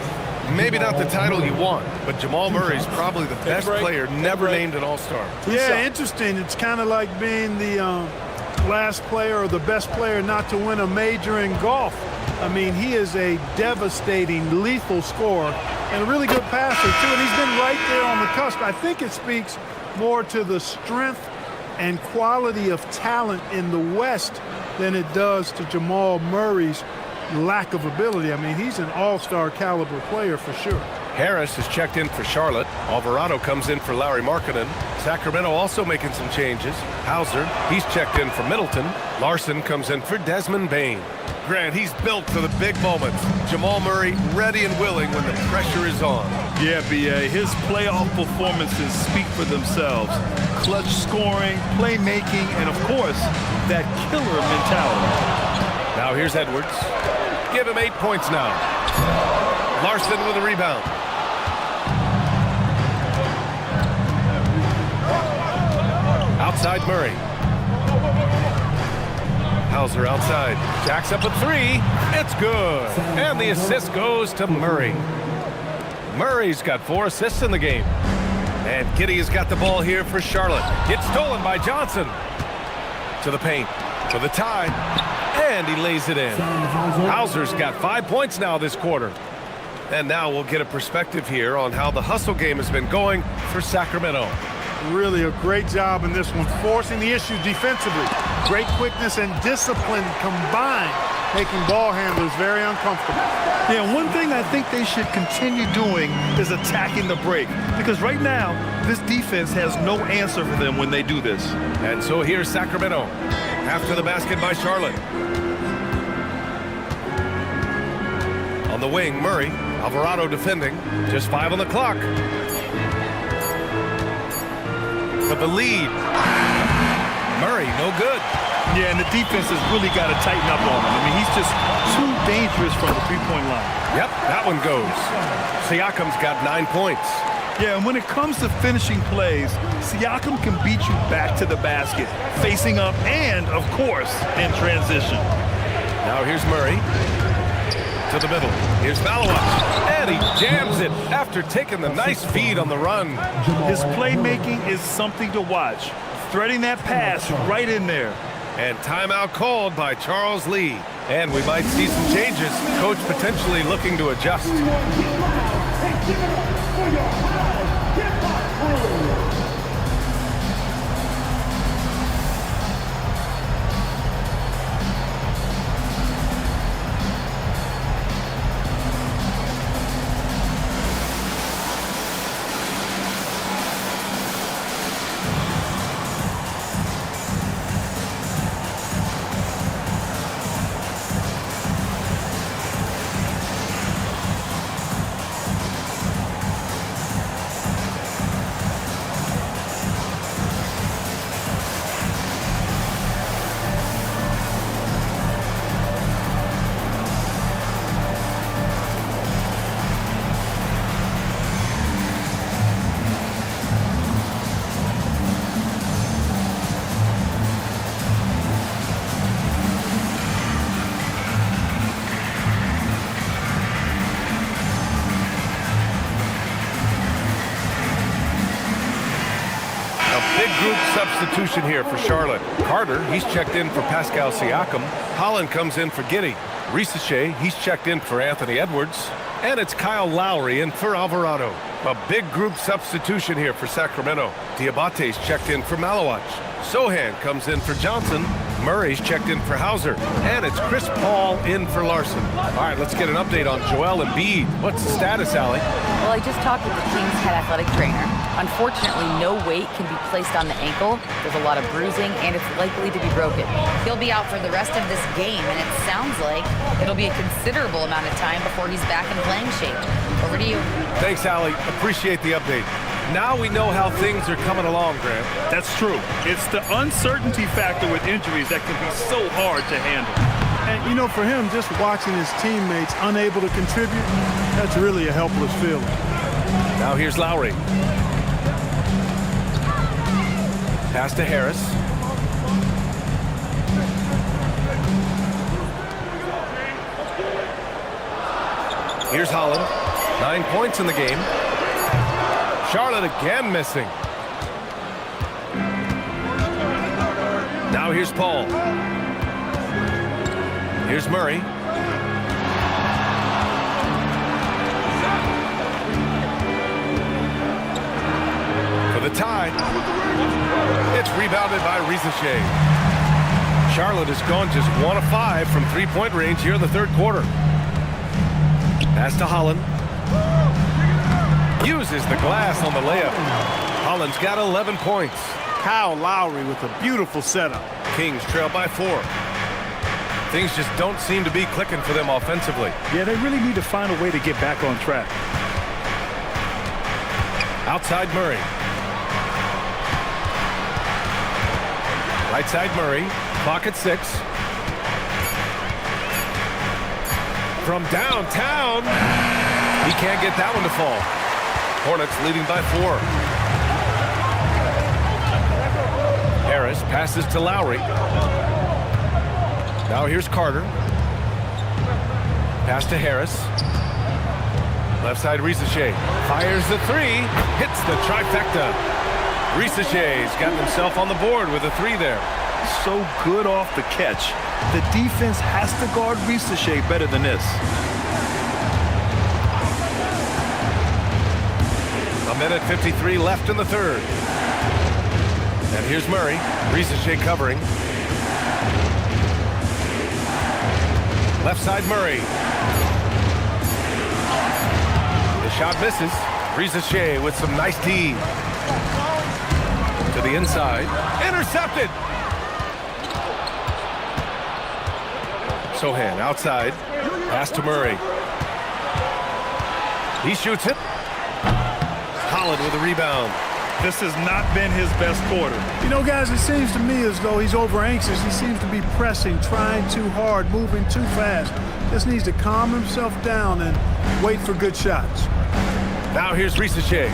Maybe not the title you want, but Jamal Murray's probably the best player never named an All-Star. Yeah, interesting. It's kind of like being the last player or the best player not to win a major in golf. I mean, he is a devastating, lethal scorer and a really good passer, too. And he's been right there on the cusp. I think it speaks more to the strength and quality of talent in the West than it does to Jamal Murray's lack of ability. I mean, he's an all-star caliber player for sure. Harris has checked in for Charlotte. Alvarado comes in for Lauri Markkanen. Sacramento also making some changes. Hauser, he's checked in for Middleton. Larson comes in for Desmond Bane. Grant, he's built for the big moments. Jamal Murray ready and willing when the pressure is on. Yeah, B.A., his playoff performances speak for themselves. Clutch scoring, playmaking, and of course, that killer mentality. Now here's Edwards. Give him 8 points now. Larson with a rebound. Outside Murray. Hauser outside. Jacks up a three. It's good. And the assist goes to Murray. Murray's got 4 assists in the game. And Giddey has got the ball here for Charlotte. It's stolen by Johnson. To the paint. For the tie. And he lays it in. Hauser's got 5 points now this quarter. And now we'll get a perspective here on how the hustle game has been going for Sacramento. Really a great job in this one, forcing the issue defensively. Great quickness and discipline combined, making ball handlers very uncomfortable. Yeah, one thing I think they should continue doing is attacking the break, because right now, this defense has no answer for them when they do this. And so here's Sacramento, after the basket by Charlotte. On the wing, Murray. Alvarado defending. Just 5 on the clock. But the lead. Murray, no good. Yeah, and the defense has really got to tighten up on him. I mean, he's just too dangerous from the three-point line. Yep, that one goes. Siakam's got 9 points. Yeah, and when it comes to finishing plays, Siakam can beat you back to the basket, facing up and, of course, in transition. Now here's Murray. To the middle. Here's Malowath. And he jams it after taking the nice feed on the run. His playmaking is something to watch. Threading that pass right in there. And timeout called by Charles Lee. And we might see some changes. Coach potentially looking to adjust. big group substitution here for Charlotte. Carter, he's checked in for Pascal Siakam. Holland comes in for Giddey. Risacher, he's checked in for Anthony Edwards. And it's Kyle Lowry in for Alvarado. A big group substitution here for Sacramento. Diabate's checked in for Malawach. Sohan comes in for Johnson. Murray's checked in for Hauser. And it's Chris Paul in for Larson. All right, let's get an update on Joel Embiid. What's the status, Allie? Well, I just talked with the Kings head athletic trainer. Unfortunately, no weight can be placed on the ankle. There's a lot of bruising, and it's likely to be broken. He'll be out for the rest of this game, and it sounds like it'll be a considerable amount of time before he's back in playing shape. Over to you. Thanks, Allie. Appreciate the update. Now we know how things are coming along, Grant. That's true. It's the uncertainty factor with injuries that can be so hard to handle. And, you know, for him, just watching his teammates unable to contribute, that's really a helpless feeling. Now here's Lowry. Pass to Harris. Here's Holland. 9 points in the game. Charlotte again missing. Now here's Paul. Here's Murray. For the tie. It's rebounded by Risacher. Charlotte has gone just 1 of 5 from three-point range here in the third quarter. Pass to Holland. Uses the glass on the layup. Holland's got 11 points. Kyle Lowry with a beautiful setup. Kings trail by 4. Things just don't seem to be clicking for them offensively. Yeah, they really need to find a way to get back on track. Outside Murray. Right side Murray. Clock at 6. From downtown. He can't get that one to fall. Hornets leading by 4. Harris passes to Lowry. Now here's Carter. Pass to Harris. Left side Risacher. Fires the 3. Hits the trifecta. Risacher's gotten himself on the board with a 3 there. So good off the catch. The defense has to guard Risacher better than this. A minute 53 left in the third. And here's Murray. Risacher covering. Left side Murray. The shot misses. Risacher with some nice D. To the inside. Intercepted. Sohan outside. Pass to Murray. He shoots it. Holland with a rebound. This has not been his best quarter. You know, guys, it seems to me as though he's over anxious. He seems to be pressing, trying too hard, moving too fast. Just needs to calm himself down and wait for good shots. Now here's Risacher.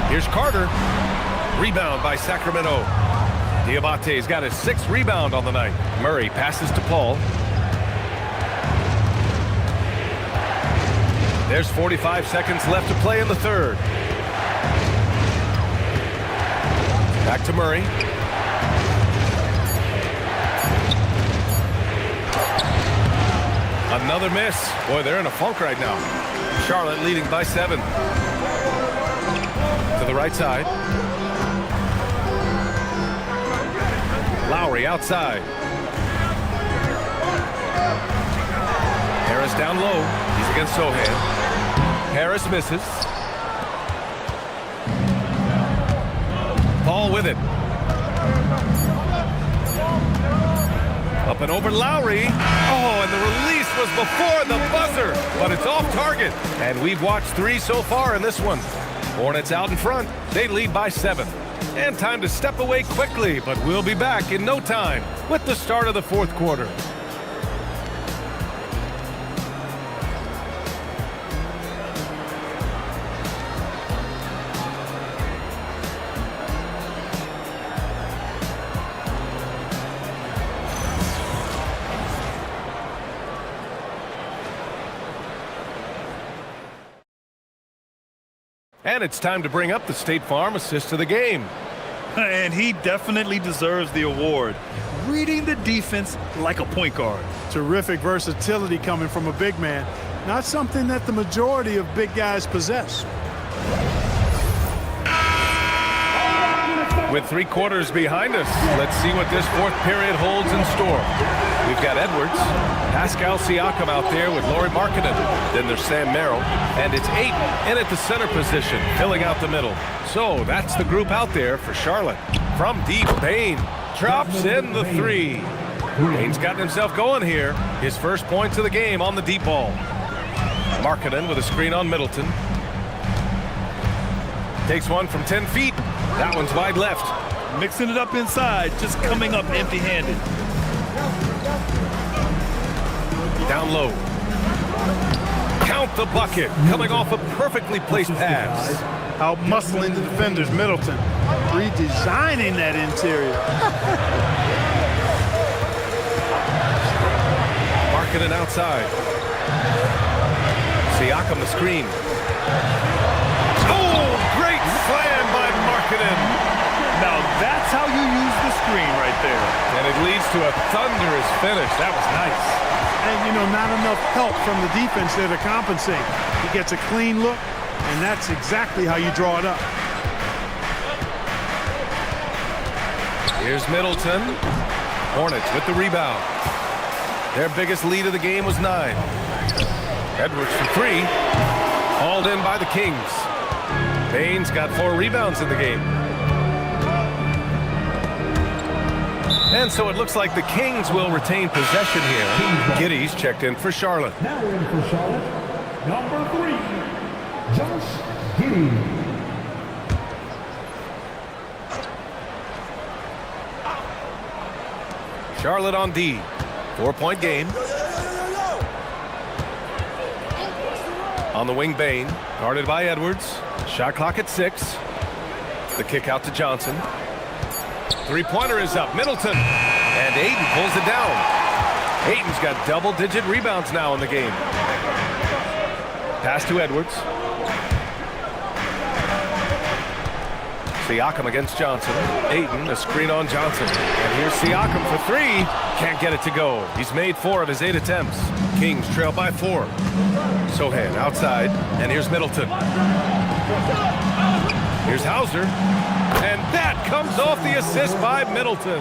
Here's Carter. Rebound by Sacramento. Diabate's got his 6th rebound on the night. Murray passes to Paul. There's 45 seconds left to play in the third. Back to Murray. Another miss. Boy, they're in a funk right now. Charlotte leading by 7. To the right side. Lowry outside. Harris down low. He's against Sohan. Harris misses. Paul with it. Up and over Lowry. Oh, and the release was before the buzzer, but it's off target. And we've watched 3 so far in this one. Hornets out in front. They lead by 7. And time to step away quickly, but we'll be back in no time with the start of the fourth quarter. And it's time to bring up the State Farm assist of the game. And he definitely deserves the award. Reading the defense like a point guard. Terrific versatility coming from a big man. Not something that the majority of big guys possess. With 3 quarters behind us, let's see what this fourth period holds in store. We've got Edwards, Pascal Siakam out there with Lauri Markkanen. Then there's Sam Merrill, and it's Ayton in at the center position, filling out the middle. So that's the group out there for Charlotte. From deep, Bane drops in the 3. Bane's gotten himself going here. His first points of the game on the deep ball. Markkanen with a screen on Middleton. Takes one from 10 feet. That one's wide left. Mixing it up inside, just coming up empty-handed. Down low. Count the bucket. Coming off a perfectly placed pass. Out muscling the defenders, Middleton. Redesigning that interior. Markkanen outside. Siakam the screen. Oh, great slam by Markkanen. Now that's how you use the screen right there. And it leads to a thunderous finish. That was nice. And, you know, not enough help from the defense there to compensate. He gets a clean look, and that's exactly how you draw it up. Here's Middleton. Hornets with the rebound. Their biggest lead of the game was 9. Edwards for 3. Hauled in by the Kings. Bane's got 4 rebounds in the game. And so it looks like the Kings will retain possession here. Giddey's checked in for Charlotte. Now in for Charlotte, number 3, Josh Giddey. Charlotte on D. 4-point game. On the wing, Bane. Guarded by Edwards. Shot clock at 6. The kick out to Johnson. 3-pointer is up. Middleton. And Ayton pulls it down. Ayton's got double-digit rebounds now in the game. Pass to Edwards. Siakam against Johnson. Ayton, a screen on Johnson. And here's Siakam for 3. Can't get it to go. He's made 4 of his 8 attempts. Kings trail by 4. Sohan outside. And here's Middleton. Here's Hauser. And that comes off the assist by Middleton.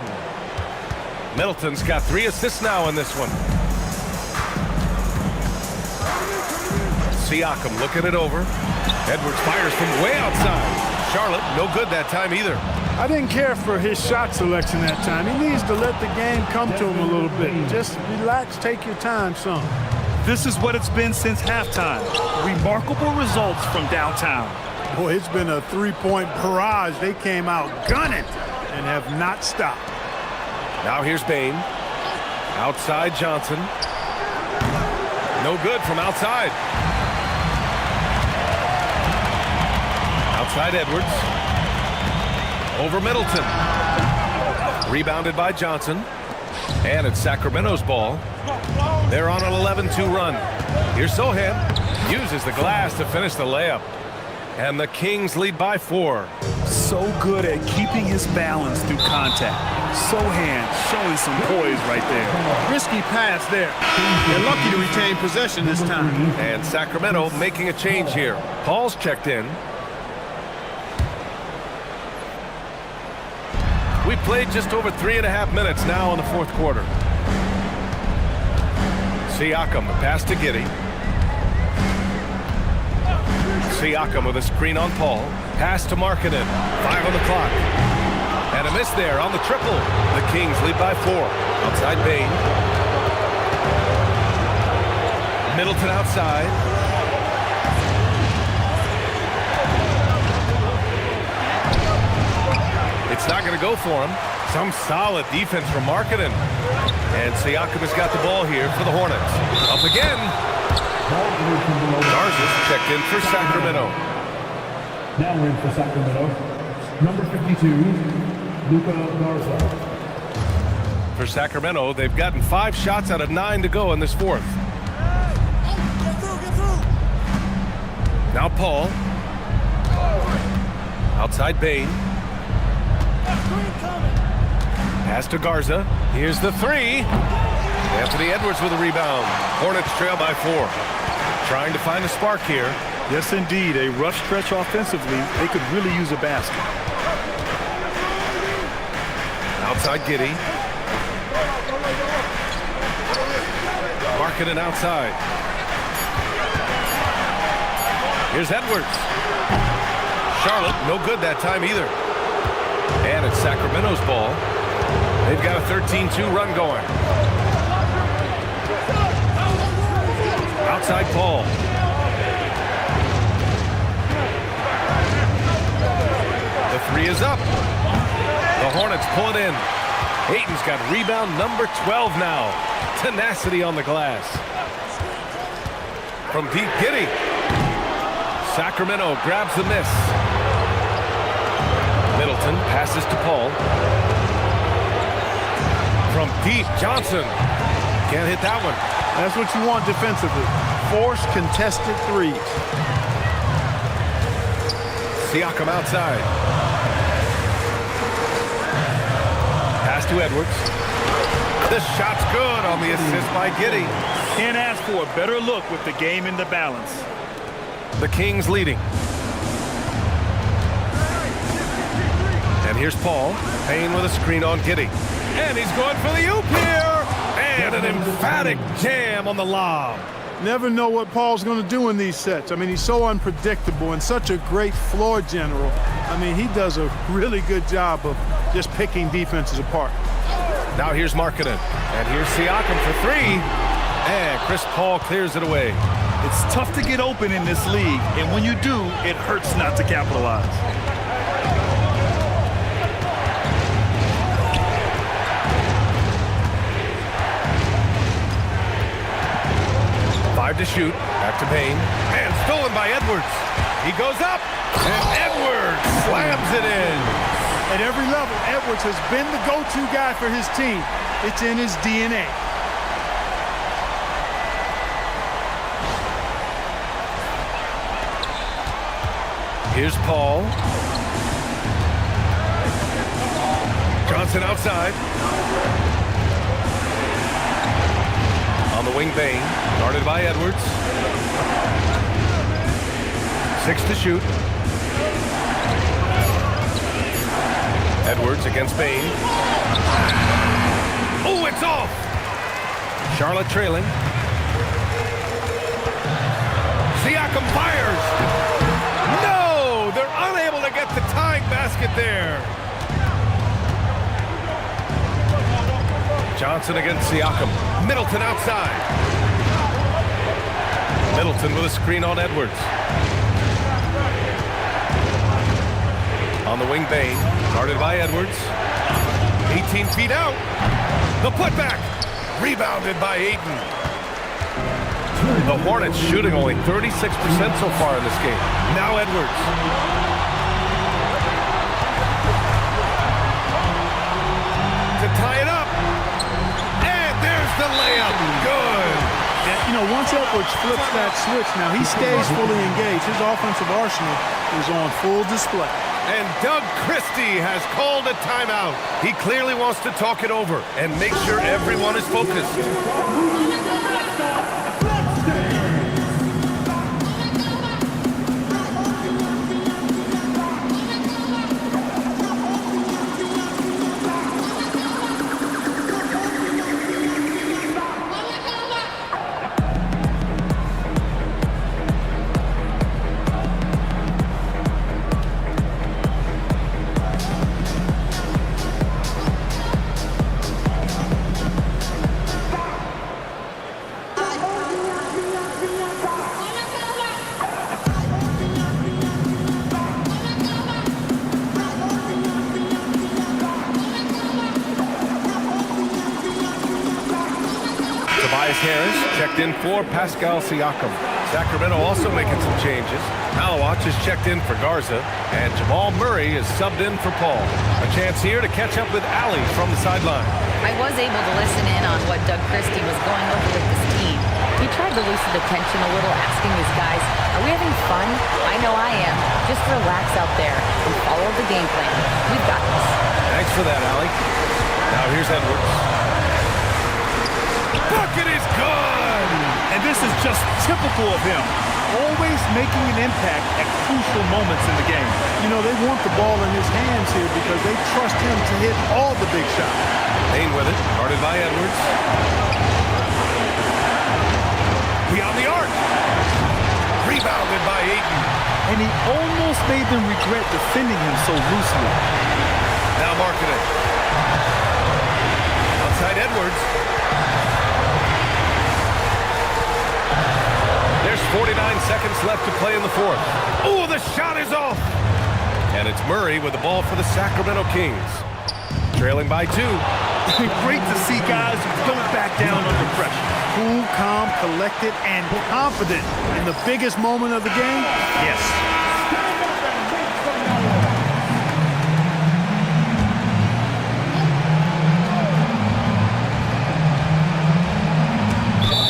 Middleton's got 3 assists now in this one. Siakam looking it over. Edwards fires from way outside. Charlotte, no good that time either. I didn't care for his shot selection that time. He needs to let the game come to him a little bit. Just relax, take your time, son. This is what it's been since halftime. Remarkable results from downtown. Boy, it's been a 3-point barrage. They came out gunning and have not stopped. Now here's Bane. Outside Johnson. No good from outside. Outside Edwards. Over Middleton. Rebounded by Johnson. And it's Sacramento's ball. They're on an 11-2 run. Here's Sohan. Uses the glass to finish the layup. And the Kings lead by 4. So good at keeping his balance through contact. Sohan showing some poise right there. Risky pass there. They're lucky to retain possession this time. And Sacramento making a change here. Paul's checked in. We played just over 3.5 minutes now in the 4th quarter. Siakam, the pass to Giddey. Siakam with a screen on Paul. Pass to Markkanen. 5 on the clock. And a miss there on the triple. The Kings lead by 4. Outside Bane. Middleton outside. It's not going to go for him. Some solid defense from Markkanen. And Siakam has got the ball here for the Hornets. Up again. Garza's checked in for Sacramento. Now in for Sacramento, number 52, Luka Garza. For Sacramento, they've gotten 5 shots out of 9 to go in this 4th. Now Paul. Outside Bain. Pass to Garza. Here's the three. Anthony Edwards with a rebound. Hornets trail by 4. Trying to find a spark here. Yes, indeed. A rough stretch offensively. They could really use a basket. Outside Giddey. Markkanen outside. Here's Edwards. Charlotte, no good that time either. And it's Sacramento's ball. They've got a 13-2 run going. Outside Paul. The three is up. The Hornets pull it in. Ayton's got rebound number 12 now. Tenacity on the glass. From deep, Giddey. Sacramento grabs the miss. Middleton passes to Paul. From deep, Johnson. Can't hit that one. That's what you want defensively. Force contested threes. Siakam outside. Pass to Edwards. The shot's good on the assist by Giddey. Can't ask for a better look with the game in the balance. The Kings leading. And here's Paul. Payne with a screen on Giddey. And he's going for the oop here. And an emphatic jam on the lob. Never know what Paul's going to do in these sets. I mean, he's so unpredictable and such a great floor general. I mean, he does a really good job of just picking defenses apart. Now here's Markkanen. And here's Siakam for 3. And Chris Paul clears it away. It's tough to get open in this league, and when you do, it hurts not to capitalize. Five to shoot. Back to Payne. And stolen by Edwards. He goes up. And Edwards slams it in. At every level, Edwards has been the go-to guy for his team. It's in his DNA. Here's Paul. Johnson outside. On the wing, Bain. Guarded by Edwards. 6 to shoot. Edwards against Bain. Oh, it's off! Charlotte trailing. Siakam fires! No! They're unable to get the tying basket there. Johnson against Siakam. Middleton outside. Middleton with a screen on Edwards. On the wing, Bain. Guarded by Edwards. 18 feet out. The putback. Rebounded by Ayton. The Hornets shooting only 36% so far in this game. Now Edwards. To tie it up. And there's the layup. Good. You know, once Edwards flips that switch, now he stays fully engaged. His offensive arsenal is on full display. And Doug Christie has called a timeout. He clearly wants to talk it over and make sure everyone is focused. Harris checked in for Pascal Siakam. Sacramento also making some changes. Malawach is checked in for Garza, and Jamal Murray is subbed in for Paul. A chance here to catch up with Allie from the sideline. I was able to listen in on what Doug Christie was going over with this team. He tried to loosen the tension a little, asking his guys, are we having fun? I know I am. just relax out there and follow the game plan. We've got this. Thanks for that, Allie. Now here's Edwards. Bucket is good! And this is just typical of him. Always making an impact at crucial moments in the game. You know, they want the ball in his hands here because they trust him to hit all the big shots. Payne with it, guarded by Edwards. Beyond the arc. Rebounded by Ayton. And he almost made them regret defending him so loosely. Now marking it. Outside Edwards. There's 49 seconds left to play in the fourth. Oh, the shot is off. And it's Murray with the ball for the Sacramento Kings. Trailing by 2. Great to see guys who don't back down under pressure. Cool, calm, collected, and confident in the biggest moment of the game. Yes.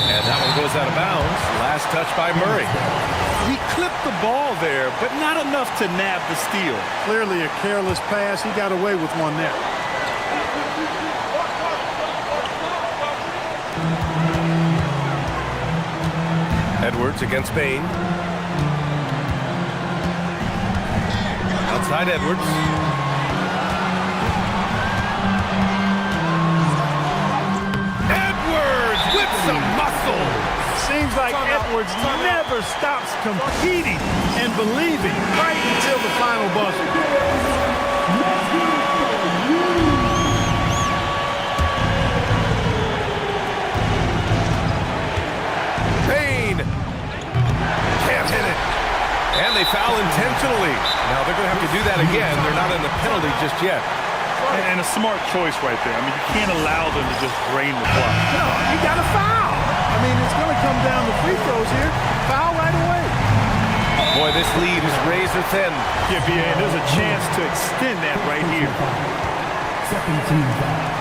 And that one goes out of bounds. Last touch by Murray. He clipped the ball there, but not enough to nab the steal. Clearly a careless pass. He got away with one there. Edwards against Payne. Outside Edwards. Edwards with some muscle. Seems like Edwards never stops competing and believing right until the final buzzer. Payne can't hit it. And they foul intentionally. Now they're going to have to do that again. They're not in the penalty just yet. And a smart choice right there. I mean, you can't allow them to just drain the clock. No, you got to foul. I mean, it's going to come down to free throws here. Foul right away. Boy, this lead is razor thin. Yeah, BA, and there's a chance to extend that right here. Second team foul.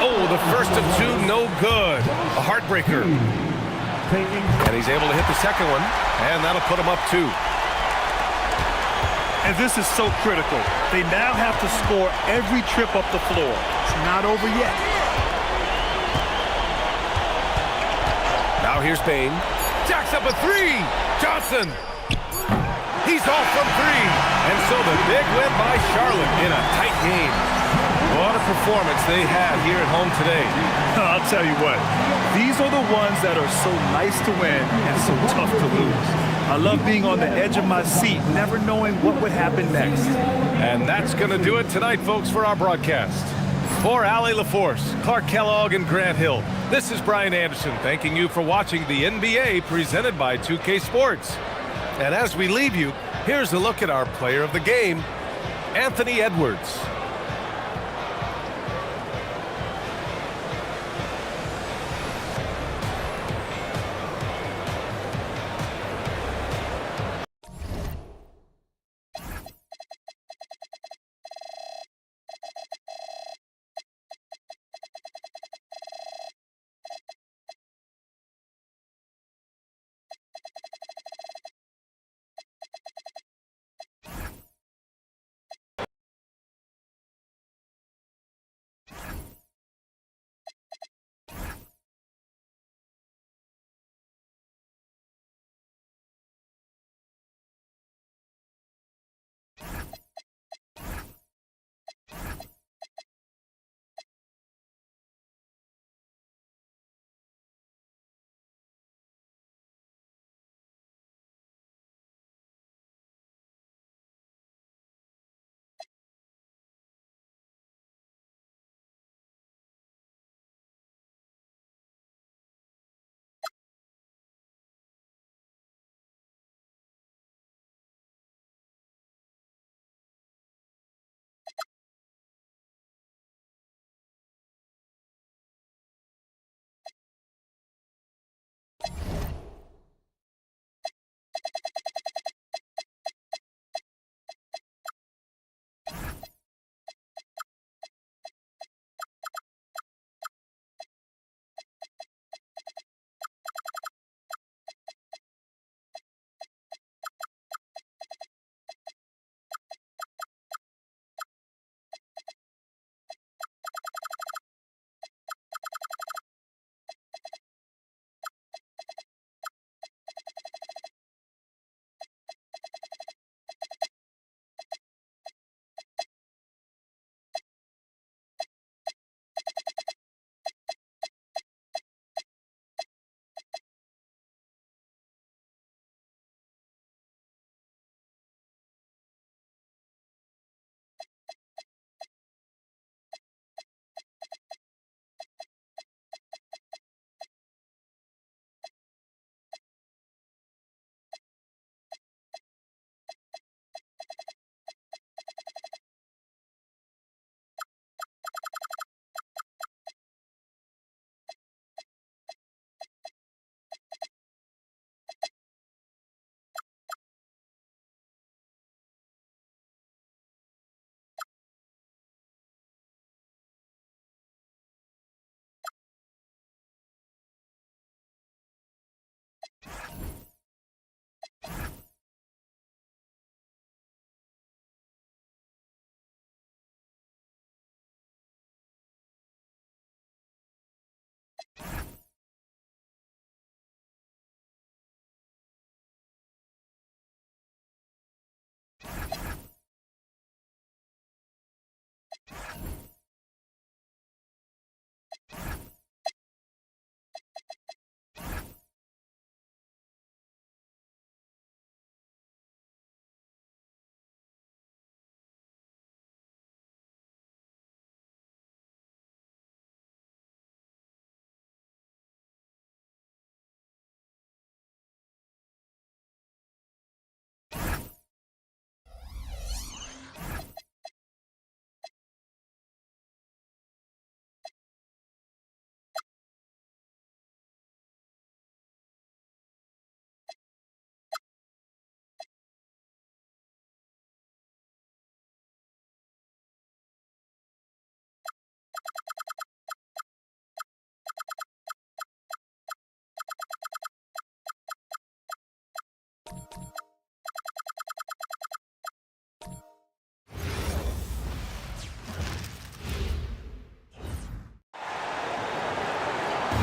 Oh, the first of 2, no good. A heartbreaker. And he's able to hit the second one, and that'll put him up 2. And this is so critical. They now have to score every trip up the floor. It's not over yet. Now here's Payne. Jacks up a 3. Johnson. He's off from 3. And so the big win by Charlotte in a tight game. What a performance they had here at home today. I'll tell you what, these are the ones that are so nice to win and so tough to lose. I love being on the edge of my seat, never knowing what would happen next. And that's going to do it tonight, folks, for our broadcast. For Allie LaForce, Clark Kellogg, and Grant Hill, this is Brian Anderson thanking you for watching the NBA presented by 2K Sports. And as we leave you, here's a look at our player of the game, Anthony Edwards.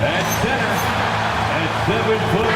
At center, at 7 foot.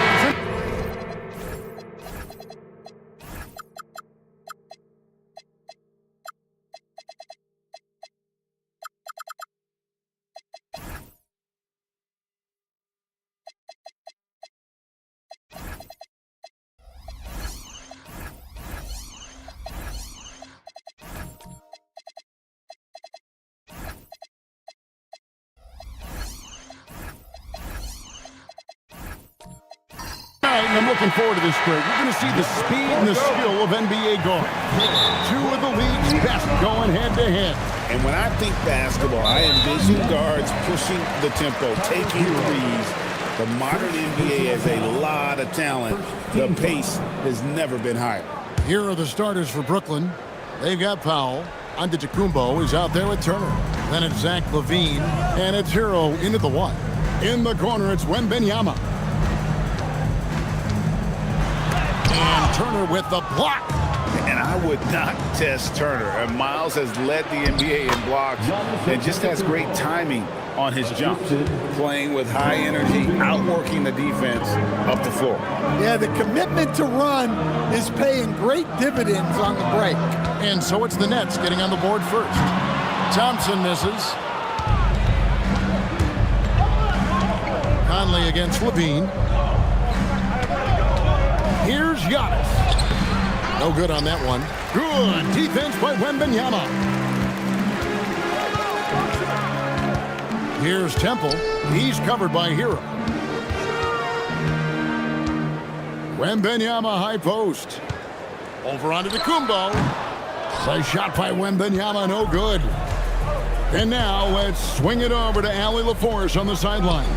And I'm looking forward to this break. We're going to see the speed and the skill of NBA guards. Two of the league's best going head-to-head. And when I think basketball, I envision guards pushing the tempo, taking threes. The modern NBA has a lot of talent. The pace has never been higher. Here are the starters for Brooklyn. They've got Powell. Antetokounmpo is out there with Turner. Then it's Zach LaVine. And it's Hero into the one. In the corner, it's Wembanyama. And Turner with the block. And I would not test Turner. And Miles has led the NBA in blocks and just has great timing on his jumps. Playing with high energy, outworking the defense up the floor. Yeah, the commitment to run is paying great dividends on the break. And so it's the Nets getting on the board first. Thompson misses. Conley against LaVine. Here's Giannis. No good on that one. Good defense by Wembanyama. Here's Temple. He's covered by Hero. Wembanyama high post. Over onto Antetokounmpo. Nice shot by Wembanyama, no good. And now let's swing it over to Allie LaForce on the sideline.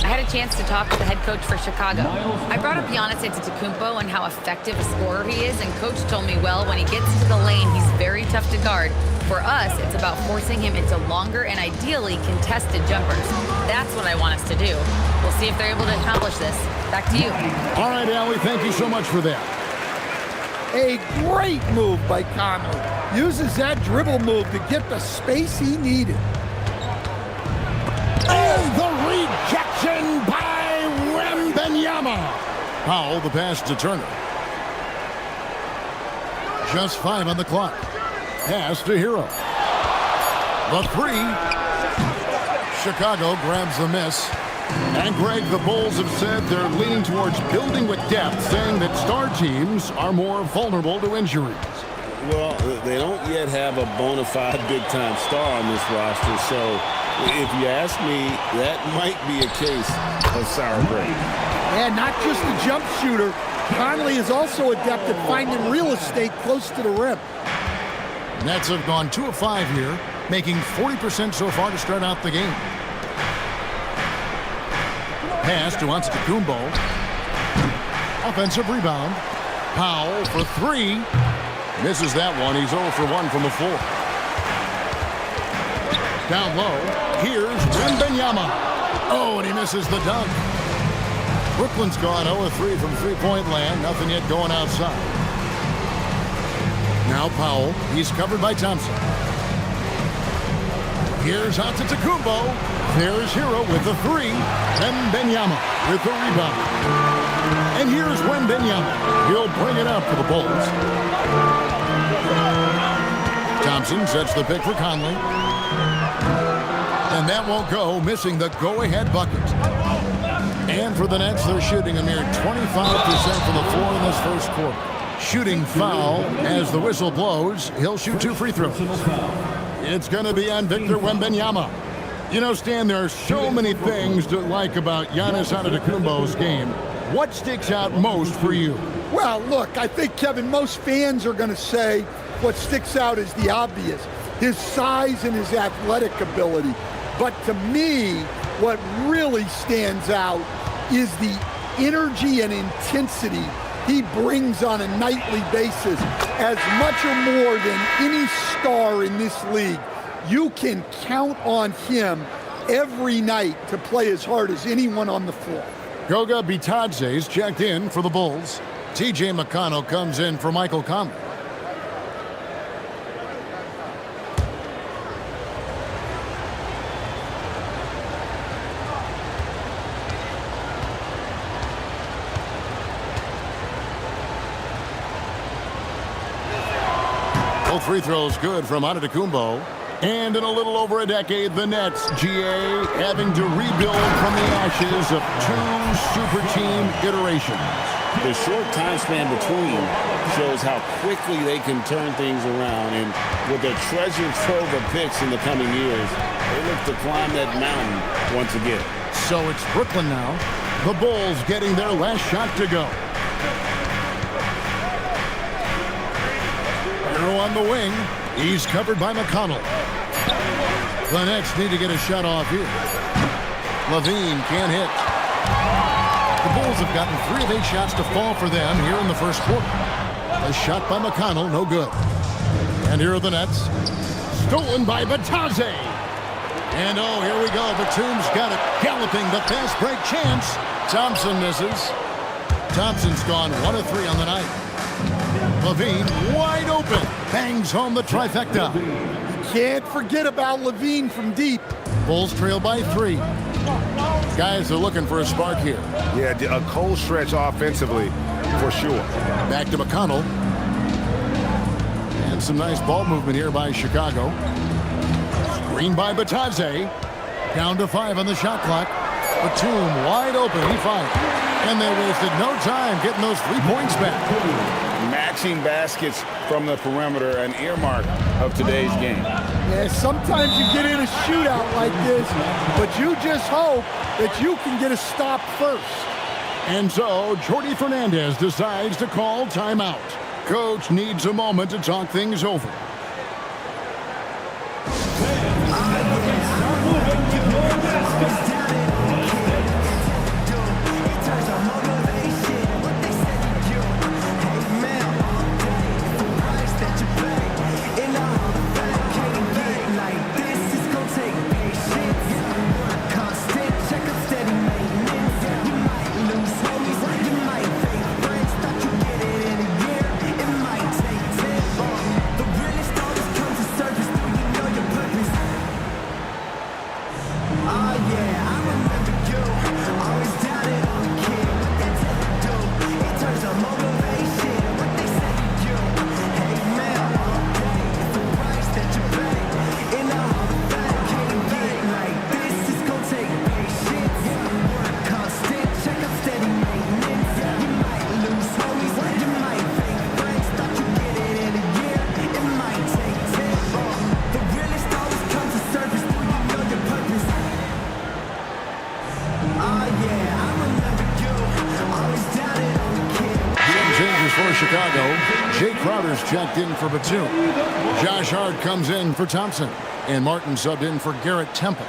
I had a chance to talk with the head coach for Chicago. I brought up Giannis Antetokounmpo and how effective a scorer he is, and coach told me, well, when he gets into the lane, he's very tough to guard. For us, it's about forcing him into longer and ideally contested jumpers. That's what I want us to do. We'll see if they're able to accomplish this. Back to you. All right, Allie, thank you so much for that. A great move by Conley. Uses that dribble move to get the space he needed. And the rejection by Wembanyama. Powell, the pass to Turner. Just 5 on the clock. Pass to Hero. The three. Chicago grabs the miss. And Greg, the Bulls have said they're leaning towards building with depth, saying that star teams are more vulnerable to injuries. Well, they don't yet have a bona fide big-time star on this roster, so if you ask me, that might be a case of sour grapes. And not just a jump shooter, Conley is also adept at finding real estate close to the rim. Nets have gone 2 of 5 here, making 40% so far to start out the game. Pass to Antetokounmpo. Offensive rebound. Powell for 3. Misses that one. He's 0 for 1 from the floor. Down low. Here's Wembanyama. Oh, and he misses the dunk. Brooklyn's gone 0 of 3 from three-point land. Nothing yet going outside. Now Powell. He's covered by Thompson. Here's Antetokounmpo. There's Hero with the 3. Wembanyama with the rebound. And here's Wembanyama. He'll bring it up for the Bulls. Thompson sets the pick for Conley. And that won't go, missing the go-ahead bucket. And for the Nets, they're shooting a mere 25% from the floor in this first quarter. Shooting foul as the whistle blows. He'll shoot 2 free throws. It's going to be on Victor Wembanyama. You know, Stan, there are so many things to like about Giannis Antetokounmpo's game. What sticks out most for you? Well, look, I think, Kevin, most fans are going to say what sticks out is the obvious, his size and his athletic ability. But to me, what really stands out is the energy and intensity he brings on a nightly basis. As much or more than any star in this league, you can count on him every night to play as hard as anyone on the floor. Goga Bitadze's checked in for the Bulls. T.J. McConnell comes in for Michael Conley. Both free throws good from Antetokounmpo. And in a little over a decade, the Nets, GA, having to rebuild from the ashes of 2 super team iterations. The short time span between shows how quickly they can turn things around. And with a treasure trove of picks in the coming years, they look to climb that mountain once again. So it's Brooklyn now. The Bulls getting their last shot to go. Arrow on the wing. He's covered by McConnell. The Nets need to get a shot off here. Levine can't hit. The Bulls have gotten 3 of 8 shots to fall for them here in the first quarter. A shot by McConnell, no good. And here are the Nets. Stolen by Bitadze. And oh, here we go. Batum's got it. Galloping the fast break chance. Thompson misses. Thompson's gone 1 of 3 on the night. Levine wide open. Bangs home the trifecta. Can't forget about Levine from deep. Bulls trail by 3. Guys are looking for a spark here. Yeah, a cold stretch offensively, for sure. Back to McConnell. And some nice ball movement here by Chicago. Screen by Bitadze. Down to 5 on the shot clock. Batum wide open. He fired. And they wasted no time getting those 3 points back. Matching baskets from the perimeter, an earmark of today's game. Yeah, sometimes you get in a shootout like this, but you just hope that you can get a stop first. And so, Jordi Fernandez decides to call timeout. Coach needs a moment to talk things over. Chicago. Jay Crowder's checked in for Batum. Josh Hart comes in for Thompson. And Martin subbed in for Garrett Temple.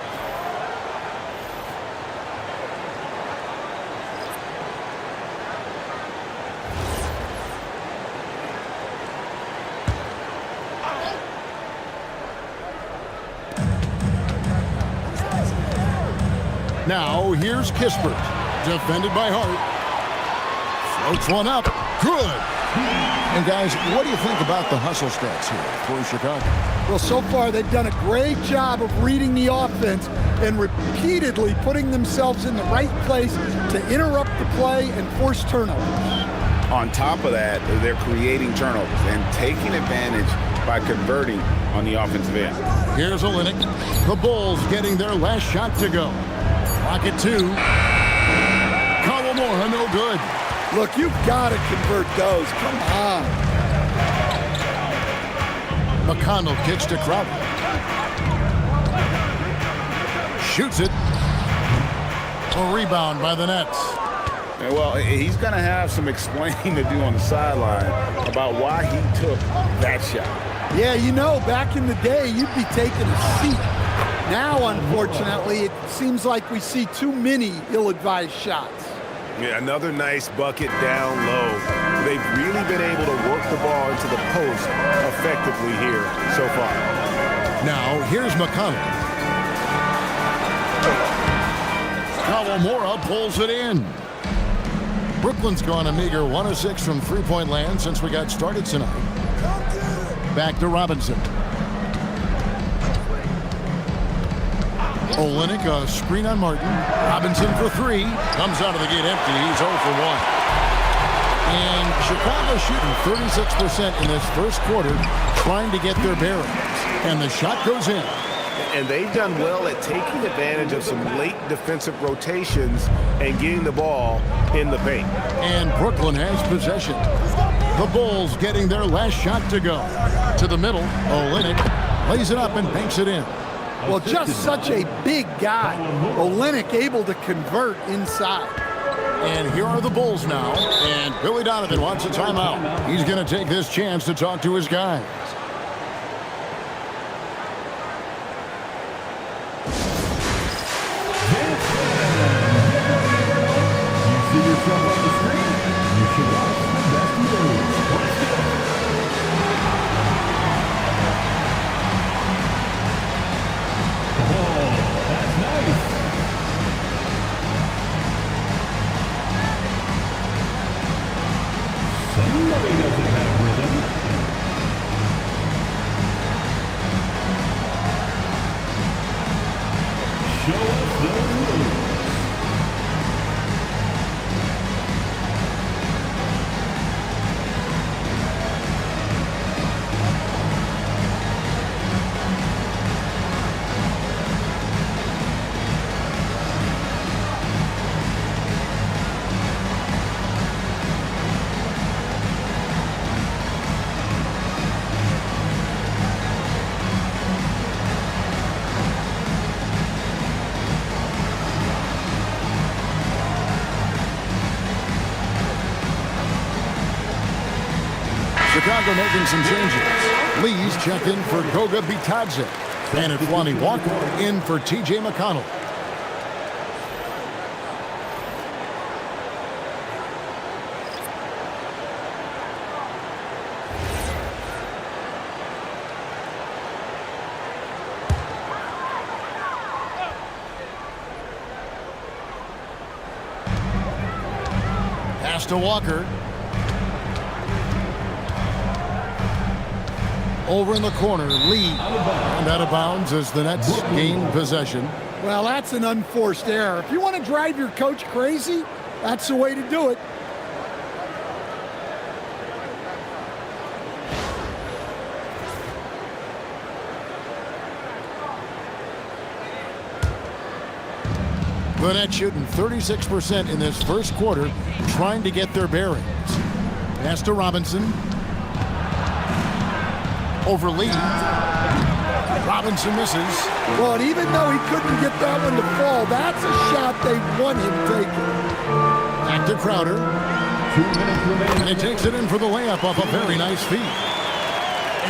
Now, here's Kispert. Defended by Hart. Floats one up. Good. And guys, what do you think about the hustle stats here for Chicago? Well, so far they've done a great job of reading the offense and repeatedly putting themselves in the right place to interrupt the play and force turnovers. On top of that, they're creating turnovers and taking advantage by converting on the offensive end. Here's Olynyk. The Bulls getting their last shot to go. Clock at 2. Kawamura, no good. Look, you've got to convert those. Come on. McConnell kicks to Crowder. Shoots it. A rebound by the Nets. Well, he's going to have some explaining to do on the sideline about why he took that shot. Yeah, you know, back in the day, you'd be taking a seat. Now, unfortunately, it seems like we see too many ill-advised shots. Yeah, another nice bucket down low. They've really been able to work the ball into the post effectively here so far. Now, here's McConnell. Kawamura pulls it in. Brooklyn's gone a meager 1 of 6 from three-point land since we got started tonight. Back to Robinson. Olynyk, a screen on Martin. Robinson for 3. Comes out of the gate empty. He's 0 for 1. And Chicago shooting 36% in this first quarter, trying to get their bearings. And the shot goes in. And they've done well at taking advantage of some late defensive rotations and getting the ball in the paint. And Brooklyn has possession. The Bulls getting their last shot to go. To the middle, Olynyk lays it up and banks it in. Well, just such a big guy. Olynyk able to convert inside. And here are the Bulls now. And Billy Donovan wants a timeout. He's going to take this chance to talk to his guys. Chicago making some changes. Lee's checked in for Goga Bitadze. And it's Lonnie Walker in for T.J. McConnell. Pass to Walker. Over in the corner, Lee. And out of bounds as the Nets gain possession. Well, that's an unforced error. If you want to drive your coach crazy, that's the way to do it. The Nets shooting 36% in this first quarter, trying to get their bearings. Pass to Robinson. Over Lee. Robinson misses. Well, and even though he couldn't get that one to fall, that's a shot they want him taking. Back to Crowder. 2 minutes remaining. And he takes it in for the layup off a very nice feed.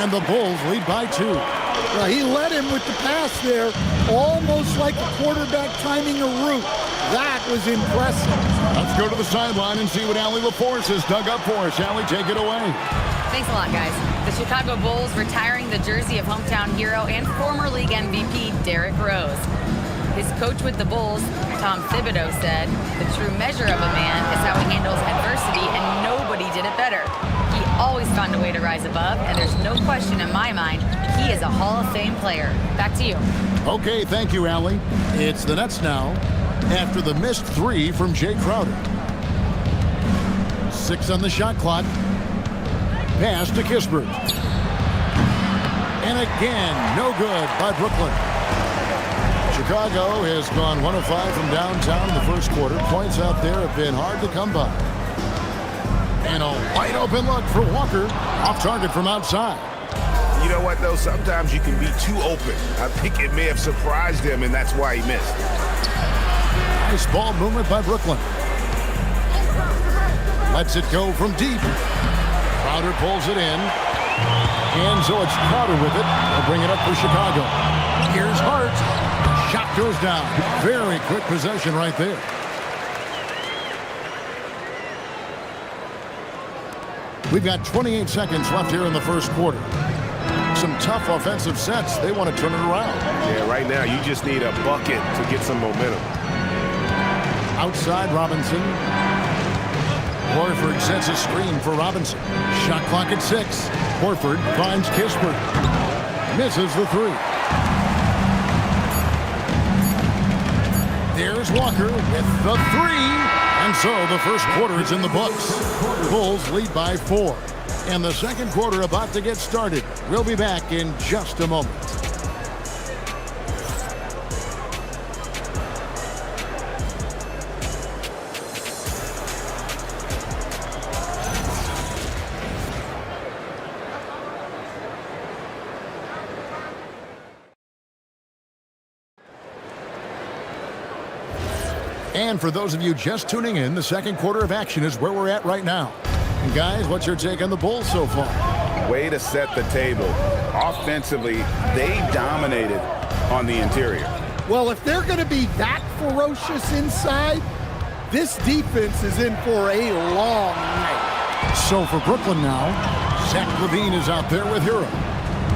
And the Bulls lead by 2. Well, he led him with the pass there, almost like a quarterback timing a route. That was impressive. Let's go to the sideline and see what Allie LaForce has dug up for us. Allie, take it away. Thanks a lot, guys. The Chicago Bulls retiring the jersey of hometown hero and former league MVP Derrick Rose. His coach with the Bulls, Tom Thibodeau, said, "The true measure of a man is how he handles adversity, and nobody did it better. He always found a way to rise above, and there's no question in my mind he is a Hall of Fame player." Back to you. Okay, thank you, Allie. It's the Nets now after the missed 3 from Jay Crowder. 6 on the shot clock. Pass to Kispert. And again, no good by Brooklyn. Chicago has gone 1 of 5 from downtown in the first quarter. Points out there have been hard to come by. And a wide open look for Walker. Off target from outside. You know what, though? Sometimes you can be too open. I think it may have surprised him, and that's why he missed. Nice ball movement by Brooklyn. Lets it go from deep. Crowder pulls it in. And so it's Crowder with it. They'll bring it up for Chicago. Here's Hart. Shot goes down. Very quick possession right there. We've got 28 seconds left here in the first quarter. Some tough offensive sets. They want to turn it around. Yeah, right now you just need a bucket to get some momentum. Outside Robinson. Horford sets a screen for Robinson. Shot clock at 6. Horford finds Kispert. Misses the 3. There's Walker with the 3. And so the first quarter is in the books. Bulls lead by 4. And the second quarter about to get started. We'll be back in just a moment. And for those of you just tuning in, the second quarter of action is where we're at right now. And guys, what's your take on the Bulls so far? Way to set the table. Offensively, they dominated on the interior. Well, if they're going to be that ferocious inside, this defense is in for a long night. So for Brooklyn now, Zach LaVine is out there with Hero.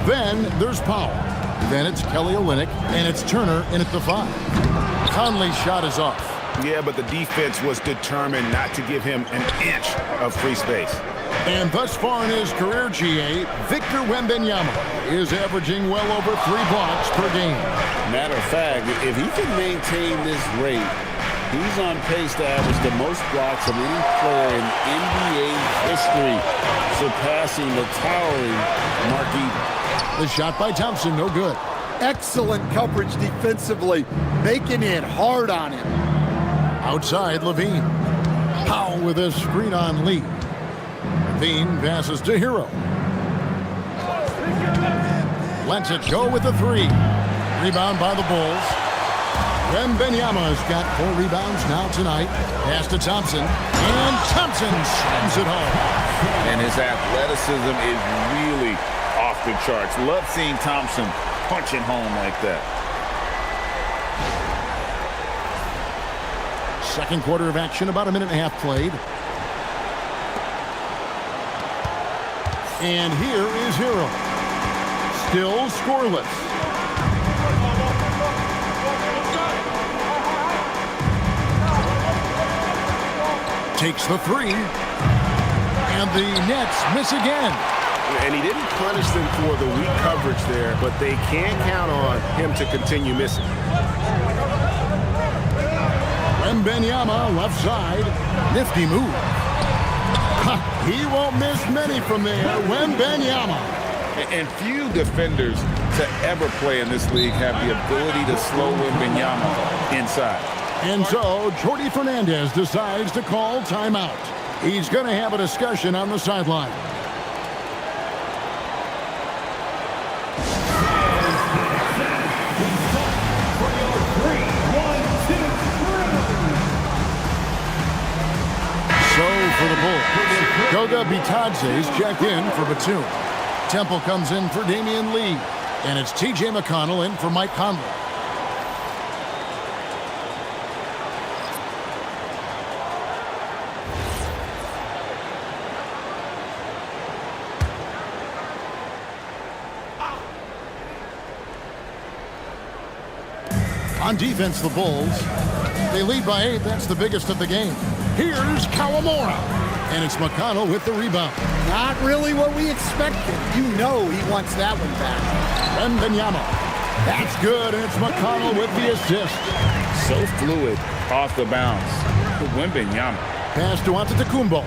Then there's Powell. Then it's Kelly Olynyk, and it's Turner in at the 5. Conley's shot is off. Yeah, but the defense was determined not to give him an inch of free space. And thus far in his career, GA, Victor Wembanyama is averaging well over 3 blocks per game. Matter of fact, if he can maintain this rate, he's on pace to average the most blocks of any player in NBA history, surpassing the towering Mark Eaton. The shot by Thompson, no good. Excellent coverage defensively, making it hard on him. Outside, LaVine. Powell with a screen on Lee. LaVine passes to Hero. Lets it go with the 3. Rebound by the Bulls. Wembanyama's got 4 rebounds now tonight. Pass to Thompson. And Thompson slams it home. And his athleticism is really off the charts. Love seeing Thompson punching home like that. Second quarter of action, about a minute and a half played. And here is Hero. Still scoreless. Takes the 3. And the Nets miss again. And he didn't punish them for the weak coverage there, but they can count on him to continue missing. Wembanyama left side. Nifty move. He won't miss many from there. Wembanyama. And few defenders to ever play in this league have the ability to slow Wembanyama inside. And so Jordi Fernandez decides to call timeout. He's going to have a discussion on the sideline. For the Bulls, Goga Bitadze's checked in for Batum. Temple comes in for Damian Lee. And it's T.J. McConnell in for Mike Conley. On defense, the Bulls, they lead by 8. That's the biggest of the game. Here's Kawamura. And it's McConnell with the rebound. Not really what we expected. You know he wants that one back. Wembanyama. That's good, and it's McConnell with the assist. So fluid off the bounce. Wembanyama. Pass to Antetokounmpo.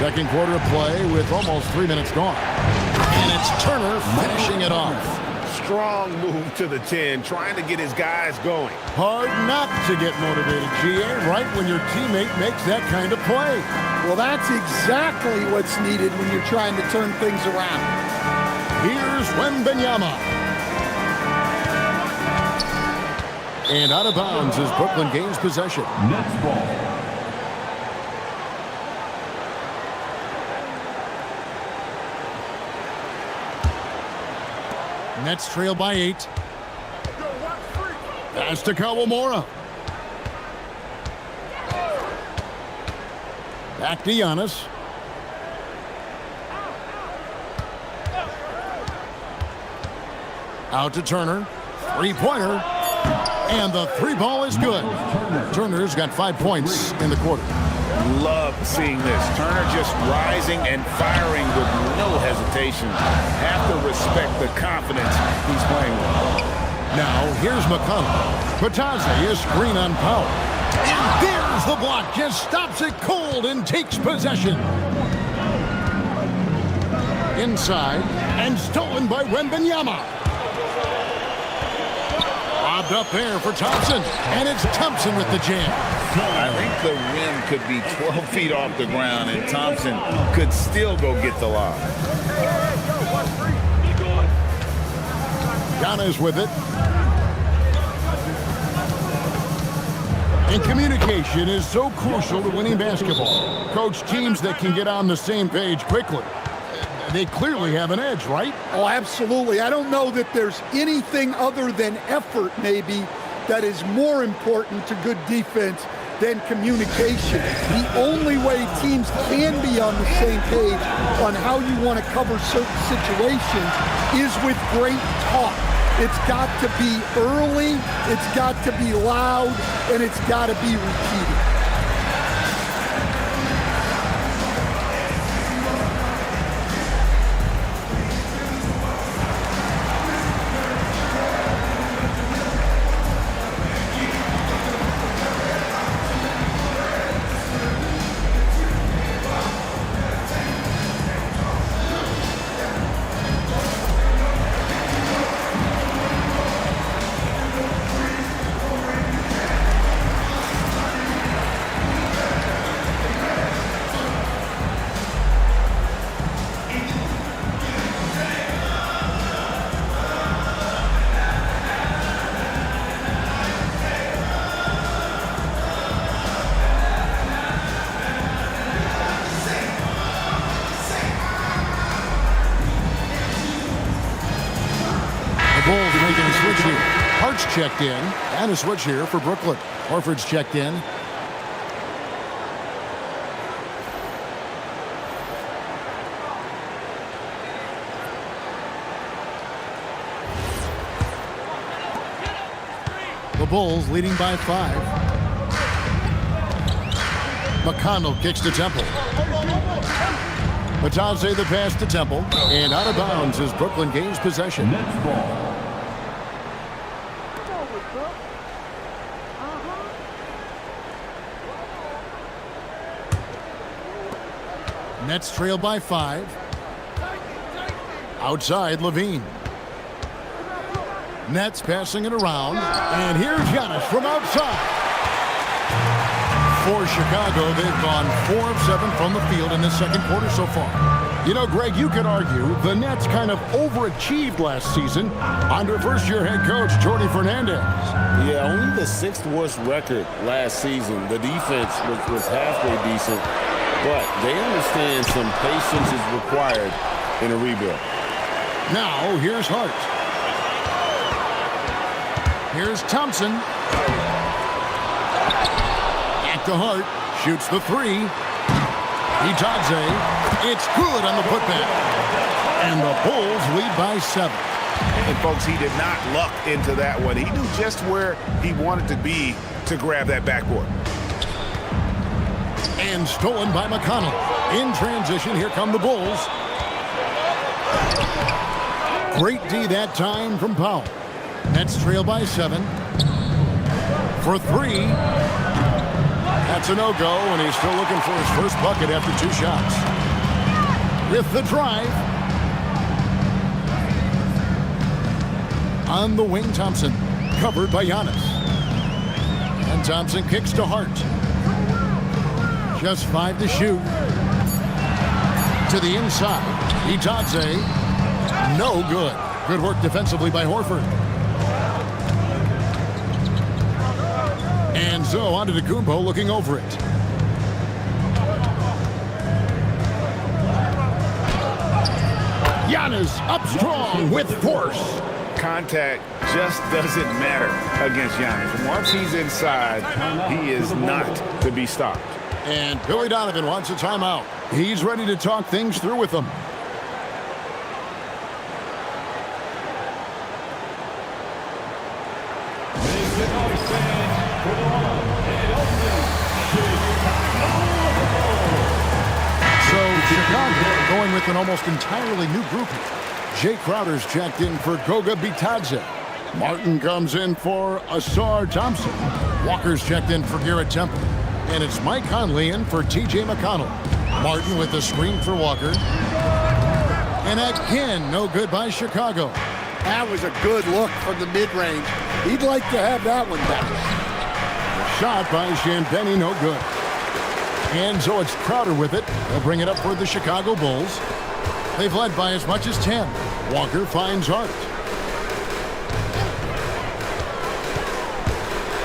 Second quarter of play with almost 3 minutes gone. And it's Turner finishing it off. Strong move to the 10, trying to get his guys going. Hard not to get motivated, GA, right when your teammate makes that kind of play. Well, that's exactly what's needed when you're trying to turn things around. Here's Wembanyama. And out of bounds as Brooklyn gains possession. Nets ball. Nets trail by 8. Pass to Kawamura. Back to Giannis. Out to Turner. Three-pointer. And the three ball is good. Turner's got 5 points in the quarter. Love seeing this. Turner just rising and firing with no hesitation. Have to respect the confidence he's playing with. Now, here's McConnell. Patazzi is screen on Powell. And there's the block. Just stops it cold and takes possession. Inside and stolen by Wembanyama. Lobbed up there for Thompson. And it's Thompson with the jam. I think the rim could be 12 feet off the ground, and Thompson could still go get the lob. Giannis with it. And communication is so crucial to winning basketball. Coach, teams that can get on the same page quickly, they clearly have an edge, right? Oh, absolutely. I don't know that there's anything other than effort, maybe, that is more important to good defense than communication. The only way teams can be on the same page on how you want to cover certain situations is with great talk. It's got to be early, it's got to be loud, and it's got to be repeated. Bulls making a switch here. Hart's checked in, and a switch here for Brooklyn. Horford's checked in. The Bulls leading by 5. McConnell kicks to Temple. Patazzi the pass to Temple, and out of bounds as Brooklyn gains possession. Nets ball. Nets trail by 5. Outside, Levine. Nets passing it around, and here's Giannis from outside. For Chicago, they've gone 4 of 7 from the field in this second quarter so far. You know, Greg, you could argue the Nets kind of overachieved last season under first-year head coach Jordi Fernandez. Yeah, only the 6th worst record last season. The defense was halfway decent, but they understand some patience is required in a rebuild. Now, here's Hart. Here's Thompson. Back to Hart. Shoots the 3. Itadze. It's good on the putback. And the Bulls lead by 7. And, folks, he did not luck into that one. He knew just where he wanted to be to grab that backboard. And stolen by McConnell. In transition, here come the Bulls. Great D that time from Powell. Nets trail by 7. For 3. That That's a no-go, and he's still looking for his first bucket after 2 shots. With the drive. On the wing, Thompson. Covered by Giannis. And Thompson kicks to Hart. Just 5 to shoot. To the inside. Itadze. No good. Good work defensively by Horford. And so on to Antetokounmpo looking over it. Giannis up strong with force. Contact just doesn't matter against Giannis. Once he's inside, he is not to be stopped. And Billy Donovan wants a timeout. He's ready to talk things through with them. Chicago going with an almost entirely new group here. Jay Crowder's checked in for Goga Bitadze. Martin comes in for Asar Thompson. Walker's checked in for Garrett Temple. And it's Mike Conley in for TJ McConnell. Martin with the screen for Walker. And again, no good by Chicago. That was a good look from the mid-range. He'd like to have that one back. Shot by Champagnie, no good. And so it's Crowder with it. They'll bring it up for the Chicago Bulls. They've led by as much as 10. Walker finds Hart.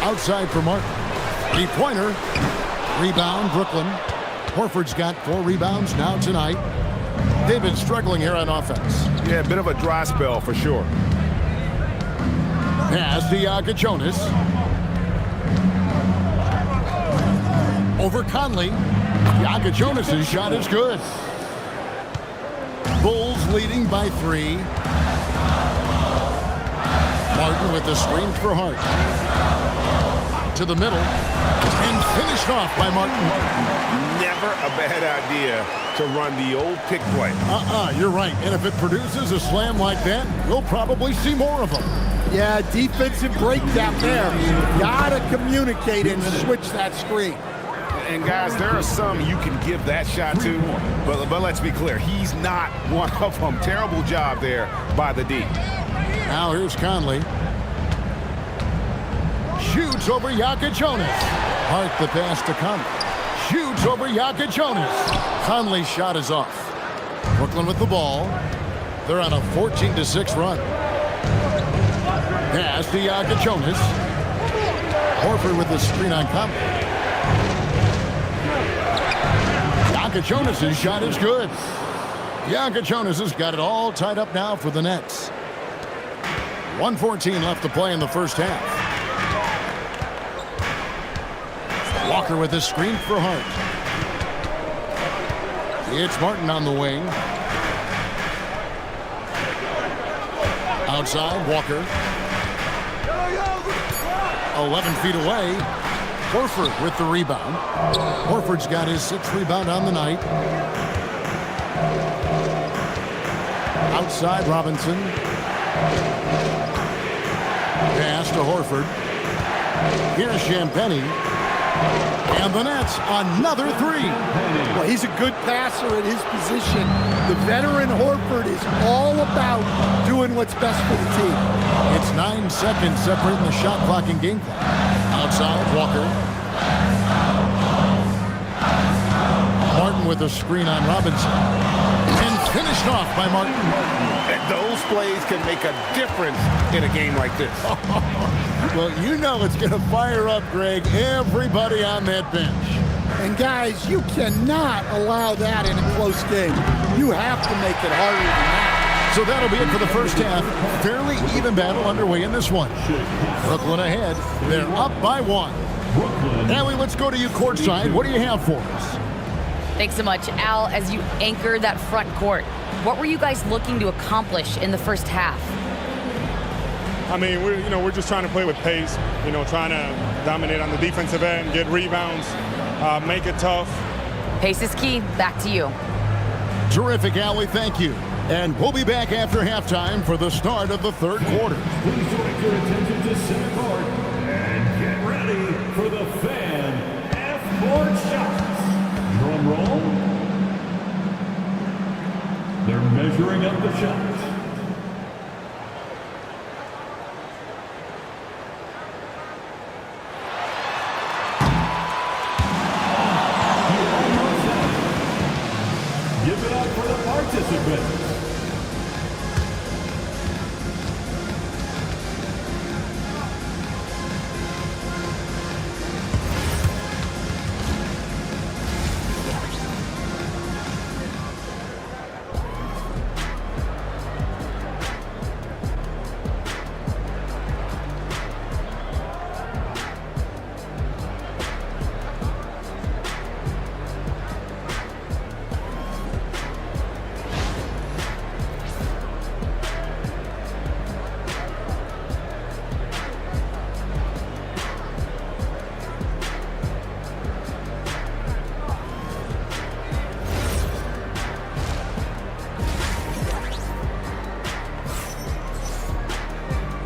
Outside for Martin. 3-pointer. Rebound, Brooklyn. Horford's got 4 rebounds now tonight. They've been struggling here on offense. Yeah, a bit of a dry spell for sure. Pass to Jonas. Over Conley. Jonas' shot is good. Bulls leading by 3. Martin with the screen for Hart. To the middle. And finished off by Martin. Never a bad idea to run the old pick play. You're right. And if it produces a slam like that, we'll probably see more of them. Yeah, defensive breakdown there. Gotta communicate and switch that screen. And guys, there are some you can give that shot to, but let's be clear, he's not one of them. Terrible job there by the D. Now here's Conley. Shoots over Jonas. Hart the pass to Conley. Shoots over Jonas. Conley's shot is off. Brooklyn with the ball. They're on a 14-6 run. Pass to Jonas. Horford with the screen on Conley. Jonas' shot is good. Jonas has got it all tied up now for the Nets. 1:14 left to play in the first half. Walker with the screen for Hart. It's Martin on the wing. Outside, Walker. 11 feet away. Horford with the rebound. Horford's got his 6th rebound on the night. Outside, Robinson. Pass to Horford. Here's Champagnie. And the Nets, another 3. Well, he's a good passer at his position. The veteran Horford is all about doing what's best for the team. It's 9 seconds separating the shot clock and game clock. Outside, Walker. Martin with a screen on Robinson. And finished off by Martin. And those plays can make a difference in a game like this. Well, you know it's going to fire up, Greg, everybody on that bench. And guys, you cannot allow that in a close game. You have to make it harder than that. So that'll be it for the first half. Fairly even battle underway in this one. Brooklyn ahead. They're up by 1. Allie, let's go to you courtside. What do you have for us? Thanks so much, Al. As you anchor that front court, what were you guys looking to accomplish in the first half? I mean, we're just trying to play with pace. Trying to dominate on the defensive end, get rebounds, make it tough. Pace is key. Back to you. Terrific, Allie. Thank you. And we'll be back after halftime for the start of the third quarter. Please direct your attention to center court and get ready for the Fan F4 short shots. Drum roll. They're measuring up the shots. Give it up for the participants.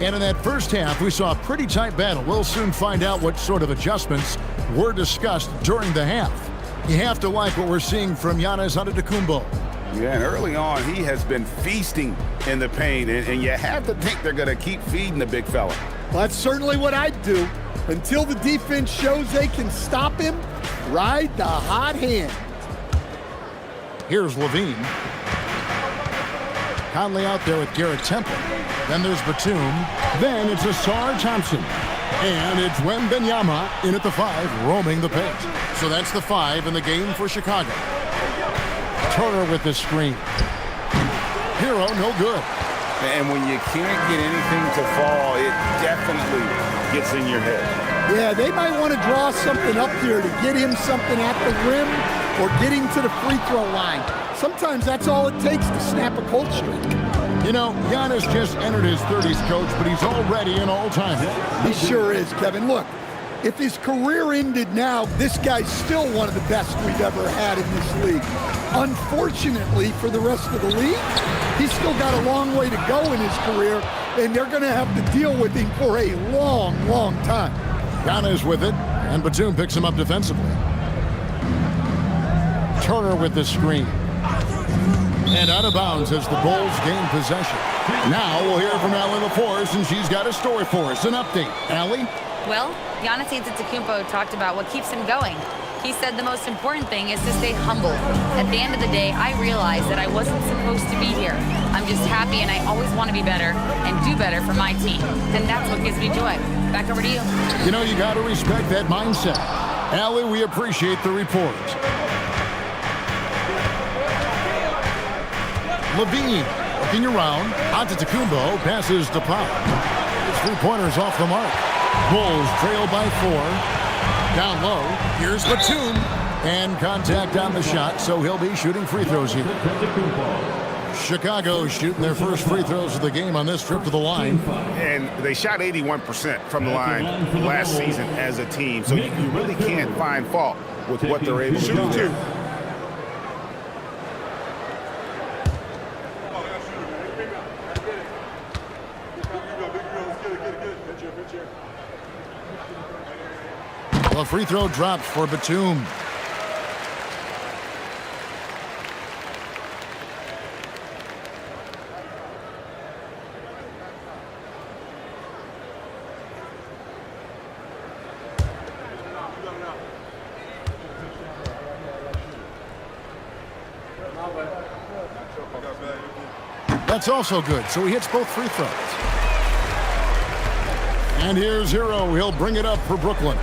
And in that first half, we saw a pretty tight battle. We'll soon find out what sort of adjustments were discussed during the half. You have to like what we're seeing from Giannis Antetokounmpo. Yeah, and early on, he has been feasting in the paint, and you have to think they're going to keep feeding the big fella. Well, that's certainly what I'd do. Until the defense shows they can stop him, ride the hot hand. Here's Levine. Conley out there with Garrett Temple. Then there's Batum. Then it's Ausar Thompson. And it's Wembanyama in at the 5, roaming the paint. So that's the 5 in the game for Chicago. Turner with the screen. Hero, no good. And when you can't get anything to fall, it definitely gets in your head. Yeah, they might want to draw something up here to get him something at the rim or get him to the free throw line. Sometimes that's all it takes to snap a cold streak. You know, Giannis just entered his 30s, Coach, but he's already an all-timer. He sure is, Kevin. Look, if his career ended now, this guy's still one of the best we've ever had in this league. Unfortunately for the rest of the league, he's still got a long way to go in his career, and they're going to have to deal with him for a long, long time. Giannis with it, and Batum picks him up defensively. Turner with the screen. And out of bounds as the Bulls gain possession. Now we'll hear from Allie LaForce, and she's got a story for us. An update. Allie? Well, Giannis Antetokounmpo talked about what keeps him going. He said the most important thing is to stay humble. At the end of the day, I realized that I wasn't supposed to be here. I'm just happy, and I always want to be better and do better for my team. And that's what gives me joy. Back over to you. You know, you got to respect that mindset. Allie, we appreciate the report. Levine looking around. Antetokounmpo passes to Pop. His three-pointer's off the mark. Bulls trail by 4. Down low. Here's Batum. And contact on the shot, so he'll be shooting free throws here. Chicago shooting their first free throws of the game on this trip to the line. And they shot 81% from the line last season as a team, so you really can't find fault with what they're able to do. A free throw dropped for Batum. That's also good, so he hits both free throws. And here's Hero. He'll bring it up for Brooklyn.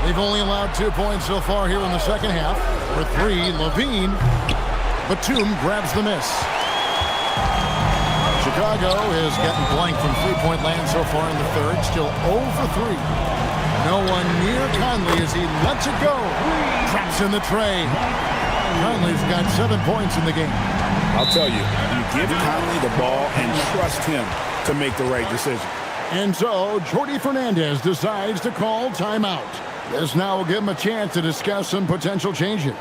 They've only allowed 2 points so far here in the second half. For 3, Levine. Batum grabs the miss. Chicago is getting blank from three-point land so far in the third. Still 0 for 3. No one near Conley as he lets it go. Traps in the tray. Conley's got 7 points in the game. I'll tell you, you give Conley the ball and trust him to make the right decision. And so, Jordi Fernandez decides to call timeout. This now will give him a chance to discuss some potential changes.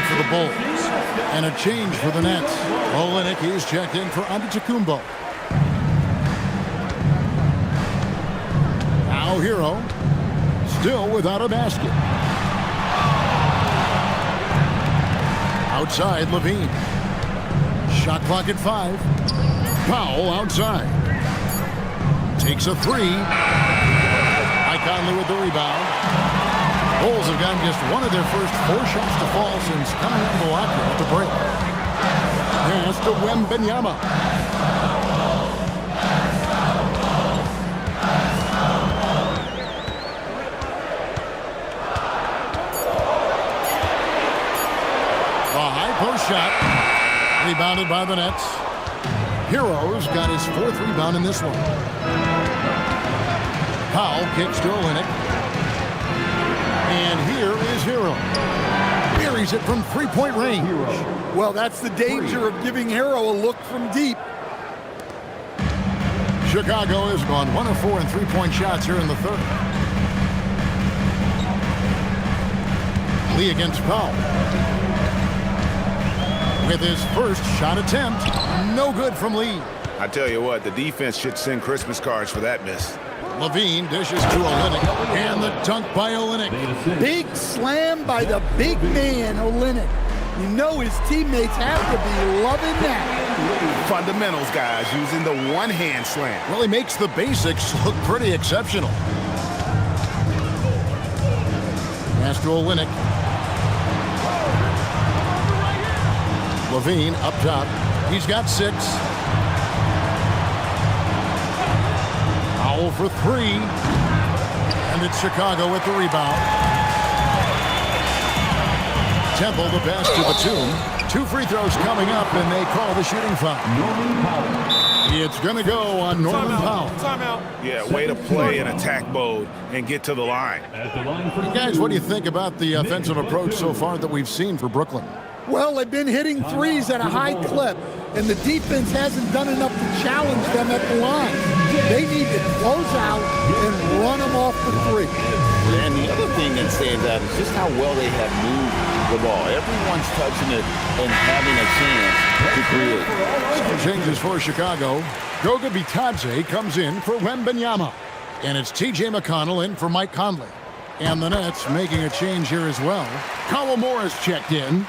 for the Bulls. And a change for the Nets. Olynyk is checked in for Antetokounmpo. Now Hero, still without a basket. Outside, Levine. Shot clock at 5. Powell outside. Takes a 3. Mike Conley with the rebound. Bulls have gotten just one of their first 4 shots to fall since coming out of the locker at the break. Pass to Wembanyama. A high post shot. Rebounded by the Nets. Hero's got his 4th rebound in this one. Powell kicks to Olynyk. And here is Hero. Buries it from 3-point range. Well, that's the danger of giving Hero a look from deep. Chicago has gone 1 of 4 in 3-point shots here in the 3rd. Lee against Powell. With his first shot attempt, no good from Lee. I tell you what, the defense should send Christmas cards for that miss. Levine dishes to Olynyk, and the dunk by Olynyk. Big slam by the big man, Olynyk. You know his teammates have to be loving that. Fundamentals, guys, using the one-hand slam. Well, he makes the basics look pretty exceptional. Pass to Olynyk. Levine up top. He's got 6. Powell for 3. And it's Chicago with the rebound. Temple the pass to Batum. 2 free throws coming up, and they call the shooting foul. It's going to go on Norman Powell. Timeout. Yeah, way to play in attack mode and get to the line. Guys, what do you think about the offensive approach so far that we've seen for Brooklyn? Well, they've been hitting threes at a high clip, and the defense hasn't done enough to challenge them at the line. They need to close out and run them off the 3. And the other thing that stands out is just how well they have moved the ball. Everyone's touching it and having a chance to create. Changes for Chicago. Goga Bitadze comes in for Wembanyama. And it's T.J. McConnell in for Mike Conley. And the Nets making a change here as well. Kawhi Morris checked in.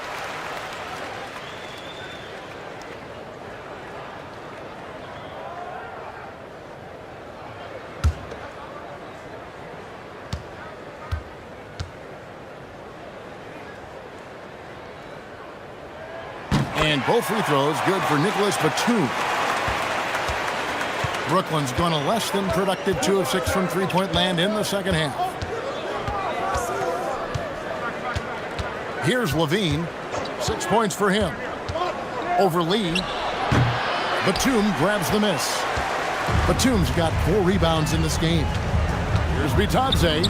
And both free throws good for Nicholas Batum. Brooklyn's gone a less than productive 2 of 6 from 3-point land in the second half. Here's Levine. 6 points for him. Over Lee. Batum grabs the miss. Batum's got 4 rebounds in this game. Here's Bitadze.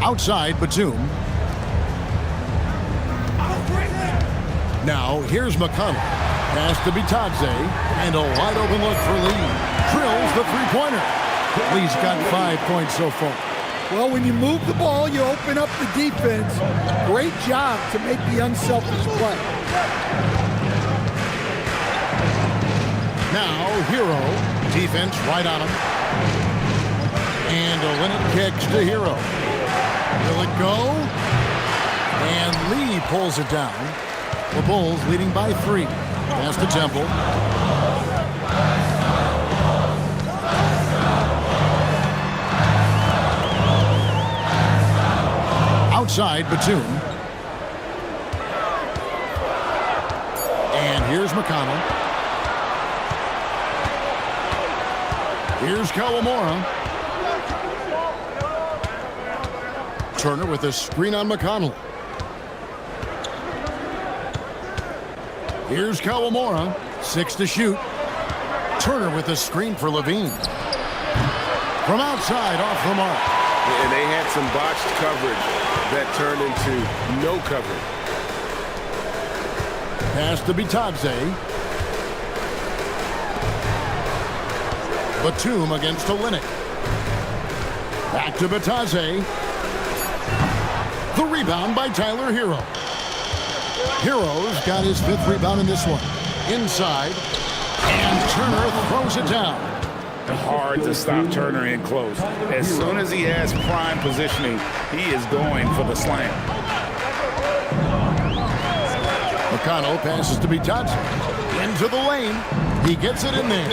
Outside Batum. Now, here's McConnell. Pass to Bitadze. And a wide open look for Lee. Drills the 3-pointer. Lee's got 5 points so far. Well, when you move the ball, you open up the defense. Great job to make the unselfish play. Now, Hero. Defense right on him. And Olynyk kicks to Hero. Will it go? And Lee pulls it down. The Bulls leading by 3. Pass to Temple. Outside Batum. And here's McConnell. Here's Kawamura. Turner with a screen on McConnell. Here's Kawamura. 6 to shoot. Turner with a screen for Levine. From outside, off the mark. And they had some botched coverage that turned into no coverage. Pass to Bitadze. Batum against Olynyk. Back to Bitadze. The rebound by Tyler Hero. Hero's got his 5th rebound in this one. Inside, and Turner throws it down. Hard to stop Turner in close. As soon as he has prime positioning, he is going for the slam. McConnell passes to Bitadze. Into the lane. He gets it in there.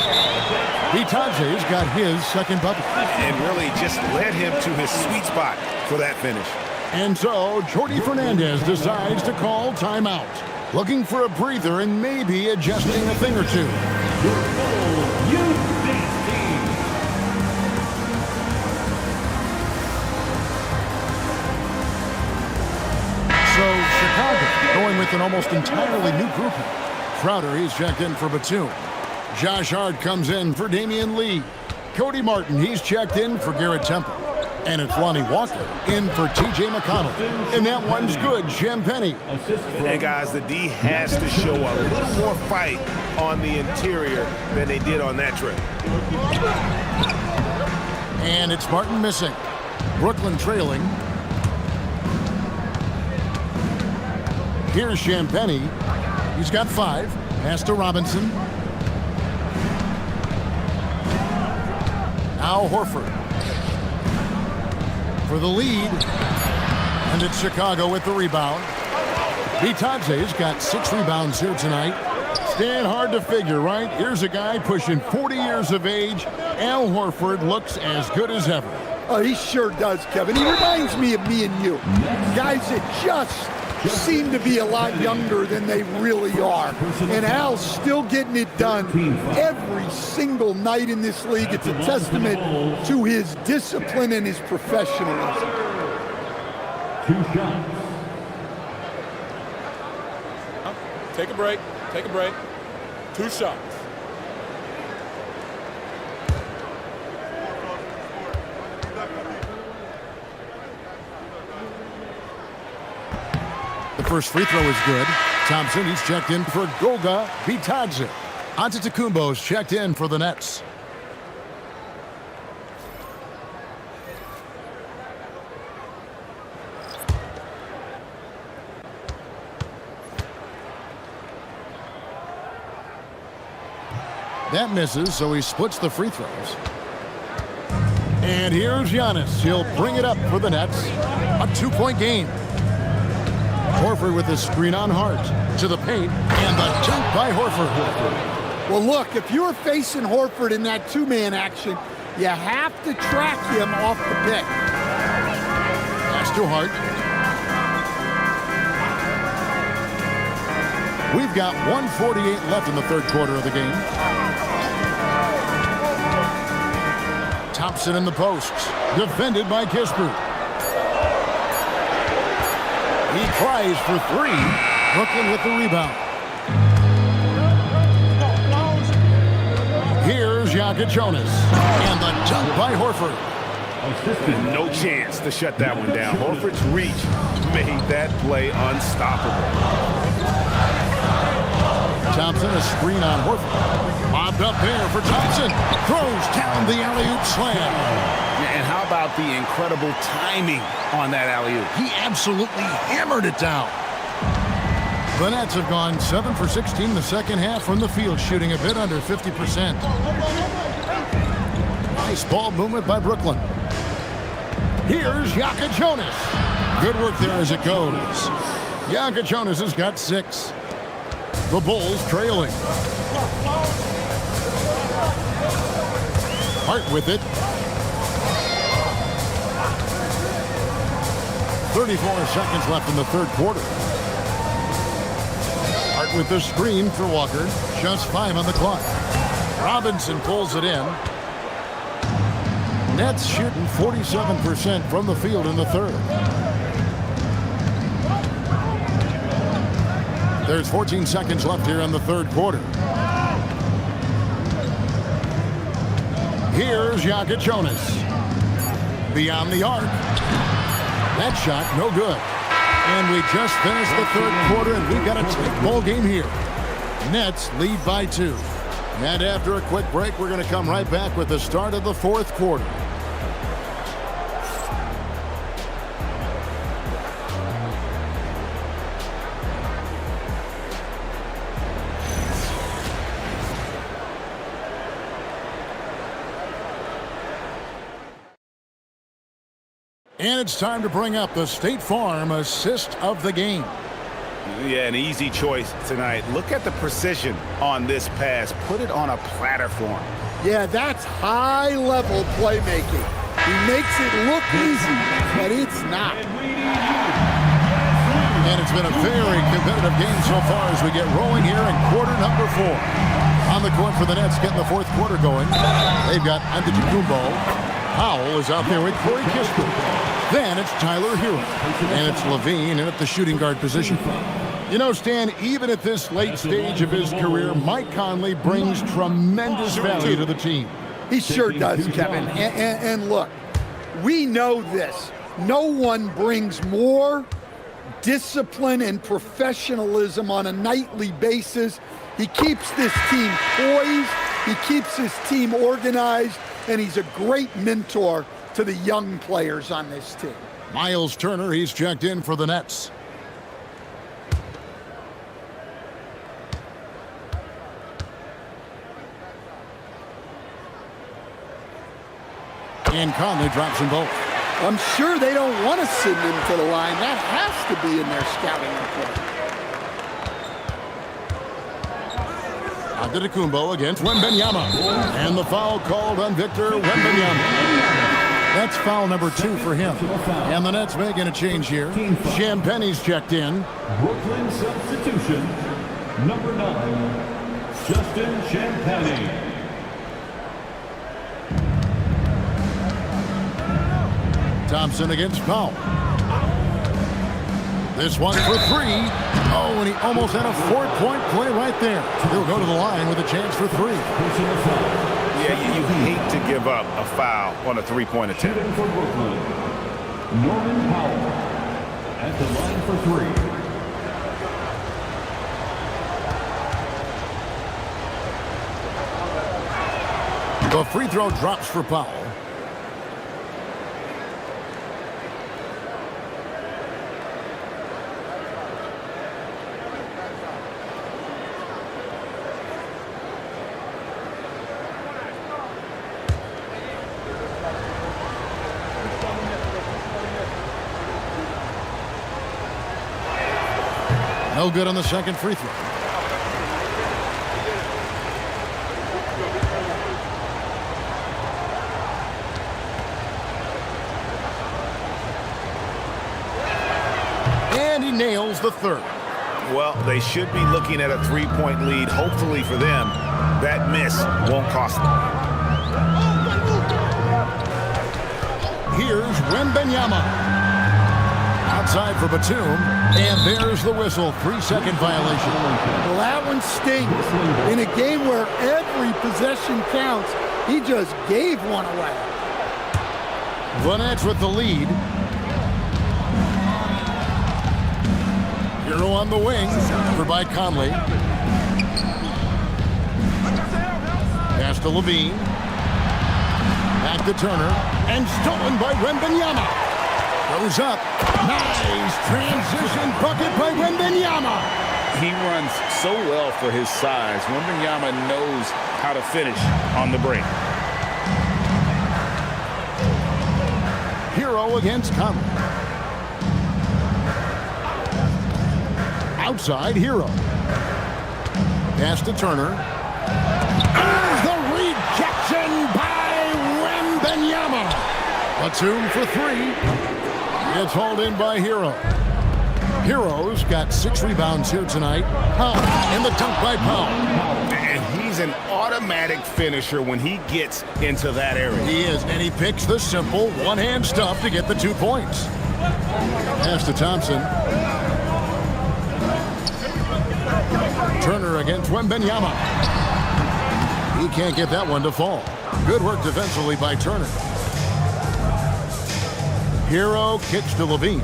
Bitadze's got his 2nd bucket. And really just led him to his sweet spot for that finish. And so Jordi Fernandez decides to call timeout. Looking for a breather and maybe adjusting a thing or two. So Chicago going with an almost entirely new grouping. Crowder, he's checked in for Batum. Josh Hart comes in for Damian Lee. Cody Martin, he's checked in for Garrett Temple. And it's Lonnie Walker in for T.J. McConnell. And that one's good, Champagnie. And guys, the D has to show a little more fight on the interior than they did on that trip. And it's Martin missing. Brooklyn trailing. Here's Champagnie. He's got 5. Pass to Robinson. Now Horford. For the lead. And it's Chicago with the rebound. Bitadze's got 6 rebounds here tonight. Stand hard to figure, right? Here's a guy pushing 40 years of age. Al Horford looks as good as ever. Oh, he sure does, Kevin. He reminds me of me and you. Guys that just seem to be a lot younger than they really are. And Al's still getting it done every single night in this league. It's a testament to his discipline and his professionalism. 2 shots. Take a break. Take a break. 2 shots. The first free throw is good. Thompson, he's checked in for Goga Bitadze. Antetokounmpo's checked in for the Nets. That misses, so he splits the free throws. And here's Giannis. He'll bring it up for the Nets. A 2-point game. Horford with the screen on Hart. To the paint. And the dunk by Horford. Well, look, if you're facing Horford in that 2-man action, you have to track him off the pick. Pass to Hart. We've got 1:48 left in the 3rd quarter of the game. Thompson in the posts. Defended by Kispert. He tries for 3. Brooklyn with the rebound. Here's Jonas. And the dunk by Horford. No chance to shut that one down. Horford's reach made that play unstoppable. Thompson, a screen on Horford. Bobbed up there for Thompson. Throws down the alley-oop slam. And how about the incredible timing on that alley-oop? He absolutely hammered it down. The Nets have gone 7 for 16 in the second half from the field, shooting a bit under 50%. Nice ball movement by Brooklyn. Here's Jonas. Good work there as it goes. Jonas has got 6. The Bulls trailing. Hart with it. 34 seconds left in the 3rd quarter. Hart with the screen for Walker. Just 5 on the clock. Robinson pulls it in. Nets shooting 47% from the field in the 3rd. There's 14 seconds left here in the 3rd quarter. Here's Jonas. Beyond the arc. That shot, no good. And we just finished the 3rd quarter, and we've got a tight ball game here. Nets lead by 2. And after a quick break, we're going to come right back with the start of the 4th quarter. And it's time to bring up the State Farm assist of the game. Yeah, an easy choice tonight. Look at the precision on this pass. Put it on a platter for him. Yeah, that's high-level playmaking. He makes it look easy, but it's not. And it's been a very competitive game so far as we get rolling here in quarter number 4. On the court for the Nets, getting the fourth quarter going. They've got Antetokounmpo. Powell is out there with Corey Kispert. Then it's Tyler Hero. And it's Levine in at the shooting guard position. You know, Stan, even at this late stage of his career, Mike Conley brings tremendous value to the team. He sure does, Kevin. And look, we know this. No one brings more discipline and professionalism on a nightly basis. He keeps this team poised. He keeps his team organized. And he's a great mentor to the young players on this team. Miles Turner, he's checked in for the Nets. And Conley drops them both. I'm sure they don't want to send him to the line. That has to be in their scouting report. Antetokounmpo against Wembanyama. And the foul called on Victor Wembanyama. That's foul number 2 for him. And the Nets making a change here. Champagne's checked in. Brooklyn substitution, number 9, Justin Champagnie. Thompson against Powell. This one for 3. Oh, and he almost had a 4-point play right there. He'll go to the line with a chance for 3. Yeah, you hate to give up a foul on a 3-point attempt. For Brooklyn, Norman Powell at the line for 3. The free throw drops for Powell. No good on the second free throw. And he nails the third. Well, they should be looking at a 3-point lead. Hopefully for them, that miss won't cost them. Here's Wembanyama. Outside for Batum, and there's the whistle. 3-second violation. Well, that one stings. In a game where every possession counts, he just gave one away. The Nets with the lead. Hero on the wing for by Conley. Pass to Levine. Back to Turner, and stolen by Wembanyama. Goes up. Nice transition bucket by Wembanyama. He runs so well for his size. Wembanyama knows how to finish on the break. Hero against Conley. Outside Hero. Pass to Turner. There's the rejection by Wembanyama. Batum for 3. It's hauled in by Hero. Hero's got 6 rebounds here tonight. And the dunk by Powell. And he's an automatic finisher when he gets into that area. He is, and he picks the simple one-hand stuff to get the 2 points. Pass to Thompson. Turner against Wembanyama. He can't get that one to fall. Good work defensively by Turner. Hero kicks to Levine.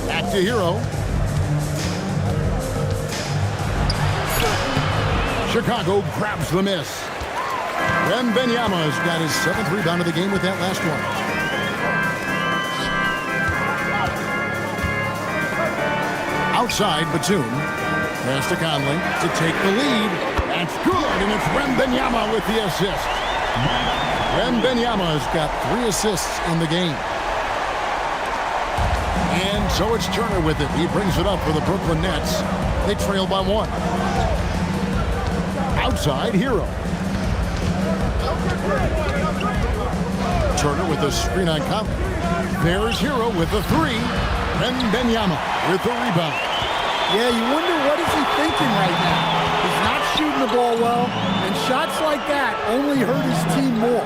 Back to Hero. Chicago grabs the miss. Wembanyama's got his 7th rebound of the game with that last one. Outside Batum. Pass to Conley to take the lead. That's good, and it's Wembanyama with the assist. Wembanyama has got 3 assists in the game. And so it's Turner with it. He brings it up for the Brooklyn Nets. They trail by 1. Outside, Hero. Turner with a screen on Conley. There's Hero with the 3. Wembanyama with the rebound. Yeah, you wonder what is he thinking right now. He's not shooting the ball well, and shots like that only hurt his team more.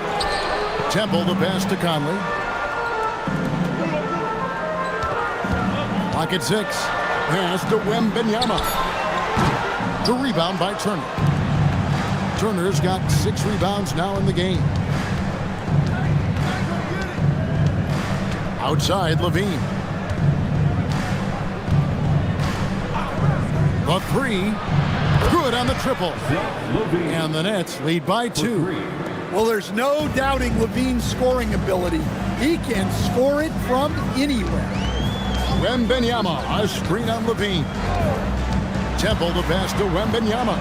Temple the pass to Conley. Clock at 6. Pass to Wembanyama. The rebound by Turner. Turner's got 6 rebounds now in the game. Outside, Levine. The 3. Good on the triple. And the Nets lead by 2. Well, there's no doubting Levine's scoring ability. He can score it from anywhere. Wembanyama, a screen on Levine. Temple the pass to Wembanyama.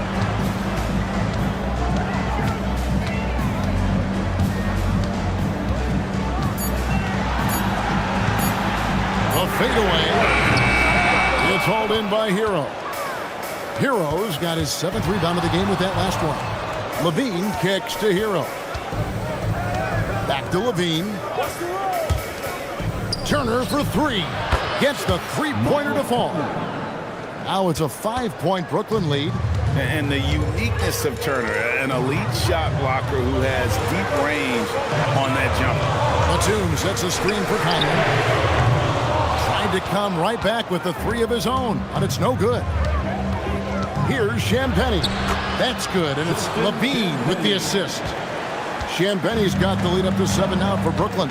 The fadeaway. It's hauled in by Hero. Hero's got his 7th rebound of the game with that last one. Levine kicks to Hero. Back to Levine. Turner for 3. Gets the 3-pointer to fall. Now it's a 5-point Brooklyn lead. And the uniqueness of Turner, an elite shot blocker who has deep range on that jumper. Batum sets a screen for Conley. Tried to come right back with the 3 of his own, but it's no good. Here's Champagnie. That's good, and it's Levine with the assist. Champagnie's got the lead up to 7 now for Brooklyn.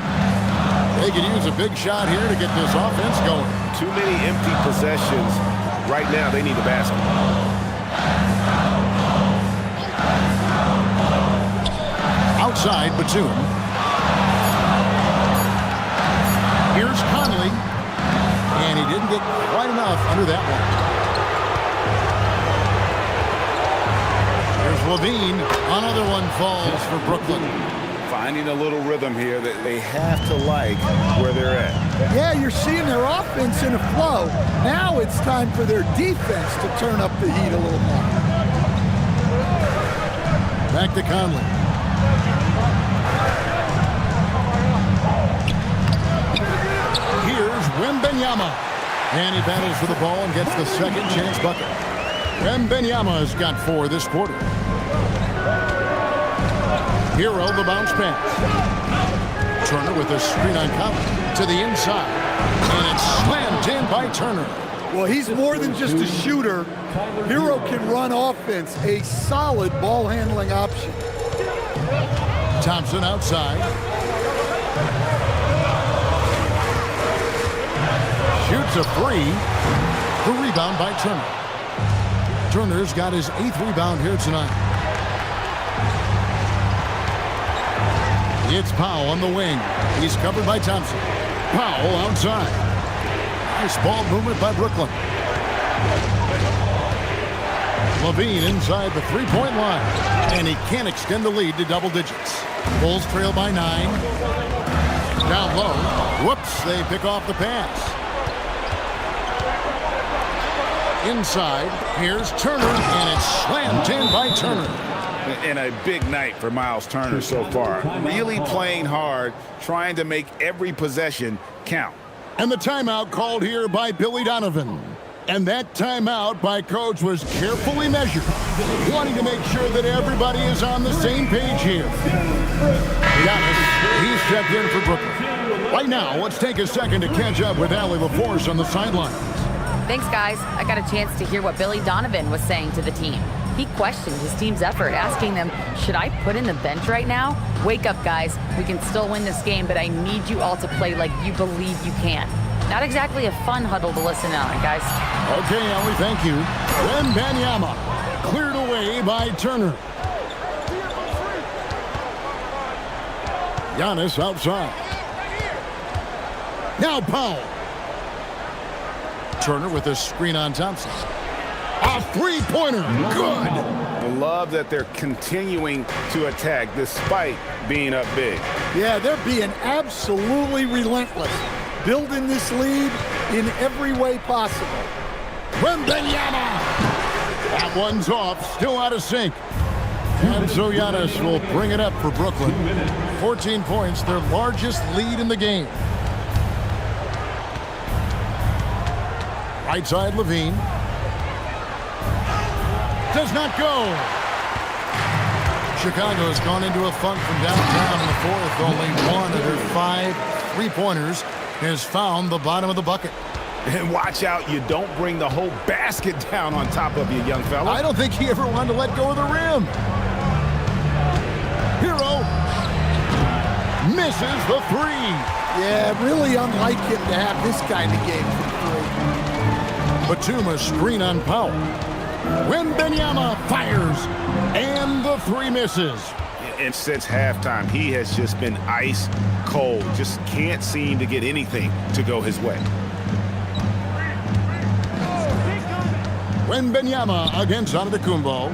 They could use a big shot here to get this offense going. Too many empty possessions. Right now, they need a basket. Outside, Batum. Here's Conley. And he didn't get quite enough under that one. Here's Levine. Another one falls for Brooklyn. Finding a little rhythm here that they have to like where they're at. Yeah, you're seeing their offense in a flow. Now it's time for their defense to turn up the heat a little more. Back to Conley. Here's Wembanyama. And he battles for the ball and gets the second chance bucket. Wembanyama's got 4 this quarter. Hero the bounce pass. Turner with a screen on Conley to the inside. And it's slammed in by Turner. Well, he's more than just a shooter. Hero can run offense, a solid ball handling option. Thompson outside. Shoots a 3. The rebound by Turner. Turner's got his 8th rebound here tonight. It's Powell on the wing. He's covered by Thompson. Powell outside. Nice ball movement by Brooklyn. Levine inside the 3-point line. And he can't extend the lead to double digits. Bulls trail by 9. Down low. Whoops, they pick off the pass. Inside, here's Turner, and it's slammed in by Turner. And a big night for Miles Turner so far. Really playing hard, trying to make every possession count. And the timeout called here by Billy Donovan. And that timeout by Coach was carefully measured, wanting to make sure that everybody is on the same page here. Giannis, he's checked in for Brooklyn. Right now, let's take a second to catch up with Allie LaForce on the sideline. Thanks, guys. I got a chance to hear what Billy Donovan was saying to the team. He questioned his team's effort, asking them, should I put in the bench right now? Wake up, guys. We can still win this game, but I need you all to play like you believe you can. Not exactly a fun huddle to listen on, guys. Okay, Ellie, thank you. Wembanyama cleared away by Turner. Giannis outside. Now Powell. Turner with a screen on Thompson. A 3-pointer. Good. love that they're continuing to attack despite being up big. Yeah, they're being absolutely relentless, building this lead in every way possible. Wembanyama! That one's off, still out of sync. And so Giannis will bring it up for Brooklyn. 14 points, their largest lead in the game. Right side, Levine. Does not go. Chicago has gone into a funk from downtown in the fourth. Only one of their 5 3-pointers has found the bottom of the bucket. And watch out, you don't bring the whole basket down on top of you, young fella. I don't think he ever wanted to let go of the rim. Hero misses the 3. Yeah, really unlike him to have this kind of game from 3. Batum, a screen on Powell. Wembanyama fires, and the 3 misses. And since halftime, he has just been ice cold. Just can't seem to get anything to go his way. Wembanyama against Antetokounmpo.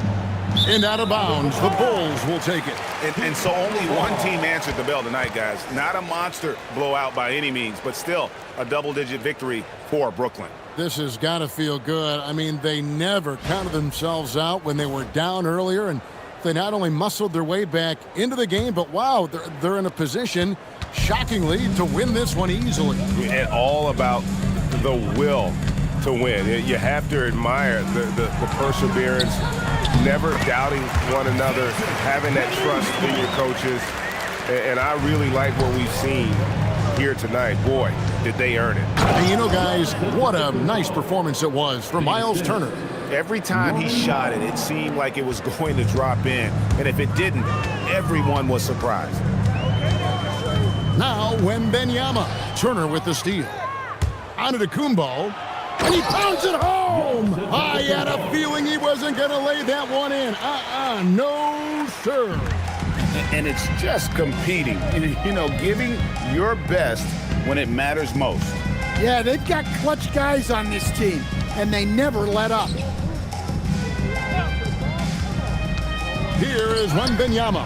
And out of bounds, the Bulls will take it. And so only one team answered the bell tonight, guys. Not a monster blowout by any means, but still a double-digit victory for Brooklyn. This has got to feel good. I mean, they never counted themselves out when they were down earlier, and they not only muscled their way back into the game, but wow, they're in a position, shockingly, to win this one easily. And all about the will to win. You have to admire the perseverance, never doubting one another, having that trust in your coaches. And I really like what we've seen here tonight. Boy, did they earn it. And you know, guys, what a nice performance it was for Miles Turner. Every time he shot it, it seemed like it was going to drop in. And if it didn't, everyone was surprised. Now, Wembanyama. Turner with the steal. Antetokounmpo. And he pounds it home! I had a feeling he wasn't going to lay that one in. No, sir. And it's just competing, you know, giving your best when it matters most. Yeah, they've got clutch guys on this team, and they never let up. Here is Wembanyama.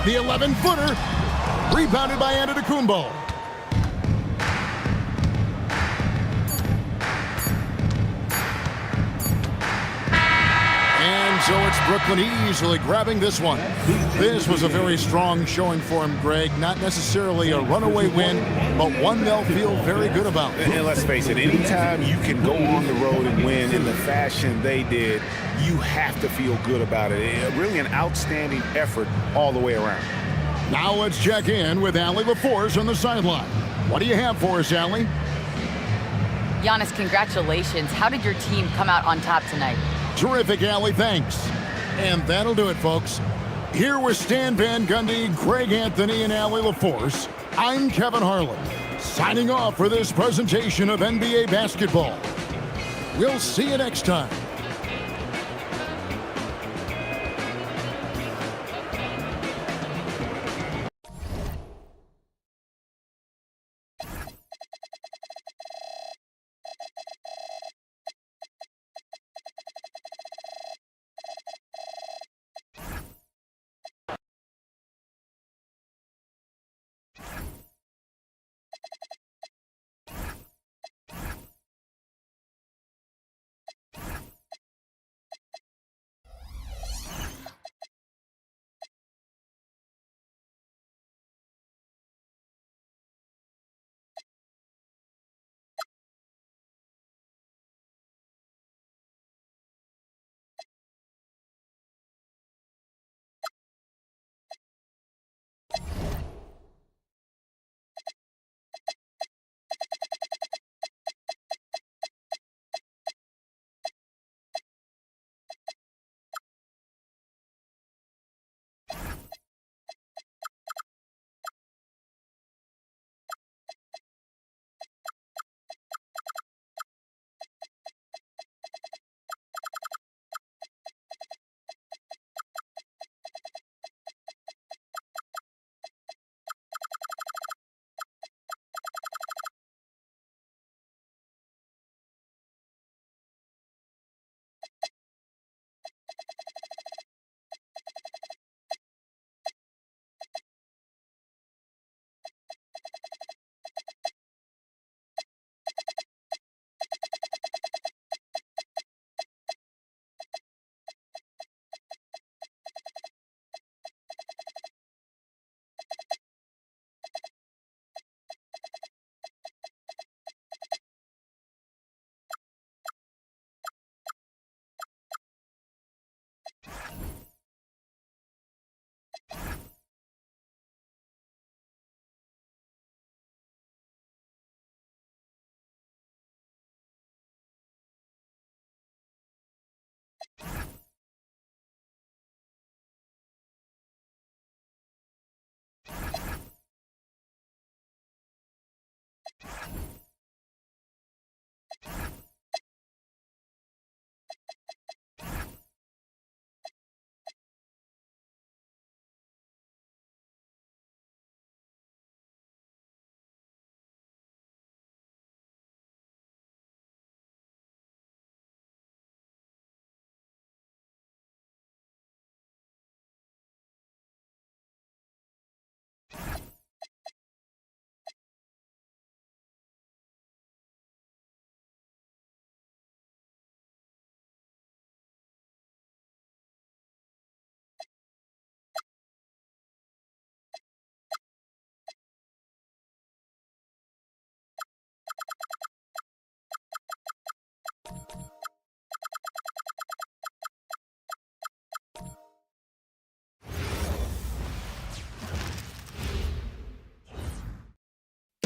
The 11-footer, rebounded by Antetokounmpo. And so it's Brooklyn easily grabbing this one. This was a very strong showing for him, Greg. Not necessarily a runaway win, but one they'll feel very good about. And let's face it, anytime you can go on the road and win in the fashion they did, you have to feel good about it. Really an outstanding effort all the way around. Now let's check in with Allie LaForce on the sideline. What do you have for us, Allie? Giannis, congratulations. How did your team come out on top tonight? Terrific, Allie, thanks. And that'll do it, folks. Here with Stan Van Gundy, Greg Anthony, and Allie LaForce, I'm Kevin Harlan, signing off for this presentation of NBA basketball. We'll see you next time.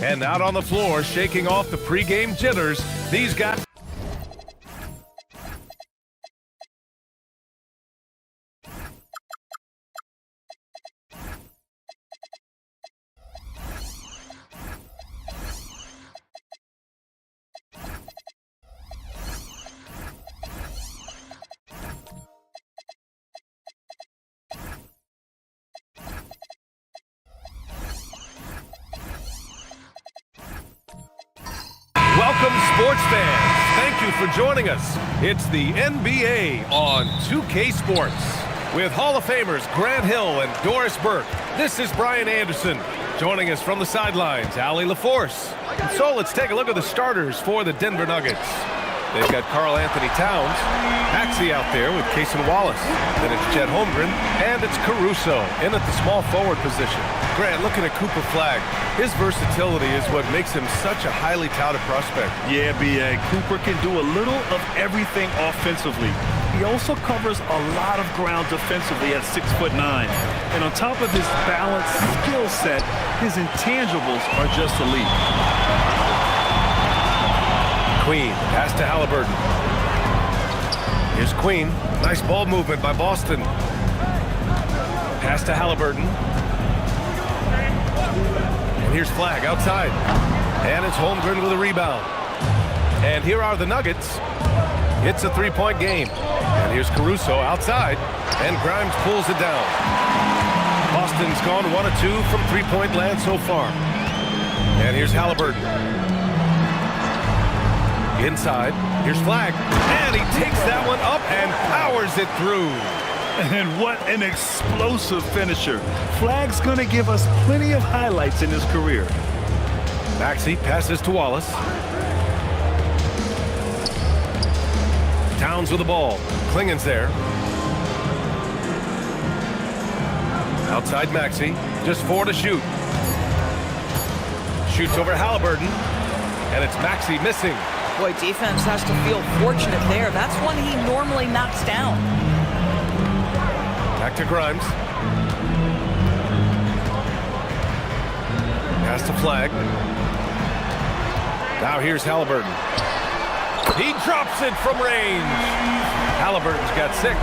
And out on the floor, shaking off the pregame jitters, these guys. Welcome, sports fans. Thank you for joining us. It's the NBA on 2K Sports. With Hall of Famers Grant Hill and Doris Burke, this is Brian Anderson. Joining us from the sidelines, Allie LaForce. So let's take a look at the starters for the Denver Nuggets. They've got Karl Anthony Towns, Maxey out there with Cason Wallace. Then it's Chet Holmgren, and it's Caruso in at the small forward position. Grant, looking at Cooper Flagg, his versatility is what makes him such a highly touted prospect. Yeah, B.A. Cooper can do a little of everything offensively. He also covers a lot of ground defensively at 6'9". And on top of his balanced skill set, his intangibles are just elite. Queen, pass to Halliburton. Here's Queen. Nice ball movement by Boston. Pass to Halliburton. And here's Flagg outside. And it's Holmgren with a rebound. And here are the Nuggets. It's a three-point game. And here's Caruso outside. And Grimes pulls it down. Boston's gone 1 of 2 from three-point land so far. And here's Halliburton. Inside, here's Flagg, and he takes that one up and powers it through. And what an explosive finisher. Flagg's going to give us plenty of highlights in his career. Maxey passes to Wallace. Towns with the ball. Klingen's there. Outside Maxey, just 4 to shoot. Shoots over Halliburton, and it's Maxey missing. Boy, defense has to feel fortunate there. That's one he normally knocks down. Back to Grimes. Pass to Flagg. Now here's Halliburton. He drops it from range. Halliburton's got 6.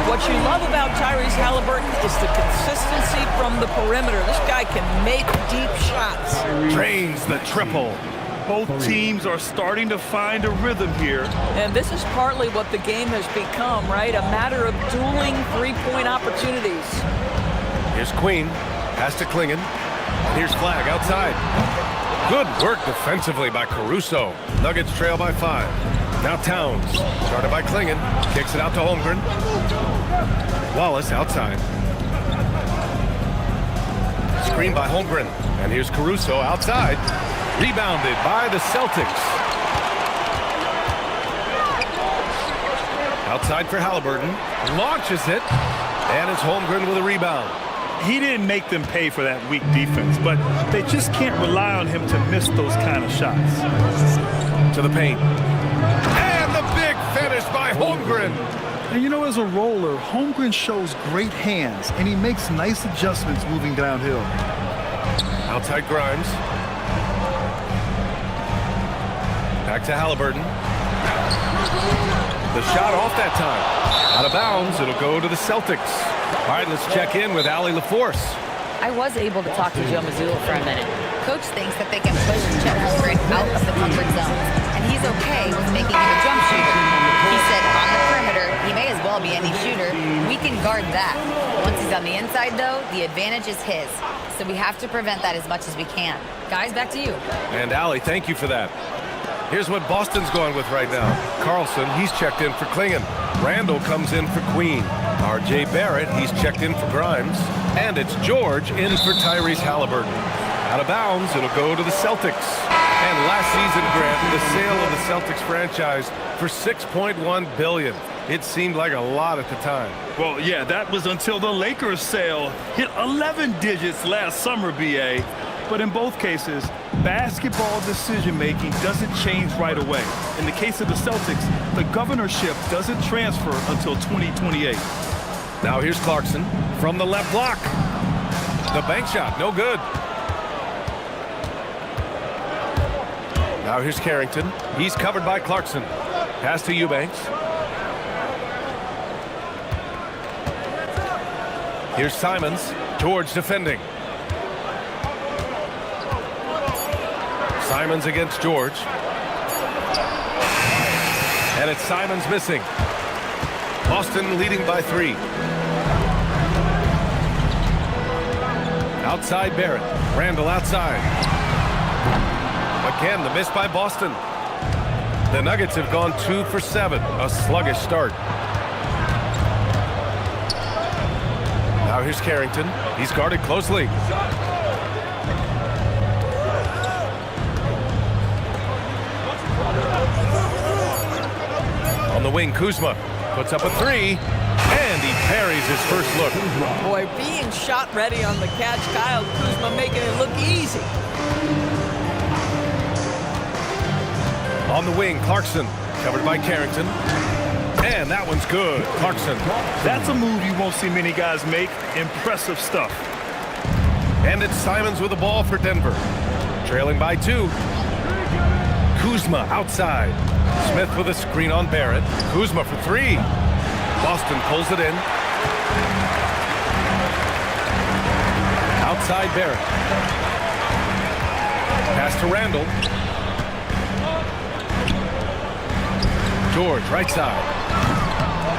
What you love about Tyrese Halliburton is the consistency from the perimeter. This guy can make deep shots. Drains the triple. Both teams are starting to find a rhythm here. And this is partly what the game has become, right? A matter of dueling three-point opportunities. Here's Queen. Pass to Klingen. And here's Flagg outside. Good work defensively by Caruso. Nuggets trail by 5. Now Towns. Started by Klingen. Kicks it out to Holmgren. Wallace outside. Screen by Holmgren. And here's Caruso outside. Rebounded by the Celtics. Outside for Halliburton. Launches it. And it's Holmgren with a rebound. He didn't make them pay for that weak defense, but they just can't rely on him to miss those kind of shots. To the paint. And the big finish by Holmgren. And you know, as a roller, Holmgren shows great hands, and he makes nice adjustments moving downhill. Outside Grimes. Back to Halliburton. The shot off that time. Out of bounds. It'll go to the Celtics. All right, let's check in with Allie LaForce. I was able to talk to Joe Mazzulla for a minute. Coach thinks that they can push Chet Holmgren out of the comfort zones, and he's okay with making him a jump shooter. He said on the perimeter, he may as well be any shooter. We can guard that. Once he's on the inside, though, the advantage is his. So we have to prevent that as much as we can. Guys, back to you. And Allie, thank you for that. Here's what Boston's going with right now. Carlson, he's checked in for Klingon. Randall comes in for Queen. R.J. Barrett, he's checked in for Grimes. And it's George in for Tyrese Halliburton. Out of bounds, it'll go to the Celtics. And last season, Grant, the sale of the Celtics franchise for $6.1 billion. It seemed like a lot at the time. Well, yeah, that was until the Lakers sale hit 11 digits last summer, B.A. But in both cases, basketball decision-making doesn't change right away. In the case of the Celtics, the governorship doesn't transfer until 2028. Now here's Clarkson from the left block. The bank shot, no good. Now here's Carrington. He's covered by Clarkson. Pass to Eubanks. Here's Simons. George defending. Simons against George. And it's Simons missing. Boston leading by 3. Outside Barrett. Randall outside. Again, the miss by Boston. The Nuggets have gone 2 for 7. A sluggish start. Now here's Carrington. He's guarded closely. On the wing, Kuzma puts up a 3, and he parries his first look. Boy, being shot ready on the catch, Kyle Kuzma making it look easy. On the wing, Clarkson, covered by Carrington. And that one's good. Clarkson. That's a move you won't see many guys make. Impressive stuff. And it's Simons with the ball for Denver. Trailing by 2. Kuzma outside. Smith with a screen on Barrett. Kuzma for 3. Boston pulls it in. Outside Barrett. Pass to Randall. George, right side.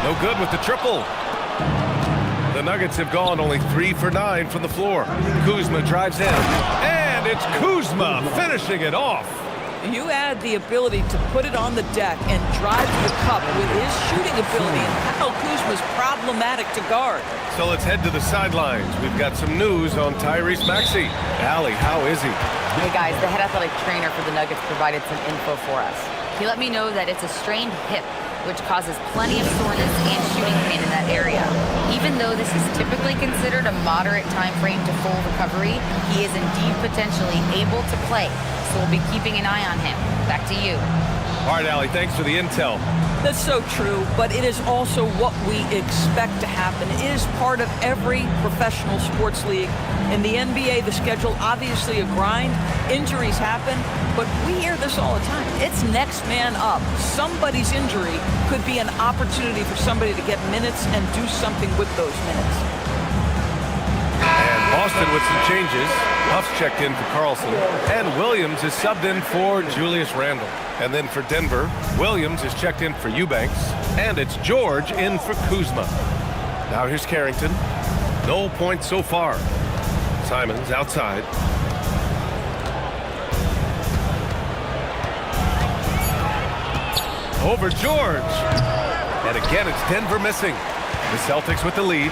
No good with the triple. The Nuggets have gone only 3 for 9 from the floor. Kuzma drives in. And it's Kuzma finishing it off. You add the ability to put it on the deck and drive to the cup with his shooting ability, and Kyle Kuzma's problematic to guard. So let's head to the sidelines. We've got some news on Tyrese Maxey. Allie, how is he? Hey guys, the head athletic trainer for the Nuggets provided some info for us. He let me know that it's a strained hip, which causes plenty of soreness and shooting pain in that area. Even though this is typically considered a moderate time frame to full recovery, he is indeed potentially able to play. So we'll be keeping an eye on him. Back to you. All right, Allie, thanks for the intel. That's so true, but it is also what we expect to happen. It is part of every professional sports league. In the NBA, the schedule, obviously a grind. Injuries happen, but we hear this all the time. It's next man up. Somebody's injury could be an opportunity for somebody to get minutes and do something with those minutes. And Boston with some changes. Huff's checked in for Carlson. And Williams is subbed in for Julius Randle. And then for Denver, Williams is checked in for Eubanks. And it's George in for Kuzma. Now here's Carrington. No points so far. Simons outside. Over George. And again, it's Denver missing. The Celtics with the lead.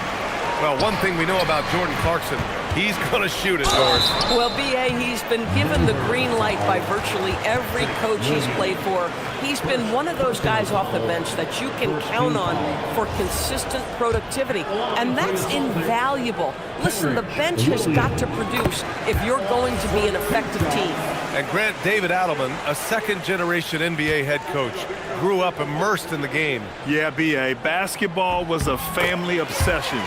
Well, one thing we know about Jordan Clarkson, he's going to shoot it, Doris. Well, B.A., he's been given the green light by virtually every coach he's played for. He's been one of those guys off the bench that you can count on for consistent productivity, and that's invaluable. Listen, the bench has got to produce if you're going to be an effective team. And Grant, David Adelman, a second-generation NBA head coach, grew up immersed in the game. Yeah, B.A., basketball was a family obsession.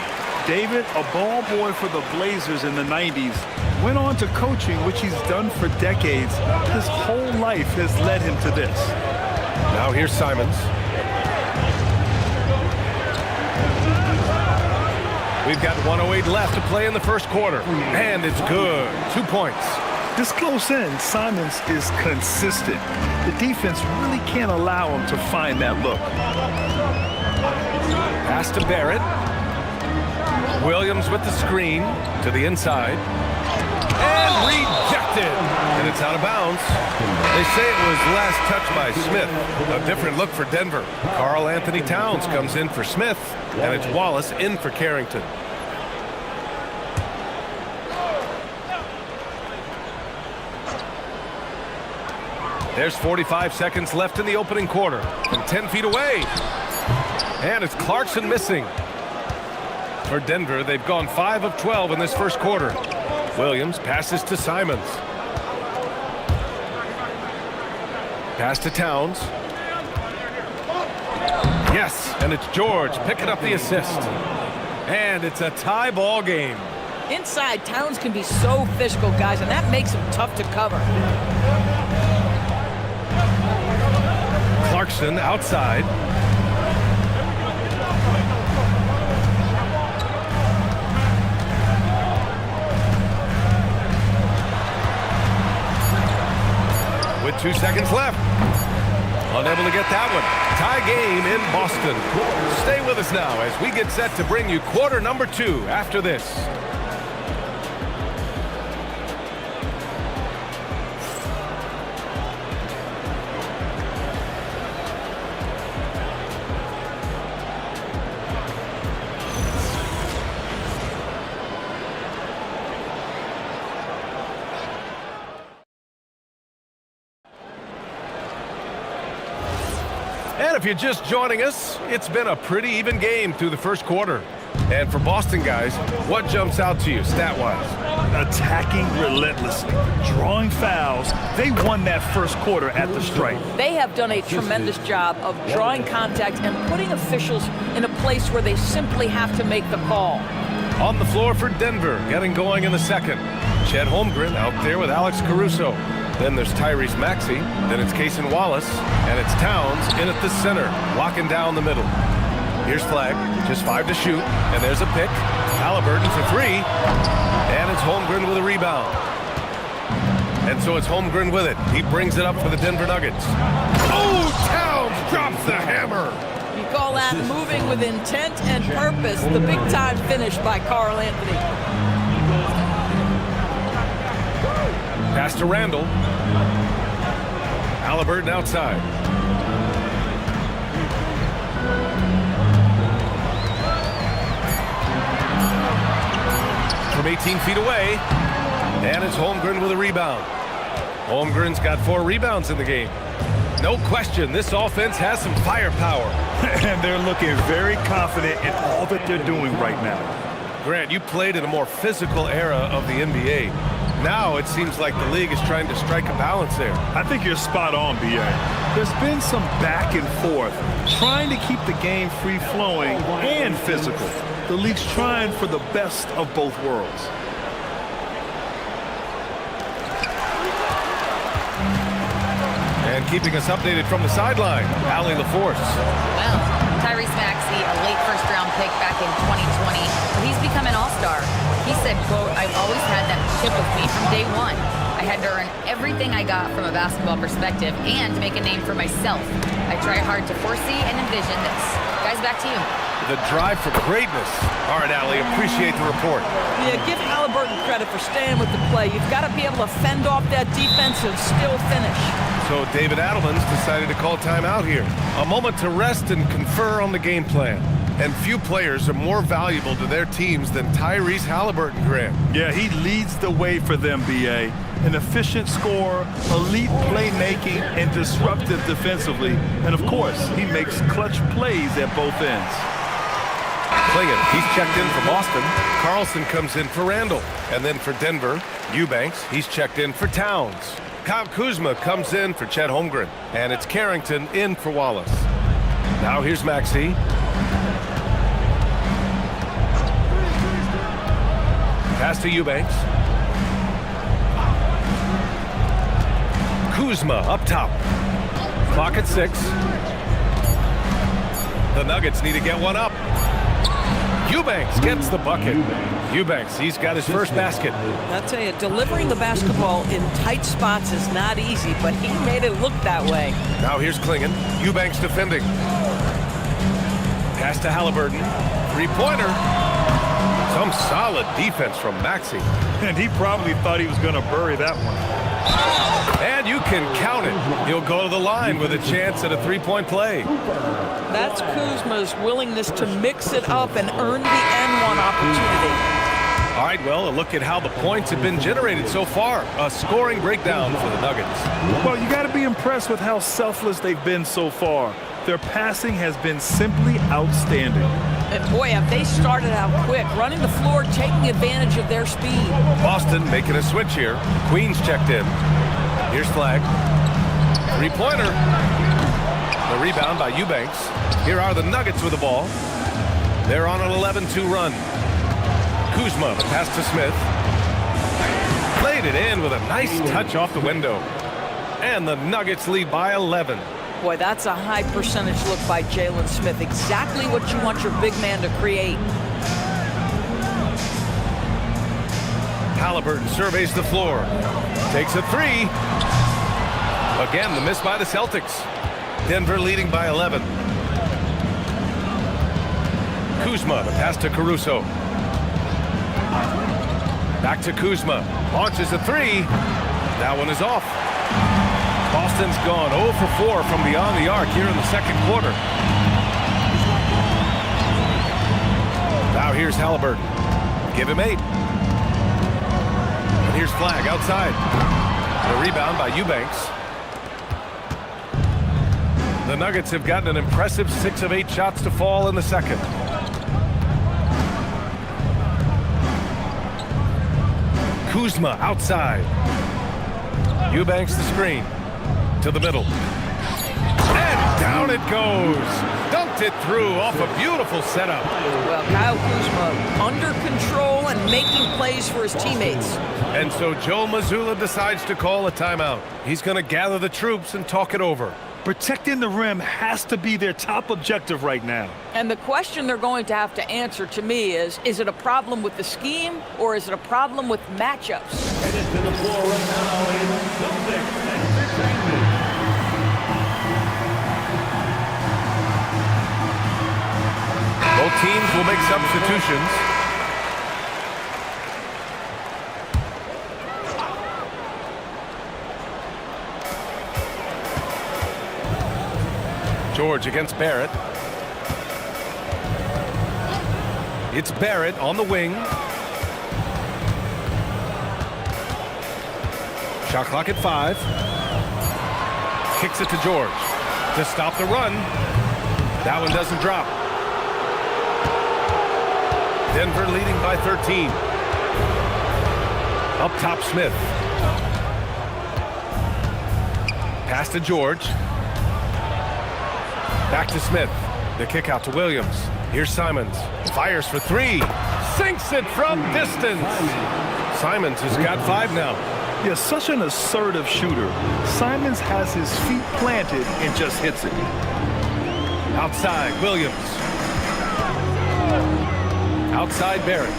David, a ball boy for the Blazers in the 90s, went on to coaching, which he's done for decades. His whole life has led him to this. Now here's Simons. We've got 1:08 left to play in the first quarter. And it's good. 2 points. This close in, Simons is consistent. The defense really can't allow him to find that look. Pass to Barrett. Williams with the screen to the inside. And rejected. And it's out of bounds. They say it was last touched by Smith. A different look for Denver. Karl Anthony Towns comes in for Smith. And it's Wallace in for Carrington. There's 45 seconds left in the opening quarter. From 10 feet away. And it's Clarkson missing. For Denver, they've gone 5 of 12 in this first quarter. Williams passes to Simons. Pass to Towns. Yes, and it's George picking up the assist. And it's a tie ball game. Inside, Towns can be so physical, guys, and that makes him tough to cover. Clarkson outside. With 2 seconds left. Unable to get that one. Tie game in Boston. Stay with us now as we get set to bring you quarter number 2 after this. And if you're just joining us, it's been a pretty even game through the first quarter. And for Boston guys, what jumps out to you stat-wise? Attacking relentlessly, drawing fouls. They won that first quarter at the stripe. They have done a tremendous job of drawing contact and putting officials in a place where they simply have to make the call. On the floor for Denver, getting going in the second. Chet Holmgren out there with Alex Caruso. Then there's Tyrese Maxey. Then it's Cason Wallace. And it's Towns in at the center, locking down the middle. Here's Flagg, just 5 to shoot. And there's a pick. Halliburton for 3. And it's Holmgren with a rebound. And so it's Holmgren with it. He brings it up for the Denver Nuggets. Oh, Towns drops the hammer. You call that moving with intent and purpose. The big-time finish by Karl Anthony. Pass to Randall. Halliburton outside. From 18 feet away. And it's Holmgren with a rebound. Holmgren's got 4 rebounds in the game. No question, this offense has some firepower. And they're looking very confident in all that they're doing right now. Grant, you played in a more physical era of the NBA. Now it seems like the league is trying to strike a balance there. I think you're spot on, B.A. There's been some back and forth, trying to keep the game free-flowing and physical. The league's trying for the best of both worlds. And keeping us updated from the sideline, Allie LaForce. Well, Tyrese Maxey, a late first-round pick back in 2020. He's become an all-star. He said, quote, "I've always had that chip with me from day one. I had to earn everything I got from a basketball perspective and make a name for myself. I try hard to foresee and envision this." Guys, back to you. The drive for greatness. All right, Allie, appreciate the report. Yeah, give Halliburton credit for staying with the play. You've got to be able to fend off that defense and still finish. So David Adelman's decided to call timeout here. A moment to rest and confer on the game plan. And few players are more valuable to their teams than Tyrese Halliburton, Grant. Yeah, he leads the way for them, B.A. An efficient scorer, elite playmaking, and disruptive defensively. And, of course, he makes clutch plays at both ends. Clingan, he's checked in for Boston. Carlson comes in for Randall. And then for Denver, Eubanks, he's checked in for Towns. Kyle Kuzma comes in for Chet Holmgren. And it's Carrington in for Wallace. Now here's Maxey. Pass to Eubanks. Kuzma up top. Clock at 6. The Nuggets need to get one up. Eubanks gets the bucket. Eubanks, he's got his first basket. I'll tell you, delivering the basketball in tight spots is not easy, but he made it look that way. Now here's Klingon. Eubanks defending. Pass to Halliburton. Three-pointer. Some solid defense from Maxey. And he probably thought he was going to bury that one. And you can count it. He'll go to the line with a chance at a three-point play. That's Kuzma's willingness to mix it up and earn the N1 opportunity. All right, well, a look at how the points have been generated so far. A scoring breakdown for the Nuggets. Well, you got to be impressed with how selfless they've been so far. Their passing has been simply outstanding. And boy, have they started out quick, running the floor, taking advantage of their speed. Boston making a switch here. Queens checked in. Here's Flag. Three-pointer. The rebound by Eubanks. Here are the Nuggets with the ball. They're on an 11-2 run. Kuzma, the pass to Smith. Played it in with a nice touch off the window. And the Nuggets lead by 11. Boy, that's a high percentage look by Jalen Smith. Exactly what you want your big man to create. Halliburton surveys the floor. Takes a three. Again, the miss by the Celtics. Denver leading by 11. Kuzma, the pass to Caruso. Back to Kuzma. Launches a three. That one is off. Boston's gone 0 for 4 from beyond the arc here in the second quarter. Now here's Halliburton. Give him 8. And here's Flag outside. The rebound by Eubanks. The Nuggets have gotten an impressive 6 of 8 shots to fall in the second. Kuzma outside. Eubanks the screen. To the middle. And down it goes. Dunked it through off a beautiful setup. Well, Kyle Kuzma under control and making plays for his teammates. And so Joe Mazzulla decides to call a timeout. He's going to gather the troops and talk it over. Protecting the rim has to be their top objective right now. And the question they're going to have to answer to me is it a problem with the scheme or is it a problem with matchups? Headed to the floor right now is Celtics Entertainment. Both teams will make substitutions. George against Barrett. It's Barrett on the wing. Shot clock at 5. Kicks it to George to stop the run. That one doesn't drop. Denver leading by 13. Up top, Smith. Pass to George. Back to Smith. The kick out to Williams. Here's Simons. Fires for 3. Sinks it from distance. Simons has got 5 now. Yeah, such an assertive shooter. Simons has his feet planted and just hits it. Outside, Williams. Outside, Barrett.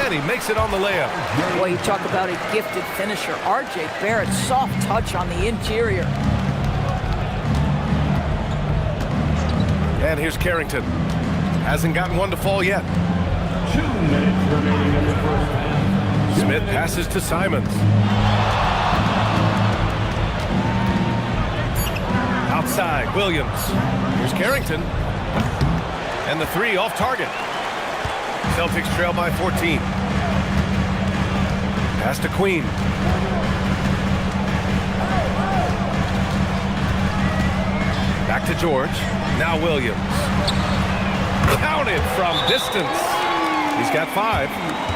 And he makes it on the layup. Boy, you talk about a gifted finisher. R.J. Barrett, soft touch on the interior. And here's Carrington. Hasn't gotten one to fall yet. 2 minutes remaining in the first half. Smith passes to Simons. Outside, Williams. Here's Carrington. And the 3 off target. Celtics trail by 14. Pass to Queen. Back to George. Now Williams. Counted from distance. He's got 5.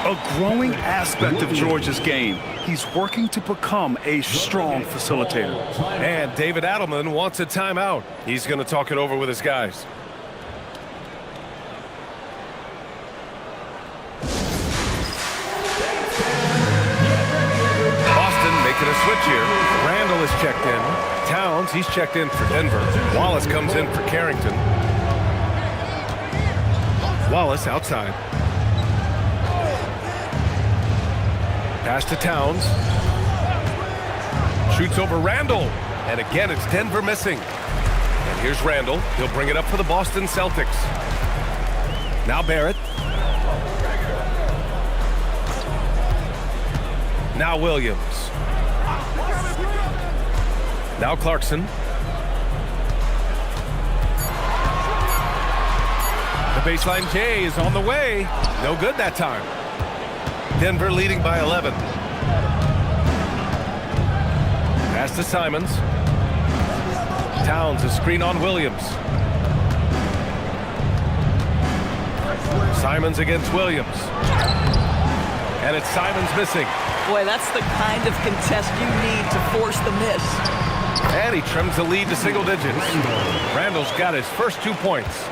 A growing aspect of George's game. He's working to become a strong facilitator. And David Adelman wants a timeout. He's going to talk it over with his guys. Boston making a switch here. Randall Wallace checked in. Towns, he's checked in for Denver. Wallace comes in for Carrington. Wallace outside. Pass to Towns. Shoots over Randall. And again, it's Denver missing. And here's Randall. He'll bring it up for the Boston Celtics. Now Barrett. Now Williams. Now Clarkson. The baseline J is on the way. No good that time. Denver leading by 11. Pass to Simons. Towns, a screen on Williams. Simons against Williams. And it's Simons missing. Boy, that's the kind of contest you need to force the miss. And he trims the lead to single digits. Randall's got his first 2 points.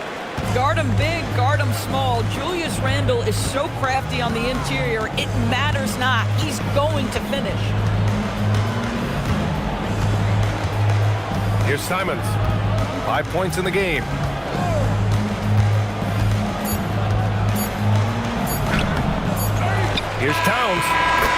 Guard him big, guard him small. Julius Randle is so crafty on the interior, it matters not. He's going to finish. Here's Simons. 5 points in the game. Here's Towns.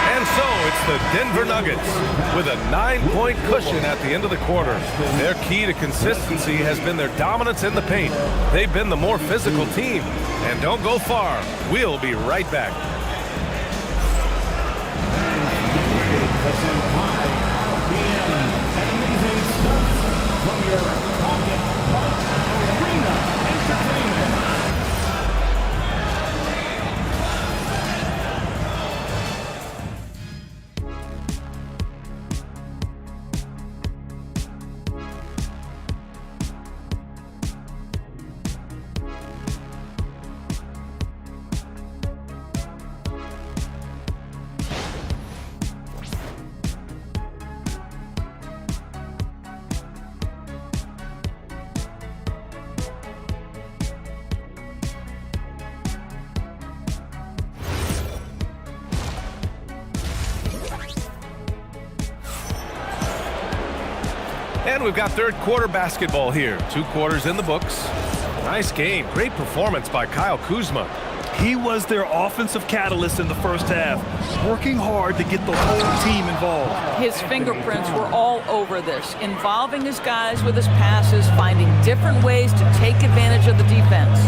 And so it's the Denver Nuggets with a 9-point cushion at the end of the quarter. Their key to consistency has been their dominance in the paint. They've been the more physical team. And don't go far. We'll be right back. And we've got third quarter basketball here. 2 quarters in the books. Nice game. Great performance by Kyle Kuzma. He was their offensive catalyst in the first half, working hard to get the whole team involved. His fingerprints were all over this, involving his guys with his passes, finding different ways to take advantage of the defense.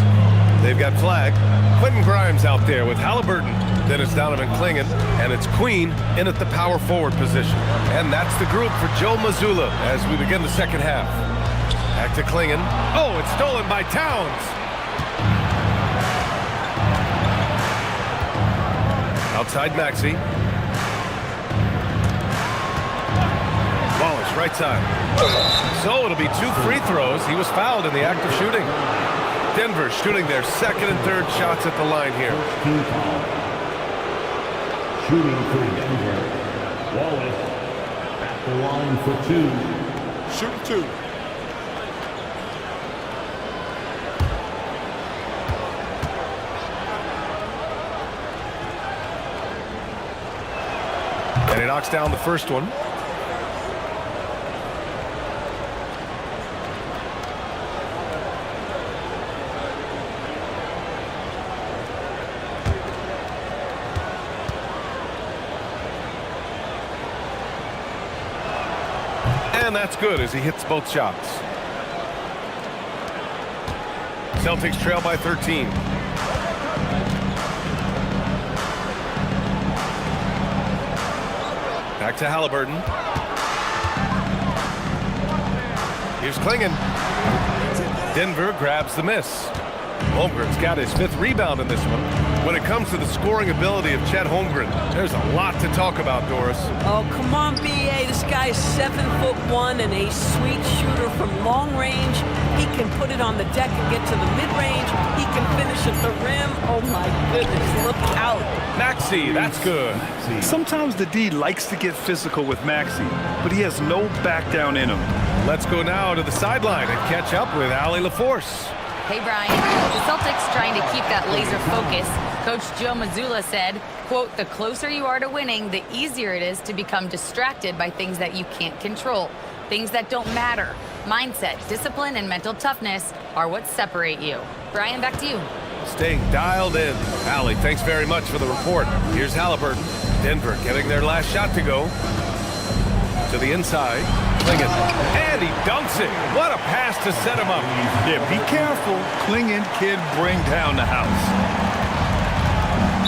They've got flag. Quentin Grimes out there with Halliburton. Then it's Donovan Clingan, and it's Queen in at the power forward position. And that's the group for Joe Mazzulla as we begin the second half. Back to Clingan. Oh, it's stolen by Towns. Outside Maxey. Wallace, right side. So it'll be 2 free throws. He was fouled in the act of shooting. Denver shooting their second and third shots at the line here. Shooting for Denver. Wallace at the line for 2. Shoot 2. And he knocks down the first one. And that's good as he hits both shots. Celtics trail by 13. Back to Halliburton. Here's Clingan. Denver grabs the miss. Holmgren's got his 5th rebound in this one. When it comes to the scoring ability of Chet Holmgren, there's a lot to talk about, Doris. Oh, come on, B.A. This guy is 7'1" and a sweet shooter from long range. He can put it on the deck and get to the mid-range. He can finish at the rim. Oh, my goodness, look out. Maxey, that's good. Sometimes the D likes to get physical with Maxey, but he has no back down in him. Let's go now to the sideline and catch up with Allie LaForce. Hey, Brian. The Celtics trying to keep that laser focus. Coach Joe Mazzulla said, quote, "The closer you are to winning, the easier it is to become distracted by things that you can't control, things that don't matter. Mindset, discipline, and mental toughness are what separate you." Brian, back to you. Staying dialed in. Allie, thanks very much for the report. Here's Halliburton. Denver getting their last shot to go. To the inside. Clingan. And he dunks it. What a pass to set him up. Yeah, be careful. Clingan kid bring down the house.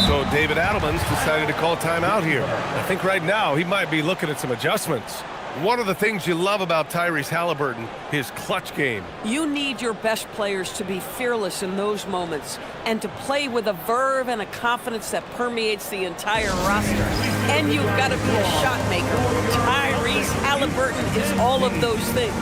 So David Adelman's decided to call timeout here. I think right now he might be looking at some adjustments. One of the things you love about Tyrese Halliburton, his clutch game. You need your best players to be fearless in those moments and to play with a verve and a confidence that permeates the entire roster. And you've got to be a shot maker. Tyrese Halliburton is all of those things.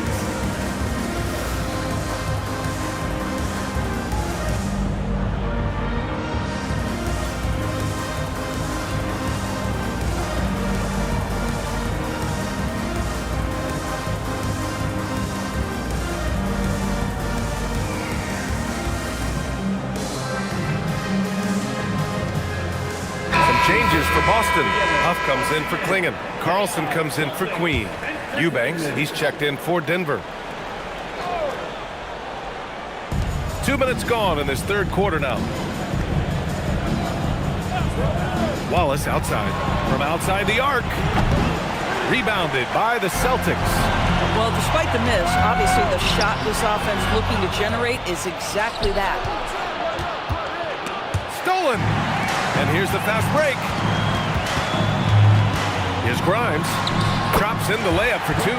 Changes for Boston. Huff comes in for Clingan. Carlson comes in for Queen. Eubanks, he's checked in for Denver. 2 minutes gone in this third quarter now. Wallace outside. From outside the arc. Rebounded by the Celtics. Well, despite the miss, obviously the shot this offense looking to generate is exactly that. Stolen. And here's the fast break. Here's Grimes. Drops in the layup for two.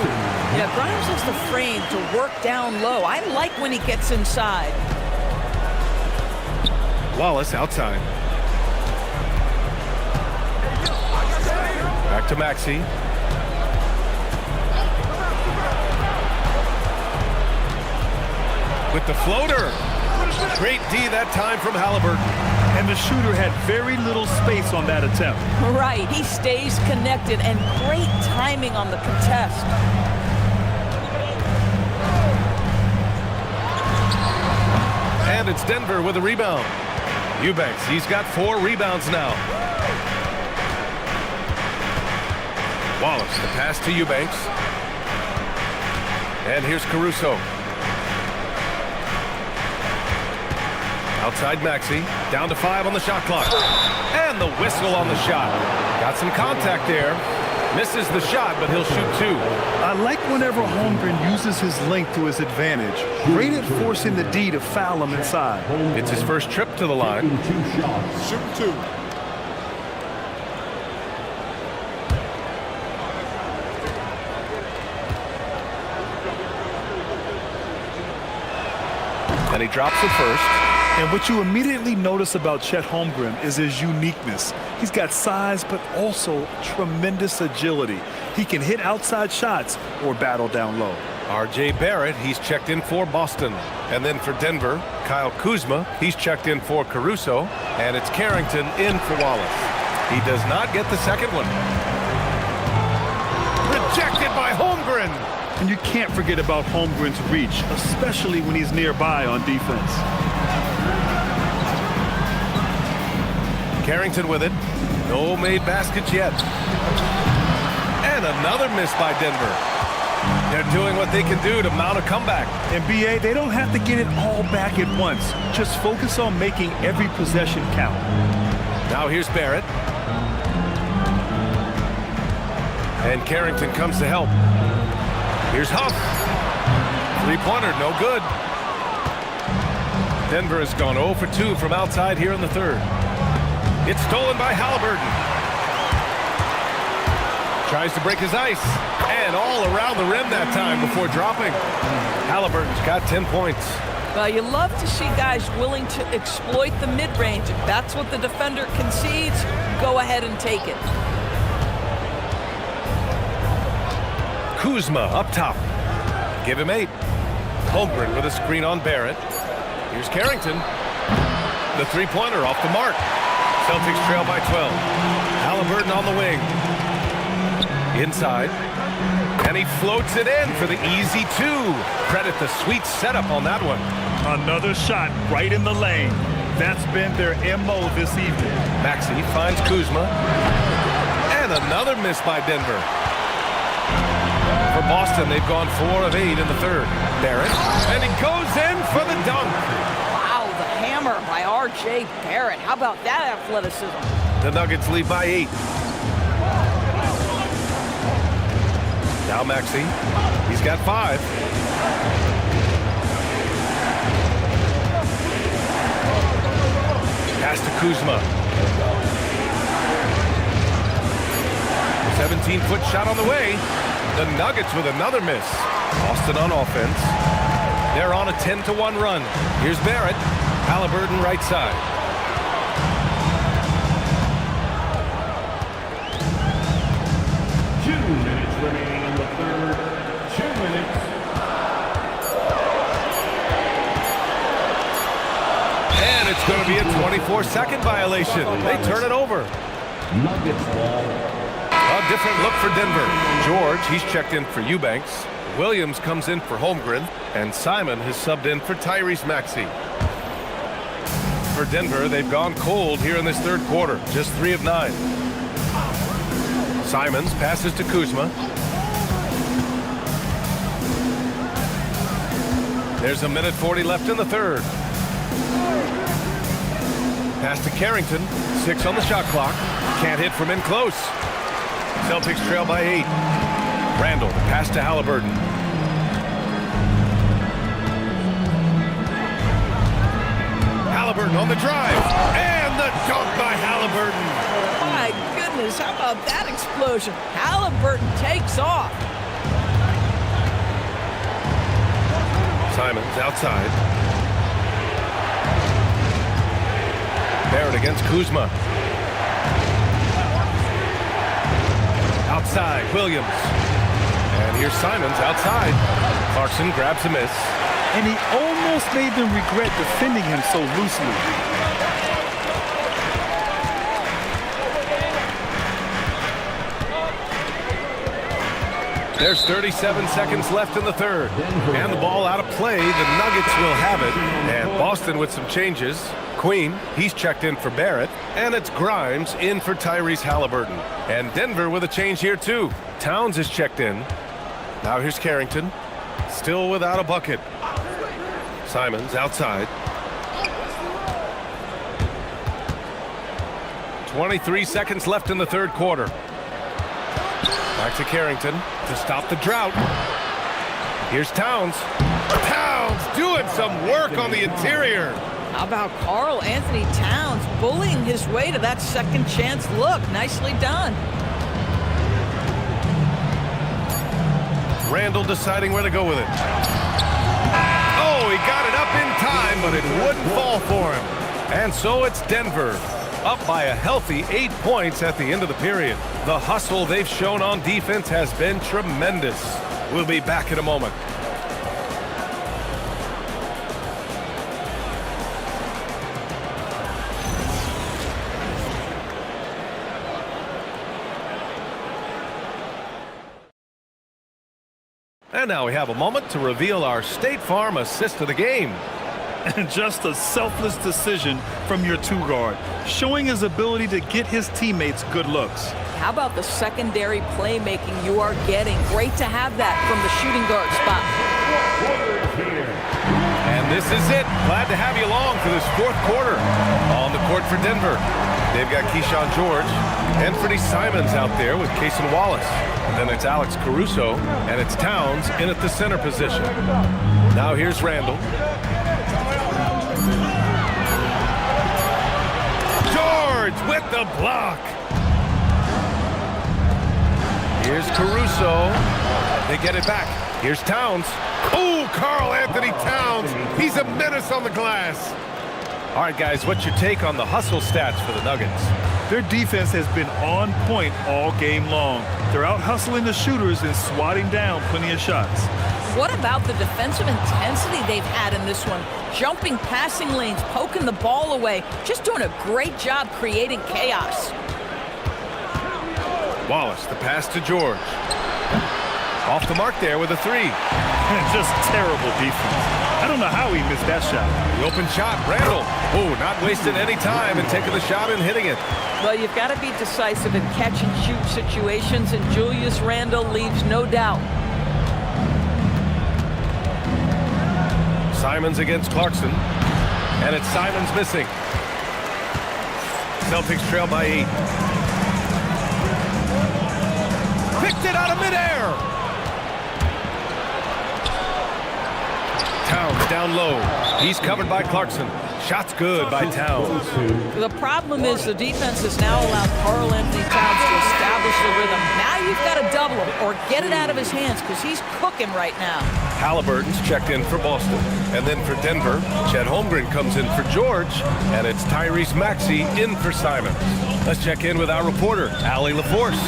Yeah, Grimes has the frame to work down low. I like when he gets inside. Wallace outside. Back to Maxey. With the floater. Great D that time from Halliburton. And the shooter had very little space on that attempt. Right, he stays connected and great timing on the contest. And it's Denver with a rebound. Eubanks, he's got 4 rebounds now. Wallace, the pass to Eubanks. And here's Caruso. Outside Maxey, down to 5 on the shot clock. And the whistle on the shot. Got some contact there. Misses the shot, but he'll shoot 2. I like whenever Holmgren uses his length to his advantage. Great at forcing the D to foul him inside. It's his first trip to the line. Shooting 2. And he drops it first. And what you immediately notice about Chet Holmgren is his uniqueness. He's got size, but also tremendous agility. He can hit outside shots or battle down low. R.J. Barrett, he's checked in for Boston. And then for Denver, Kyle Kuzma, he's checked in for Caruso. And it's Carrington in for Wallace. He does not get the second one. Rejected by Holmgren. And you can't forget about Holmgren's reach, especially when he's nearby on defense. Carrington with it. No made baskets yet. And another miss by Denver. They're doing what they can do to mount a comeback. And BA, they don't have to get it all back at once. Just focus on making every possession count. Now here's Barrett. And Carrington comes to help. Here's Huff. 3-pointer, no good. Denver has gone 0 for 2 from outside here in the third. It's stolen by Halliburton. Tries to break his ice. And all around the rim that time before dropping. Halliburton's got 10 points. Well, you love to see guys willing to exploit the mid-range. If that's what the defender concedes, go ahead and take it. Kuzma up top. Give him 8. Holmgren with a screen on Barrett. Here's Carrington. The 3-pointer off the mark. Celtics trail by 12. Halliburton on the wing. Inside. And he floats it in for the easy 2. Credit the sweet setup on that one. Another shot right in the lane. That's been their MO this evening. Maxey finds Kuzma. And another miss by Denver. For Boston, they've gone 4 of 8 in the third. Barrett, and he goes in for the dunk. Wow, the hammer by R.J. Barrett. How about that athleticism? The Nuggets lead by 8. Now Maxey, he's got 5. Pass to Kuzma. 17-foot shot on the way. The Nuggets with another miss. Boston on offense. They're on a 10-1 run. Here's Barrett. Halliburton right side. Remaining in the third, 2 minutes. And it's going to be a 24-second violation. They turn it over. Nuggets ball. A different look for Denver. George, he's checked in for Eubanks. Williams comes in for Holmgren. And Simon has subbed in for Tyrese Maxey. For Denver, they've gone cold here in this third quarter. Just 3 of 9. Simons passes to Kuzma. There's 1:40 left in the third. Pass to Carrington. 6 on the shot clock. Can't hit from in close. Celtics trail by 8. Randall, pass to Halliburton. Halliburton on the drive. And the dunk by Halliburton. My goodness, how about that explosion? Halliburton takes off. Simons outside. Barrett against Kuzma. Outside, Williams. And here's Simons outside. Clarkson grabs a miss. And he almost made them regret defending him so loosely. There's 37 seconds left in the third. And the ball out of play. The Nuggets will have it. And Boston with some changes. Queen, he's checked in for Barrett. And it's Grimes in for Tyrese Halliburton. And Denver with a change here too. Towns is checked in. Now here's Carrington. Still without a bucket. Simons outside. 23 seconds left in the third quarter. Back to Carrington to stop the drought. Here's Towns. Towns doing some work on the interior. How about Karl Anthony Towns bullying his way to that second chance look? Nicely done. Randall deciding where to go with it. Oh, he got it up in time, but it wouldn't fall for him. And so it's Denver, up by a healthy 8 points at the end of the period. The hustle they've shown on defense has been tremendous. We'll be back in a moment. And now we have a moment to reveal our State Farm assist of the game. And just a selfless decision from your 2-guard, showing his ability to get his teammates good looks. How about the secondary playmaking you are getting? Great to have that from the shooting guard spot. And this is it. Glad to have you along for this fourth quarter. On the court for Denver, they've got Keyshawn George, Anthony Simons out there with Cason Wallace. And then it's Alex Caruso, and it's Towns in at the center position. Now here's Randall. George with the block. Here's Caruso. They get it back. Here's Towns. Oh, Karl Anthony Towns. He's a menace on the glass. All right, guys, what's your take on the hustle stats for the Nuggets? Their defense has been on point all game long. They're out hustling the shooters and swatting down plenty of shots. What about the defensive intensity they've had in this one? Jumping passing lanes, poking the ball away, just doing a great job creating chaos. Wallace, the pass to George. Off the mark there with a three. Just terrible defense. I don't know how he missed that shot. The open shot, Randall. Oh, not wasting any time and taking the shot and hitting it. Well, you've got to be decisive in catch-and-shoot situations, and Julius Randle leaves no doubt. Simons against Clarkson. And it's Simons missing. Celtics trail by 8. Picked it out of midair. Towns down low. He's covered by Clarkson. Shot's good by Towns. The problem is the defense has now allowed Karl-Anthony Towns to establish the rhythm. Now you've got to double him or get it out of his hands because he's cooking right now. Halliburton's checked in for Boston. And then for Denver, Chet Holmgren comes in for George. And it's Tyrese Maxey in for Simons. Let's check in with our reporter, Allie LaForce.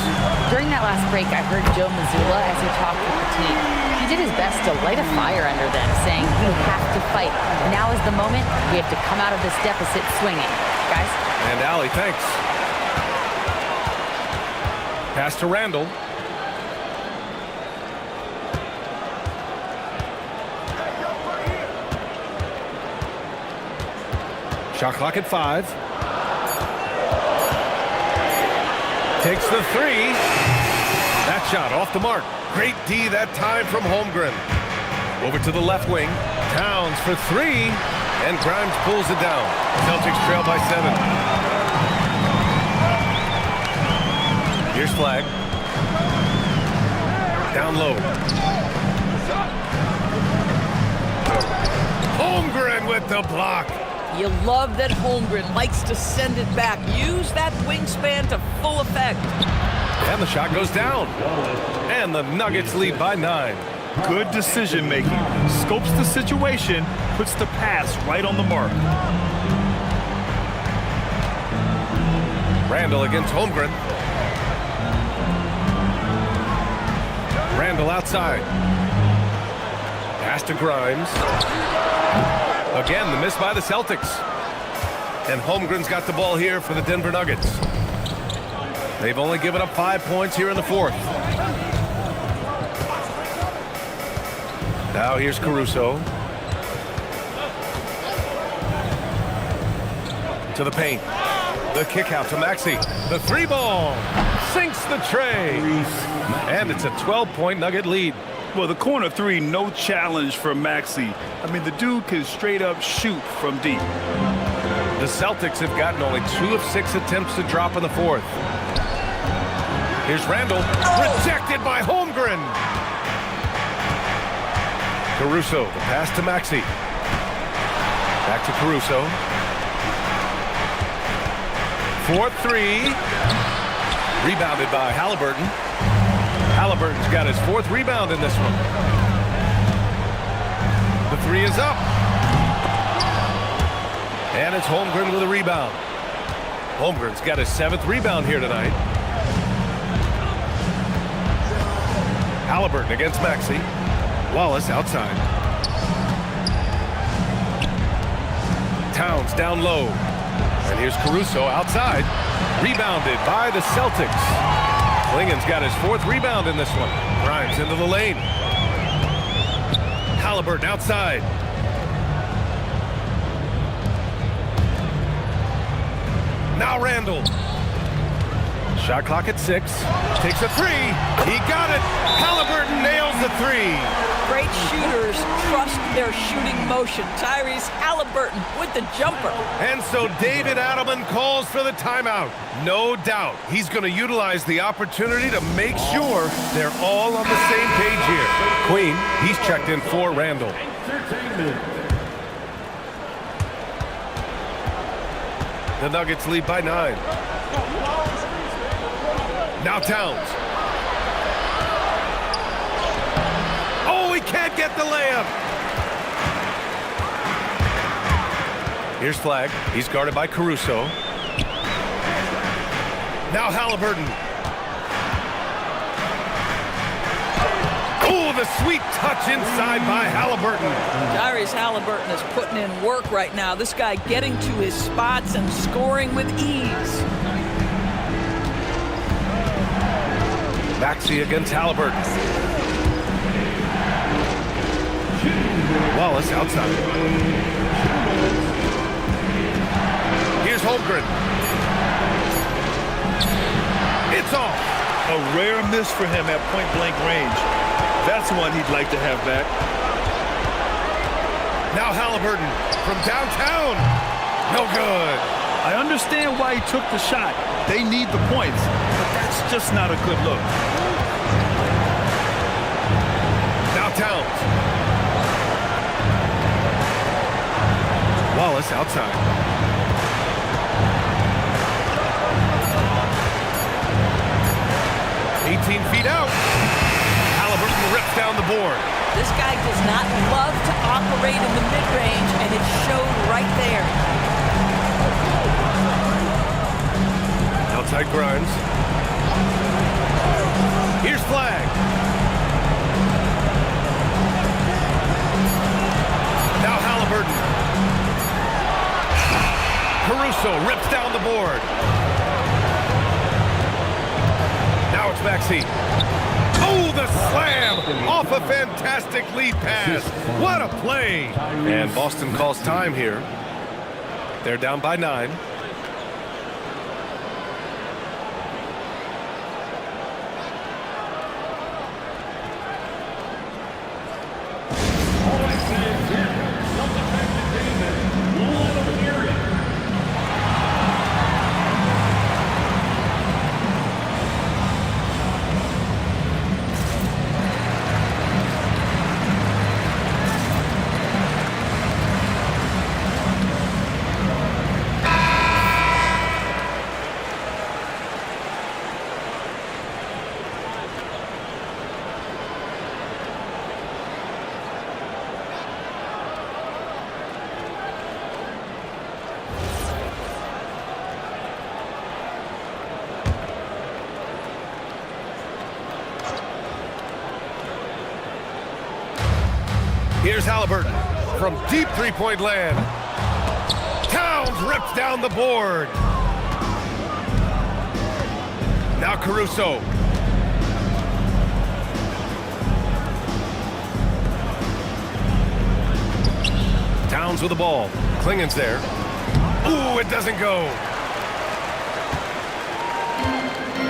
During that last break, I heard Joe Mazzulla as he talked with the team. He did his best to light a fire under them, saying we have to fight. Now is the moment. We have to come out of this deficit swinging. Guys? And Allie, thanks. Pass to Randall. Shot clock at 5. Takes the three. That shot off the mark. Great D that time from Holmgren. Over to the left wing. Towns for 3. And Grimes pulls it down. Celtics trail by 7. Here's Flag. Down low. Holmgren with the block. You love that Holmgren likes to send it back. Use that wingspan to full effect. And the shot goes down. And the Nuggets lead by 9. Good decision making. Scopes the situation, puts the pass right on the mark. Randall against Holmgren. Randall outside. Pass to Grimes. Again, the miss by the Celtics. And Holmgren's got the ball here for the Denver Nuggets. They've only given up 5 points here in the 4th. Now here's Caruso. To the paint. The kick out to Maxey. The 3 ball. Sinks the tray. And it's a 12-point Nugget lead. Well, the corner 3, no challenge for Maxey. I mean, the dude can straight up shoot from deep. The Celtics have gotten only 2 of 6 attempts to drop in the 4th. Here's Randall. Rejected by Holmgren. Caruso, the pass to Maxey. Back to Caruso. 4-3. Rebounded by Halliburton. Halliburton's got his 4th rebound in this one. The 3 is up. And it's Holmgren with a rebound. Holmgren's got his 7th rebound here tonight. Halliburton against Maxey. Wallace outside. Towns down low. And here's Caruso outside. Rebounded by the Celtics. Klingen's got his 4th rebound in this one. Grimes into the lane. Halliburton outside. Now Randall. Shot clock at 6. Takes a 3. He got it. Halliburton nails the 3. Great shooters trust their shooting motion. Tyrese Halliburton with the jumper. And so David Adelman calls for the timeout. No doubt he's going to utilize the opportunity to make sure they're all on the same page here. Queen, he's checked in for Randall. The Nuggets lead by 9. Now Towns. Oh, he can't get the layup. Here's Flag. He's guarded by Caruso. Now Halliburton. Oh, the sweet touch inside by Halliburton. Tyrese Halliburton is putting in work right now. This guy getting to his spots and scoring with ease. Maxey against Halliburton. Wallace outside. Here's Holmgren. It's off. A rare miss for him at point-blank range. That's one he'd like to have back. Now Halliburton from downtown. No good. I understand why he took the shot. They need the points, but that's just not a good look. Now Towns. Wallace outside. Feet out. Halliburton rips down the board. This guy does not love to operate in the mid-range, and it showed right there. Outside Grimes. Here's Flag. Now Halliburton. Caruso rips down the board. Now it's Maxey. Oh, the slam off a fantastic lead pass. What a play. And Boston calls time here. They're down by 9. Here's Halliburton from deep three-point land. Towns rips down the board. Now Caruso. Towns with the ball. Klingen's there. Ooh, it doesn't go.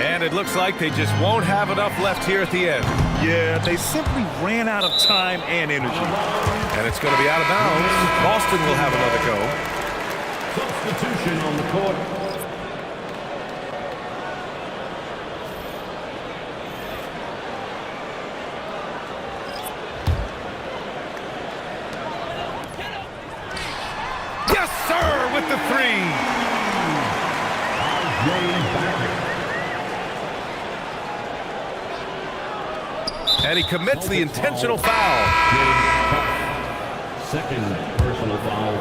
And it looks like they just won't have enough left here at the end. Yeah, they simply ran out of time and energy. And it's going to be out of bounds. Boston will have another go. Substitution on the court. Yes, sir, with the 3. And he commits the intentional foul. Second personal foul.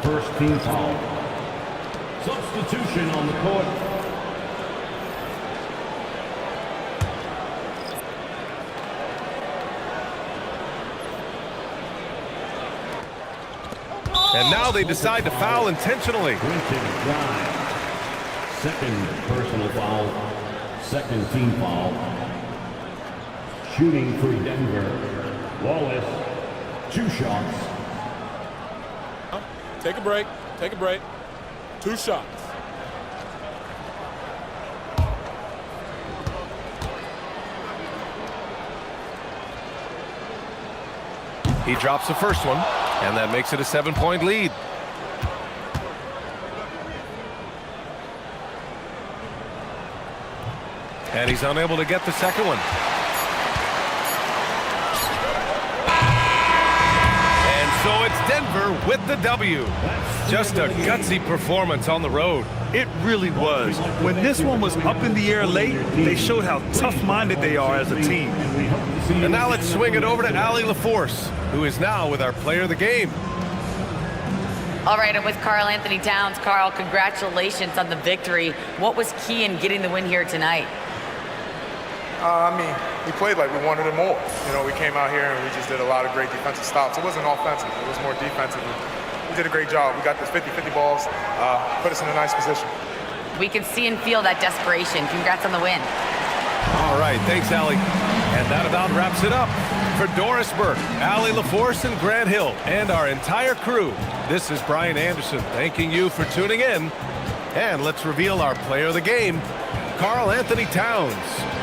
First team foul. Substitution on the court. And now they decide to foul intentionally. Second personal foul. Second team foul. Shooting for Denver. Wallace. 2 shots. Take a break. Take a break. 2 shots. He drops the first one, and that makes it a 7-point lead. And he's unable to get the second one. So it's Denver with the W. Just a gutsy performance on the road. It really was. When this one was up in the air late, they showed how tough-minded they are as a team. And now let's swing it over to Allie LaForce, who is now with our player of the game. All right, I'm with Karl Anthony Towns. Karl, congratulations on the victory. What was key in getting the win here tonight? We played like we wanted it more. You know, we came out here and we just did a lot of great defensive stops. It wasn't offensive. It was more defensive. We did a great job. We got the 50-50 balls, put us in a nice position. We can see and feel that desperation. Congrats on the win. All right, thanks, Allie. And that about wraps it up. For Doris Burke, Allie LaForce, and Grant Hill, and our entire crew, this is Brian Anderson thanking you for tuning in. And let's reveal our player of the game, Karl Anthony Towns.